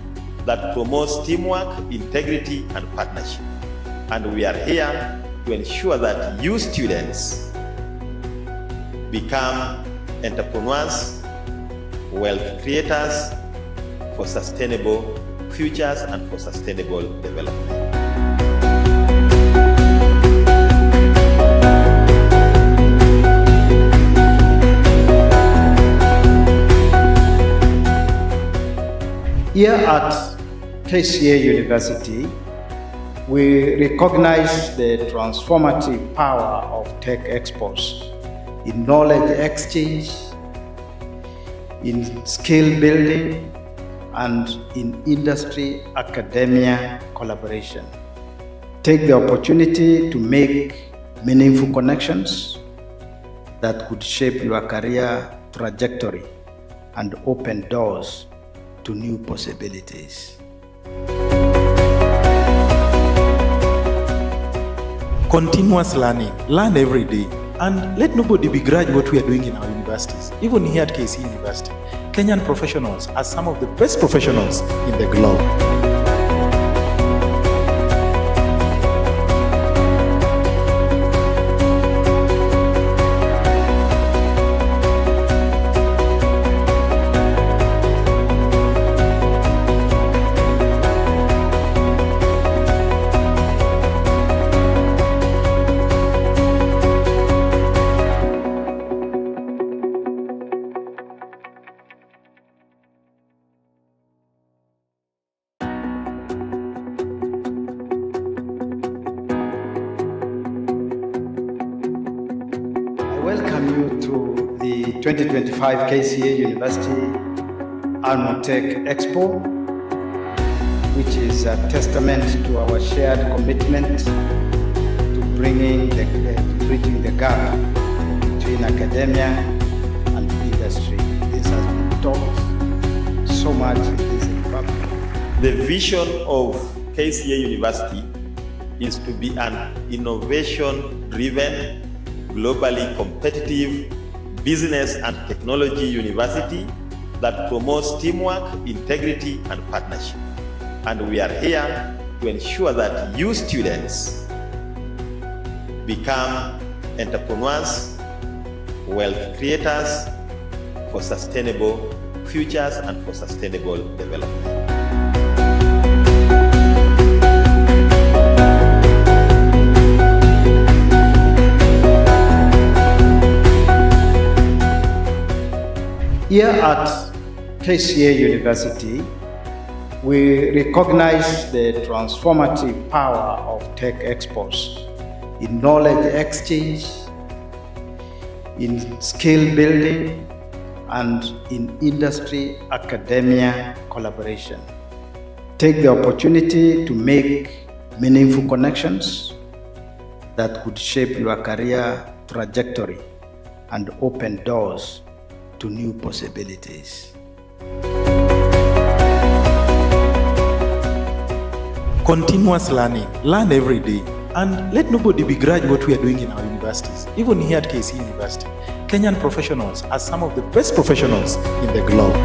that promotes teamwork, integrity, and partnership. And we are here to ensure that you students become entrepreneurs, wealth creators for sustainable futures and for sustainable development. Here at KCA University, we recognize the transformative power of tech expos in knowledge exchange, in skill building, and in industry-academia collaboration. Take the opportunity to make meaningful connections that could shape your career trajectory and open doors to new possibilities. Continuous learning. Learn every day. And let nobody begrudge what we are doing in our universities. Even here at KCA University, Kenyan professionals are some of the best professionals in the globe. Welcome you to the 2025 KCA University Annual Tech Expo, which is a testament to our shared commitment to bridging the gap between academia and industry. This has been taught so much in this republic. The vision of KCA University is to be an innovation-driven, globally competitive business and technology university that promotes teamwork, integrity, and partnership. And we are here to ensure that you students become entrepreneurs, wealth creators for sustainable futures and for sustainable development. Here at KCA University, we recognize the transformative power of tech expos in knowledge exchange, in skill building, and in industry-academia collaboration. Take the opportunity to make meaningful connections that could shape your career trajectory and open doors to new possibilities. Continuous learning. Learn every day. And let nobody begrudge what we are doing in our universities. Even here at KCA University, Kenyan professionals are some of the best professionals in the globe.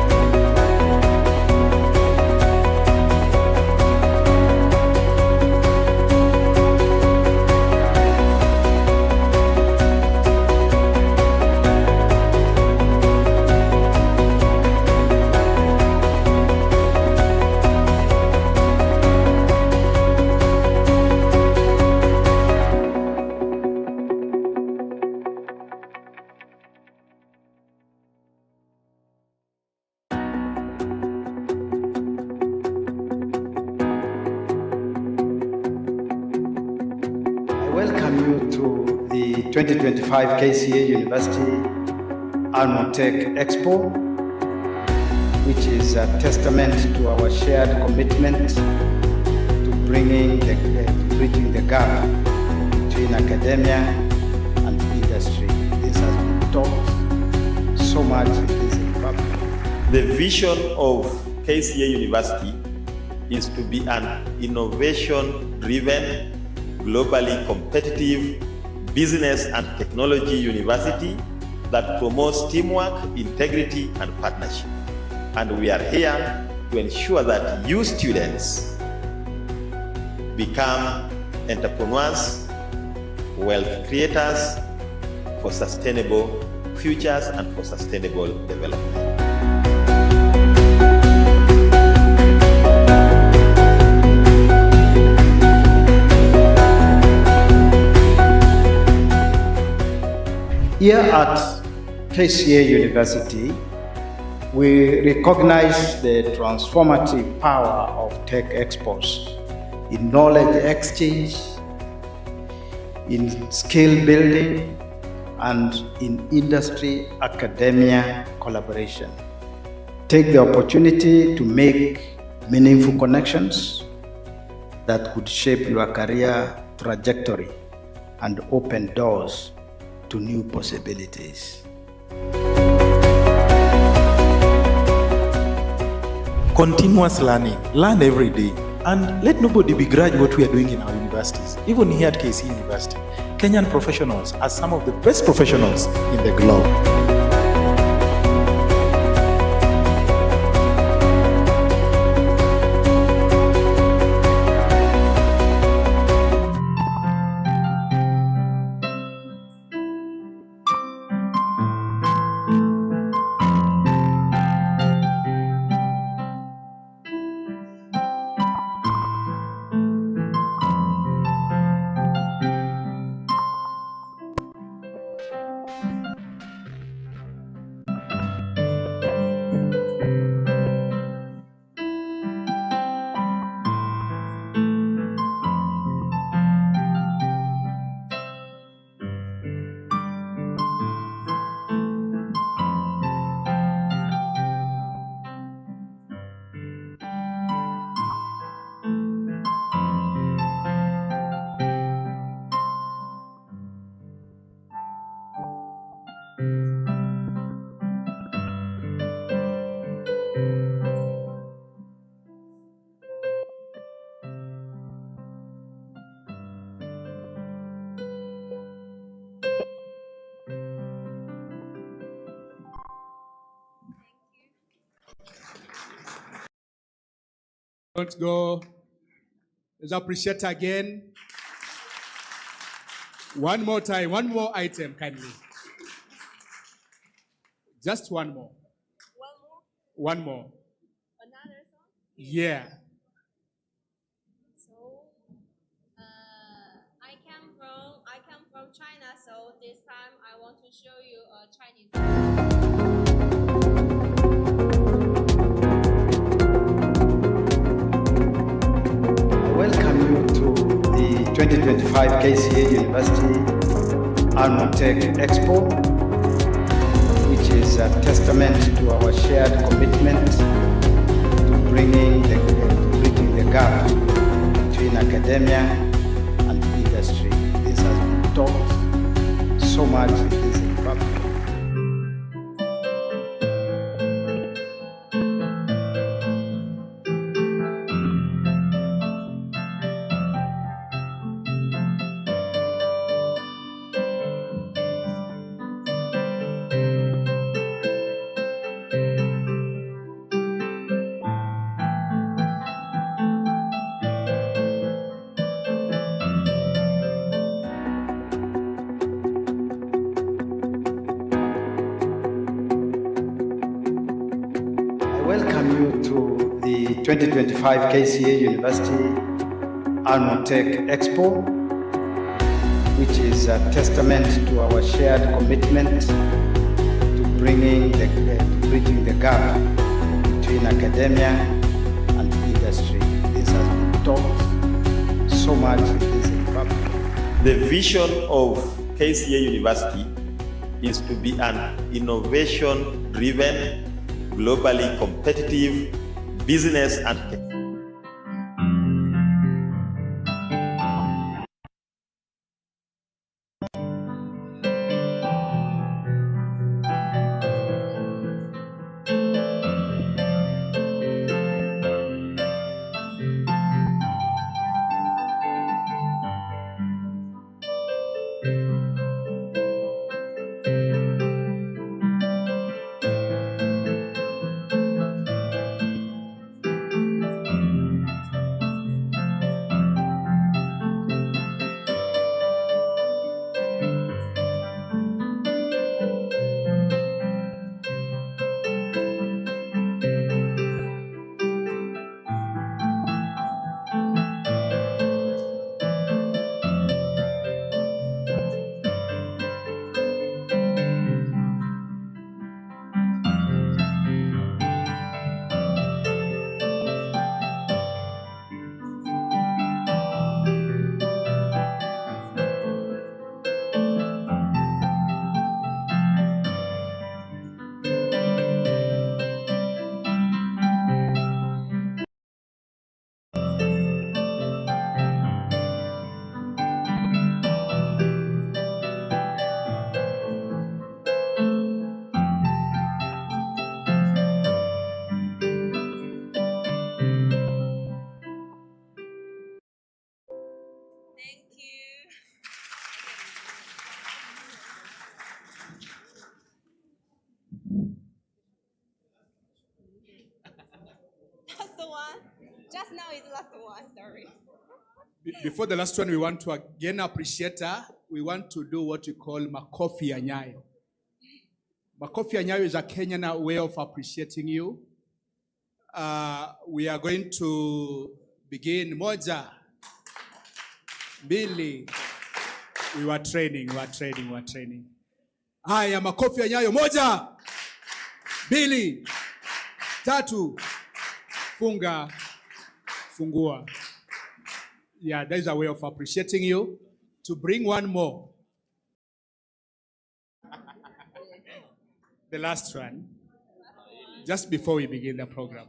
Welcome you to the 2025 KCA University Annual Tech Expo, which is a testament to our shared commitment to bridging the gap between academia and industry. This has been taught so much in this republic. The vision of KCA University is to be an innovation-driven, globally competitive business and technology university that promotes teamwork, integrity, and partnership. And we are here to ensure that you students become entrepreneurs, wealth creators for sustainable futures and for sustainable development. Here at KCA University, we recognize the transformative power of tech expos in knowledge exchange, in skill building, and in industry-academia collaboration. Take the opportunity to make meaningful connections that could shape your career trajectory and open doors to new possibilities. Continuous learning. Learn every day. And let nobody begrudge what we are doing in our universities. Even here at KCA University, Kenyan professionals are some of the best professionals in the globe. Let's go. Let's appreciate again. One more time, one more item, kindly. Just one more. One more. Another song? Yeah. So, I come from China, so this time I want to show you a Chinese Welcome you to the 2025 KCA University Annual Tech Expo, which is a testament to our shared commitment to bridging the gap between academia and industry. This has been taught so much in this republic. Welcome you to the 2025 KCA University Annual Tech Expo, which is a testament to our shared commitment to bridging the gap between academia and industry. This has been taught so much in this republic. The vision of KCA University is to be an innovation-driven, globally competitive business and tech. last one, sorry. Before the last one, we want to again appreciate her. We want to do what we call makofi ya nyayo. Makofi ya nyayo is a Kenyan way of appreciating you. We are going to begin. Moja, Billy. We were training. Haya, makofi ya nyayo. Moja, Billy, tatu, funga, fungua. Yeah, that is a way of appreciating you. To bring one more. The last one. Just before we begin the program.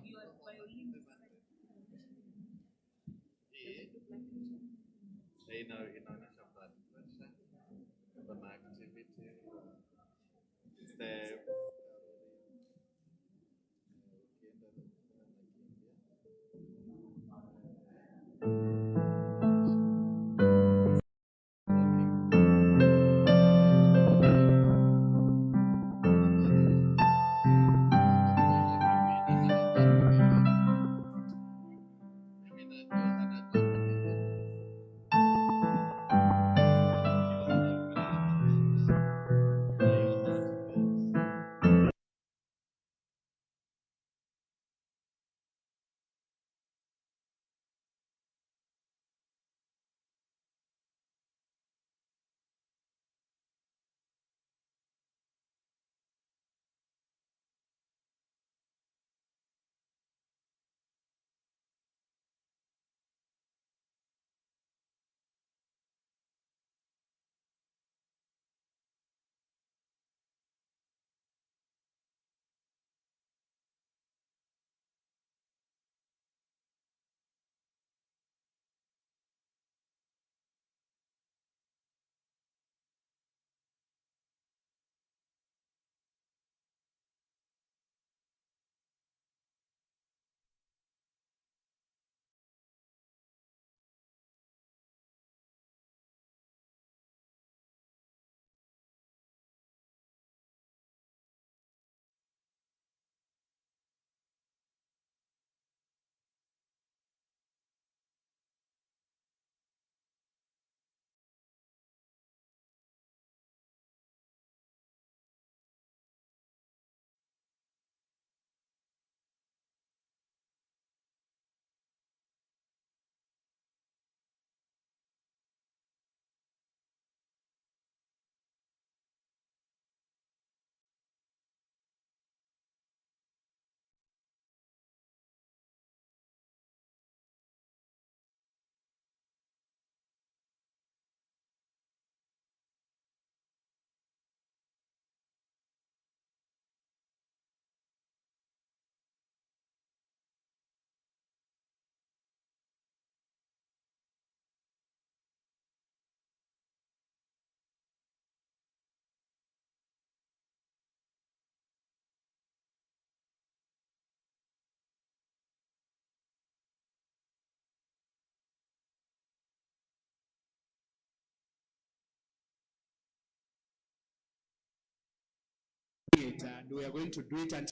And we are going to do it until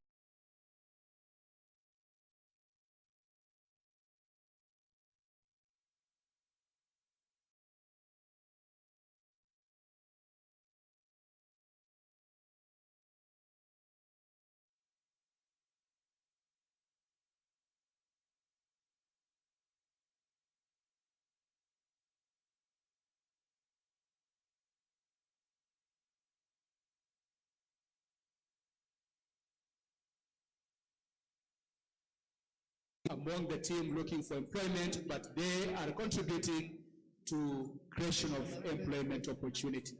among the team looking for employment, but they are contributing to creation of employment opportunity.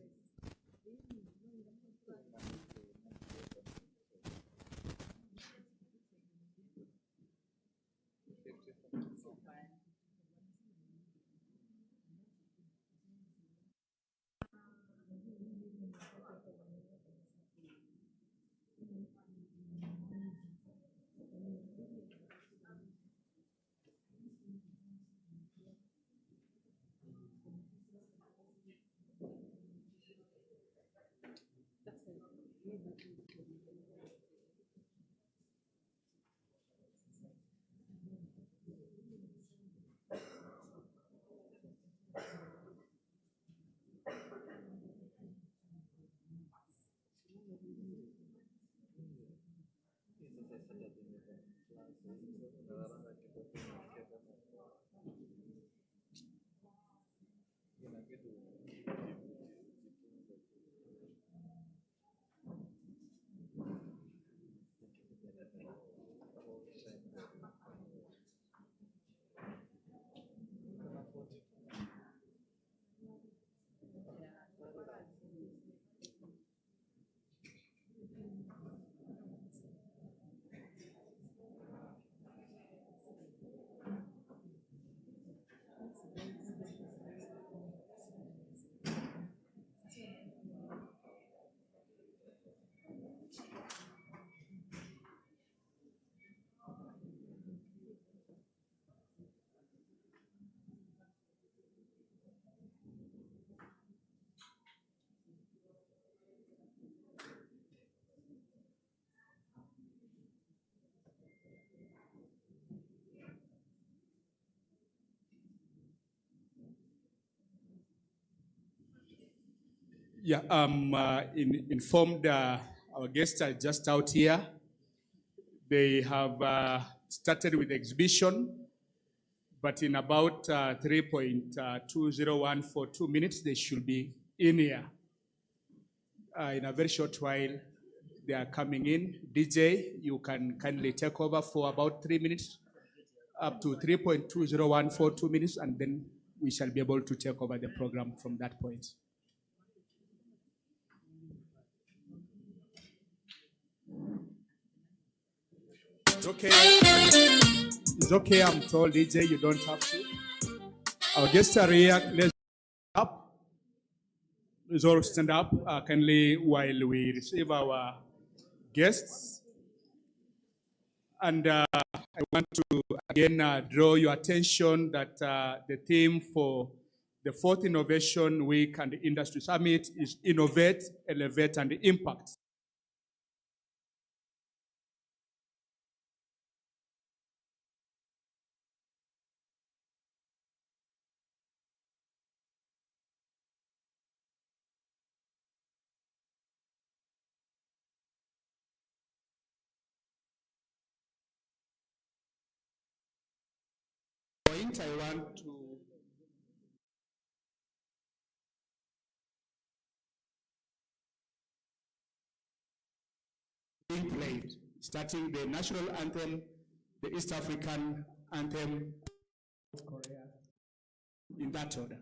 Yeah, informed our guests are just out here. They have started with the exhibition, but in about 3.20142 minutes, they should be in here. In a very short while, they are coming in. DJ, you can kindly take over for about 3 minutes, up to 3.20142 minutes, and then we shall be able to take over the program from that point. It's okay. It's okay, I'm told, DJ, you don't have to. Our guests are here. Let's up. Let's all stand up kindly while we receive our guests. And I want to again draw your attention that the theme for the 4th Innovation Week and the Industry Summit is Innovate, Elevate, and Impact. Point I want to being played, starting the national anthem, the East African anthem, Korea, in that order.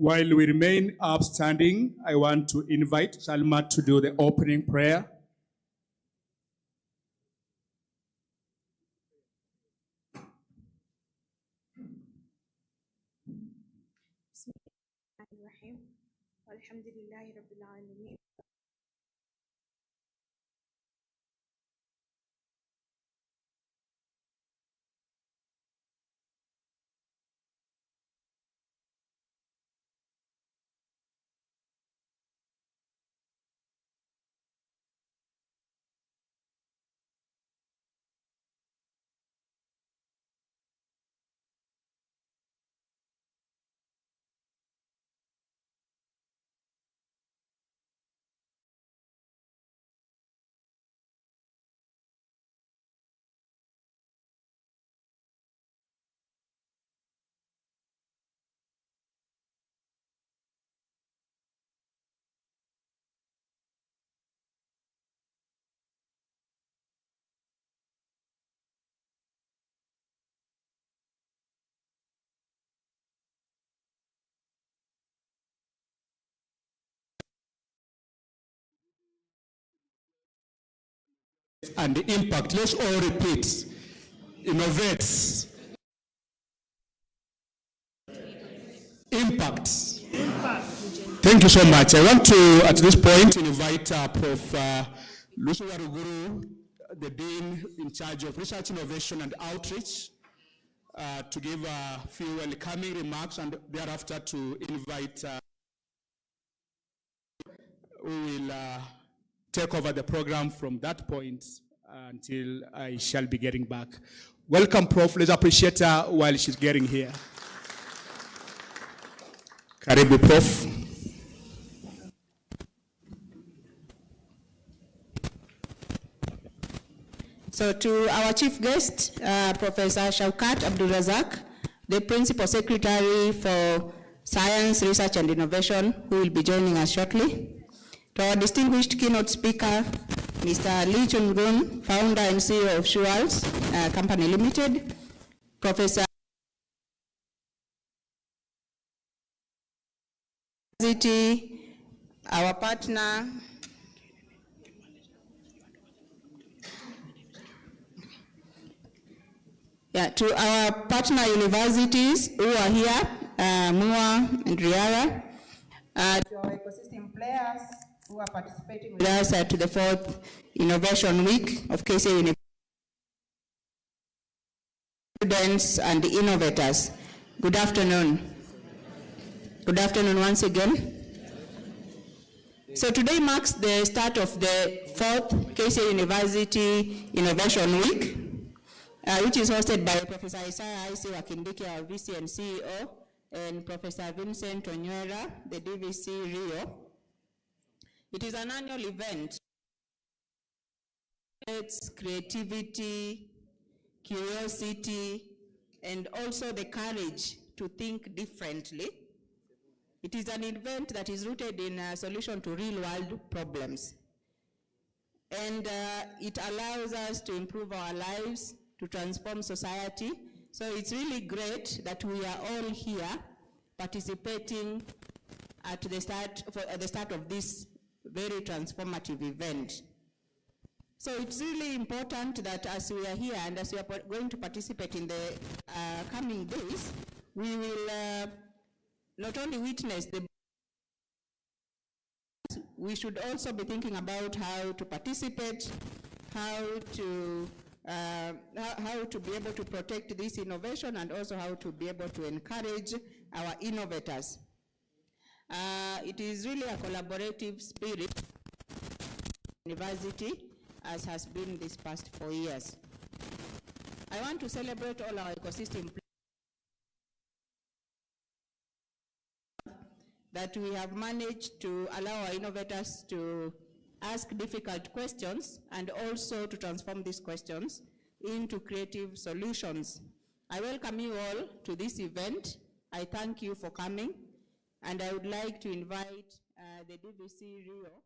While we remain upstanding, I want to invite Salma to do the opening prayer. And the impact, let's all repeat. Innovate. Impact. Thank you so much. I want to, at this point, invite Prof. Lucy Waruguru, the Dean in charge of Research, Innovation, and Outreach, to give a few welcoming remarks, and thereafter to invite who will take over the program from that point until I shall be getting back. Welcome, Prof. Let's appreciate her while she's getting here. Karibu, Prof. So to our chief guest, Professor Shaukat Abdulrazak, the Principal Secretary for Science, Research and Innovation, who will be joining us shortly. To our distinguished keynote speaker, Mr. Lee Chun-gun, founder and CEO of Shuals Company Limited, Professor our partner, to our partner universities who are here, MUA and RIARA, to our ecosystem players who are participating with us to the 4th Innovation Week of KCA University, students and innovators. Good afternoon. Good afternoon once again. So today marks the start of the 4th KCA University Innovation Week, which is hosted by Professor Isaiah Isi Wakindiki, our VC and CEO, and Professor Vincent Onywera, the DVC Rio. It is an annual event. It's creativity, curiosity, and also the courage to think differently. It is an event that is rooted in a solution to real-world problems. And it allows us to improve our lives, to transform society. So it's really great that we are all here participating at the start of this very transformative event. So it's really important that as we are here and as we are going to participate in the coming days, we will not only witness the, we should also be thinking about how to participate, how to be able to protect this innovation, and also how to be able to encourage our innovators. It is really a collaborative spirit university, as has been this past 4 years. I want to celebrate all our ecosystem that we have managed to allow our innovators to ask difficult questions and also to transform these questions into creative solutions. I welcome you all to this event. I thank you for coming, and I would like to invite the DVC Rio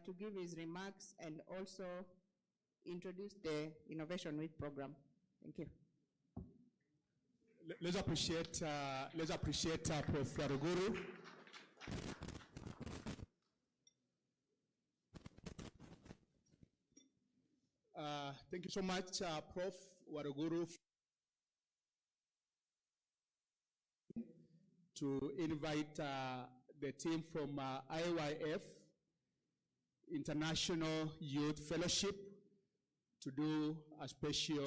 to give his remarks and also introduce the Innovation Week program. Thank you. Let's appreciate Prof. Waruguru. Thank you so much, Prof. Waruguru, to invite the team from IYF, International Youth Fellowship, to do a special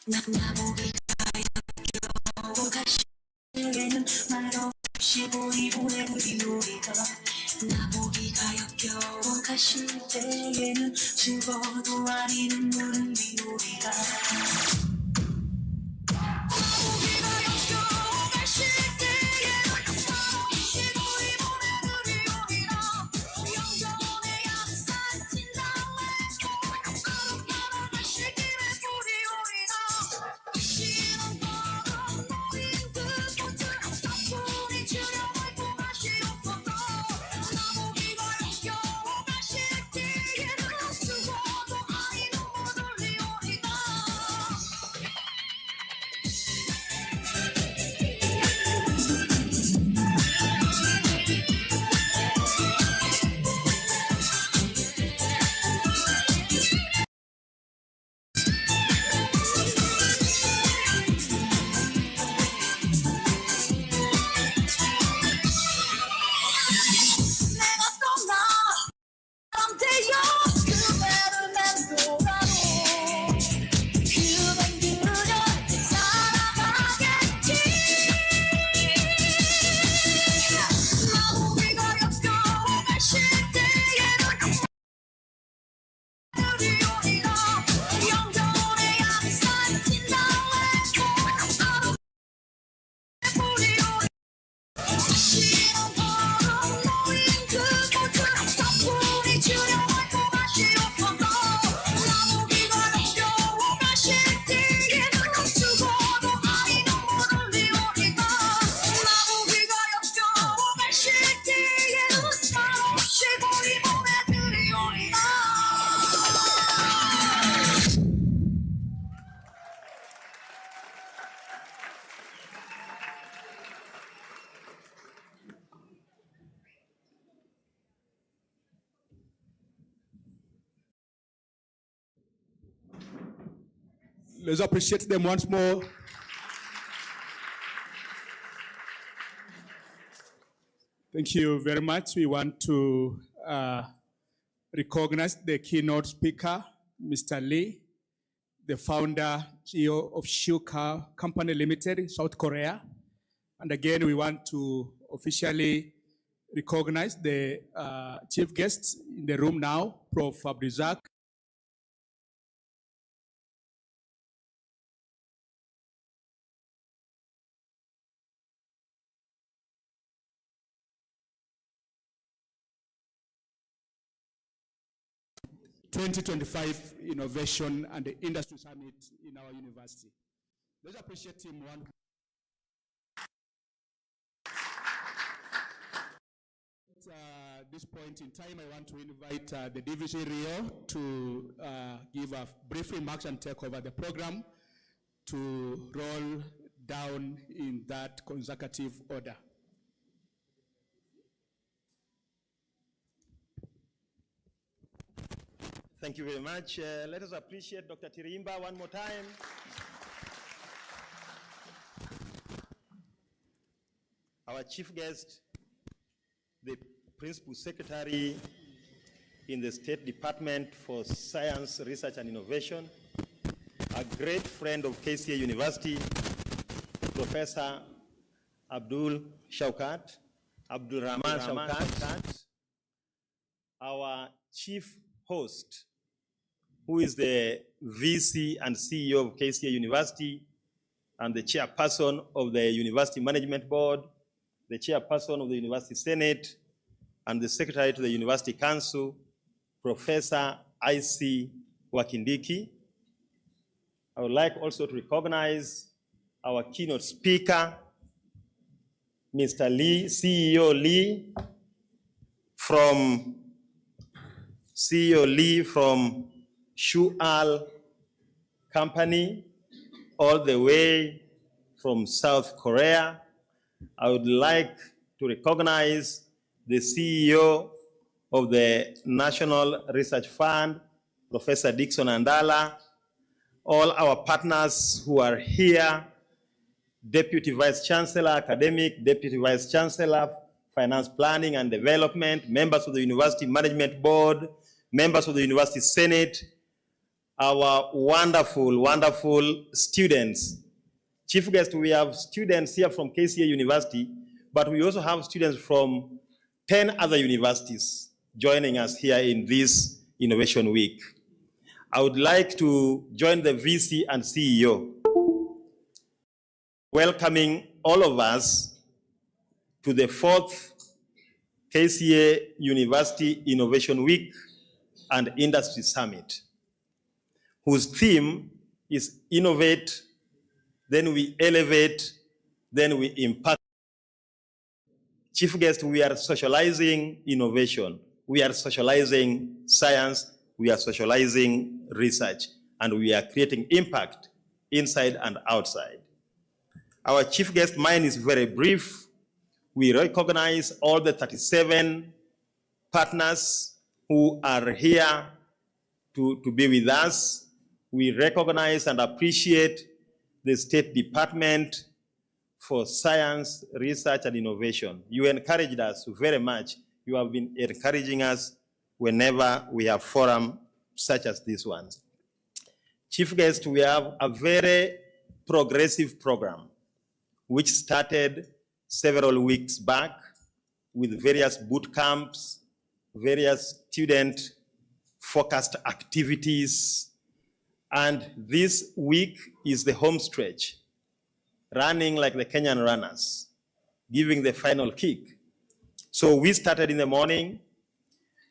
나보기 가요 가시에는 말없이 보이 보내고 우리가 나보기가 역겨워 가실 때에는 죽어도 아닌 눈물은 우리가 나보기가 역겨워 가실 때에는 말없이 보이 보내고 우리가 영전의 약산 진달래 바로 가실 길에 우리 신은 바람 너인 그 꽃을 사뿐히 주려고 통하시옵소서 나보기가 역겨워 가실 때에는 죽어도 아이 눈물 흘리오리다 Let's appreciate them once more. Thank you very much. We want to recognize the keynote speaker, Mr. Lee, the founder, CEO of Shuka Company Limited, South Korea. And again, we want to officially recognize the chief guests in the room now, Prof. Abdizak. '25 Innovation and the Industry Summit in our university. Let's appreciate him. At this point in time, I want to invite the DVC Rio to give a brief remarks and take over the program to roll down in that consecutive order. Thank you very much. Let us appreciate Dr. Tirimba one more time. Our chief guest, the Principal Secretary in the State Department for Science, Research and Innovation, a great friend of KCA University, Professor Abdul Rahman Shaukat, our chief host, who is the VC and CEO of KCA University and the chairperson of the University Management Board, the chairperson of the University Senate, and the secretary to the University Council, Professor I.C. Wakindiki. I would like also to recognize our keynote speaker, Mr. Lee, CEO Lee from Shual Company, all the way from South Korea. I would like to recognize the CEO of the National Research Fund, Professor Dixon Andala, all our partners who are here, Deputy Vice Chancellor, Academic, Deputy Vice Chancellor, Finance Planning and Development, members of the University Management Board, members of the University Senate, our wonderful, wonderful students. Chief guest, we have students here from KCA University, but we also have students from 10 other universities joining us here in this Innovation Week. I would like to join the VC and CEO, welcoming all of us to the 4th KCA University Innovation Week and Industry Summit, whose theme is Innovate, then we elevate, then we impact. Chief guest, we are socializing innovation. We are socializing science. We are socializing research. And we are creating impact inside and outside. Our chief guest, mine is very brief. We recognize all the 37 partners who are here to be with us. We recognize and appreciate the State Department for Science, Research and Innovation. You encouraged us very much. You have been encouraging us whenever we have forums such as this one. Chief guest, we have a very progressive program which started several weeks back with various boot camps, various student-focused activities. And this week is the home stretch, running like the Kenyan runners, giving the final kick. So we started in the morning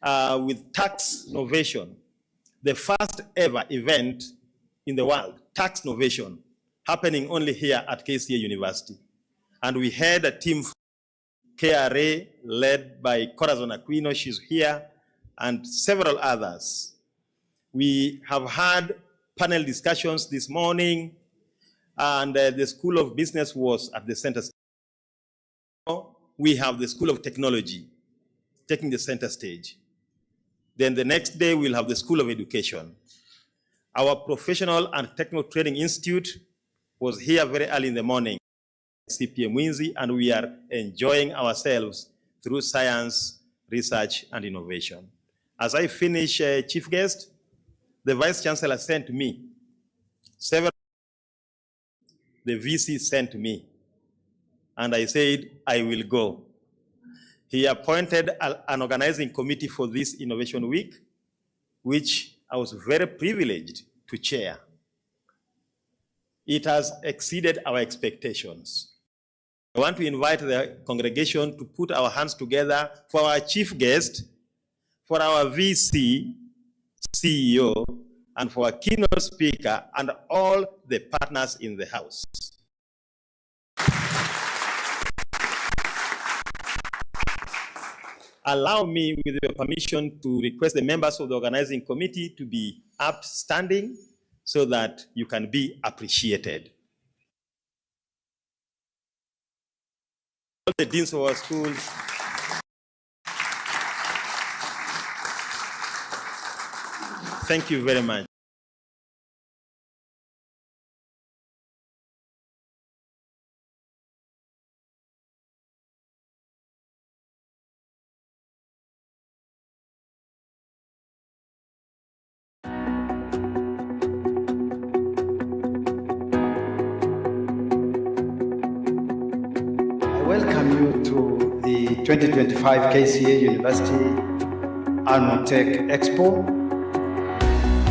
with Tax Novation, the first ever event in the world, Tax Novation, happening only here at KCA University. And we had a team from KRA led by Corazon Aquino, she's here, and several others. We have had panel discussions this morning, and the School of Business was at the center stage. We have the School of Technology taking the center stage. Then the next day we'll have the School of Education. Our Professional and Technical Training Institute was here very early in the morning, CPM Winzi, and we are enjoying ourselves through science, research, and innovation. As I finish, Chief Guest, the Vice Chancellor sent me several. The VC sent me, and I said, I will go. He appointed an organizing committee for this Innovation Week, which I was very privileged to chair. It has exceeded our expectations. I want to invite the congregation to put our hands together for our chief guest, for our VC, CEO, and for our keynote speaker, and all the partners in the house. Allow me, with your permission, to request the members of the organizing committee to be upstanding so that you can be appreciated. All the deans of our schools, thank you very much. I welcome you to the 2025 KCA University Annual Tech Expo,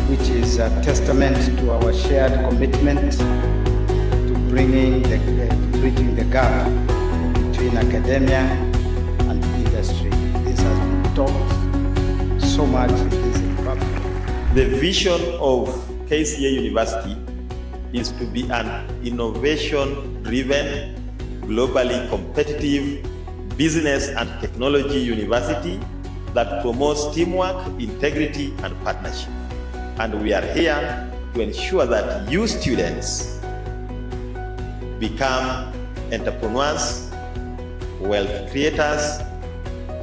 which is a testament to our shared commitment to bridging the gap between academia and industry. This has been taught so much in this department. The vision of KCA University is to be an innovation-driven, globally competitive business and technology university that promotes teamwork, integrity, and partnership. And we are here to ensure that you students become entrepreneurs, wealth creators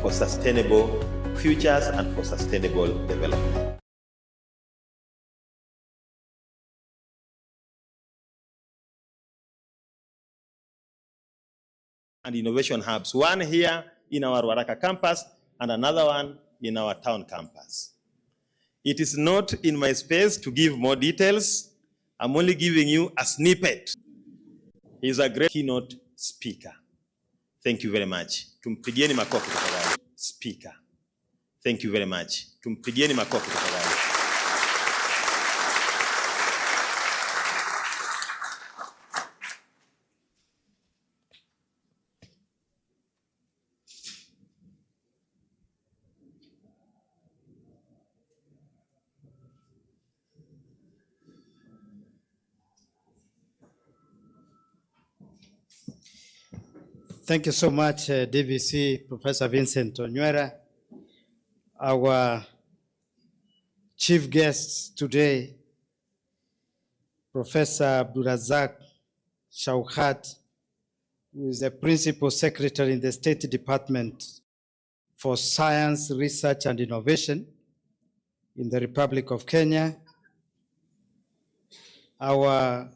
for sustainable futures and for sustainable development. And innovation hubs, one here in our Ruaraka campus and another one in our town campus. It is not in my space to give more details. I'm only giving you a snippet. He's a great keynote speaker. Thank you very much. Tumpigieni makofi tafadhali. Speaker. Thank you very much. Tumpigieni makofi tafadhali. Thank you so much, DVC, Professor Vincent Onywera. Our chief guest today, Professor Abdurazak Shaukat, who is the Principal Secretary in the State Department for Science, Research and Innovation in the Republic of Kenya. Our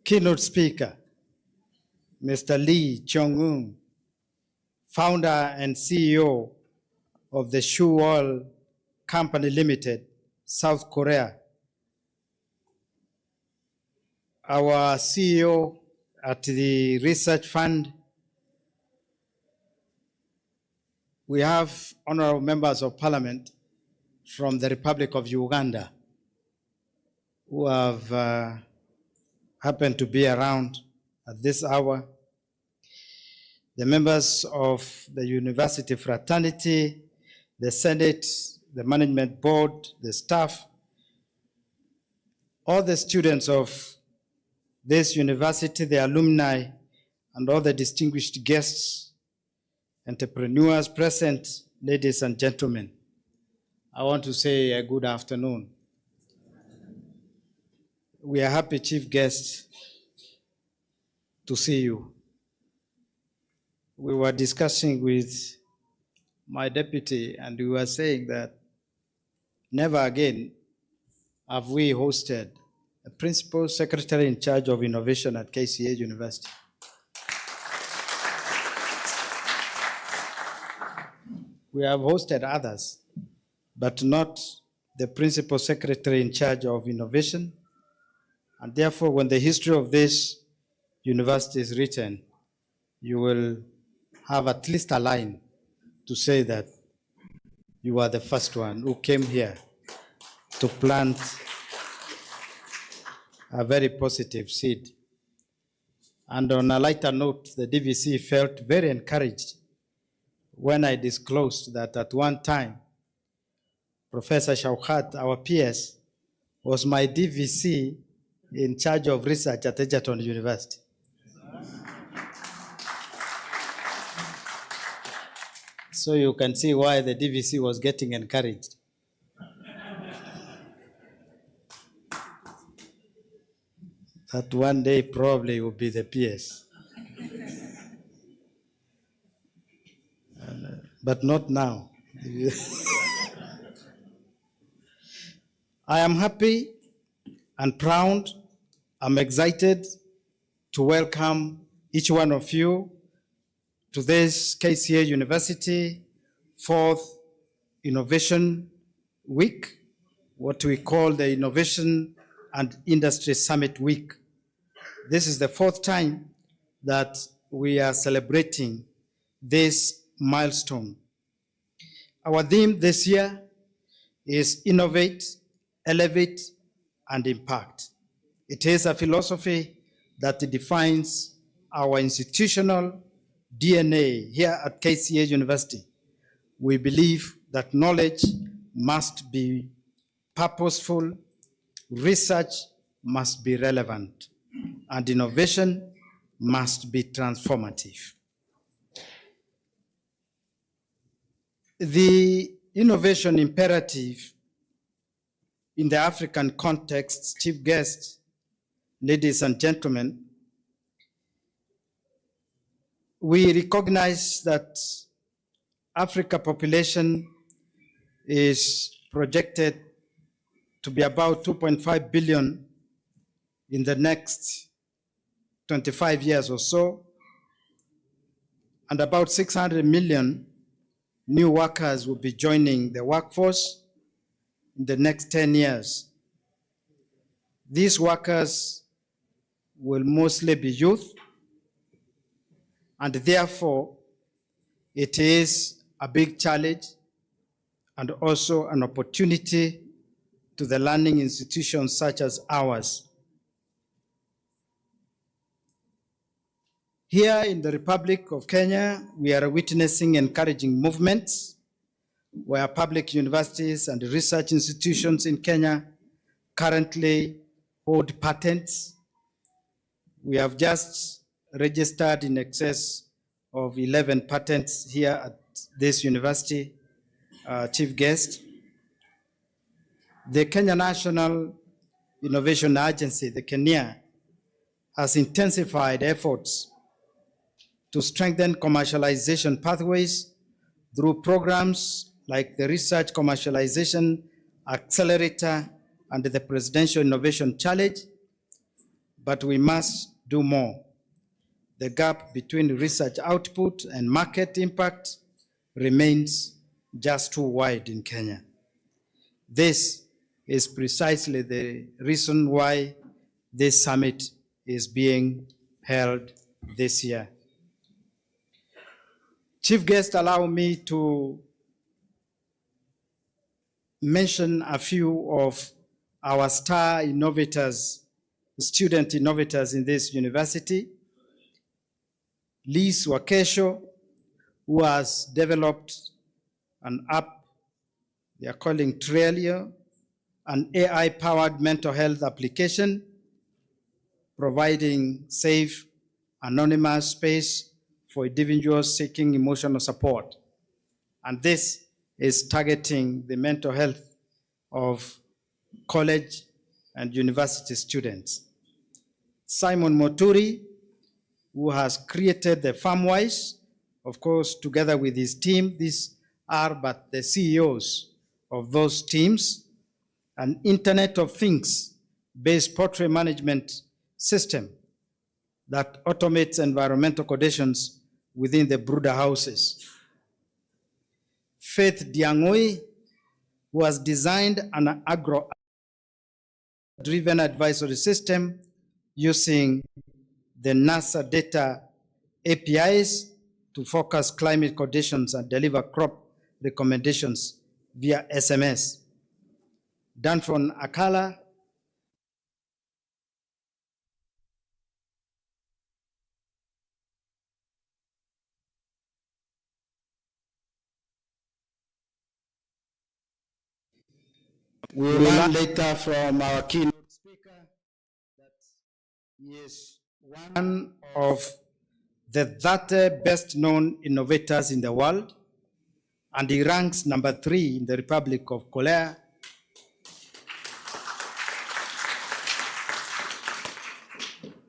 keynote speaker, Mr. Lee Chong-un, founder and CEO of the Shuol Company Limited, South Korea. Our CEO at the Research Fund. We have honorable members of parliament from the Republic of Uganda who have happened to be around at this hour. The members of the university fraternity, the Senate, the management board, the staff, all the students of this university, the alumni, and all the distinguished guests, entrepreneurs present, ladies and gentlemen. I want to say a good afternoon. We are happy, chief guest, to see you. We were discussing with my deputy and we were saying that never again have we hosted a principal secretary in charge of innovation at KCA University? We have hosted others, but not the principal secretary in charge of innovation. And therefore, when the history of this university is written, you will have at least a line to say that you are the first one who came here to plant a very positive seed. And on a lighter note, the DVC felt very encouraged when I disclosed that at one time, Professor Shaukat, our PS, was my DVC in charge of research at Egerton University. So you can see why the DVC was getting encouraged. That one day probably will be the PS. But not now. I am happy and proud. I'm excited to welcome each one of you to this KCA University 4th Innovation Week, what we call the Innovation and Industry Summit Week. This is the 4th time that we are celebrating this milestone. Our theme this year is Innovate, Elevate, and Impact. It is a philosophy that defines our institutional DNA here at KCA University. We believe that knowledge must be purposeful, research must be relevant, and innovation must be transformative. The innovation imperative in the African context, chief guests, ladies and gentlemen, we recognize that Africa population is projected to be about 2.5 billion in the next 25 years or so, and about 600 million new workers will be joining the workforce in the next 10 years. These workers will mostly be youth, and therefore it is a big challenge and also an opportunity to the learning institutions such as ours. Here in the Republic of Kenya, we are witnessing encouraging movements where public universities and research institutions in Kenya currently hold patents. We have just registered in excess of 11 patents here at this university, chief guest. The Kenya National Innovation Agency, the KENIA, has intensified efforts to strengthen commercialization pathways through programs like the Research Commercialization Accelerator and the Presidential Innovation Challenge, but we must do more. The gap between research output and market impact remains just too wide in Kenya. This is precisely the reason why this summit is being held this year. Chief guest, allow me to mention a few of our star innovators, student innovators in this university. Liz Wakesho, who has developed an app they are calling Trelio, an AI-powered mental health application providing safe, anonymous space for individuals seeking emotional support. And this is targeting the mental health of college and university students. Simon Moturi, who has created the FarmWise, of course, together with his team. These are but the CEOs of those teams. an Internet of Things-based poultry management system that automates environmental conditions within the brooder houses. Faith Diangui, who has designed an agro-driven advisory system using the NASA data APIs to focus climate conditions and deliver crop recommendations via SMS. Danfron Akala, we will learn later from our keynote speaker that he is one of the 30 best known innovators in the world, and he ranks number 3 in the Republic of Korea.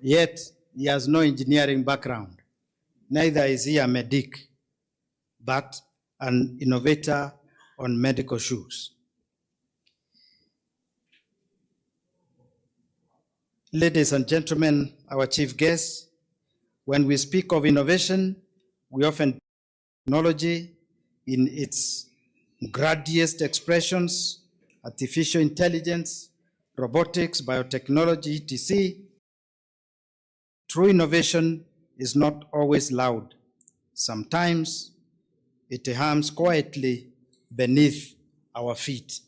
Yet, he has no engineering background. Neither is he a medic, but an innovator on medical shoes. Ladies and gentlemen, our chief guests, when we speak of innovation, we often technology in its gradiest expressions, artificial intelligence, robotics, biotechnology, etc. True innovation is not always loud. Sometimes it hums quietly beneath our feet.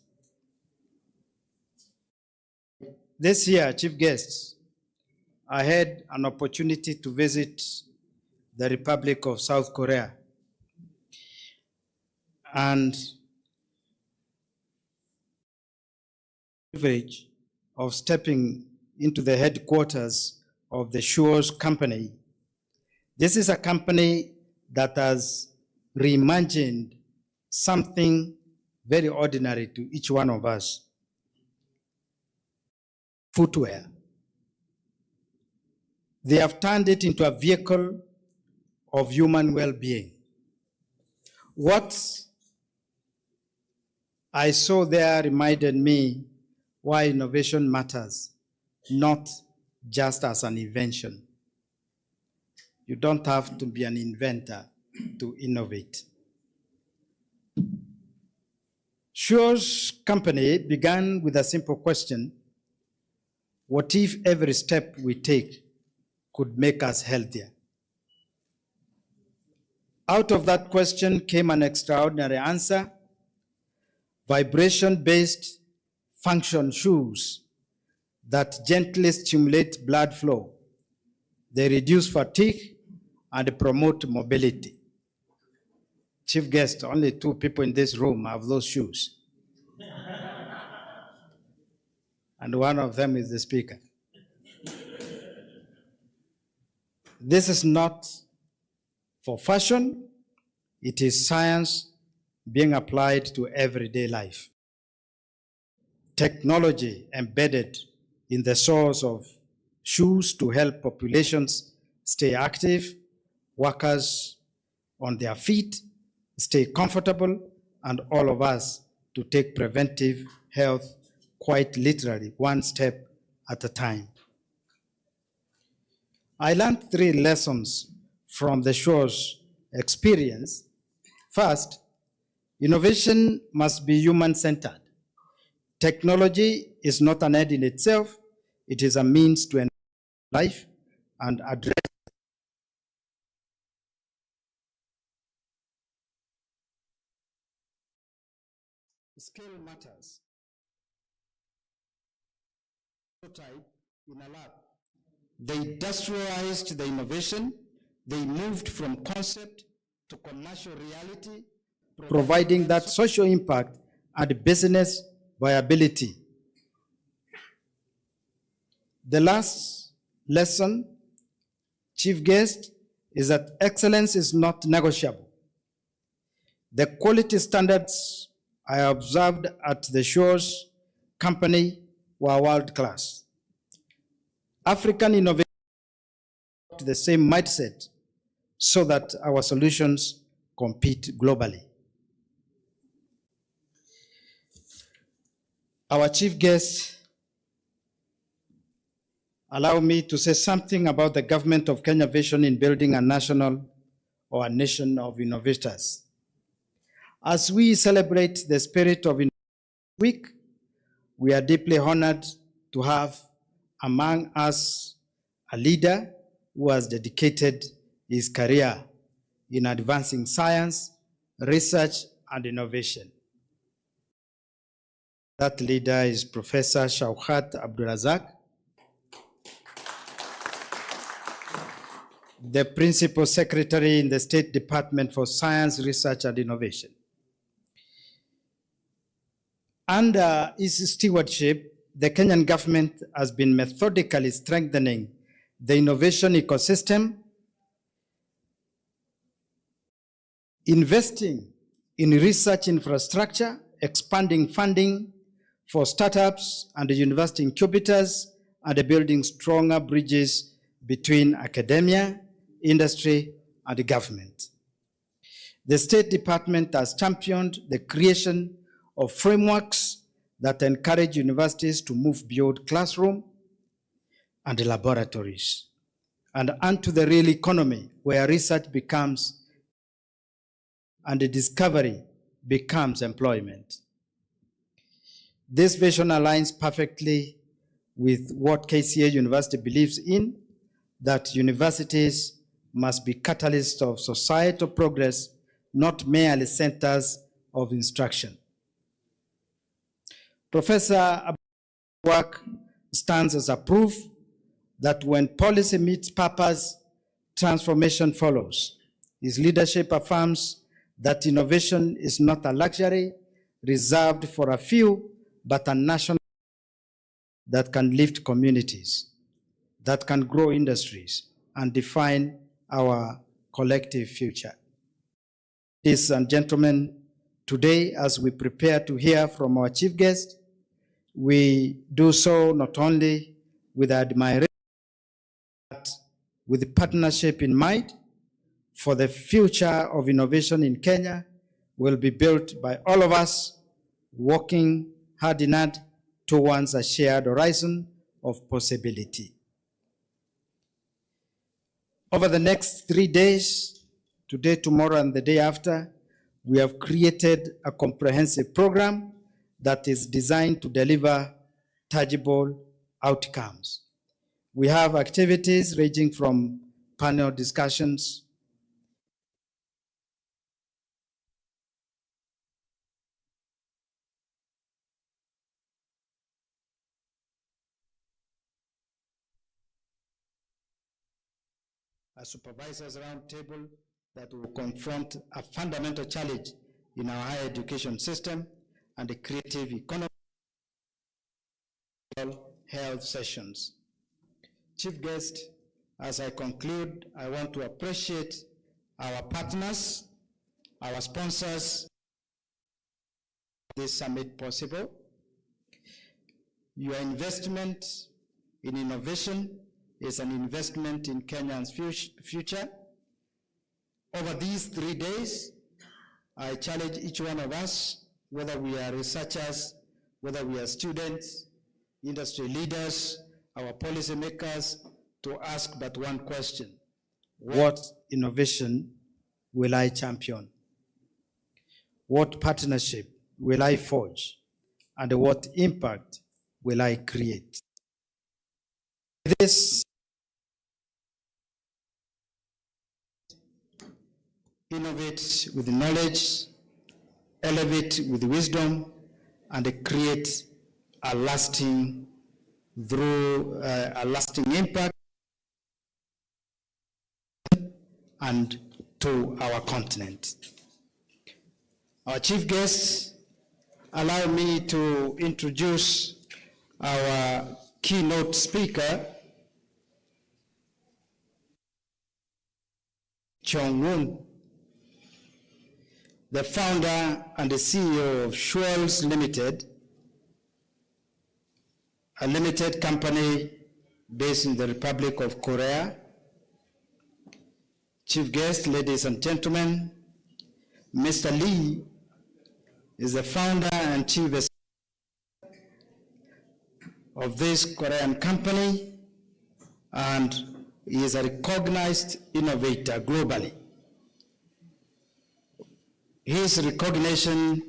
This year, chief guests, I had an opportunity to visit the Republic of South Korea. And privilege of stepping into the headquarters of the Shores Company. This is a company that has reimagined something very ordinary to each one of us. Footwear. They have turned it into a vehicle of human well-being. What I saw there reminded me why innovation matters, not just as an invention. You don't have to be an inventor to innovate. Shure's company began with a simple question: what if every step we take could make us healthier? Out of that question came an extraordinary answer: vibration-based function shoes that gently stimulate blood flow. They reduce fatigue and promote mobility. Chief guest, only 2 people in this room have those shoes. And one of them is the speaker. This is not for fashion, it is science being applied to everyday life. Technology embedded in the source of shoes to help populations stay active, workers on their feet, stay comfortable, and all of us to take preventive health quite literally, one step at a time. I learned 3 lessons from the Shores experience. First, innovation must be human-centered. Technology is not an end in itself, it is a means to enhance life and address scale matters. Prototype in a lab. They industrialized the innovation, they moved from concept to commercial reality, providing that social impact and business viability. The last lesson, chief guest, is that excellence is not negotiable. The quality standards I observed at the Shores Company were world-class. African innovation the same mindset so that our solutions compete globally. Our chief guest, allow me to say something about the government of Kenya vision in building a national or a nation of innovators. As we celebrate the spirit of Innovation Week, we are deeply honored to have among us a leader who has dedicated his career in advancing science, research, and innovation. That leader is Professor Shaukat Abdulrazak, the Principal Secretary in the State Department for Science, Research, and Innovation. Under his stewardship, the Kenyan government has been methodically strengthening the innovation ecosystem, investing in research infrastructure, expanding funding for startups and university incubators, and building stronger bridges between academia, industry, and government. The State Department has championed the creation of frameworks that encourage universities to move beyond classroom and laboratories and onto the real economy, where research becomes and the discovery becomes employment. This vision aligns perfectly with what KCA University believes in, that universities must be catalysts of societal progress, not merely centers of instruction. Professor Abdul's work stands as a proof that when policy meets purpose, transformation follows. His leadership affirms that innovation is not a luxury reserved for a few, but a national that can lift communities, that can grow industries, and define our collective future. Ladies and gentlemen, today, as we prepare to hear from our chief guest, we do so not only with admiration, but with partnership in mind, for the future of innovation in Kenya will be built by all of us working hand in hand towards a shared horizon of possibility. Over the next 3 days, today, tomorrow, and the day after, we have created a comprehensive program that is designed to deliver tangible outcomes. We have activities ranging from panel discussions, a supervisors roundtable that will confront a fundamental challenge in our higher education system, and the creative economy health sessions. Chief guest, as I conclude, I want to appreciate our partners, our sponsors, this summit possible. Your investment in innovation is an investment in Kenya's future. Over these 3 days, I challenge each one of us, whether we are researchers, whether we are students, industry leaders, our policymakers, to ask but one question: what innovation will I champion? What partnership will I forge? And what impact will I create? This innovate with knowledge, elevate with wisdom, and create a lasting impact and to our continent. Our chief guests, allow me to introduce our keynote speaker, Chong-Woon, the founder and the CEO of Schwells Limited, a limited company based in the Republic of Korea. Chief guest, ladies and gentlemen, Mr. Lee is the founder and chief of this Korean company, and he is a recognized innovator globally. His recognition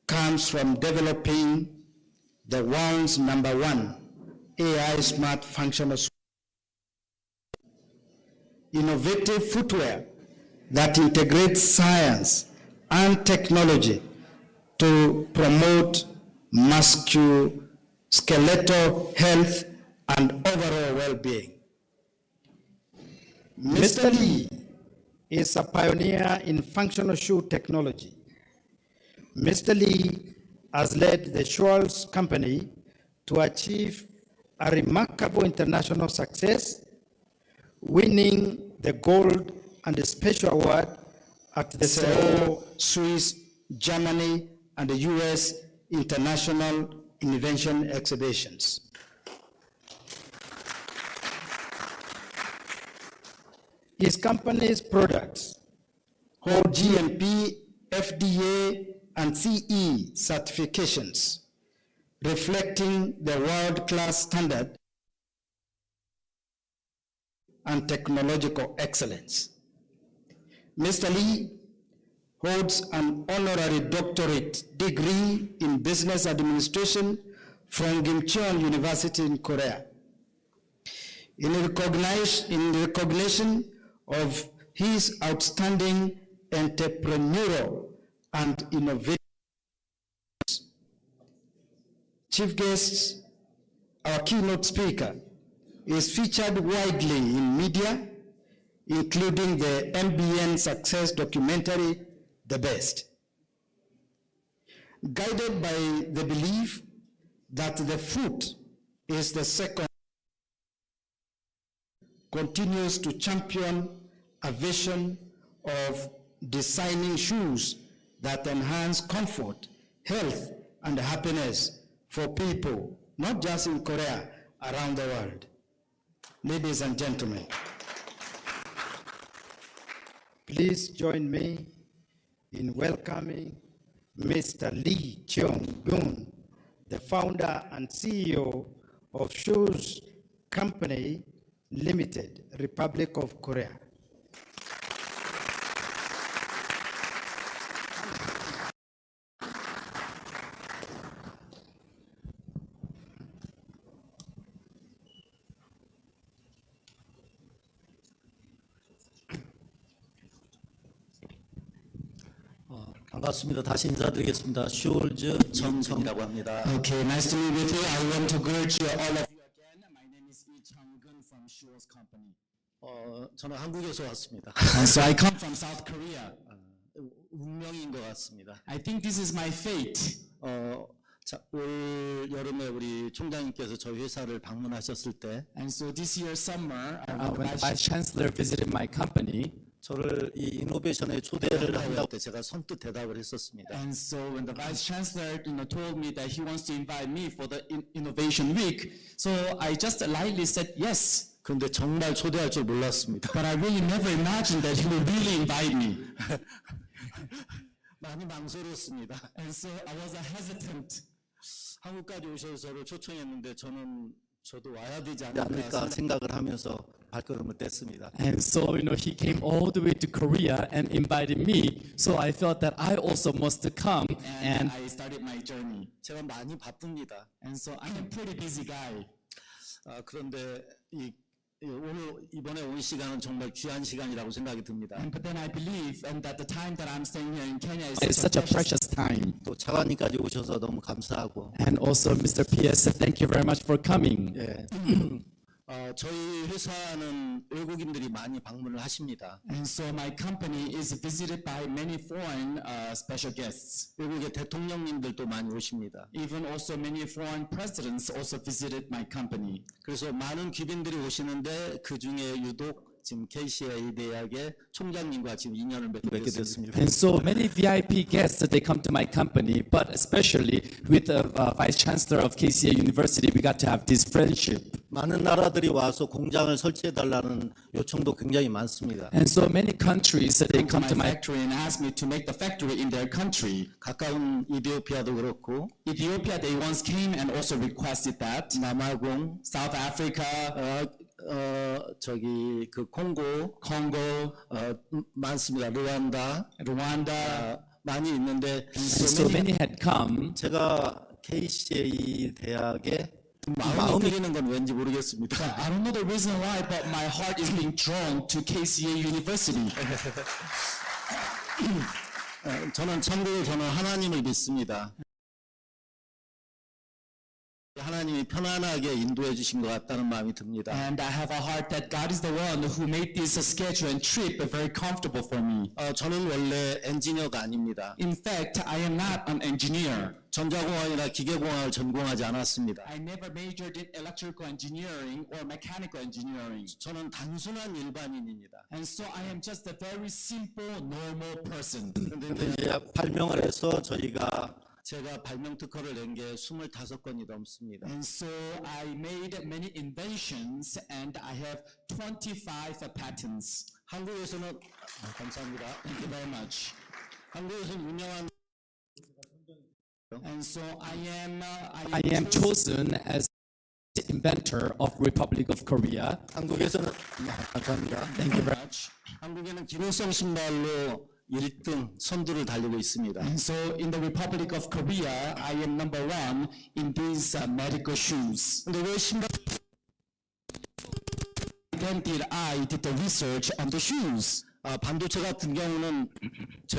comes from developing the world's #1 AI smart functional innovative footwear that integrates science and technology to promote musculoskeletal health and overall well-being. Mr. Lee is a pioneer in functional shoe technology. Mr. Lee has led the Schwartz Company to achieve a remarkable international success, winning the gold and the special award at the Seoul, Swiss, Germany, and the US International Innovation Exhibitions. His company's products hold GMP, FDA, and CE certifications, reflecting the world-class standard and technological excellence. Mr. Lee holds an honorary doctorate degree in business administration from Gimcheon University in Korea. In recognition of his outstanding entrepreneurial and innovative chief guest, our keynote speaker, is featured widely in media, including the MBN success documentary, The Best. Guided by the belief that the foot is the second, continues to champion a vision of designing shoes that enhance comfort, health, and happiness for people, not just in Korea, around the world. Ladies and gentlemen, please join me in welcoming Mr. Lee Cheong-gun, the founder and CEO of Shoes Company Limited, Republic of Korea. 반갑습니다. 다시 인사드리겠습니다. 슈얼즈 정성이라고 합니다. Okay, nice to meet with you. I want to greet you all of you again. My name is Lee Chang-gun from Schwartz Company. 저는 한국에서 왔습니다. So I come from South Korea. 운명인 것 같습니다. I think this is my fate. 올 여름에 우리 총장님께서 저희 회사를 방문하셨을 때, And so this year summer, when the Vice Chancellor visited my company, 저를 이 이노베이션에 초대를 한다고 때 제가 선뜻 대답을 했었습니다. And so when the Vice Chancellor told me that he wants to invite me for the Innovation Week, so I just lightly said yes. 그런데 정말 초대할 줄 몰랐습니다. But I really never imagined that he would really invite me. 많이 망설였습니다. And so I was hesitant. 한국까지 오셔서 저를 초청했는데 저도 와야 되지 않을까 생각을 하면서 발걸음을 뗐습니다. And so, he came all the way to Korea and invited me. So I felt that I also must come. And I started my journey. 제가 많이 바쁩니다. And so I'm a pretty busy guy. 그런데 오늘 이번에 온 시간은 정말 귀한 시간이라고 생각이 듭니다. But then I believe that the time that I'm staying here in Kenya is It's such a precious time. 또 차관님까지 오셔서 너무 감사하고. And also, Mr. P.S. said, thank you very much for coming. 예. 저희 회사는 외국인들이 많이 방문을 하십니다. And so my company is visited by many foreign special guests. 외국의 대통령님들도 많이 오십니다. Even also many foreign presidents also visited my company. 그래서 많은 귀빈들이 오시는데 그 중에 유독 지금 KCA 대학의 총장님과 지금 인연을 맺게 됐습니다. And so many VIP guests they come to my company, but especially with the Vice Chancellor of KCA University, we got to have this friendship. 많은 나라들이 와서 공장을 설치해 달라는 요청도 굉장히 많습니다. And so many countries they come to my factory and ask me to make the factory in their country. 가까운 이디오피아도 그렇고, Ethiopia, they once came and also requested that. 남아공, South Africa, 저기 그 콩고, 많습니다. Rwanda, 많이 있는데 so many had come. 제가 KCA 대학에 마음이 가는 건 왠지 모르겠습니다. I don't know the reason why, but my heart is being drawn to KCA University. 저는 하나님을 믿습니다. 하나님이 편안하게 인도해 주신 것 같다는 마음이 듭니다. And I have a heart that God is the one who made this schedule and trip very comfortable for me. 저는 원래 엔지니어가 아닙니다. In fact, I am not an engineer. 전자공학이나 기계공학을 전공하지 않았습니다. I never majored in electrical engineering or mechanical engineering. 저는 단순한 일반인입니다. And so I am just a very simple, normal person. 그런데 이제 발명을 해서 제가 발명 특허를 낸 게 25건이 넘습니다. And so I made many inventions and I have 25 patents. 한국에서는 감사합니다. Thank you very much. 한국에서는 유명한 And so I am chosen as the inventor of Republic of Korea. 한국에서는 감사합니다. Thank you very much. 한국에는 기능성 신발로 1등 선두를 달리고 있습니다. And so in the Republic of Korea, I am number 1 in these medical shoes. 근데 왜 신발? Then I did the research on the shoes. 반도체 같은 경우는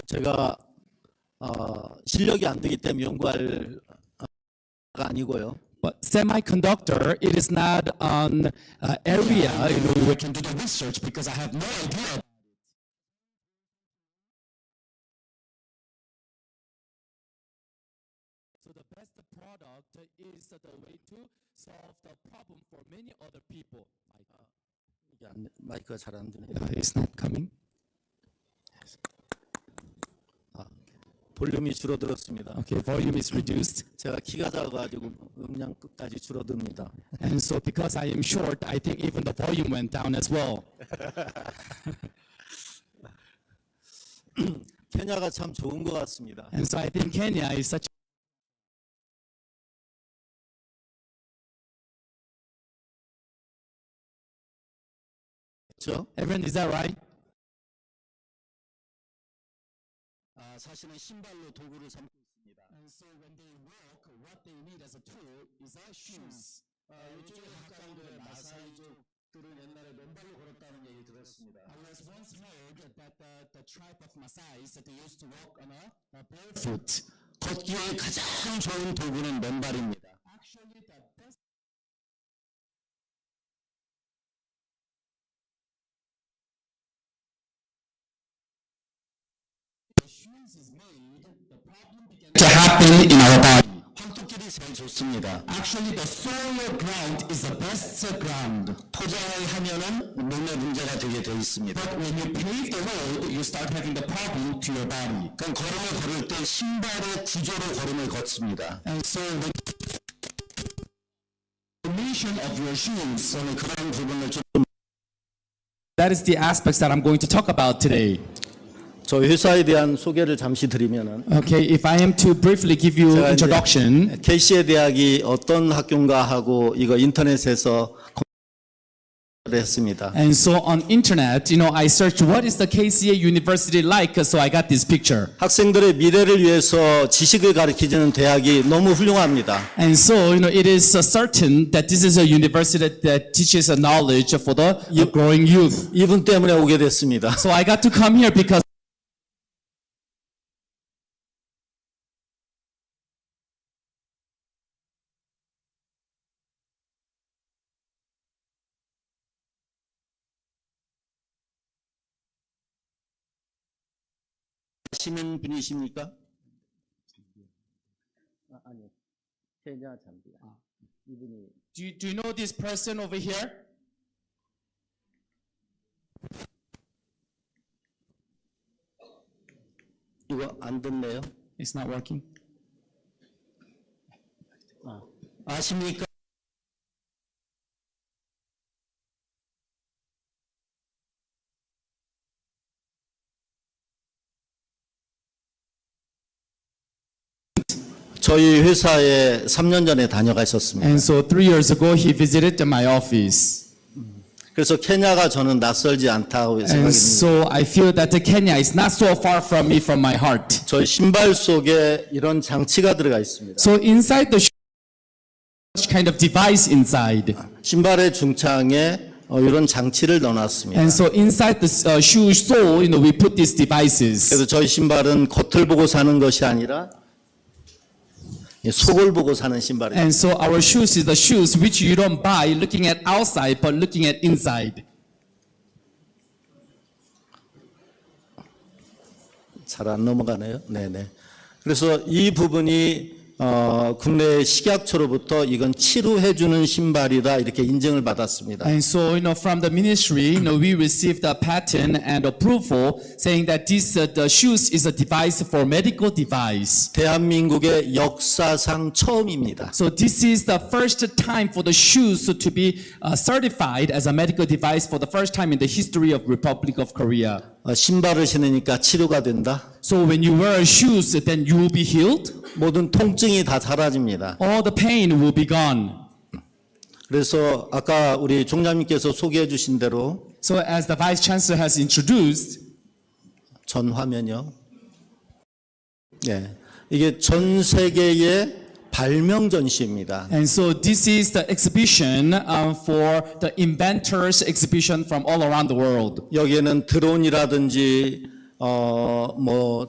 제가 실력이 안 되기 때문에 연구할 아니고요. But semiconductor, it is not an area we can do the research because I have no idea. So the best product is the way to solve the problem for many other people. 마이크가 잘 안 되네요. It's not coming. 볼륨이 줄어들었습니다. Okay, volume is reduced. 제가 키가 작아가지고 음량 끝까지 줄어듭니다. And so because I am short, I think even the volume went down as well. 케냐가 참 좋은 것 같습니다. And so I think Kenya is such 그렇죠? Everyone, is that right? 사실은 신발로 도구를 삼고 있습니다. And so when they walk, what they need as a tool is our shoes. 이쪽에 가까운 데 마사이족들은 옛날에 맨발로 걸었다는 얘기 들었습니다. I was once heard that the tribe of Maasais that they used to walk on a barefoot. 걷기에 가장 좋은 도구는 맨발입니다. Actually, the best to happen in our body. 황토길이 제일 좋습니다. Actually, the soil ground is the best ground. 포장을 하면은 몸에 문제가 되게 돼 있습니다. But when you pave the road, you start having the problem to your body. 그럼 걸음을 걸을 때 신발의 구조로 걸음을 걷습니다. And so the formation of your shoes. 저는 그런 부분을 좀 That is the aspects that I'm going to talk about today. 저 회사에 대한 소개를 잠시 드리면은 Okay, if I am to briefly give you introduction. KCA 대학이 어떤 학교인가 하고 이거 인터넷에서 했습니다. And so on internet, I searched what is the KCA University like, so I got this picture. 학생들의 미래를 위해서 지식을 가르치는 대학이 너무 훌륭합니다. And so, it is certain that this is a university that teaches knowledge for the growing youth. 이분 때문에 오게 됐습니다. So I got to come here because 아시는 분이십니까? 아니요. 케냐 잠비아. 이분이 Do you know this person over here? 이거 안 듣네요. It's not working. 아십니까? 저희 회사에 3년 전에 다녀가셨습니다. And so 3 years ago, he visited my office. 그래서 케냐가 저는 낯설지 않다고 And 생각합니다. so I feel that Kenya is not so far from me from my heart. 저희 신발 속에 이런 장치가 들어가 있습니다. So inside the such kind of device inside. 신발의 중창에 이런 장치를 넣어놨습니다. And so inside the shoe sole, we put these devices. 그래서 저희 신발은 겉을 보고 사는 것이 아니라 속을 보고 사는 신발입니다. And so our shoes is the shoes which you don't buy looking at outside, but looking at inside. 잘 안 넘어가네요. 네네. 그래서 이 부분이 국내 식약처로부터 이건 치료해주는 신발이다 이렇게 인증을 받았습니다. And so, from the ministry, we received a patent and approval saying that this the shoes is a device for medical device. 대한민국의 역사상 처음입니다. So this is the first time for the shoes to be certified as a medical device for the first time in the history of Republic of Korea. 신발을 신으니까 치료가 된다. So when you wear shoes, then you will be healed. 모든 통증이 다 사라집니다. All the pain will be gone. 그래서 아까 우리 총장님께서 소개해 주신 대로 So as the Vice Chancellor has introduced, 전 화면이요. 네, 이게 전 세계의 발명 전시입니다. And so this is the exhibition for the inventors exhibition from all around the world. 여기에는 드론이라든지 뭐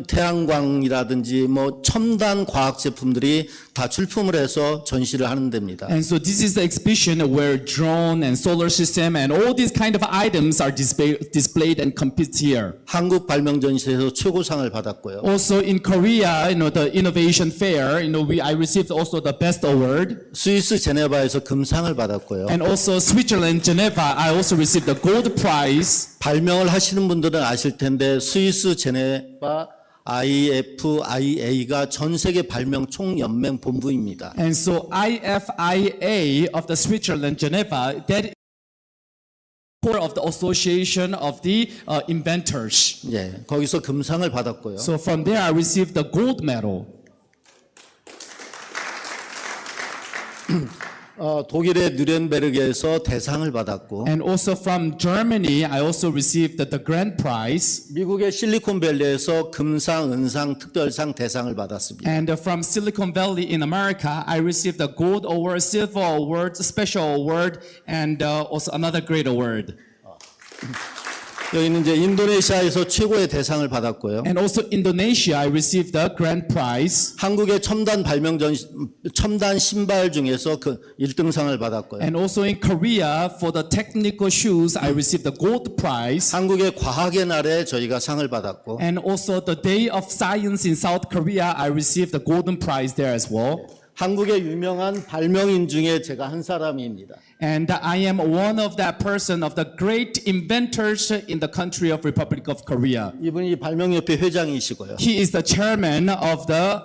태양광이라든지 뭐 첨단 과학 제품들이 다 출품을 해서 전시를 하는 데입니다. And so this is the exhibition where drone and solar system and all these kind of items are displayed and compete here. 한국 발명 전시에서 최고상을 받았고요. Also in Korea, the innovation fair, I received also the best award. 스위스 제네바에서 금상을 받았고요. And also Switzerland, Geneva, I also received the gold prize. 발명을 하시는 분들은 아실 텐데 스위스 제네바 IFIA가 전 세계 발명 총연맹 본부입니다. And so IFIA of the Switzerland, Geneva, that is core of the association of the inventors. 예, 거기서 금상을 받았고요. So from there I received the gold medal. 독일의 뉴렌베르크에서 대상을 받았고, And also from Germany, I also received the grand prize. 미국의 실리콘밸리에서 금상, 은상, 특별상 대상을 받았습니다. And from Silicon Valley in America, I received the gold award, silver award, special award, and also another great award. 여기는 이제 인도네시아에서 최고의 대상을 받았고요. And also Indonesia, I received the grand prize. 한국의 첨단 첨단 신발 중에서 그 1등상을 받았고요. And also in Korea, for the technical shoes, I received the gold prize. 한국의 과학의 날에 저희가 상을 받았고, And also the Day of Science in South Korea, I received the golden prize there as well. 한국의 유명한 발명인 중에 제가 한 사람입니다. And I am one of that person of the great inventors in the country of Republic of Korea. 이분이 발명협회 회장이시고요. He is the chairman of the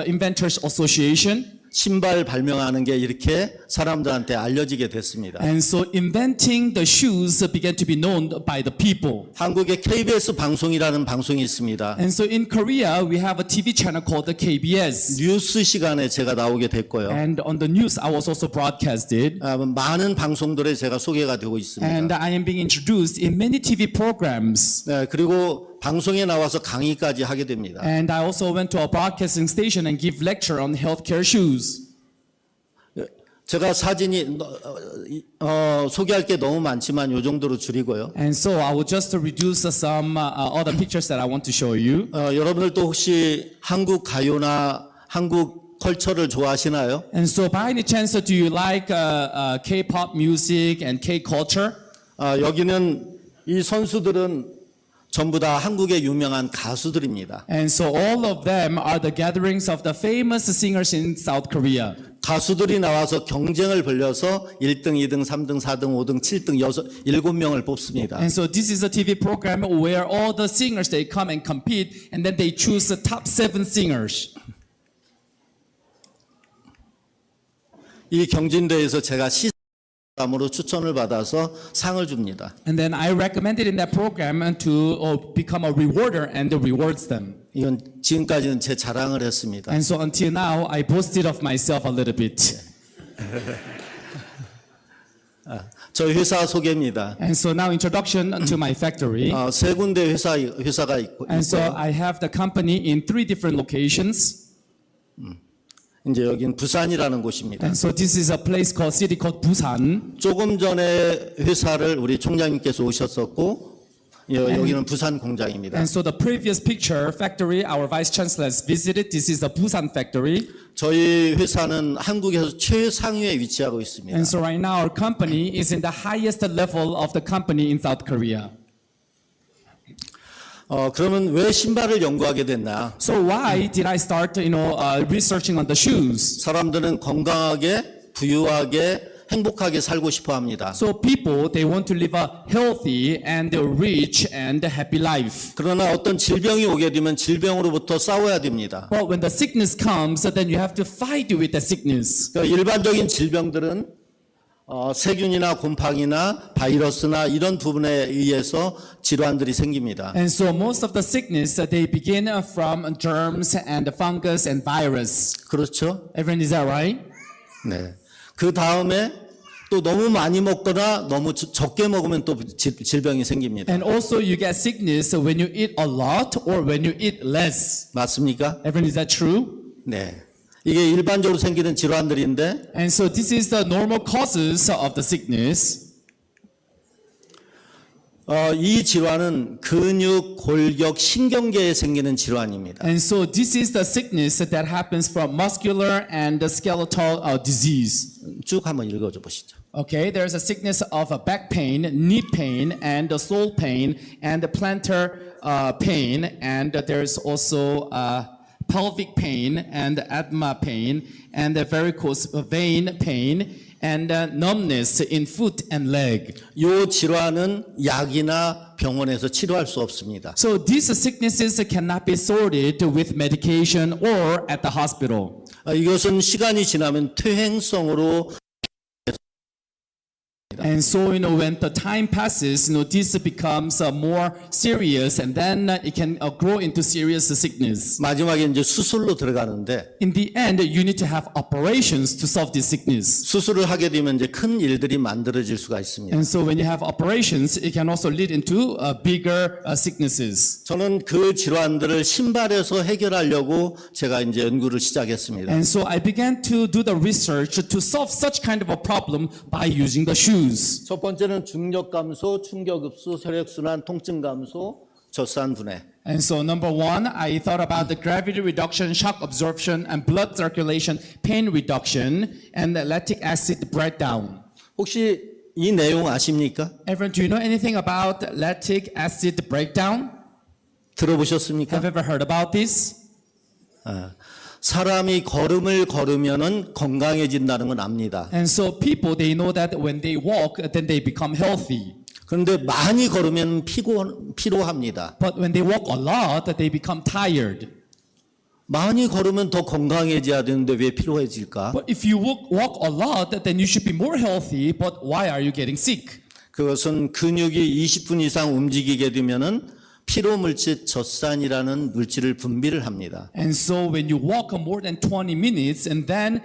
Inventors Association. 신발 발명하는 게 이렇게 사람들한테 알려지게 됐습니다. And so inventing the shoes began to be known by the people. 한국에 KBS 방송이라는 방송이 있습니다. And so in Korea, we have a TV channel called the KBS. 뉴스 시간에 제가 나오게 됐고요. And on the news, I was also broadcasted. 많은 방송들에 제가 소개가 되고 있습니다. And I am being introduced in many TV programs. 네, 그리고 방송에 나와서 강의까지 하게 됩니다. And I also went to a broadcasting station and give lecture on healthcare shoes. 제가 사진이 소개할 게 너무 많지만 이 정도로 줄이고요. And so I will just reduce some other pictures that I want to show you. 여러분들도 혹시 한국 가요나 한국 컬처를 좋아하시나요? And so by any chance, do you like K-pop music and K-culture? 여기는 이 선수들은 전부 다 한국의 유명한 가수들입니다. And so all of them are the gatherings of the famous singers in South Korea. 가수들이 나와서 경쟁을 벌려서 1등, 2등, 3등, 4등, 5등, 7등, 7명을 뽑습니다. And so this is a TV program where all the singers, they come and compete, and then they choose the top 7 singers. 이 경진대회에서 제가 시상으로 추천을 받아서 상을 줍니다. And then I recommended in that program to become a rewarder and rewards them. 이건 지금까지는 제 자랑을 했습니다. And so until now, I boasted of myself a little bit. 저희 회사 소개입니다. And so now introduction to my factory. 세 군데 회사가 있고. And so I have the company in 3 different locations. 이제 여긴 부산이라는 곳입니다. And so this is a place called city called Busan. 조금 전에 회사를 우리 총장님께서 오셨었고 여기는 부산 공장입니다. And so the previous picture factory our vice chancellor has visited. This is the Busan factory. 저희 회사는 한국에서 최상위에 위치하고 있습니다. And so right now our company is in the highest level of the company in South Korea. 그러면 왜 신발을 연구하게 됐나? So why did I start, researching on the shoes? 사람들은 건강하게, 부유하게, 행복하게 살고 싶어 합니다. So people, they want to live a healthy and rich and happy life. 그러나 어떤 질병이 오게 되면 질병으로부터 싸워야 됩니다. But when the sickness comes, then you have to fight with the sickness. 그러니까 일반적인 질병들은 세균이나 곰팡이나 바이러스나 이런 부분에 의해서 질환들이 생깁니다. And so most of the sickness they begin from germs and fungus and virus. 그렇죠? Everyone, is that right? 네. 그 다음에 또 너무 많이 먹거나 너무 적게 먹으면 또 질병이 생깁니다. And also you get sickness when you eat a lot or when you eat less. 맞습니까? Everyone, is that true? 네. 이게 일반적으로 생기는 질환들인데. And so this is the normal causes of the sickness. 이 질환은 근육, 골격, 신경계에 생기는 질환입니다. And so this is the sickness that happens from muscular and skeletal disease. 쭉 한번 읽어줘 보시죠. Okay, there's a sickness of a back pain, knee pain, and soul pain, and plantar pain, and there's also pelvic pain, and asthma pain, and varicose vein pain, and numbness in foot and leg. 이 질환은 약이나 병원에서 치료할 수 없습니다. So these sicknesses cannot be sorted with medication or at the hospital. 이것은 시간이 지나면 퇴행성으로. And so, when the time passes, this becomes more serious, and then it can grow into serious sickness. 마지막에 이제 수술로 들어가는데. In the end, you need to have operations to solve this sickness. 수술을 하게 되면 이제 큰 일들이 만들어질 수가 있습니다. And so, when you have operations, it can also lead into bigger sicknesses. 저는 그 질환들을 신발에서 해결하려고 제가 이제 연구를 시작했습니다. And so, I began to do the research to solve such kind of a problem by using the shoes. 첫 번째는 중력 감소, 충격 흡수, 혈액 순환, 통증 감소, 젖산 분해. And so number 1, I thought about the gravity reduction, shock absorption, and blood circulation, pain reduction, and lactic acid breakdown. 혹시 이 내용 아십니까? Everyone, do you know anything about lactic acid breakdown? 들어보셨습니까? Have you ever heard about this? 사람이 걸음을 걸으면은 건강해진다는 건 압니다. And so people, they know that when they walk, then they become healthy. 그런데 많이 걸으면 피로합니다. But when they walk a lot, they become tired. 많이 걸으면 더 건강해져야 되는데 왜 피로해질까? But if you walk a lot, then you should be more healthy. But why are you getting sick? 그것은 근육이 20분 이상 움직이게 되면은 피로 물질 젖산이라는 물질을 분비를 합니다. And so when you walk more than 20 minutes, and then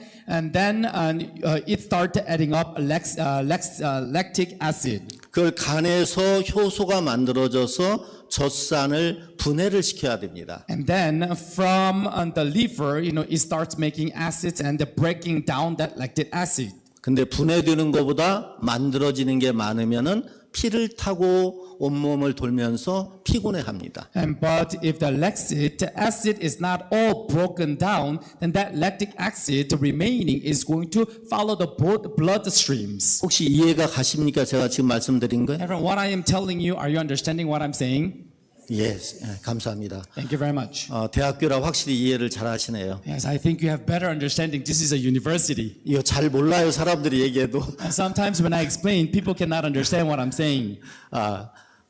it starts adding up lactic acid. 그걸 간에서 효소가 만들어져서 젖산을 분해를 시켜야 됩니다. And then from the liver, it starts making acids and breaking down that lactic acid. 근데 분해되는 것보다 만들어지는 게 많으면은 피를 타고 온몸을 돌면서 피곤해합니다. But if the lactic acid is not all broken down, then that lactic acid remaining is going to follow the blood streams. 혹시 이해가 가십니까? 제가 지금 말씀드린 거예요? Everyone, what I am telling you, are you understanding what I'm saying? Yes, 예, 감사합니다. Thank you very much. 대학교라 확실히 이해를 잘 하시네요. Yes, I think you have better understanding. This is a university. 이거 잘 몰라요, 사람들이 얘기해도. And sometimes when I explain, people cannot understand what I'm saying.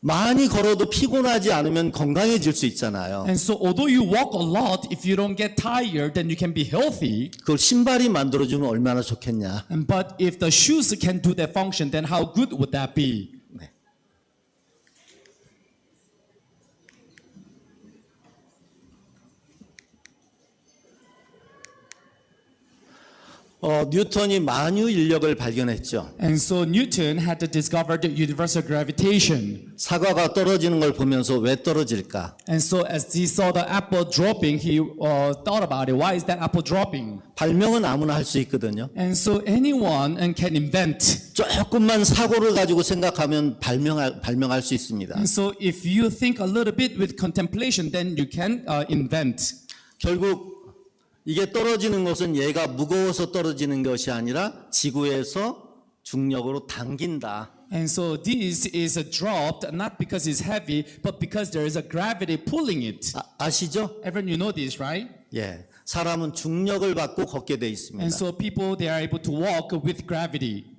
많이 걸어도 피곤하지 않으면 건강해질 수 있잖아요. And so although you walk a lot, if you don't get tired, then you can be healthy. 그걸 신발이 만들어주면 얼마나 좋겠냐. But if the shoes can do that function, then how good would that be? 뉴턴이 만유 인력을 발견했죠. And so Newton had discovered universal gravitation. 사과가 떨어지는 걸 보면서 왜 떨어질까? And so as he saw the apple dropping, he thought about it. Why is that apple dropping? 발명은 아무나 할 수 있거든요. And so anyone can invent. 조금만 사고를 가지고 생각하면 발명할 수 있습니다. And so if you think a little bit with contemplation, then you can invent. 결국 이게 떨어지는 것은 얘가 무거워서 떨어지는 것이 아니라 지구에서 중력으로 당긴다. And so this is dropped not because it's heavy, but because there is a gravity pulling it. 아시죠? Everyone, you know this, right? 예, 사람은 중력을 받고 걷게 돼 있습니다. And so people, they are able to walk with gravity.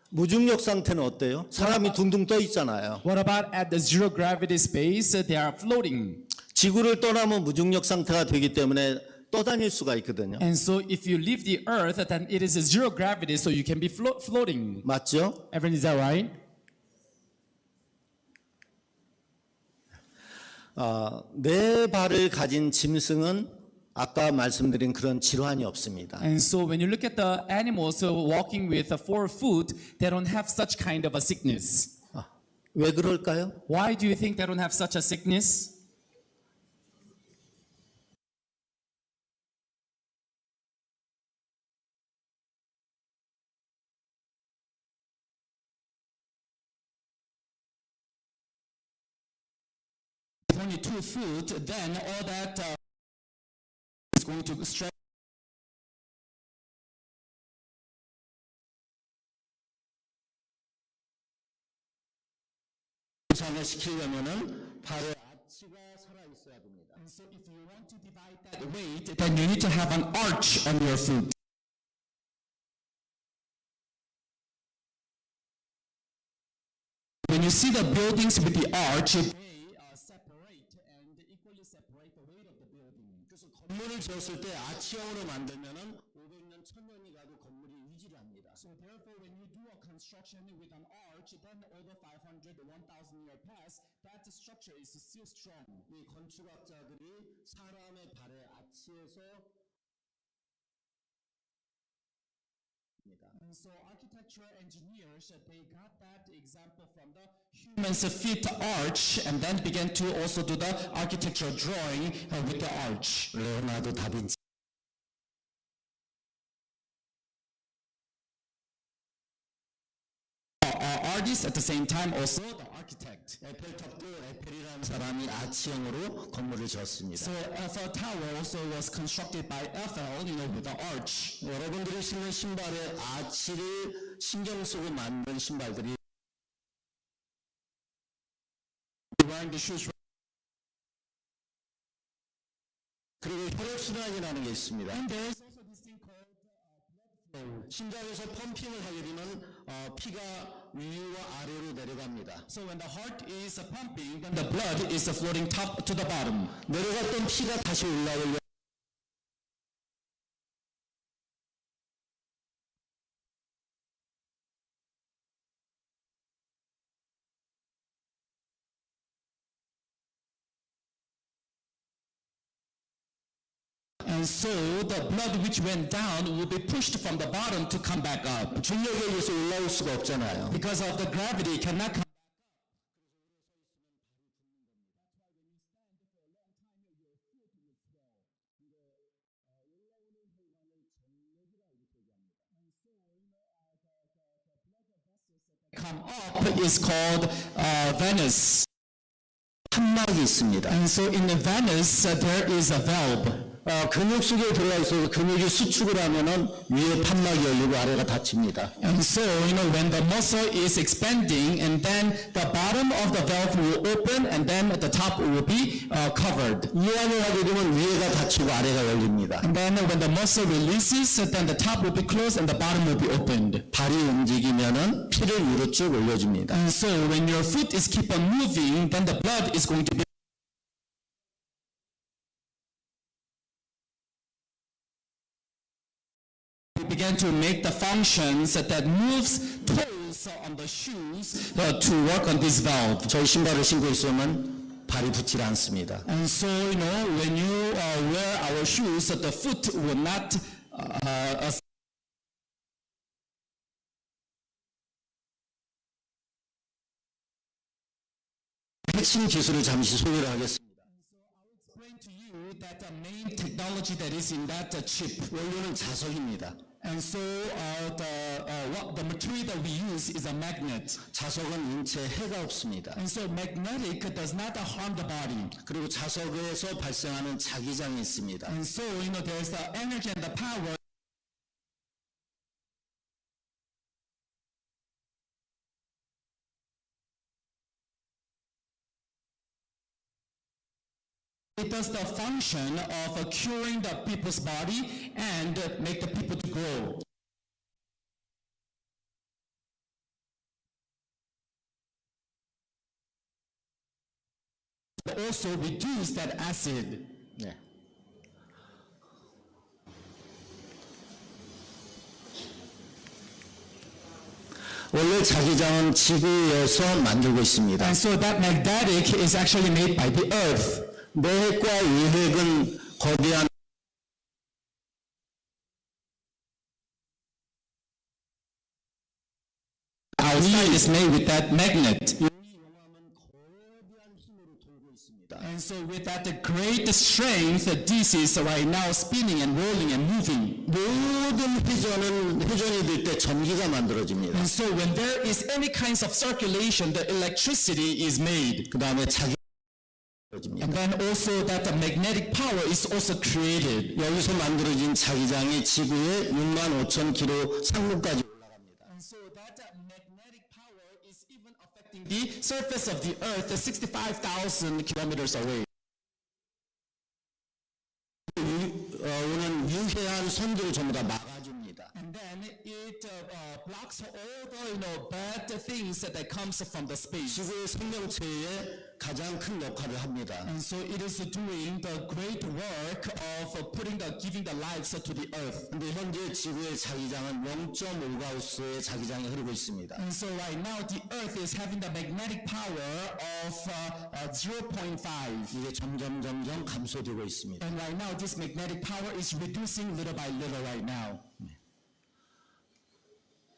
무중력 상태는 어때요? 사람이 둥둥 떠 있잖아요. What about at the zero gravity space? They are floating. 지구를 떠나면 무중력 상태가 되기 때문에 떠다닐 수가 있거든요. And so if you leave the earth, then it is a zero gravity, so you can be floating. 맞죠? Everyone, is that right? 네 발을 가진 짐승은 아까 말씀드린 그런 질환이 없습니다. And so when you look at the animals walking with 4 foot, they don't have such kind of a sickness. 왜 그럴까요? Why do you think they don't have such a sickness? Only 2 foot, then all that is going to stretch. 시키려면은 발에 아치가 살아 있어야 됩니다. And so if you want to divide that weight, then you need to have an arch on your foot. When you see the buildings with the arch, separate and equally separate the weight of the building. 그래서 건물을 지었을 때 아치형으로 만들면은 500년, 1000년이 가도 건물이 유지를 합니다. So therefore, when you do a construction with an arch, then over 500, 1,000 years pass, that structure is still strong. 이 건축학자들이 사람의 발에 아치에서 And so architectural engineers, they got that example from the human's feet arch and then began to also do the architectural drawing with the arch. 레오나르도 다빈치. Artist at the same time also the architect. 에펠탑도 에펠이라는 사람이 아치형으로 건물을 지었습니다. So Eiffel Tower also was constructed by Eiffel, with the arch. 여러분들이 신는 신발에 아치를 신경 쓰고 만든 신발들이 Wearing the shoes. 그리고 혈액순환이라는 게 있습니다. And there is also this thing called blood flow. 심장에서 펌핑을 하게 되면 피가 위와 아래로 내려갑니다. So when the heart is pumping, then the blood is floating top to the bottom. 내려갔던 피가 다시 올라오려. And so the blood which went down will be pushed from the bottom to come back up. 중력에 의해서 올라올 수가 없잖아요. Because of the gravity, it cannot come. Come up is called venous. 판막이 있습니다. And so in the venous there is a valve. 근육 속에 들어가 있어서 근육이 수축을 하면은 위에 판막이 열리고 아래가 닫힙니다. And so, when the muscle is expanding, and then the bottom of the valve will open, and then the top will be covered. 이완을 하게 되면 위에가 닫히고 아래가 열립니다. And then when the muscle releases, then the top will be closed and the bottom will be opened. 발이 움직이면은 피를 위로 쭉 올려줍니다. And so when your foot is keep on moving, then the blood is going to be began to make the functions that moves toes on the shoes to work on this valve. 저희 신발을 신고 있으면 발이 붙지 않습니다. And so, when you wear our shoes, the foot will not 핵심 기술을 잠시 소개를 하겠습니다. explain to you that the main technology that is in that chip. 원료는 자석입니다. And so the material that we use is a magnet. 자석은 인체에 해가 없습니다. And so magnetic does not harm the body. 그리고 자석에서 발생하는 자기장이 있습니다. And so there's the energy and the power. It does the function of curing the people's body and make the people to grow. But also reduce that acid. 네. 원래 자기장은 지구에서 만들고 있습니다. And so that magnetic is actually made by the earth. 내핵과 유핵은 거대한 outside is made with that magnet. And so with that great strength, this is right now spinning and rolling and moving. 모든 회전이 될 때 전기가 만들어집니다. And so when there is any kinds of circulation, the electricity is made. 그 다음에 And then also that the magnetic power is also created. 여기서 만들어진 자기장이 지구의 65,000km 상공까지 올라갑니다. And so that magnetic power is even affecting the surface of the earth 65,000 kilometers away. 오는 유해한 선들을 전부 다 막아줍니다. And then it blocks all the bad things that comes from the space. 지구의 생명체에 가장 큰 역할을 합니다. And so it is doing the great work of giving the lives to the earth. 근데 현재 지구의 자기장은 0.5가우스의 자기장이 흐르고 있습니다. And so right now the earth is having the magnetic power of 0.5. 이게 점점 감소되고 있습니다. And right now this magnetic power is reducing little by little right now.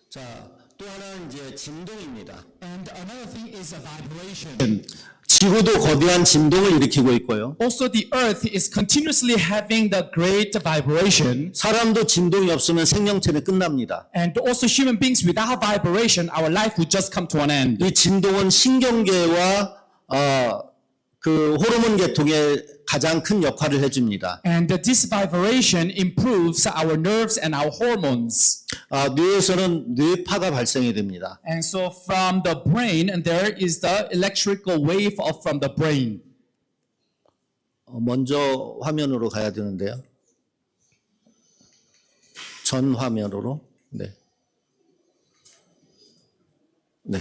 자, 또 하나는 이제 진동입니다. And another thing is a vibration. 지구도 거대한 진동을 일으키고 있고요. Also the earth is continuously having the great vibration. 사람도 진동이 없으면 생명체는 끝납니다. And also human beings without vibration, our life would just come to an end. 이 진동은 신경계와 그 호르몬 계통에 가장 큰 역할을 해줍니다. And this vibration improves our nerves and our hormones. 뇌에서는 뇌파가 발생이 됩니다. And so from the brain, and there is the electrical wave from the brain. 먼저 화면으로 가야 되는데요. 전 화면으로. 네. 네.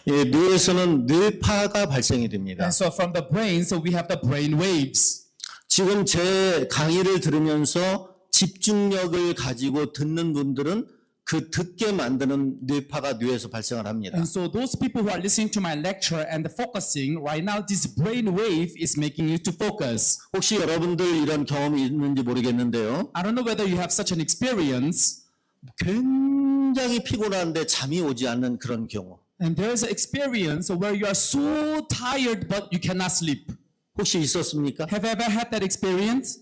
예, 뇌에서는 뇌파가 발생이 됩니다. And so from the brain, so we have the brain waves. 지금 제 강의를 들으면서 집중력을 가지고 듣는 분들은 그 듣게 만드는 뇌파가 뇌에서 발생을 합니다. And so those people who are listening to my lecture and focusing, right now this brain wave is making you to focus. 혹시 여러분들 이런 경험이 있는지 모르겠는데요. I don't know whether you have such an experience. 굉장히 피곤한데 잠이 오지 않는 그런 경우. And there is an experience where you are so tired but you cannot sleep. 혹시 있었습니까? Have you ever had that experience?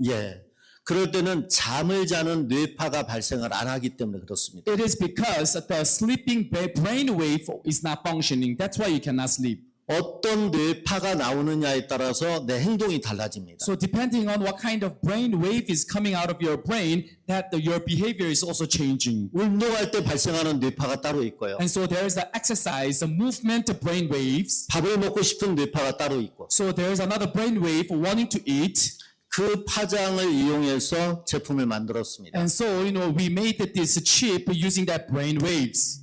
예. 그럴 때는 잠을 자는 뇌파가 발생을 안 하기 때문에 그렇습니다. It is because the sleeping brain wave is not functioning. That's why you cannot sleep. 어떤 뇌파가 나오느냐에 따라서 내 행동이 달라집니다. So depending on what kind of brain wave is coming out of your brain, your behavior is also changing. 운동할 때 발생하는 뇌파가 따로 있고요. And so there is the exercise, the movement brain waves. 밥을 먹고 싶은 뇌파가 따로 있고. So there is another brain wave wanting to eat. 그 파장을 이용해서 제품을 만들었습니다. And so, we made this chip using that brain waves.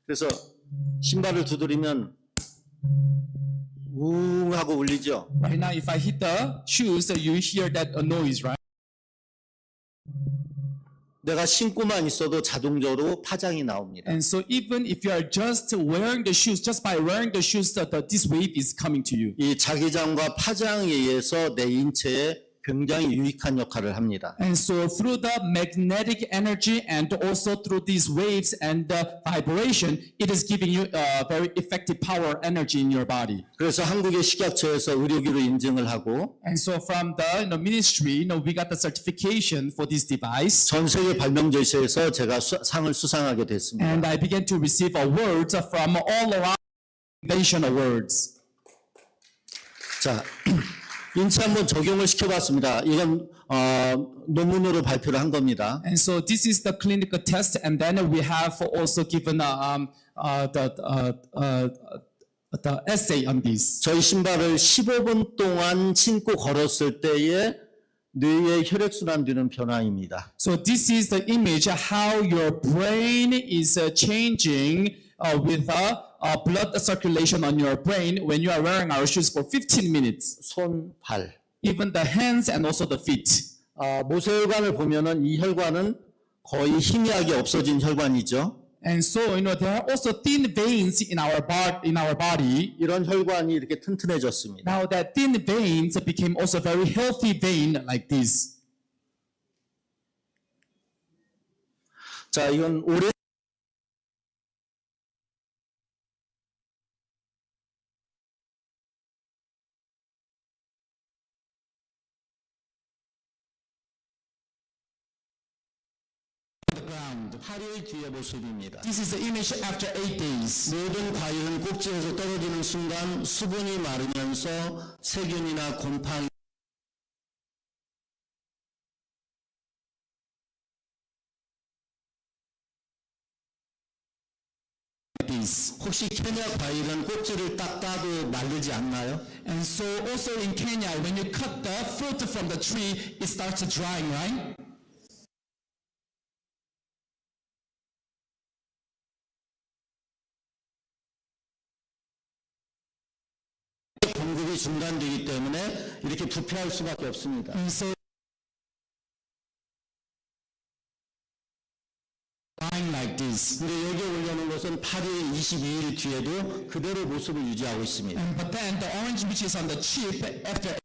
그래서 신발을 두드리면 웅 하고 울리죠. Right now, if I hit the shoes, you hear that noise, right? 내가 신고만 있어도 자동적으로 파장이 나옵니다. And so even if you are just wearing the shoes, just by wearing the shoes, this wave is coming to you. 이 자기장과 파장에 의해서 내 인체에 굉장히 유익한 역할을 합니다. And so through the magnetic energy and also through these waves and the vibration, it is giving you a very effective power energy in your body. 그래서 한국의 식약처에서 의료기로 인증을 하고 And so from the ministry, we got the certification for this device. 전 세계 발명제시에서 제가 상을 수상하게 됐습니다. And I began to receive awards from all around invention awards. 자, 인체 한번 적용을 시켜봤습니다. 이건 논문으로 발표를 한 겁니다. And so this is the clinical test, and then we have also given the essay on this. 저희 신발을 15분 동안 신고 걸었을 때에 뇌의 혈액순환 되는 변화입니다. So this is the image how your brain is changing with blood circulation on your brain when you are wearing our shoes for 15 minutes. 손, 발. Even the hands and also the feet. 모세혈관을 보면은 이 혈관은 거의 희미하게 없어진 혈관이죠. And so, there are also thin veins in our body. 이런 혈관이 이렇게 튼튼해졌습니다. Now that thin veins became also very healthy vein like this. 자, 이건 오래 ground. 8일 뒤의 모습입니다. This is the image after 8 days. 모든 과일은 꼭지에서 떨어지는 순간 수분이 마르면서 세균이나 곰팡이 혹시 케냐 과일은 꼭지를 딱 따도 마르지 않나요? And so also in Kenya, when you cut the fruit from the tree, it starts drying, right? 공급이 중단되기 때문에 이렇게 부패할 수밖에 없습니다. So like this. 근데 여기 올려놓은 것은 8일, 22일 뒤에도 그대로 모습을 유지하고 있습니다. But then the orange which is on the chip after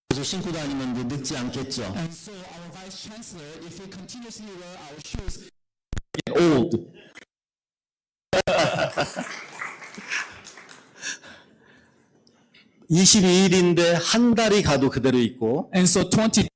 그래서 신고 다니면 이제 늙지 않겠죠. And so our vice chancellor, if we continuously wear our shoes, get old. 22일인데 한 달이 가도 그대로 있고. And so 20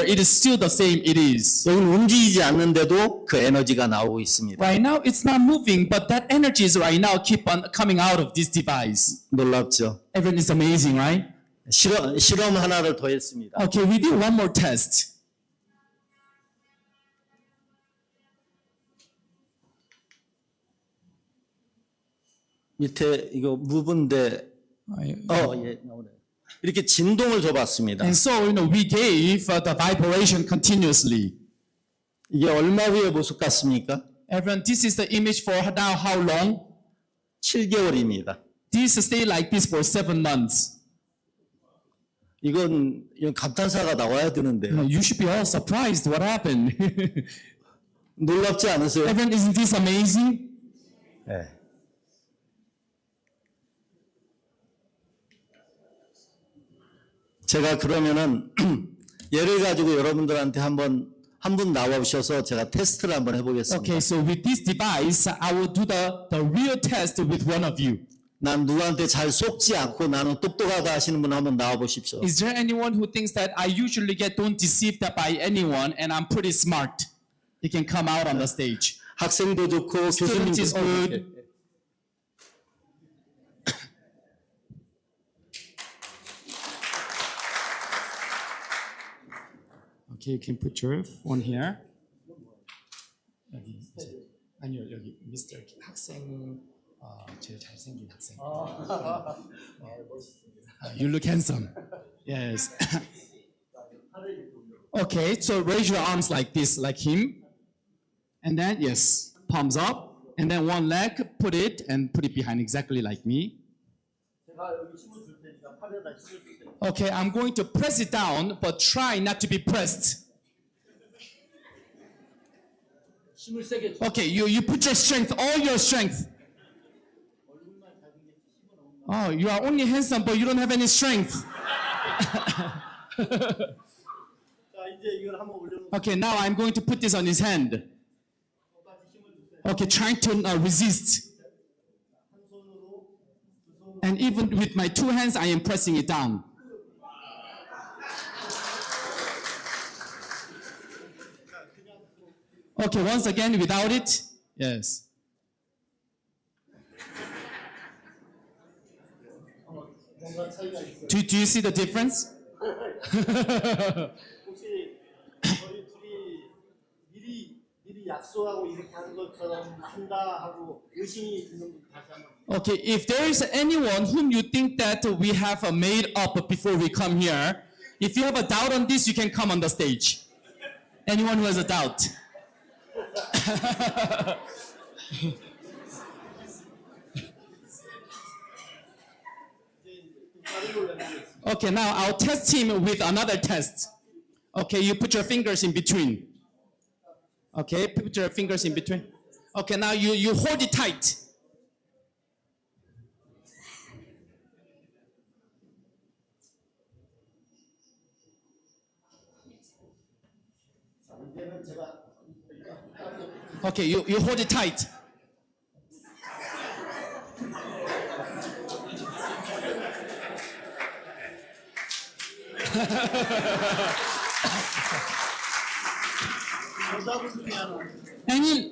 it is still the same it is. 여기는 움직이지 않는데도 그 에너지가 나오고 있습니다. Right now it's not moving, but that energy is right now keep on coming out of this device. 놀랍죠? Everyone is amazing, right? 실험 하나를 더 했습니다. Okay, we did one more test. 밑에 이거 무분대 예, 나오네. 이렇게 진동을 줘봤습니다. And so, we gave the vibration continuously. 이게 얼마 후의 모습 같습니까? Everyone, this is the image for now how long? 7개월입니다. This stay like this for 7 months. 이건 감탄사가 나와야 되는데요. You should be all surprised what happened. 놀랍지 않으세요? Everyone, isn't this amazing? 네. 제가 그러면은 예를 가지고 여러분들한테 한 분 나와주셔서 제가 테스트를 한번 해보겠습니다. Okay, so with this device, I will do the real test with one of you. 난 누구한테 잘 속지 않고 나는 똑똑하다 하시는 분 한번 나와 보십시오. Is there anyone who thinks that I usually don't deceived by anyone and I'm pretty smart? He can come out on the stage. 학생도 좋고 Student 교수님도 is good. Okay, you can put your phone here. 여기 아니요 여기 미스터 학생 제일 잘생긴 학생. You look handsome. Yes. Okay, so raise your arms like this, like him, and then yes, palms up, and then one leg, put it behind exactly like me. Okay, I'm going to press it down, but try not to be pressed. Okay, you put your strength, all your strength. Oh, you are only handsome, but you don't have any strength. Okay, now I'm going to put this on his hand. Okay, trying to resist. And even with my two hands, I am pressing it down. Okay, once again, without it. Yes. Do you see the difference? Okay, if there is anyone whom you think that we have made up before we come here, if you have a doubt on this, you can come on the stage. Anyone who has a doubt? Okay, now I'll test him with another test. Okay, you put your fingers in between. Okay, put your fingers in between. Okay, now you hold it tight. Okay, you hold it tight.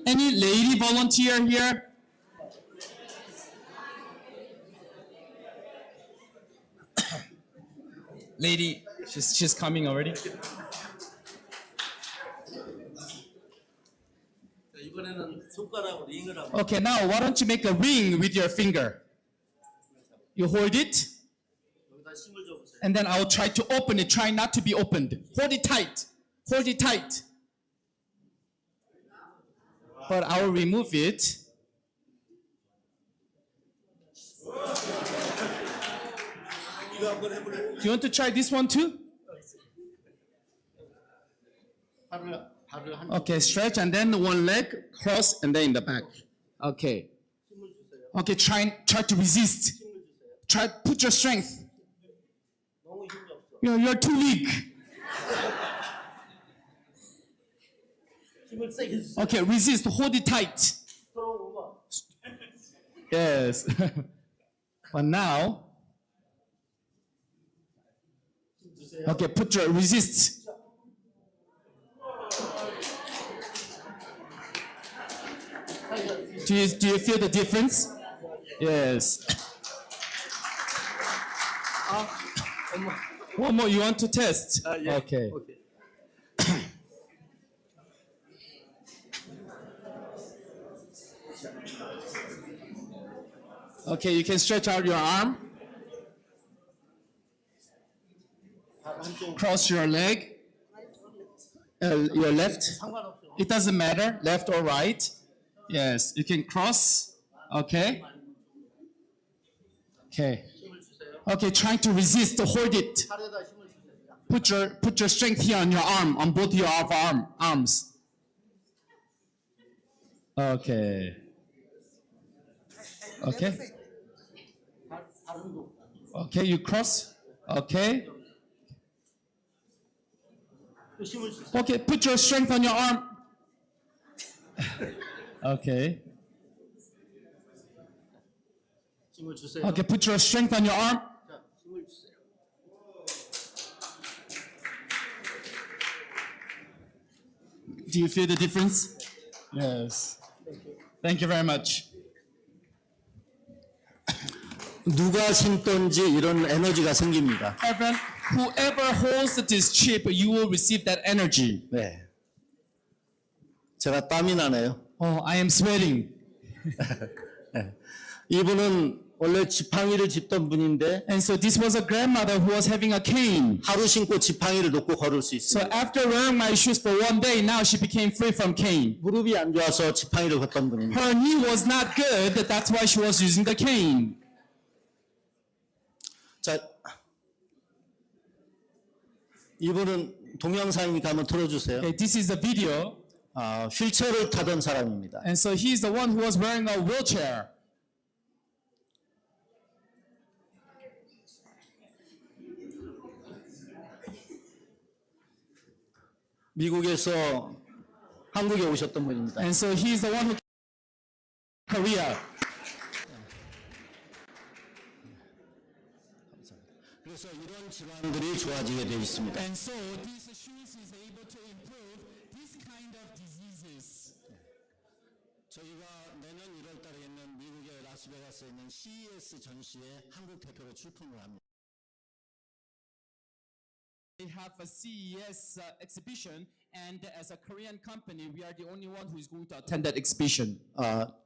Any lady volunteer here? Lady, she's coming already. Okay, now why don't you make a ring with your finger? You hold it, and then I'll try to open it. Try not to be opened. Hold it tight. Hold it tight. But I'll remove it. Do you want to try this one too? Okay, stretch and then one leg, cross, and then in the back. Okay. Okay, try to resist. Try, put your strength. You're too weak. Okay, resist, hold it tight. Yes. But now, okay, put your resist. Do you feel the difference? Yes. One more, you want to test? Yeah. Okay. Okay, you can stretch out your arm. Cross your leg. Your left. It doesn't matter, left or right. Yes, you can cross. Okay. Okay. Okay, trying to resist, hold it. Put your strength here on your arm, on both your arms. Okay. Okay. Okay, you cross. Okay. Okay, put your strength on your arm. Okay. Okay, put your strength on your arm. Do you feel the difference? Yes. Thank you very much. 누가 신던지 이런 에너지가 생깁니다. Everyone, whoever holds this chip, you will receive that energy. 네. 제가 땀이 나네요. Oh, I am sweating. 네. 이분은 원래 지팡이를 짚던 분인데 And so this was a grandmother who was having a cane. 하루 신고 지팡이를 놓고 걸을 수 So 있어요. after wearing my shoes for one day, now she became free from cane. 무릎이 안 좋아서 지팡이를 걷던 분입니다. Her knee was not good, that's why she was using the cane. 자, 이분은 동영상이니까 한번 틀어주세요. Okay, this is a video. 휠체어를 타던 사람입니다. And so he's the one who was wearing a wheelchair. 미국에서 한국에 오셨던 분입니다. And so he's the one who Korea. 그래서 이런 질환들이 좋아지게 되어 있습니다. And so this shoes is able to improve this kind of diseases. 저희가 내년 1월 달에 있는 미국의 라스베가스에 있는 CES 전시에 한국 대표로 출품을 합니다. They have a CES exhibition, and as a Korean company, we are the only one who is going to attend that exhibition.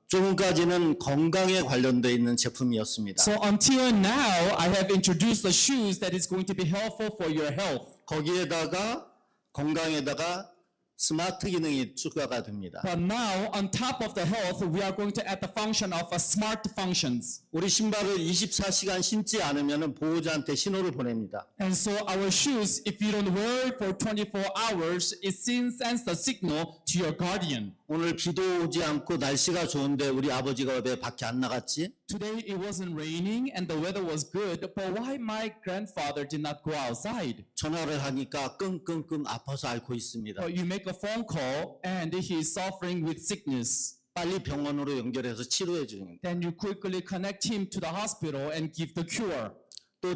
조금까지는 건강에 관련되어 있는 제품이었습니다. So until now, I have introduced the shoes that is going to be helpful for your health. 거기에다가 건강에다가 스마트 기능이 추가가 됩니다. But now, on top of the health, we are going to add the function of smart functions. 우리 신발을 24시간 신지 않으면 보호자한테 신호를 보냅니다. And so our shoes, if you don't wear it for 24 hours, it sends the signal to your guardian. 오늘 비도 오지 않고 날씨가 좋은데 우리 아버지가 왜 밖에 안 나갔지? Today it wasn't raining and the weather was good, but why my grandfather did not go outside? 전화를 하니까 끙끙끙 아파서 앓고 있습니다. You make a phone call and he is suffering with sickness. 빨리 병원으로 연결해서 치료해 주는. Then you quickly connect him to the hospital and give the cure. 또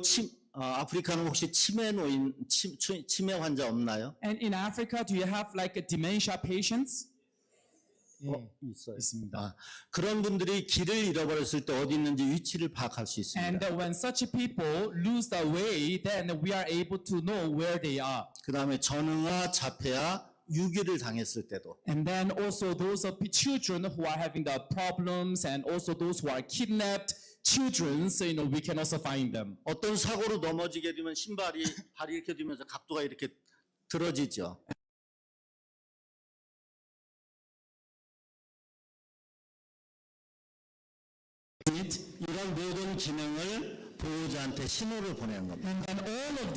아프리카는 혹시 치매 환자 없나요? And in Africa, do you have like dementia patients? 있습니다. 그런 분들이 길을 잃어버렸을 때 어디 있는지 위치를 파악할 수 있습니다. And when such people lose the way, then we are able to know where they are. 그다음에 전응아, 자폐아, 유기를 당했을 때도. And then also those of children who are having the problems, and also those who are kidnapped children, so we can also find them. 어떤 사고로 넘어지게 되면 발이 이렇게 되면서 각도가 이렇게 들어지죠. 이런 모든 기능을 보호자한테 신호를 보내는 겁니다. And then all of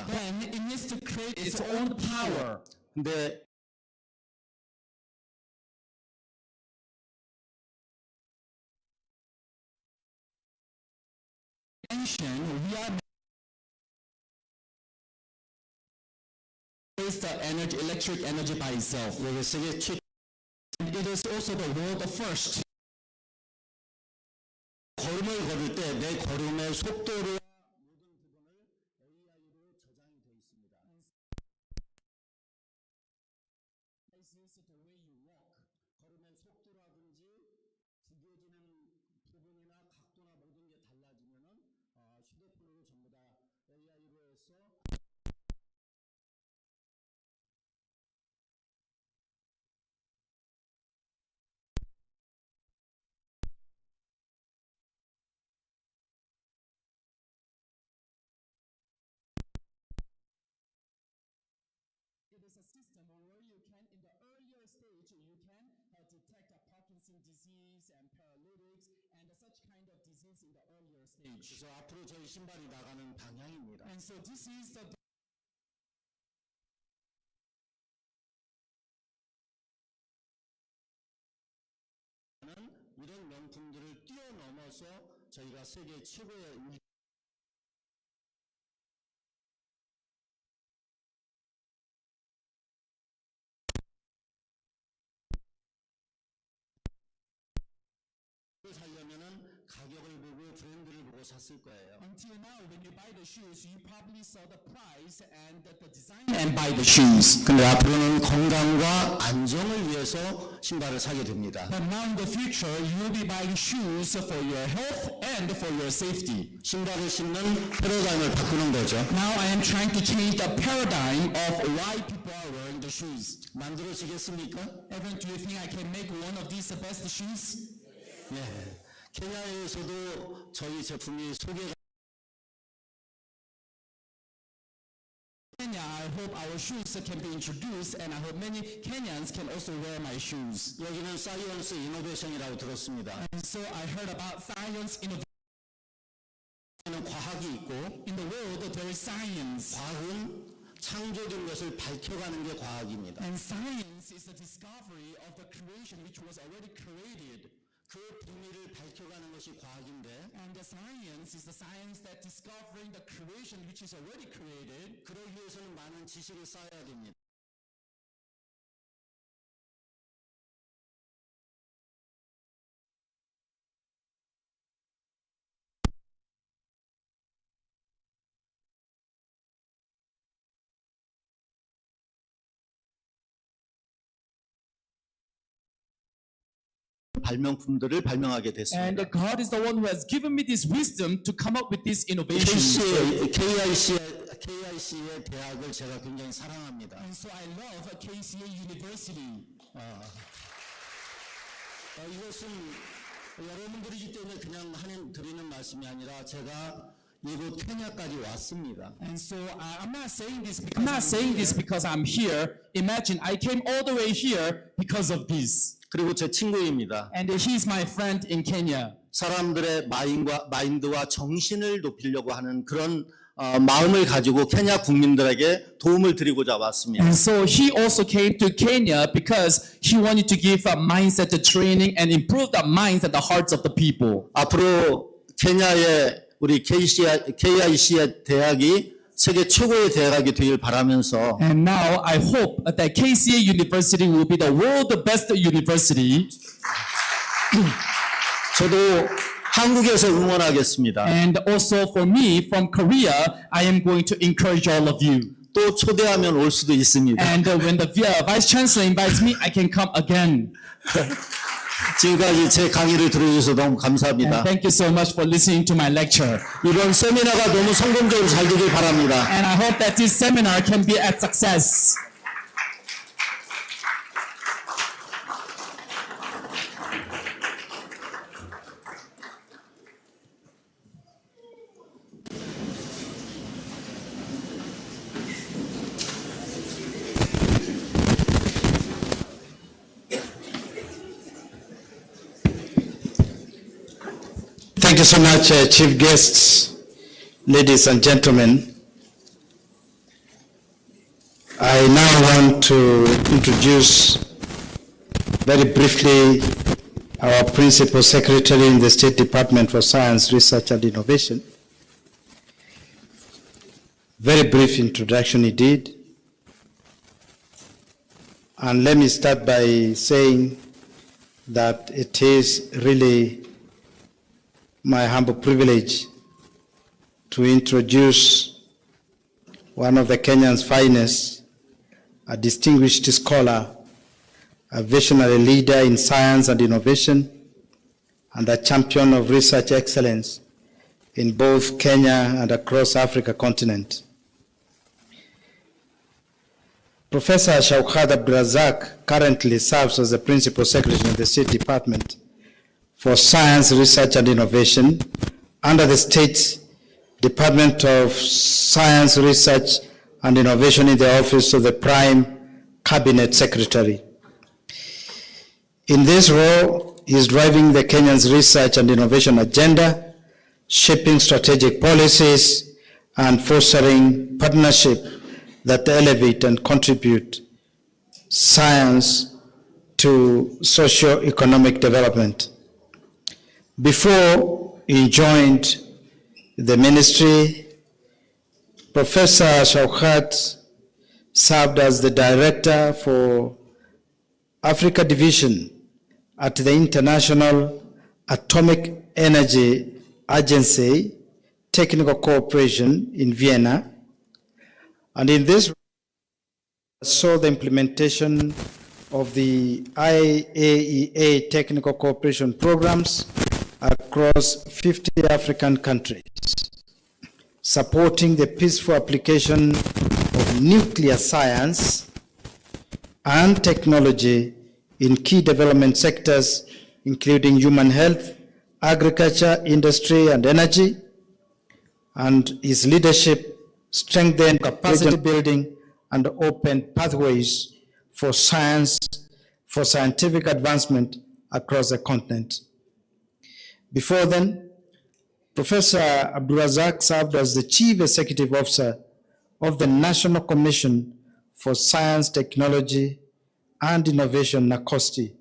then it needs to create its own power. 근데 we are the energy, electric energy by itself. And it is also the world first. 걸음을 걸을 때 내 걸음의 속도를 It is a system where you can, in the earlier stage, you can detect a Parkinson's disease and paralytics and such kind of disease in the earlier stage. 그래서 앞으로 저희 신발이 나가는 방향입니다. And so this is the 이런 명품들을 뛰어넘어서 저희가 세계 최고의 사면은 가격을 보고 브랜드를 보고 샀을 거예요. Until now, when you buy the shoes, you probably saw the price and the design and buy the shoes. 근데 앞으로는 건강과 안정을 위해서 신발을 사게 됩니다. But now in the future, you will be buying shoes for your health and for your safety. 신발을 신는 패러다임을 바꾸는 거죠. Now I am trying to change the paradigm of why people are wearing the shoes. 만들어지겠습니까? Evan, do you think I can make one of these the best shoes? 예. 케냐에서도 저희 제품이 소개가 Kenya, I hope our shoes can be introduced, and I hope many Kenyans can also wear my shoes. 여기는 사이언스 이노베이션이라고 들었습니다. And so I heard about science innovation. 과학이 있고 In the world, there is science. 과학은 창조된 것을 밝혀가는 게 과학입니다. And science is the discovery of the creation which was already created. 그 비밀을 밝혀가는 것이 과학인데 And the science is the science that discovering the creation which is already created. 그러기 위해서는 많은 지식을 쌓아야 됩니다. 발명품들을 발명하게 And 됐습니다. God is the one who has given me this wisdom to come up with this innovation. KIC의 대학을 제가 굉장히 사랑합니다. And so I love KCA University. 이것은 여러분들이기 때문에 그냥 드리는 말씀이 아니라 제가 이곳 케냐까지 왔습니다. And so I'm not saying this because I'm here. Imagine I came all the way here because of this. 그리고 제 친구입니다. And he's my friend in Kenya. 사람들의 마인드와 정신을 높이려고 하는 그런 마음을 가지고 케냐 국민들에게 도움을 드리고자 왔습니다. And so he also came to Kenya because he wanted to give a mindset training and improve the minds and the hearts of the people. 앞으로 케냐의 우리 KIC의 대학이 세계 최고의 대학이 되길 바라면서 And now I hope that KCA University will be the world's best university. 저도 한국에서 응원하겠습니다. And also for me from Korea, I am going to encourage all of you. 또 초대하면 올 수도 있습니다. And when the Vice Chancellor invites me, I can come again. 지금까지 제 강의를 들어주셔서 너무 감사합니다. And thank you so much for listening to my lecture. 이번 세미나가 너무 성공적으로 잘 되길 바랍니다. And I hope that this seminar can be a success. Thank you so much, chief guests, ladies and gentlemen. I now want to introduce very briefly our Principal Secretary in the State Department for Science, Research and Innovation. Very brief introduction he did. And let me start by saying that it is really my humble privilege to introduce one of the Kenyan's finest, a distinguished scholar, a visionary leader in science and innovation, and a champion of research excellence in both Kenya and across Africa continent. Professor Shaukat Abdurazak currently serves as the Principal Secretary in the State Department for Science, Research and Innovation under the State Department of Science, Research and Innovation in the Office of the Prime Cabinet Secretary. In this role, he is driving the Kenyan's research and innovation agenda, shaping strategic policies, and fostering partnership that elevate and contribute science to socio-economic development. Before he joined the ministry, Professor Shaukat served as the Director for Africa Division at the International Atomic Energy Agency Technical Cooperation in Vienna. And in this, saw the implementation of the IAEA technical cooperation programs across 50 African countries, supporting the peaceful application of nuclear science and technology in key development sectors, including human health, agriculture, industry, and energy. And his leadership strengthened capacity building and opened pathways for science, for scientific advancement across the continent. Before then, Professor Abdulrazak served as the Chief Executive Officer of the National Commission for Science, Technology, and Innovation, NACOSTI,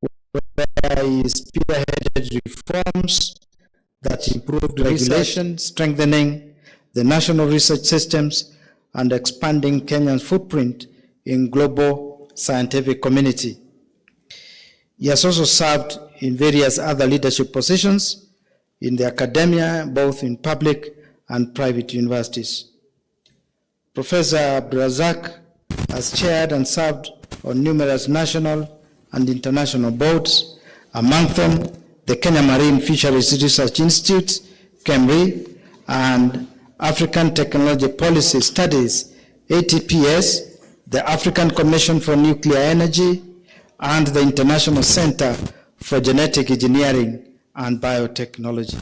where he spearheaded reforms that improved regulation, strengthening the national research systems, and expanding Kenya's footprint in global scientific community. He has also served in various other leadership positions in the academia, both in public and private universities. Professor Abdulrazak has chaired and served on numerous national and international boards, among them the Kenya Marine Fisheries Research Institute, KEMRI, and African Technology Policy Studies, ATPS, the African Commission for Nuclear Energy, and the International Center for Genetic Engineering and Biotechnology.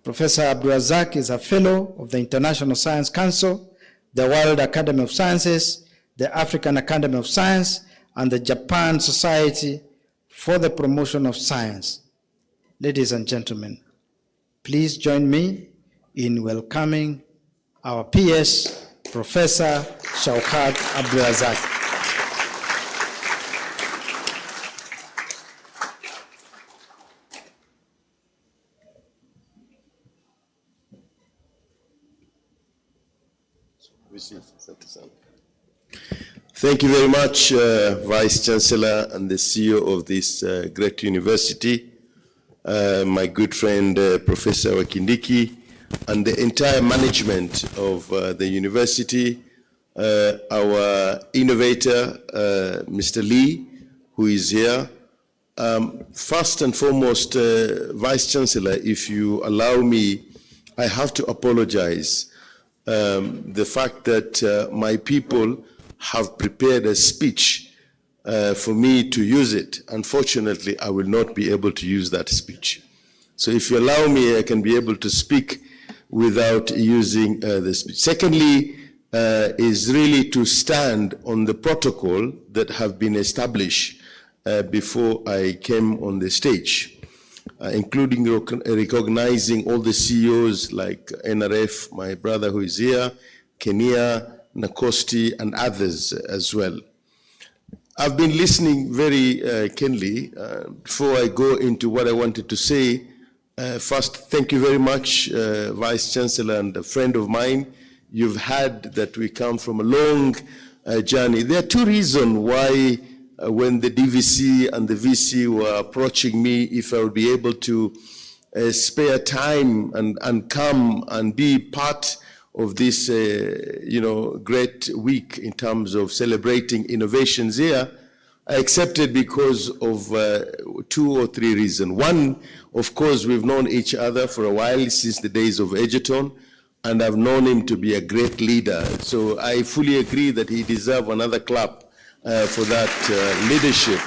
Professor Abdulrazak is a fellow of the International Science Council, the World Academy of Sciences, the African Academy of Science, and the Japan Society for the Promotion of Science. Ladies and gentlemen, please join me in welcoming our PS, Professor Shaukat Abdulrazak. Thank you very much, Vice Chancellor and the CEO of this great university, my good friend, Professor Wakindiki, and the entire management of the university, our innovator, Mr. Lee, who is here. First and foremost, Vice Chancellor, if you allow me, I have to apologize. The fact that my people have prepared a speech for me to use it. Unfortunately, I will not be able to use that speech. So if you allow me, I can be able to speak without using the speech. Secondly, is really to stand on the protocol that have been established before I came on the stage, including recognizing all the CEOs like NRF, my brother who is here, Kenya, NACOSTI, and others as well. I've been listening very keenly. Before I go into what I wanted to say, first, thank you very much, Vice Chancellor and a friend of mine. You've heard that we come from a long journey. There are two reasons why when the DVC and the VC were approaching me, if I would be able to spare time and come and be part of this, great week in terms of celebrating innovations here, I accepted because of 2 or 3 reasons. One, of course, we've known each other for a while, since the days of Egerton, and I've known him to be a great leader. So I fully agree that he deserves another clap for that leadership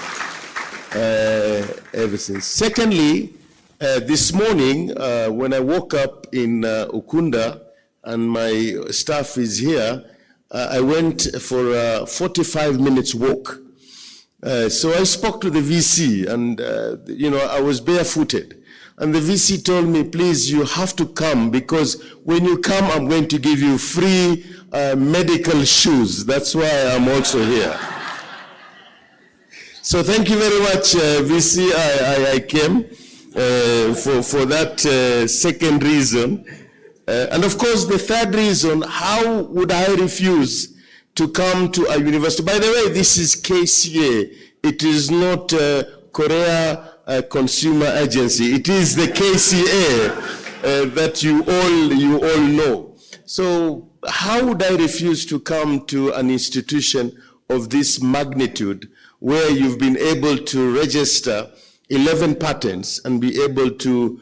ever since. Secondly, this morning, when I woke up in Ukunda, and my staff is here, I went for a 45 minutes walk. So I spoke to the VC, and I was barefooted. And the VC told me, please, you have to come, because when you come, I'm going to give you free medical shoes. That's why I'm also here. So thank you very much, VC. I came for that second reason. And of course, the third reason, how would I refuse to come to a university? By the way, this is KCA. It is not Korea Consumer Agency. It is the KCA that you all know. So how would I refuse to come to an institution of this magnitude where you've been able to register 11 patents and be able to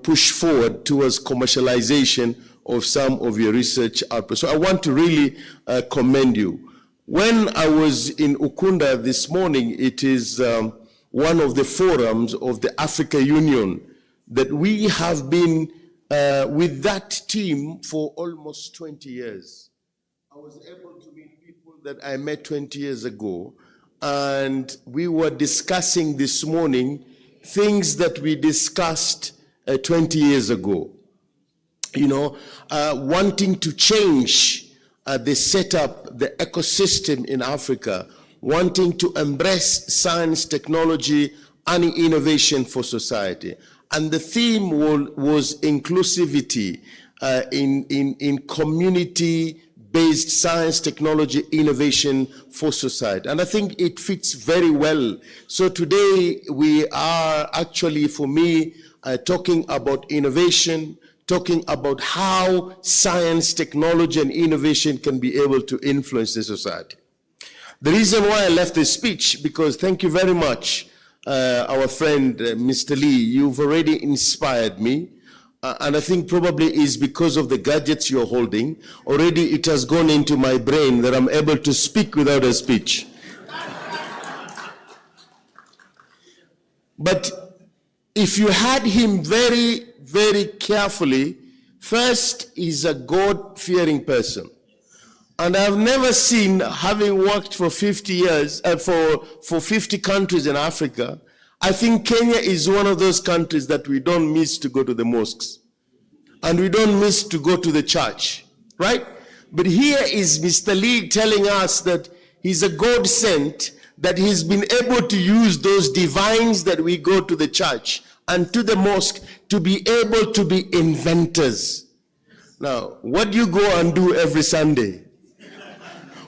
push forward towards commercialization of some of your research output. So I want to really commend you. When I was in Ukunda this morning, it is one of the forums of the Africa Union that we have been with that team for almost 20 years. I was able to meet people that I met 20 years ago, and we were discussing this morning things that we discussed 20 years ago. Wanting to change the setup, the ecosystem in Africa, wanting to embrace science, technology, and innovation for society. And the theme was inclusivity in community-based science, technology, innovation for society. And I think it fits very well. So today we are actually, for me, talking about innovation, talking about how science, technology, and innovation can be able to influence the society. The reason why I left this speech, because thank you very much, our friend, Mr. Lee, you've already inspired me. And I think probably is because of the gadgets you're holding. Already it has gone into my brain that I'm able to speak without a speech. But if you had him very, very carefully, first, he's a God-fearing person. And I've never seen, having worked for 50 years, for 50 countries in Africa, I think Kenya is one of those countries that we don't miss to go to the mosques. And we don't miss to go to the church, right? But here is Mr. Lee telling us that he's a God sent, that he's been able to use those divines that we go to the church and to the mosque to be able to be inventors. Now, what do you go and do every Sunday?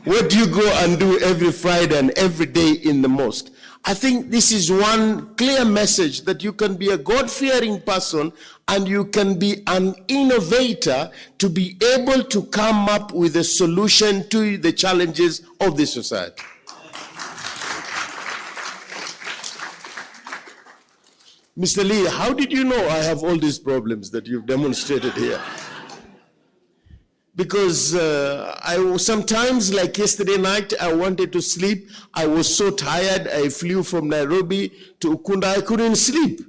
What do you go and do every Friday and every day in the mosque? I think this is one clear message that you can be a God-fearing person and you can be an innovator to be able to come up with a solution to the challenges of the society. Mr. Lee, how did you know I have all these problems that you've demonstrated here? Because sometimes, like yesterday night, I wanted to sleep. I was so tired. I flew from Nairobi to Ukunda. I couldn't sleep.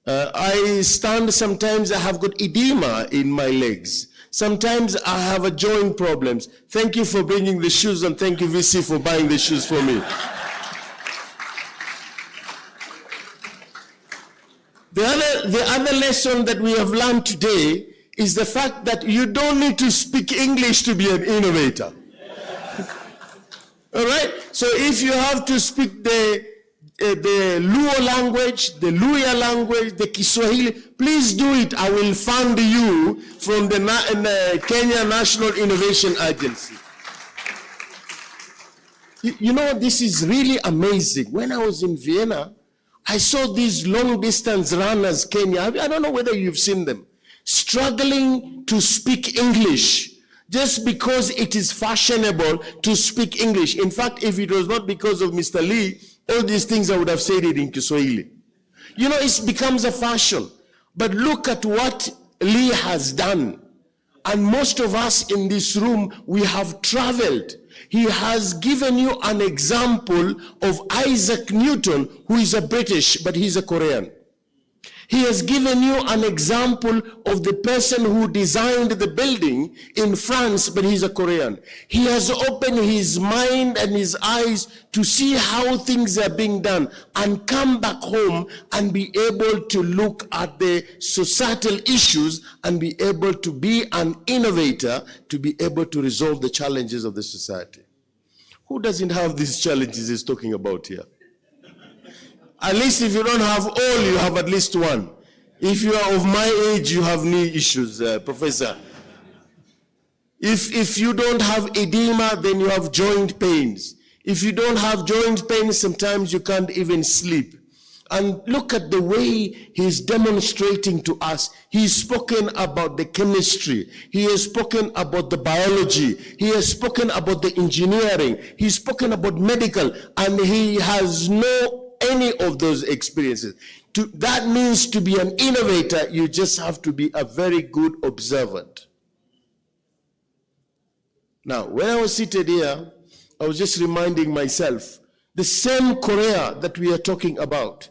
I stand sometimes. I have got edema in my legs. Sometimes I have a joint problems. Thank you for bringing the shoes, and thank you, VC, for buying the shoes for me. The other lesson that we have learned today is the fact that you don't need to speak English to be an innovator. All right? So if you have to speak the Luo language, the Luya language, the Kiswahili, please do it. I will fund you from the Kenya National Innovation Agency. You know, this is really amazing. When I was in Vienna, I saw these long-distance runners, Kenya. I don't know whether you've seen them, struggling to speak English just because it is fashionable to speak English. In fact, if it was not because of Mr. Lee, all these things I would have said it in Kiswahili. You know, it becomes a fashion. But look at what Lee has done. And most of us in this room, we have traveled. He has given you an example of Isaac Newton, who is a British, but he's a Korean. He has given you an example of the person who designed the building in France, but he's a Korean. He has opened his mind and his eyes to see how things are being done and come back home and be able to look at the societal issues and be able to be an innovator to be able to resolve the challenges of the society. Who doesn't have these challenges he's talking about here? At least if you don't have all, you have at least one. If you are of my age, you have knee issues, Professor. If you don't have edema, then you have joint pains. If you don't have joint pain, sometimes you can't even sleep. And look at the way he's demonstrating to us. He's spoken about the chemistry. He has spoken about the biology. He has spoken about the engineering. He's spoken about medical, and he has no any of those experiences. That means to be an innovator, you just have to be a very good observant. Now, when I was seated here, I was just reminding myself, the same Korea that we are talking about,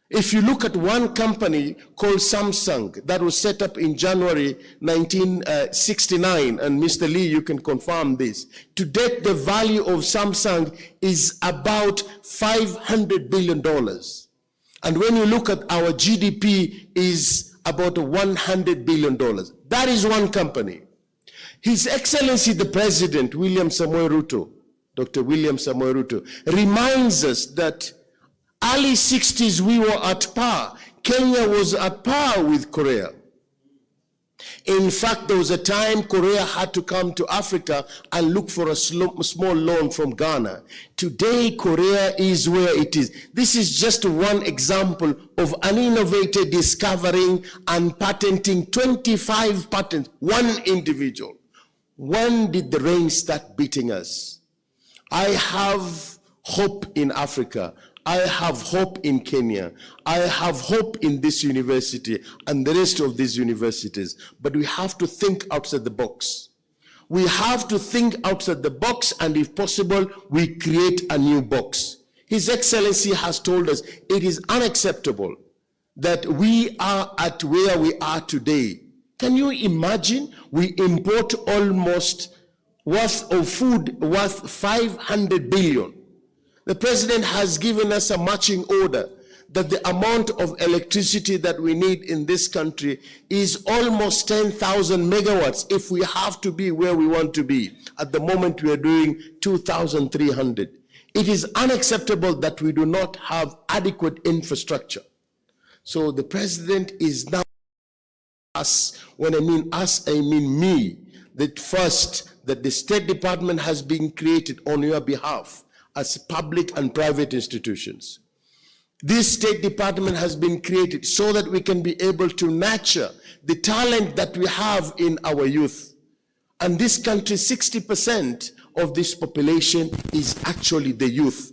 if you look at one company called Samsung that was set up in January 1969, and Mr. Lee, you can confirm this. To date, the value of Samsung is about $500 billion. And when you look at our GDP is about $100 billion. That is one company. His Excellency the President, William Samoei Ruto, Dr. William Samoei Ruto, reminds us that early 60s, we were at par. Kenya was at par with Korea. In fact, there was a time Korea had to come to Africa and look for a small loan from Ghana. Today, Korea is where it is. This is just one example of an innovator discovering and patenting 25 patents, one individual. When did the rain start beating us? I have hope in Africa. I have hope in Kenya. I have hope in this university and the rest of these universities. But we have to think outside the box. We have to think outside the box, and if possible, we create a new box. His Excellency has told us it is unacceptable that we are at where we are today. Can you imagine? We import almost worth of food worth 500 billion. The president has given us a marching order that the amount of electricity that we need in this country is almost 10,000 megawatts if we have to be where we want to be. At the moment, we are doing 2,300. It is unacceptable that we do not have adequate infrastructure. So the president is now us. When I mean us, I mean me. That first, that the State Department has been created on your behalf as public and private institutions. This State Department has been created so that we can be able to nurture the talent that we have in our youth. And this country, 60% of this population is actually the youth.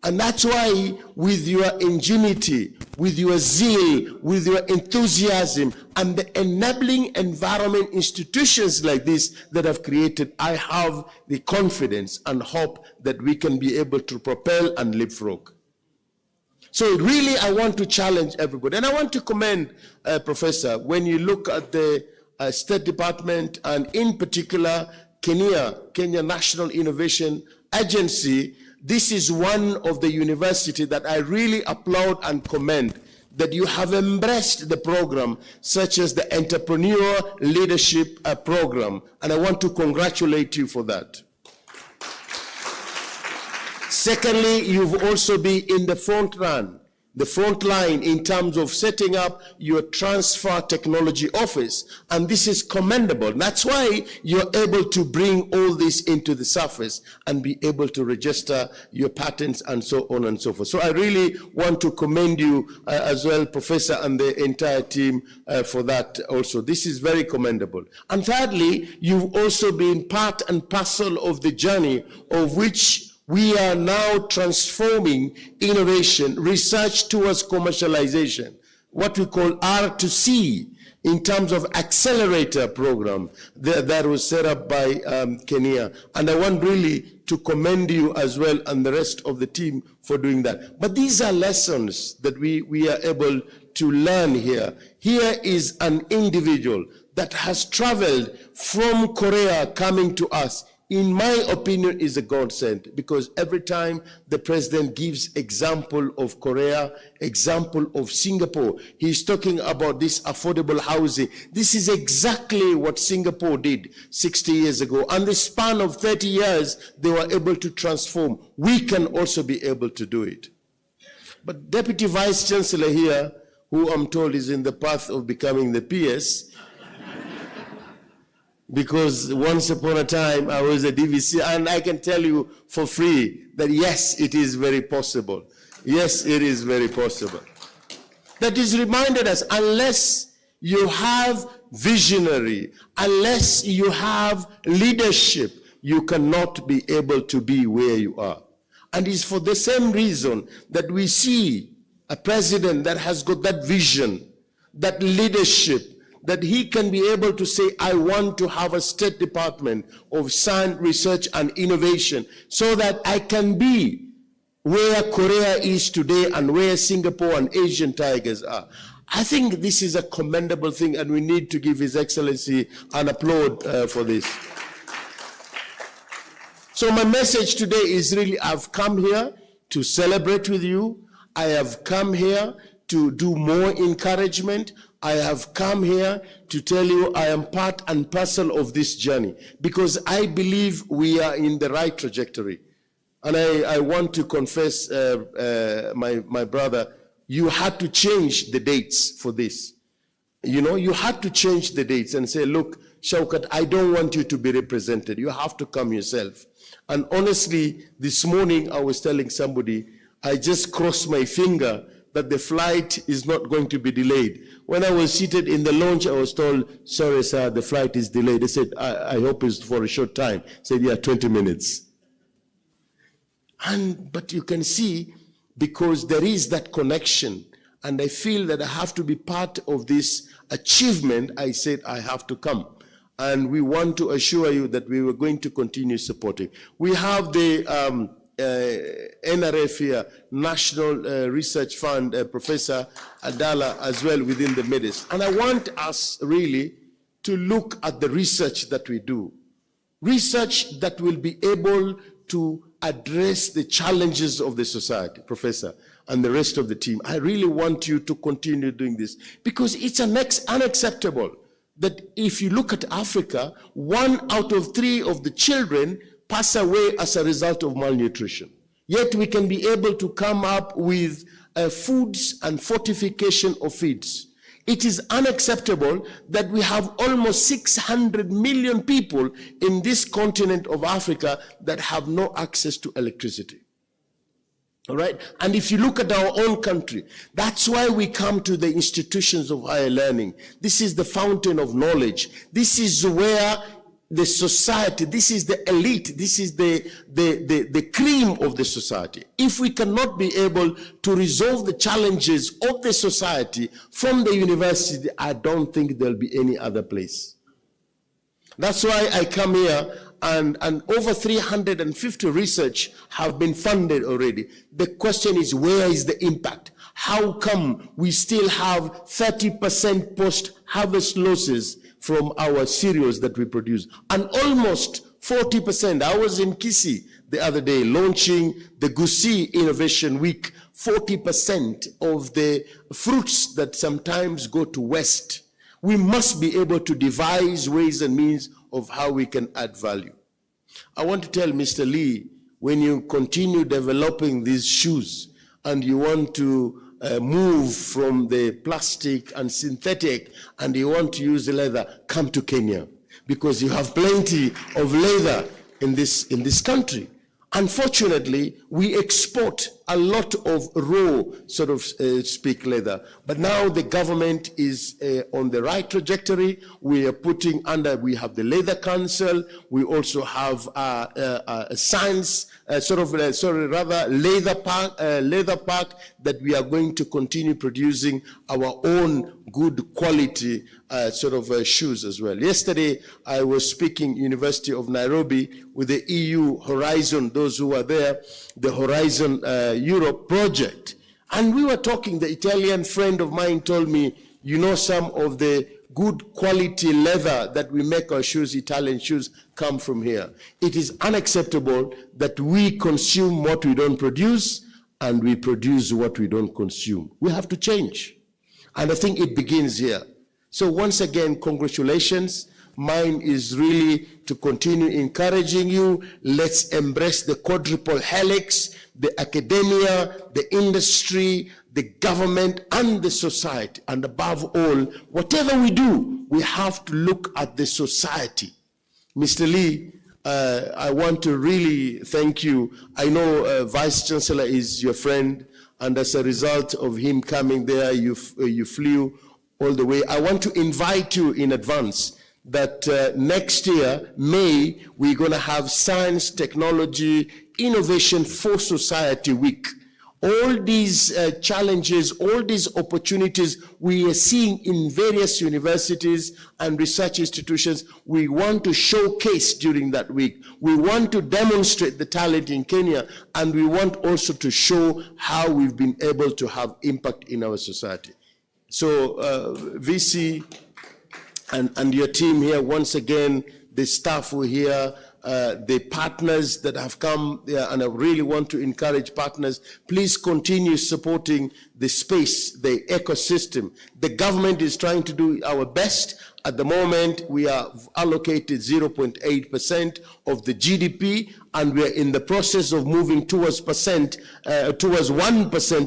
And that's why with your ingenuity, with your zeal, with your enthusiasm, and the enabling environment institutions like this that have created, I have the confidence and hope that we can be able to propel and leapfrog. So really, I want to challenge everybody. And I want to commend, Professor, when you look at the State Department, and in particular, Kenya National Innovation Agency. This is one of the universities that I really applaud and commend, that you have embraced the program, such as the Entrepreneur Leadership Program, and I want to congratulate you for that. Secondly, you've also been in the front line in terms of setting up your transfer technology office, and this is commendable. That's why you're able to bring all this into the surface and be able to register your patents and so on and so forth. So I really want to commend you as well, Professor, and the entire team for that also. This is very commendable. And thirdly, you've also been part and parcel of the journey of which we are now transforming innovation, research towards commercialization, what we call R2C, in terms of accelerator program that was set up by Kenya. And I want really to commend you as well and the rest of the team for doing that. But these are lessons that we are able to learn here. Here is an individual that has traveled from Korea coming to us. In my opinion, is a godsend, because every time the president gives example of Korea, example of Singapore, he's talking about this affordable housing. This is exactly what Singapore did 60 years ago. And the span of 30 years, they were able to transform. We can also be able to do it. But Deputy Vice Chancellor here, who I'm told is in the path of becoming the PS, because once upon a time I was a DVC, and I can tell you for free that yes, it is very possible. Yes, it is very possible. That is reminded us, unless you have visionary, unless you have leadership, you cannot be able to be where you are. And it's for the same reason that we see a president that has got that vision, that leadership, that he can be able to say, I want to have a State Department of Science, Research and Innovation so that I can be where Korea is today and where Singapore and Asian tigers are. I think this is a commendable thing, and we need to give His Excellency an applaud for this. So my message today is really, I've come here to celebrate with you. I have come here to do more encouragement. I have come here to tell you I am part and parcel of this journey, because I believe we are in the right trajectory. And I want to confess, my brother, you had to change the dates for this. You know, you had to change the dates and say, look, Shaukat, I don't want you to be represented. You have to come yourself. And honestly, this morning I was telling somebody, I just crossed my finger that the flight is not going to be delayed. When I was seated in the lounge, I was told, sorry, sir, the flight is delayed. They said, I hope it's for a short time. I said, yeah, 20 minutes. But you can see, because there is that connection, and I feel that I have to be part of this achievement, I said I have to come. And we want to assure you that we were going to continue supporting. We have the NRF here, National Research Fund, Professor Adala as well within the midst. And I want us really to look at the research that we do. Research that will be able to address the challenges of the society, Professor, and the rest of the team. I really want you to continue doing this, because it's unacceptable that if you look at Africa, 1 out of 3 of the children pass away as a result of malnutrition. Yet we can be able to come up with foods and fortification of feeds. It is unacceptable that we have almost 600 million people in this continent of Africa that have no access to electricity. All right? And if you look at our own country, that's why we come to the institutions of higher learning. This is the fountain of knowledge. This is where the society, this is the elite, this is the cream of the society. If we cannot be able to resolve the challenges of the society from the university, I don't think there'll be any other place. That's why I come here, and over 350 research have been funded already. The question is, where is the impact? How come we still have 30% post-harvest losses from our cereals that we produce? And almost 40%. I was in KCA the other day launching the Gusi Innovation Week. 40% of the fruits that sometimes go to waste. We must be able to devise ways and means of how we can add value. I want to tell Mr. Lee, when you continue developing these shoes and you want to move from the plastic and synthetic and you want to use the leather, come to Kenya, because you have plenty of leather in this country. Unfortunately, we export a lot of raw, sort of speak, leather. But now the government is on the right trajectory. We are putting under, we have the Leather Council. We also have a science, leather park that we are going to continue producing our own good quality shoes as well. Yesterday, I was speaking University of Nairobi with the EU Horizon, those who are there, the Horizon Europe project. And we were talking, the Italian friend of mine told me, you know, some of the good quality leather that we make our shoes, Italian shoes, come from here. It is unacceptable that we consume what we don't produce and we produce what we don't consume. We have to change. And I think it begins here. So once again, congratulations. Mine is really to continue encouraging you. Let's embrace the quadruple helix, the academia, the industry, the government, and the society. And above all, whatever we do, we have to look at the society Mr. Lee, I want to really thank you. I know Vice Chancellor is your friend, and as a result of him coming there, you flew all the way. I want to invite you in advance that next year, May, we're going to have Science, Technology, Innovation for Society Week. All these challenges, all these opportunities we are seeing in various universities and research institutions, we want to showcase during that week. We want to demonstrate the talent in Kenya, and we want also to show how we've been able to have impact in our society. So VC and your team here, once again, the staff who are here, the partners that have come there, and I really want to encourage partners, please continue supporting the space, the ecosystem. The government is trying to do our best. At the moment, we are allocated 0.8% of the GDP, and we are in the process of moving towards 1%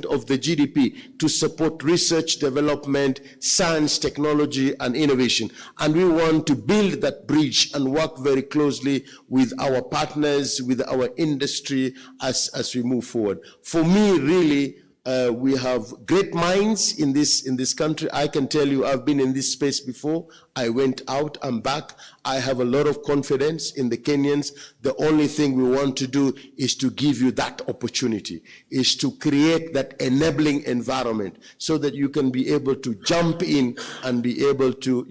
of the GDP to support research, development, science, technology, and innovation. And we want to build that bridge and work very closely with our partners, with our industry as we move forward. For me, really, we have great minds in this country. I can tell you, I've been in this space before. I went out, I'm back. I have a lot of confidence in the Kenyans. The only thing we want to do is to give you that opportunity, is to create that enabling environment so that you can be able to jump in and be able to,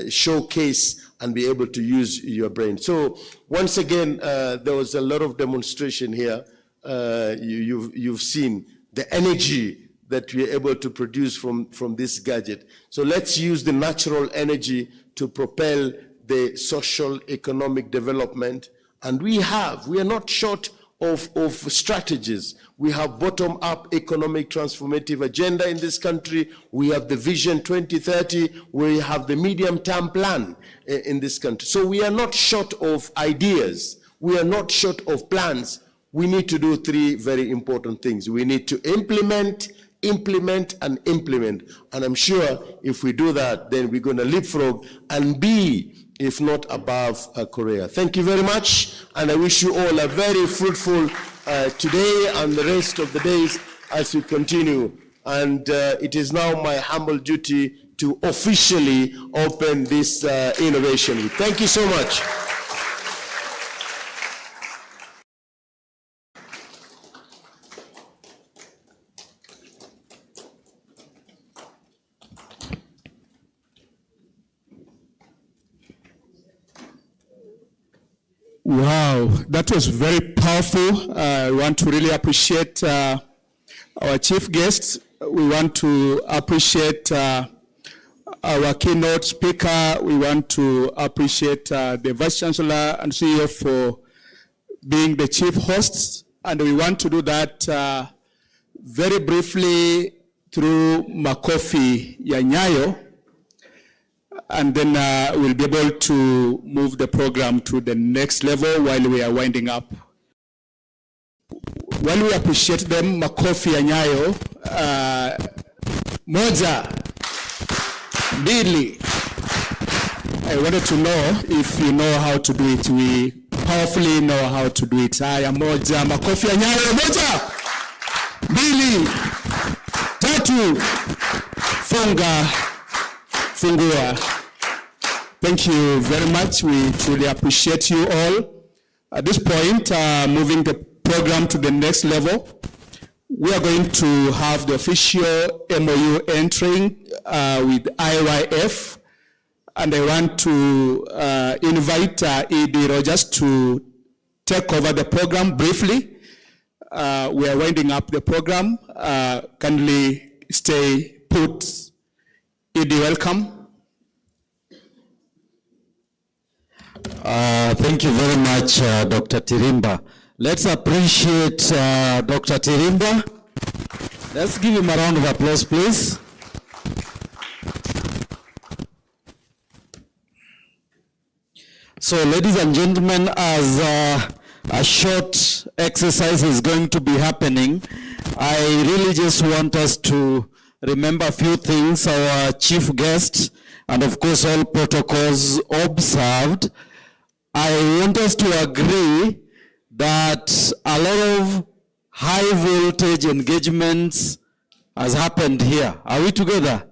showcase and be able to use your brain. So once again, there was a lot of demonstration here. You've seen the energy that we're able to produce from this gadget. So let's use the natural energy to propel the social economic development. And we are not short of strategies. We have bottom-up economic transformative agenda in this country. We have the Vision 2030. We have the medium-term plan in this country. So we are not short of ideas. We are not short of plans. We need to do three very important things. We need to implement, and implement. And I'm sure if we do that, then we're going to leapfrog and be, if not above, Korea. Thank you very much. And I wish you all a very fruitful today and the rest of the days as we continue. And it is now my humble duty to officially open this innovation week. Thank you so much. Wow, that was very powerful. I want to really appreciate our chief guests. We want to appreciate our keynote speaker. We want to appreciate the Vice Chancellor and CEO for being the chief hosts. And we want to do that very briefly through makofi ya Nyayo. And then we'll be able to move the program to the next level while we are winding up. While we appreciate them, makofi ya Nyayo, moja, mbili. I wanted to know if you know how to do it. We powerfully know how to do it. Haya, moja, makofi ya Nyayo, moja, mbili, tatu, fungua. Thank you very much. We truly appreciate you all. At this point, moving the program to the next level, we are going to have the official MOU entering with IYF. And I want to invite E.D. Rogers to take over the program briefly. We are winding up the program. Kindly stay put. E.D., welcome. Thank you very much, Dr. Tirimba. Let's appreciate Dr. Tirimba. Let's give him a round of applause, please. So, ladies and gentlemen, as a short exercise is going to be happening, I really just want us to remember a few things. Our chief guest, and of course all protocols observed. I want us to agree that a lot of high voltage engagements has happened here. Are we together?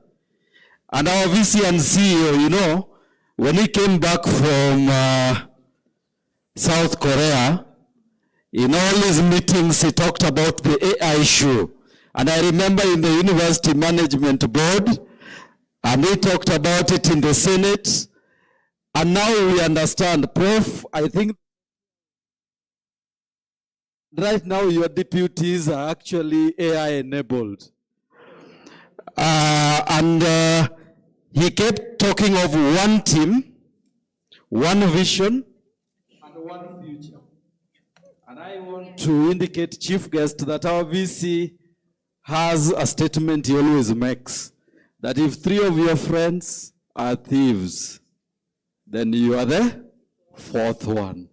And our VC and CEO, you know, when he came back from South Korea, in all his meetings, he talked about the AI issue. And I remember in the University Management Board, and he talked about it in the Senate. And now we understand, Prof, I think right now your deputies are actually AI enabled. He kept talking of one team, one vision, and one future. And I want to indicate, Chief Guest, that our VC has a statement he always makes, that if 3 of your friends are thieves, then you are the 4th one.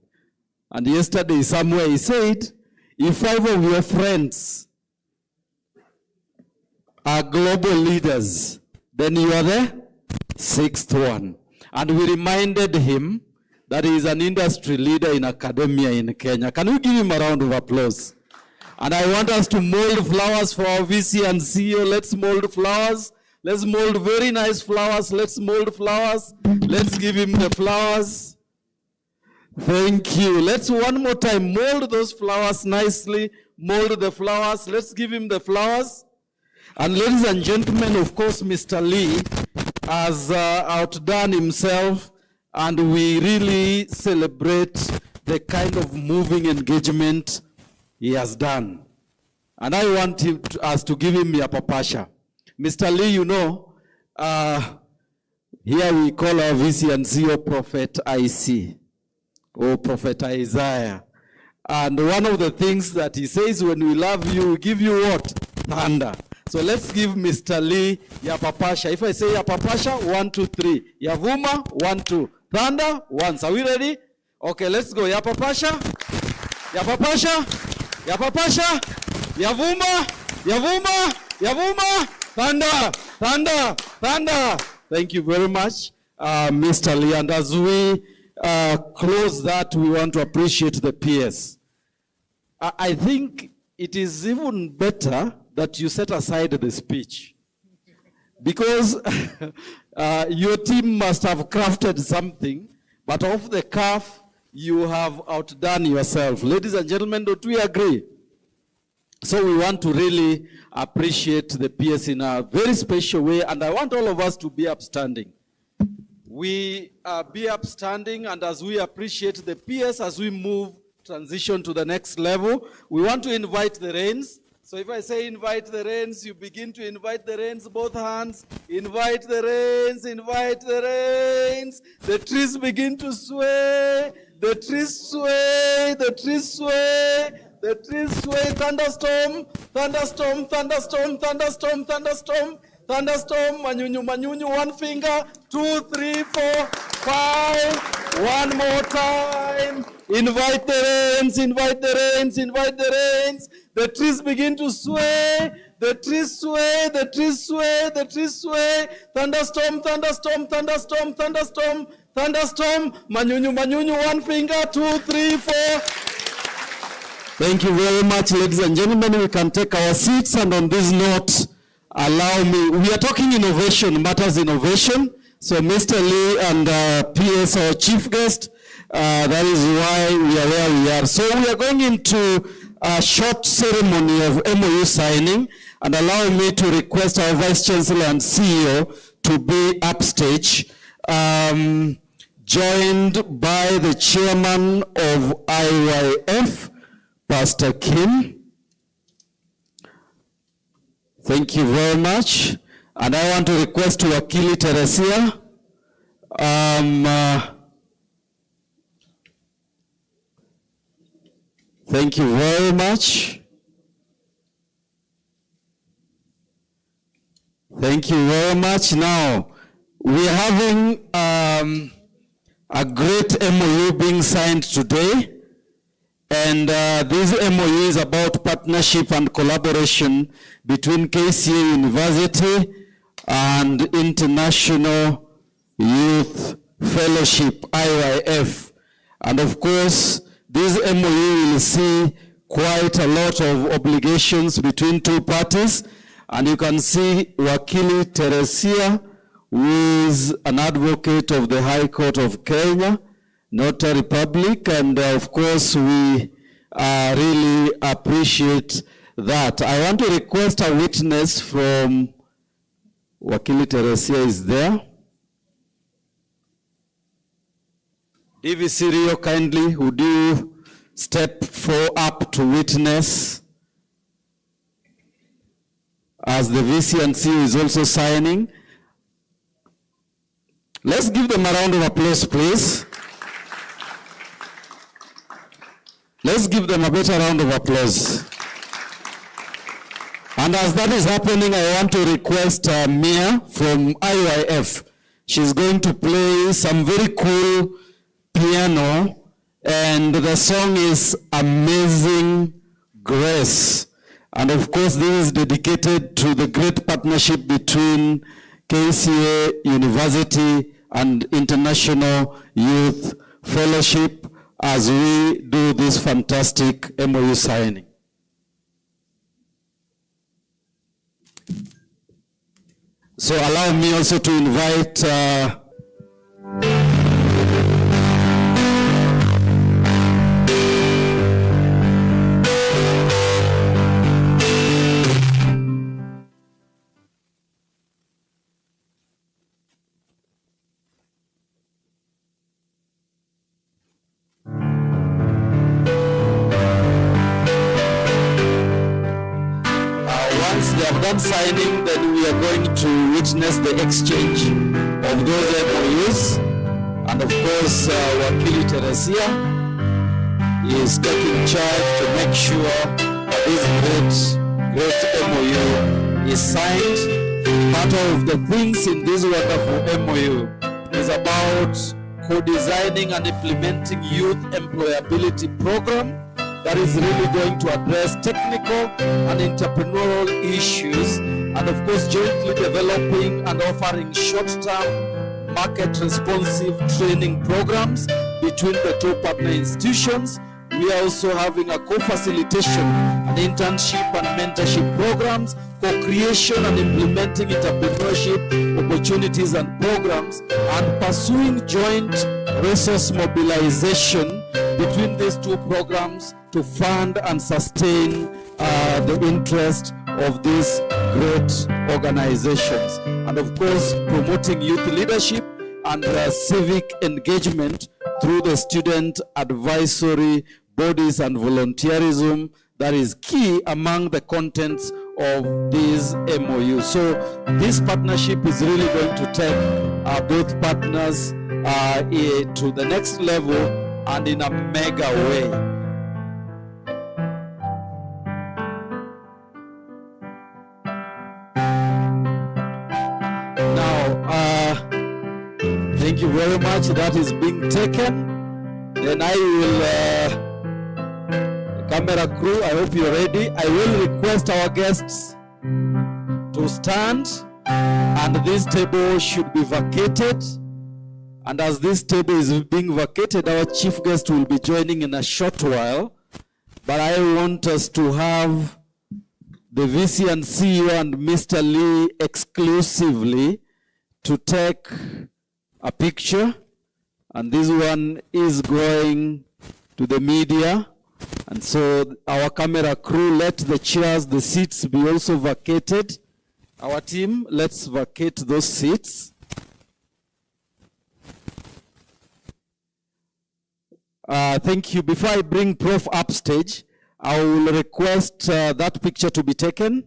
And yesterday somewhere he said, if 5 of your friends are global leaders, then you are the 6th one. And we reminded him that he is an industry leader in academia in Kenya. Can we give him a round of applause? And I want us to mold flowers for our VC and CEO. Let's mold flowers. Let's mold very nice flowers. Let's mold flowers. Let's give him the flowers. Thank you. Let's one more time mold those flowers nicely. Mold the flowers. Let's give him the flowers. And ladies and gentlemen, of course, Mr. Lee has outdone himself, and we really celebrate the kind of moving engagement he has done. And I want us to give him a papasha. Mr. Lee, you know, here we call our VC and CEO Prophet IC, or Prophet Isaiah. And one of the things that he says, when we love you, we give you what? Thunder. So let's give Mr. Lee Yapapasha. If I say Yapapasha, 1, 2, 3. Yavuma, 1, 2. Thunder, once. Are we ready? Okay, let's go. Yapapasha, Yapapasha, Yapapasha, Yavuma, Yavuma, Yavuma, Thunder, Thunder, Thunder. Thank you very much, Mr. Lee. And as we close that, we want to appreciate the PS. I think it is even better that you set aside the speech, because your team must have crafted something, but off the cuff, you have outdone yourself. Ladies and gentlemen, don't we agree? So we want to really appreciate the PS in a very special way, and I want all of us to be upstanding. We be upstanding, and as we appreciate the PS, as we move, transition to the next level, we want to invite the reins. So if I say invite the reins, you begin to invite the reins, both hands. Invite the reins, invite the reins. The trees begin to sway. The trees sway, the trees sway, the trees sway. Thunderstorm, thunderstorm, thunderstorm, thunderstorm, thunderstorm, thunderstorm. Manyunyu, manyunyu, 1 finger, 2, 3, 4, 5. One more time. Invite the reins, invite the reins, invite the reins. The trees begin to sway, the trees sway, the trees sway, the trees sway. Thunderstorm, thunderstorm, thunderstorm, thunderstorm, thunderstorm. Manyunyu, manyunyu, 1 finger, 2, 3, 4. Thank you very much, ladies and gentlemen. We can take our seats, and on this note, allow me, we are talking innovation, matters innovation. So Mr. Lee and PS, our chief guest, that is why we are where we are. So we are going into a short ceremony of MOU signing, and allow me to request our Vice Chancellor and CEO to be upstage, joined by the Chairman of IYF, Pastor Kim. Thank you very much. And I want to request to Wakili Teresia, thank you very much. Thank you very much. Now, we are having a great MOU being signed today. And this MOU is about partnership and collaboration between KCA University and International Youth Fellowship, IYF. And of course, this MOU will see quite a lot of obligations between two parties. And you can see Wakili Teresia, who is an advocate of the High Court of Kenya, Notary Public, and of course we really appreciate that. I want to request a witness from Wakili Teresia is there. DVC Rio, kindly, would you step up to witness as the VC and CEO is also signing. Let's give them a round of applause, please. Let's give them a better round of applause. And as that is happening, I want to request Mia from IYF. She's going to play some very cool piano, and the song is Amazing Grace. And of course, this is dedicated to the great partnership between KCA University and International Youth Fellowship as we do this fantastic MOU signing. So allow me also to invite once they have done signing, then we are going to witness the exchange of those MOUs. And of course, Wakili Teresia is taking charge to make sure that this great MOU is signed. Part of the things in this wonderful MOU is about co-designing and implementing youth employability program that is really going to address technical and entrepreneurial issues, and of course jointly developing and offering short-term market-responsive training programs between the two partner institutions. We are also having a co-facilitation and internship and mentorship programs, co-creation and implementing entrepreneurship opportunities and programs, and pursuing joint resource mobilization between these two programs to fund and sustain the interest of these great organizations. And of course, promoting youth leadership and civic engagement through the student advisory bodies and volunteerism that is key among the contents of these MOU. So this partnership is really going to take both partners to the next level and in a mega way. Thank you very much. That is being taken. Then I will, camera crew, I hope you're ready. I will request our guests to stand, and this table should be vacated. And as this table is being vacated, our chief guest will be joining in a short while. But I want us to have the VC and CEO and Mr. Lee exclusively to take a picture, and this one is going to the media. And so our camera crew, let the chairs, the seats be also vacated. Our team, let's vacate those seats. Thank you. Before I bring Prof upstage, I will request that picture to be taken.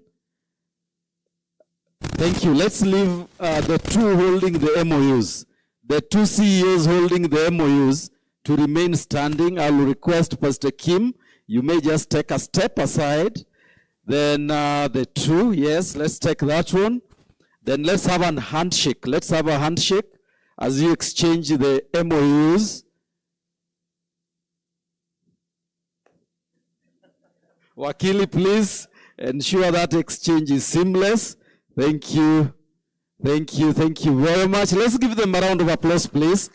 Thank you. Let's leave the two holding the MOUs. The two CEOs holding the MOUs to remain standing. I will request Pastor Kim, you may just take a step aside. Then the two, yes, let's take that one. Then let's have a handshake. Let's have a handshake as you exchange the MOUs. Wakili, please ensure that exchange is seamless. Thank you. Thank you. Thank you very much. Let's give them a round of applause, please.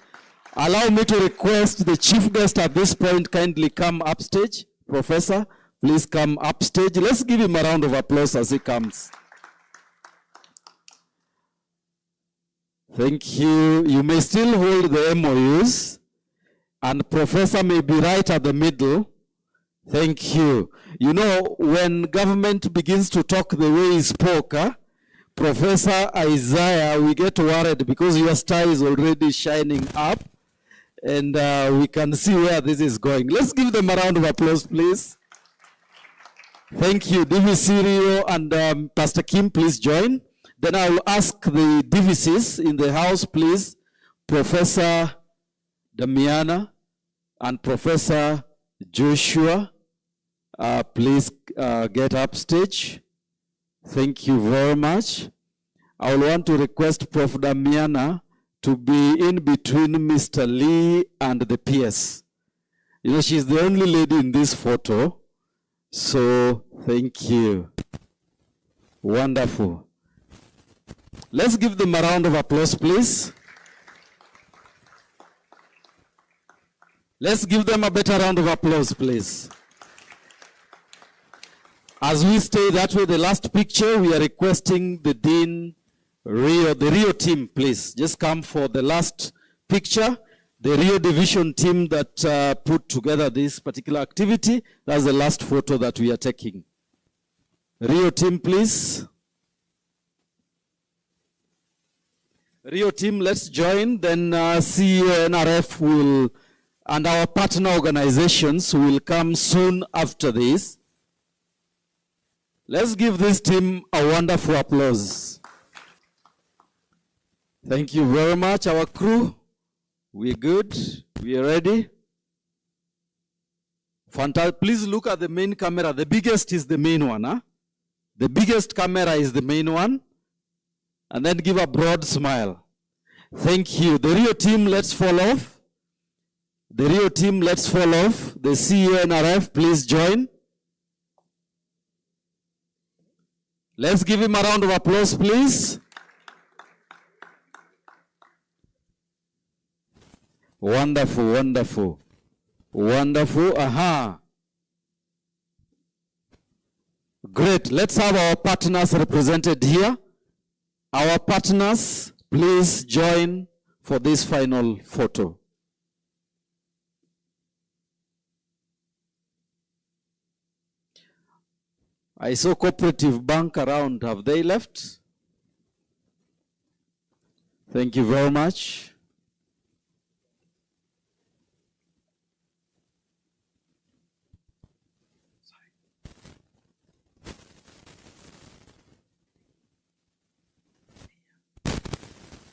Allow me to request the chief guest at this point kindly come upstage. Professor, please come upstage. Let's give him a round of applause as he comes. Thank you. You may still hold the MOUs, and Professor may be right at the middle. Thank you. You know, when government begins to talk the way he spoke, Professor Isaiah, we get worried because your star is already shining up, and we can see where this is going. Let's give them a round of applause, please. Thank you. DVC Rio and Pastor Kim, please join. Then I will ask the DVCs in the house, please. Professor Damiana and Professor Joshua, please get upstage. Thank you very much. I will want to request Prof. Damiana to be in between Mr. Lee and the PS. You know, she's the only lady in this photo. So, thank you. Wonderful. Let's give them a round of applause, please. Let's give them a better round of applause, please. As we stay that way, the last picture, we are requesting the Dean Rio, the Rio team, please. Just come for the last picture. The Rio Division team that put together this particular activity. That's the last photo that we are taking. Rio team, please. Rio team, let's join. Then CEO NRF will, and our partner organizations will come soon after this. Let's give this team a wonderful applause. Thank you very much, our crew. We're good. We are ready. Fantastic. Please look at the main camera. The biggest is the main one. Huh? The biggest camera is the main one. And then give a broad smile. Thank you. The Rio team, let's fall off. The Rio team, let's fall off. The CEO NRF, please join. Let's give him a round of applause, please. Wonderful, wonderful. Wonderful. Aha. Great. Let's have our partners represented here. Our partners, please join for this final photo. I saw Cooperative Bank around. Have they left? Thank you very much.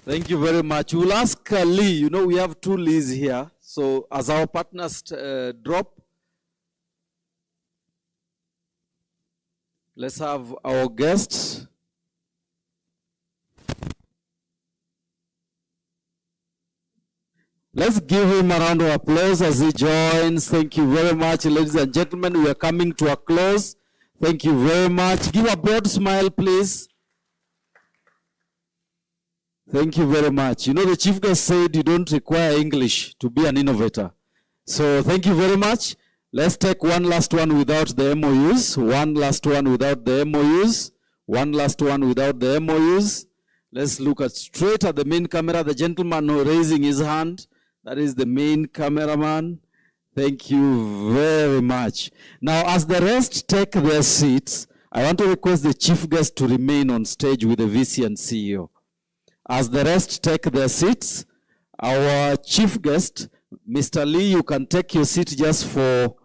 Thank you very much. We'll ask Lee. You know, we have two Lees here. So as our partners drop, let's have our guest. Let's give him a round of applause as he joins. Thank you very much, ladies and gentlemen. We are coming to a close. Thank you very much. Give a broad smile, please. Thank you very much. You know, the chief guest said you don't require English to be an innovator. So thank you very much. Let's take one last one without the MOUs. One last one without the MOUs. One last one without the MOUs. Let's look straight at the main camera. The gentleman who raising his hand, that is the main cameraman. Thank you very much. Now, as the rest take their seats, I want to request the chief guest to remain on stage with the VC and CEO. As the rest take their seats, our chief guest, Mr. Lee, you can take your seat just for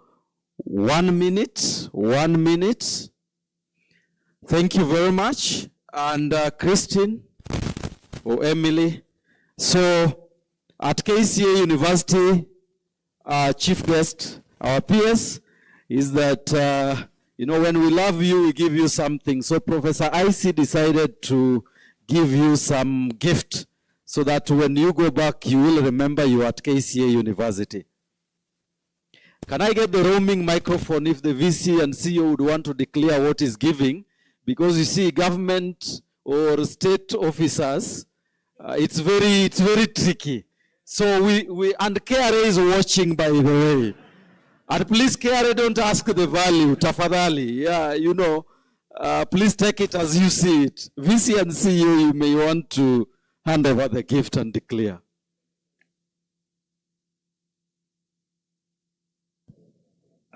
1 minute. 1 minute. Thank you very much. And Christine or Emily. So at KCA University, our chief guest, our PS, is that, you know, when we love you, we give you something. So Professor IC decided to give you some gift so that when you go back, you will remember you at KCA University. Can I get the roaming microphone if the VC and CEO would want to declare what is giving? Because you see, government or state officers, it's very tricky. So and KRA is watching, by the way. And please, KRA, don't ask the value, tafadhali. Yeah, you know, please take it as you see it. VC and CEO, you may want to hand over the gift and declare.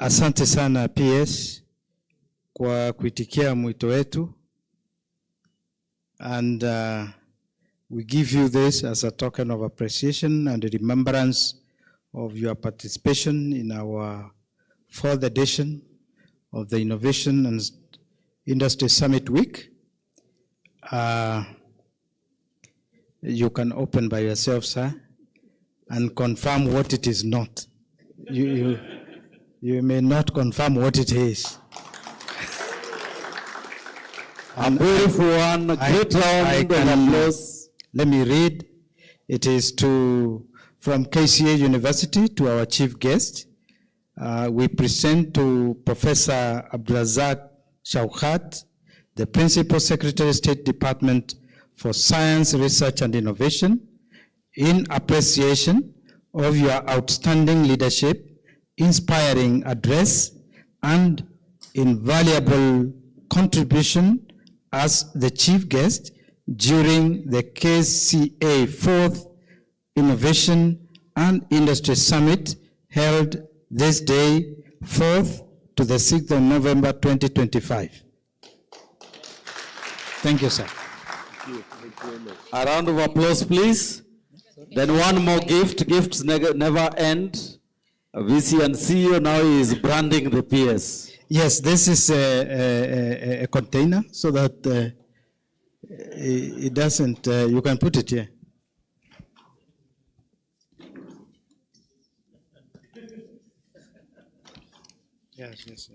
Asante sana PS kwa kuitikia mwito wetu, and we give you this as a token of appreciation and remembrance of your participation in our 4th edition of the Innovation and Industry Summit Week. You can open by yourself, sir, and confirm what it is not. You may not confirm what it is. A beautiful one, a great round of applause. Let me read. It is from KCA University to our chief guest. We present to Professor Abdulrazak Shaukat, the Principal Secretary, State Department for Science, Research and Innovation, in appreciation of your outstanding leadership, inspiring address, and invaluable contribution as the chief guest during the KCA 4th Innovation and Industry Summit held this day, 4th to the 6th of November 2025. Thank you, sir. A round of applause, please. Then one more gift. Gifts never end. VC and CEO now is branding the PS. Yes, this is a container so that it doesn't, you can put it here. Yes.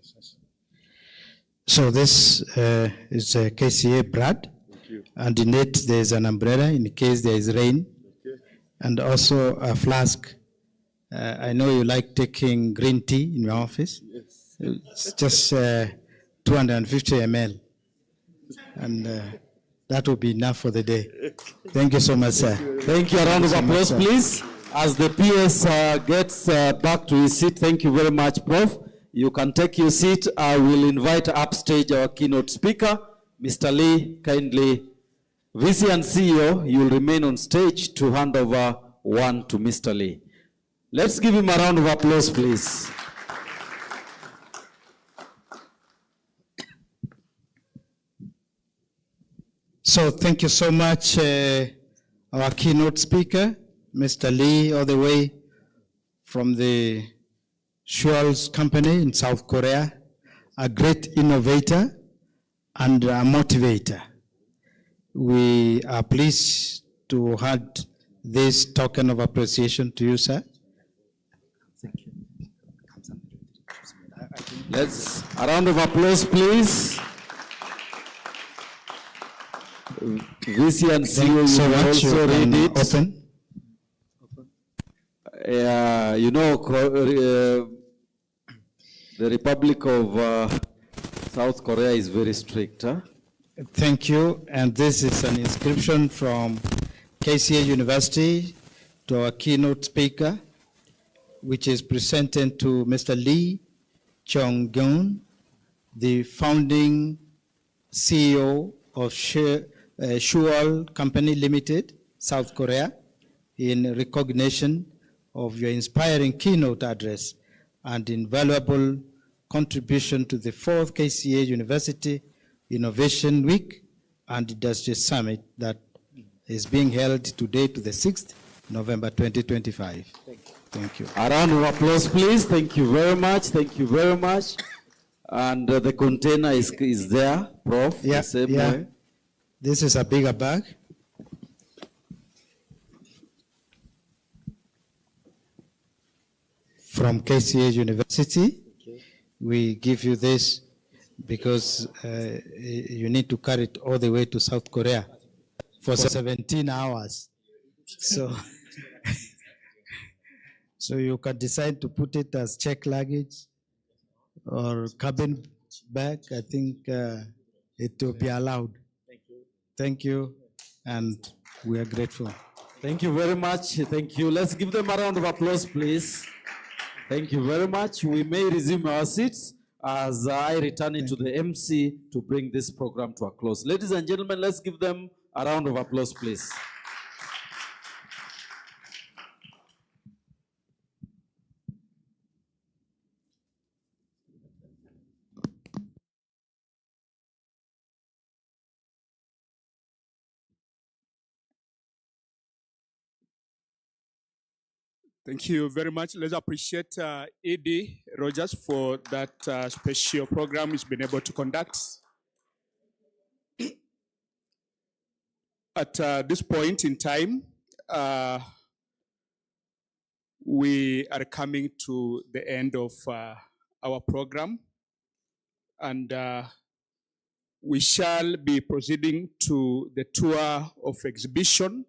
So this is a KCA brand, and in it there's an umbrella in case there is rain, and also a flask. I know you like taking green tea in your office. Yes. It's just 250 ml, and that will be enough for the day. Thank you so much, sir. Thank you. A round of applause, please. As the PS gets back to his seat, thank you very much, Prof. You can take your seat. I will invite upstage our keynote speaker, Mr. Lee. Kindly, VC and CEO, you will remain on stage to hand over one to Mr. Lee. Let's give him a round of applause, please. So thank you so much, our keynote speaker, Mr. Lee, all the way from the Schwal's company in South Korea, a great innovator and a motivator. We are pleased to hand this token of appreciation to you, sir. Thank you. Let's, a round of applause, please. VC and CEO, so you also read it. Open. You know, the Republic of South Korea is very strict. Huh? Thank you. And this is an inscription from KCA University to our keynote speaker, which is presented to Mr. Lee Chong-gun, the founding CEO of Schwal Company Limited, South Korea, in recognition of your inspiring keynote address and invaluable contribution to the 4th KCA University Innovation Week and Industry Summit that is being held today to the 6th November 2025. Thank you. A round of applause, please. Thank you very much. Thank you very much. And the container is there, Prof. Yeah, the same yeah. way. This is a bigger bag. From KCA University. We give you this because you need to carry it all the way to South Korea for 17 hours. So, so you can decide to put it as check luggage or cabin bag. I think it will be allowed. Thank you, and we are grateful. Thank you very much. Thank you. Let's give them a round of applause, please. Thank you very much. We may resume our seats as I return it to the MC to bring this program to a close. Ladies and gentlemen, let's give them a round of applause, please. Thank you very much. Let's appreciate ED Rogers for that special program he's been able to conduct. At this point in time, we are coming to the end of our program, and we shall be proceeding to the tour of exhibition.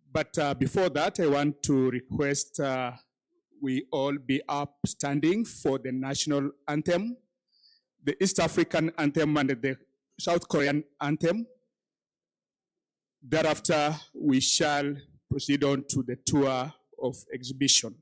But before that, I want to request we all be up standing for the national anthem, the East African anthem, and the South Korean anthem. Thereafter, we shall proceed on to the tour of exhibition.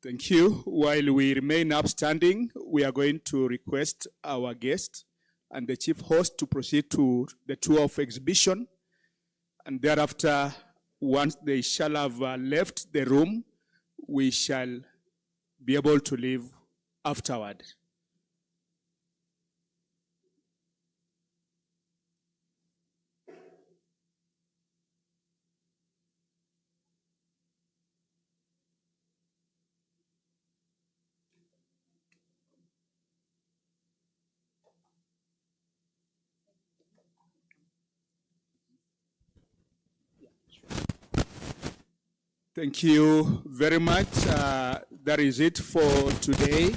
Thank you. While we remain upstanding, we are going to request our guest and the chief host to proceed to the tour of exhibition. And thereafter, once they shall have left the room, we shall be able to leave afterward. Thank you very much. That is it for today.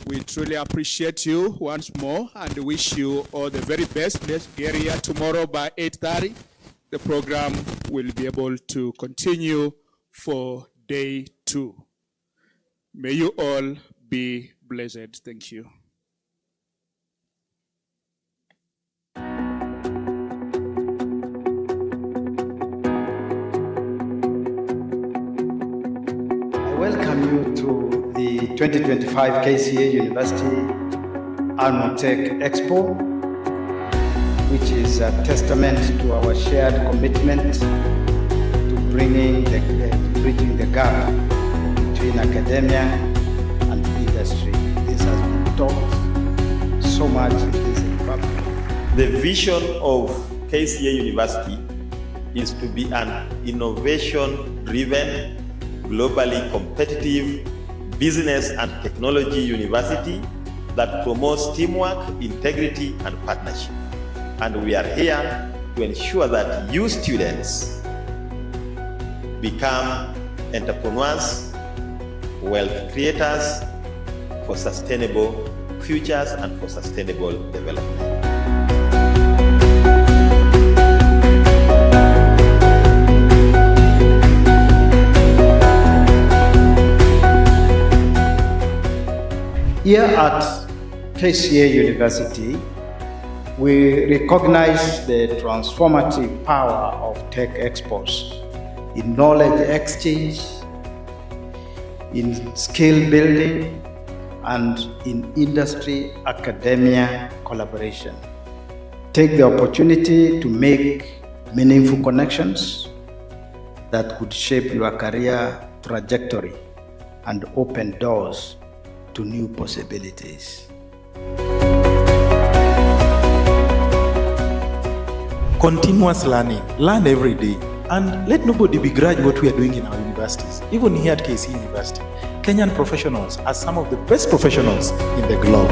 We truly appreciate you once more and wish you all the very best. Let's get here tomorrow by 8:30. the program will be able to continue for day 2. May you all be blessed. Thank you. I welcome you to the 2025 KCA University Annual Tech Expo, which is a testament to our shared commitment to bridging the gap between academia and industry. This has been taught so much in this republic. The vision of KCA University is to be an innovation-driven, globally competitive business and technology university that promotes teamwork, integrity, and partnership. And we are here to ensure that you students become entrepreneurs, wealth creators for sustainable futures and for sustainable development. Here at KCA University, we recognize the transformative power of tech expos in knowledge exchange, in skill building, and in industry-academia collaboration. Take the opportunity to make meaningful connections that could shape your career trajectory and open doors to new possibilities. Continuous learning, learn every day, and let nobody begrudge what we are doing in our universities. Even here at KCA University, Kenyan professionals are some of the best professionals in the globe.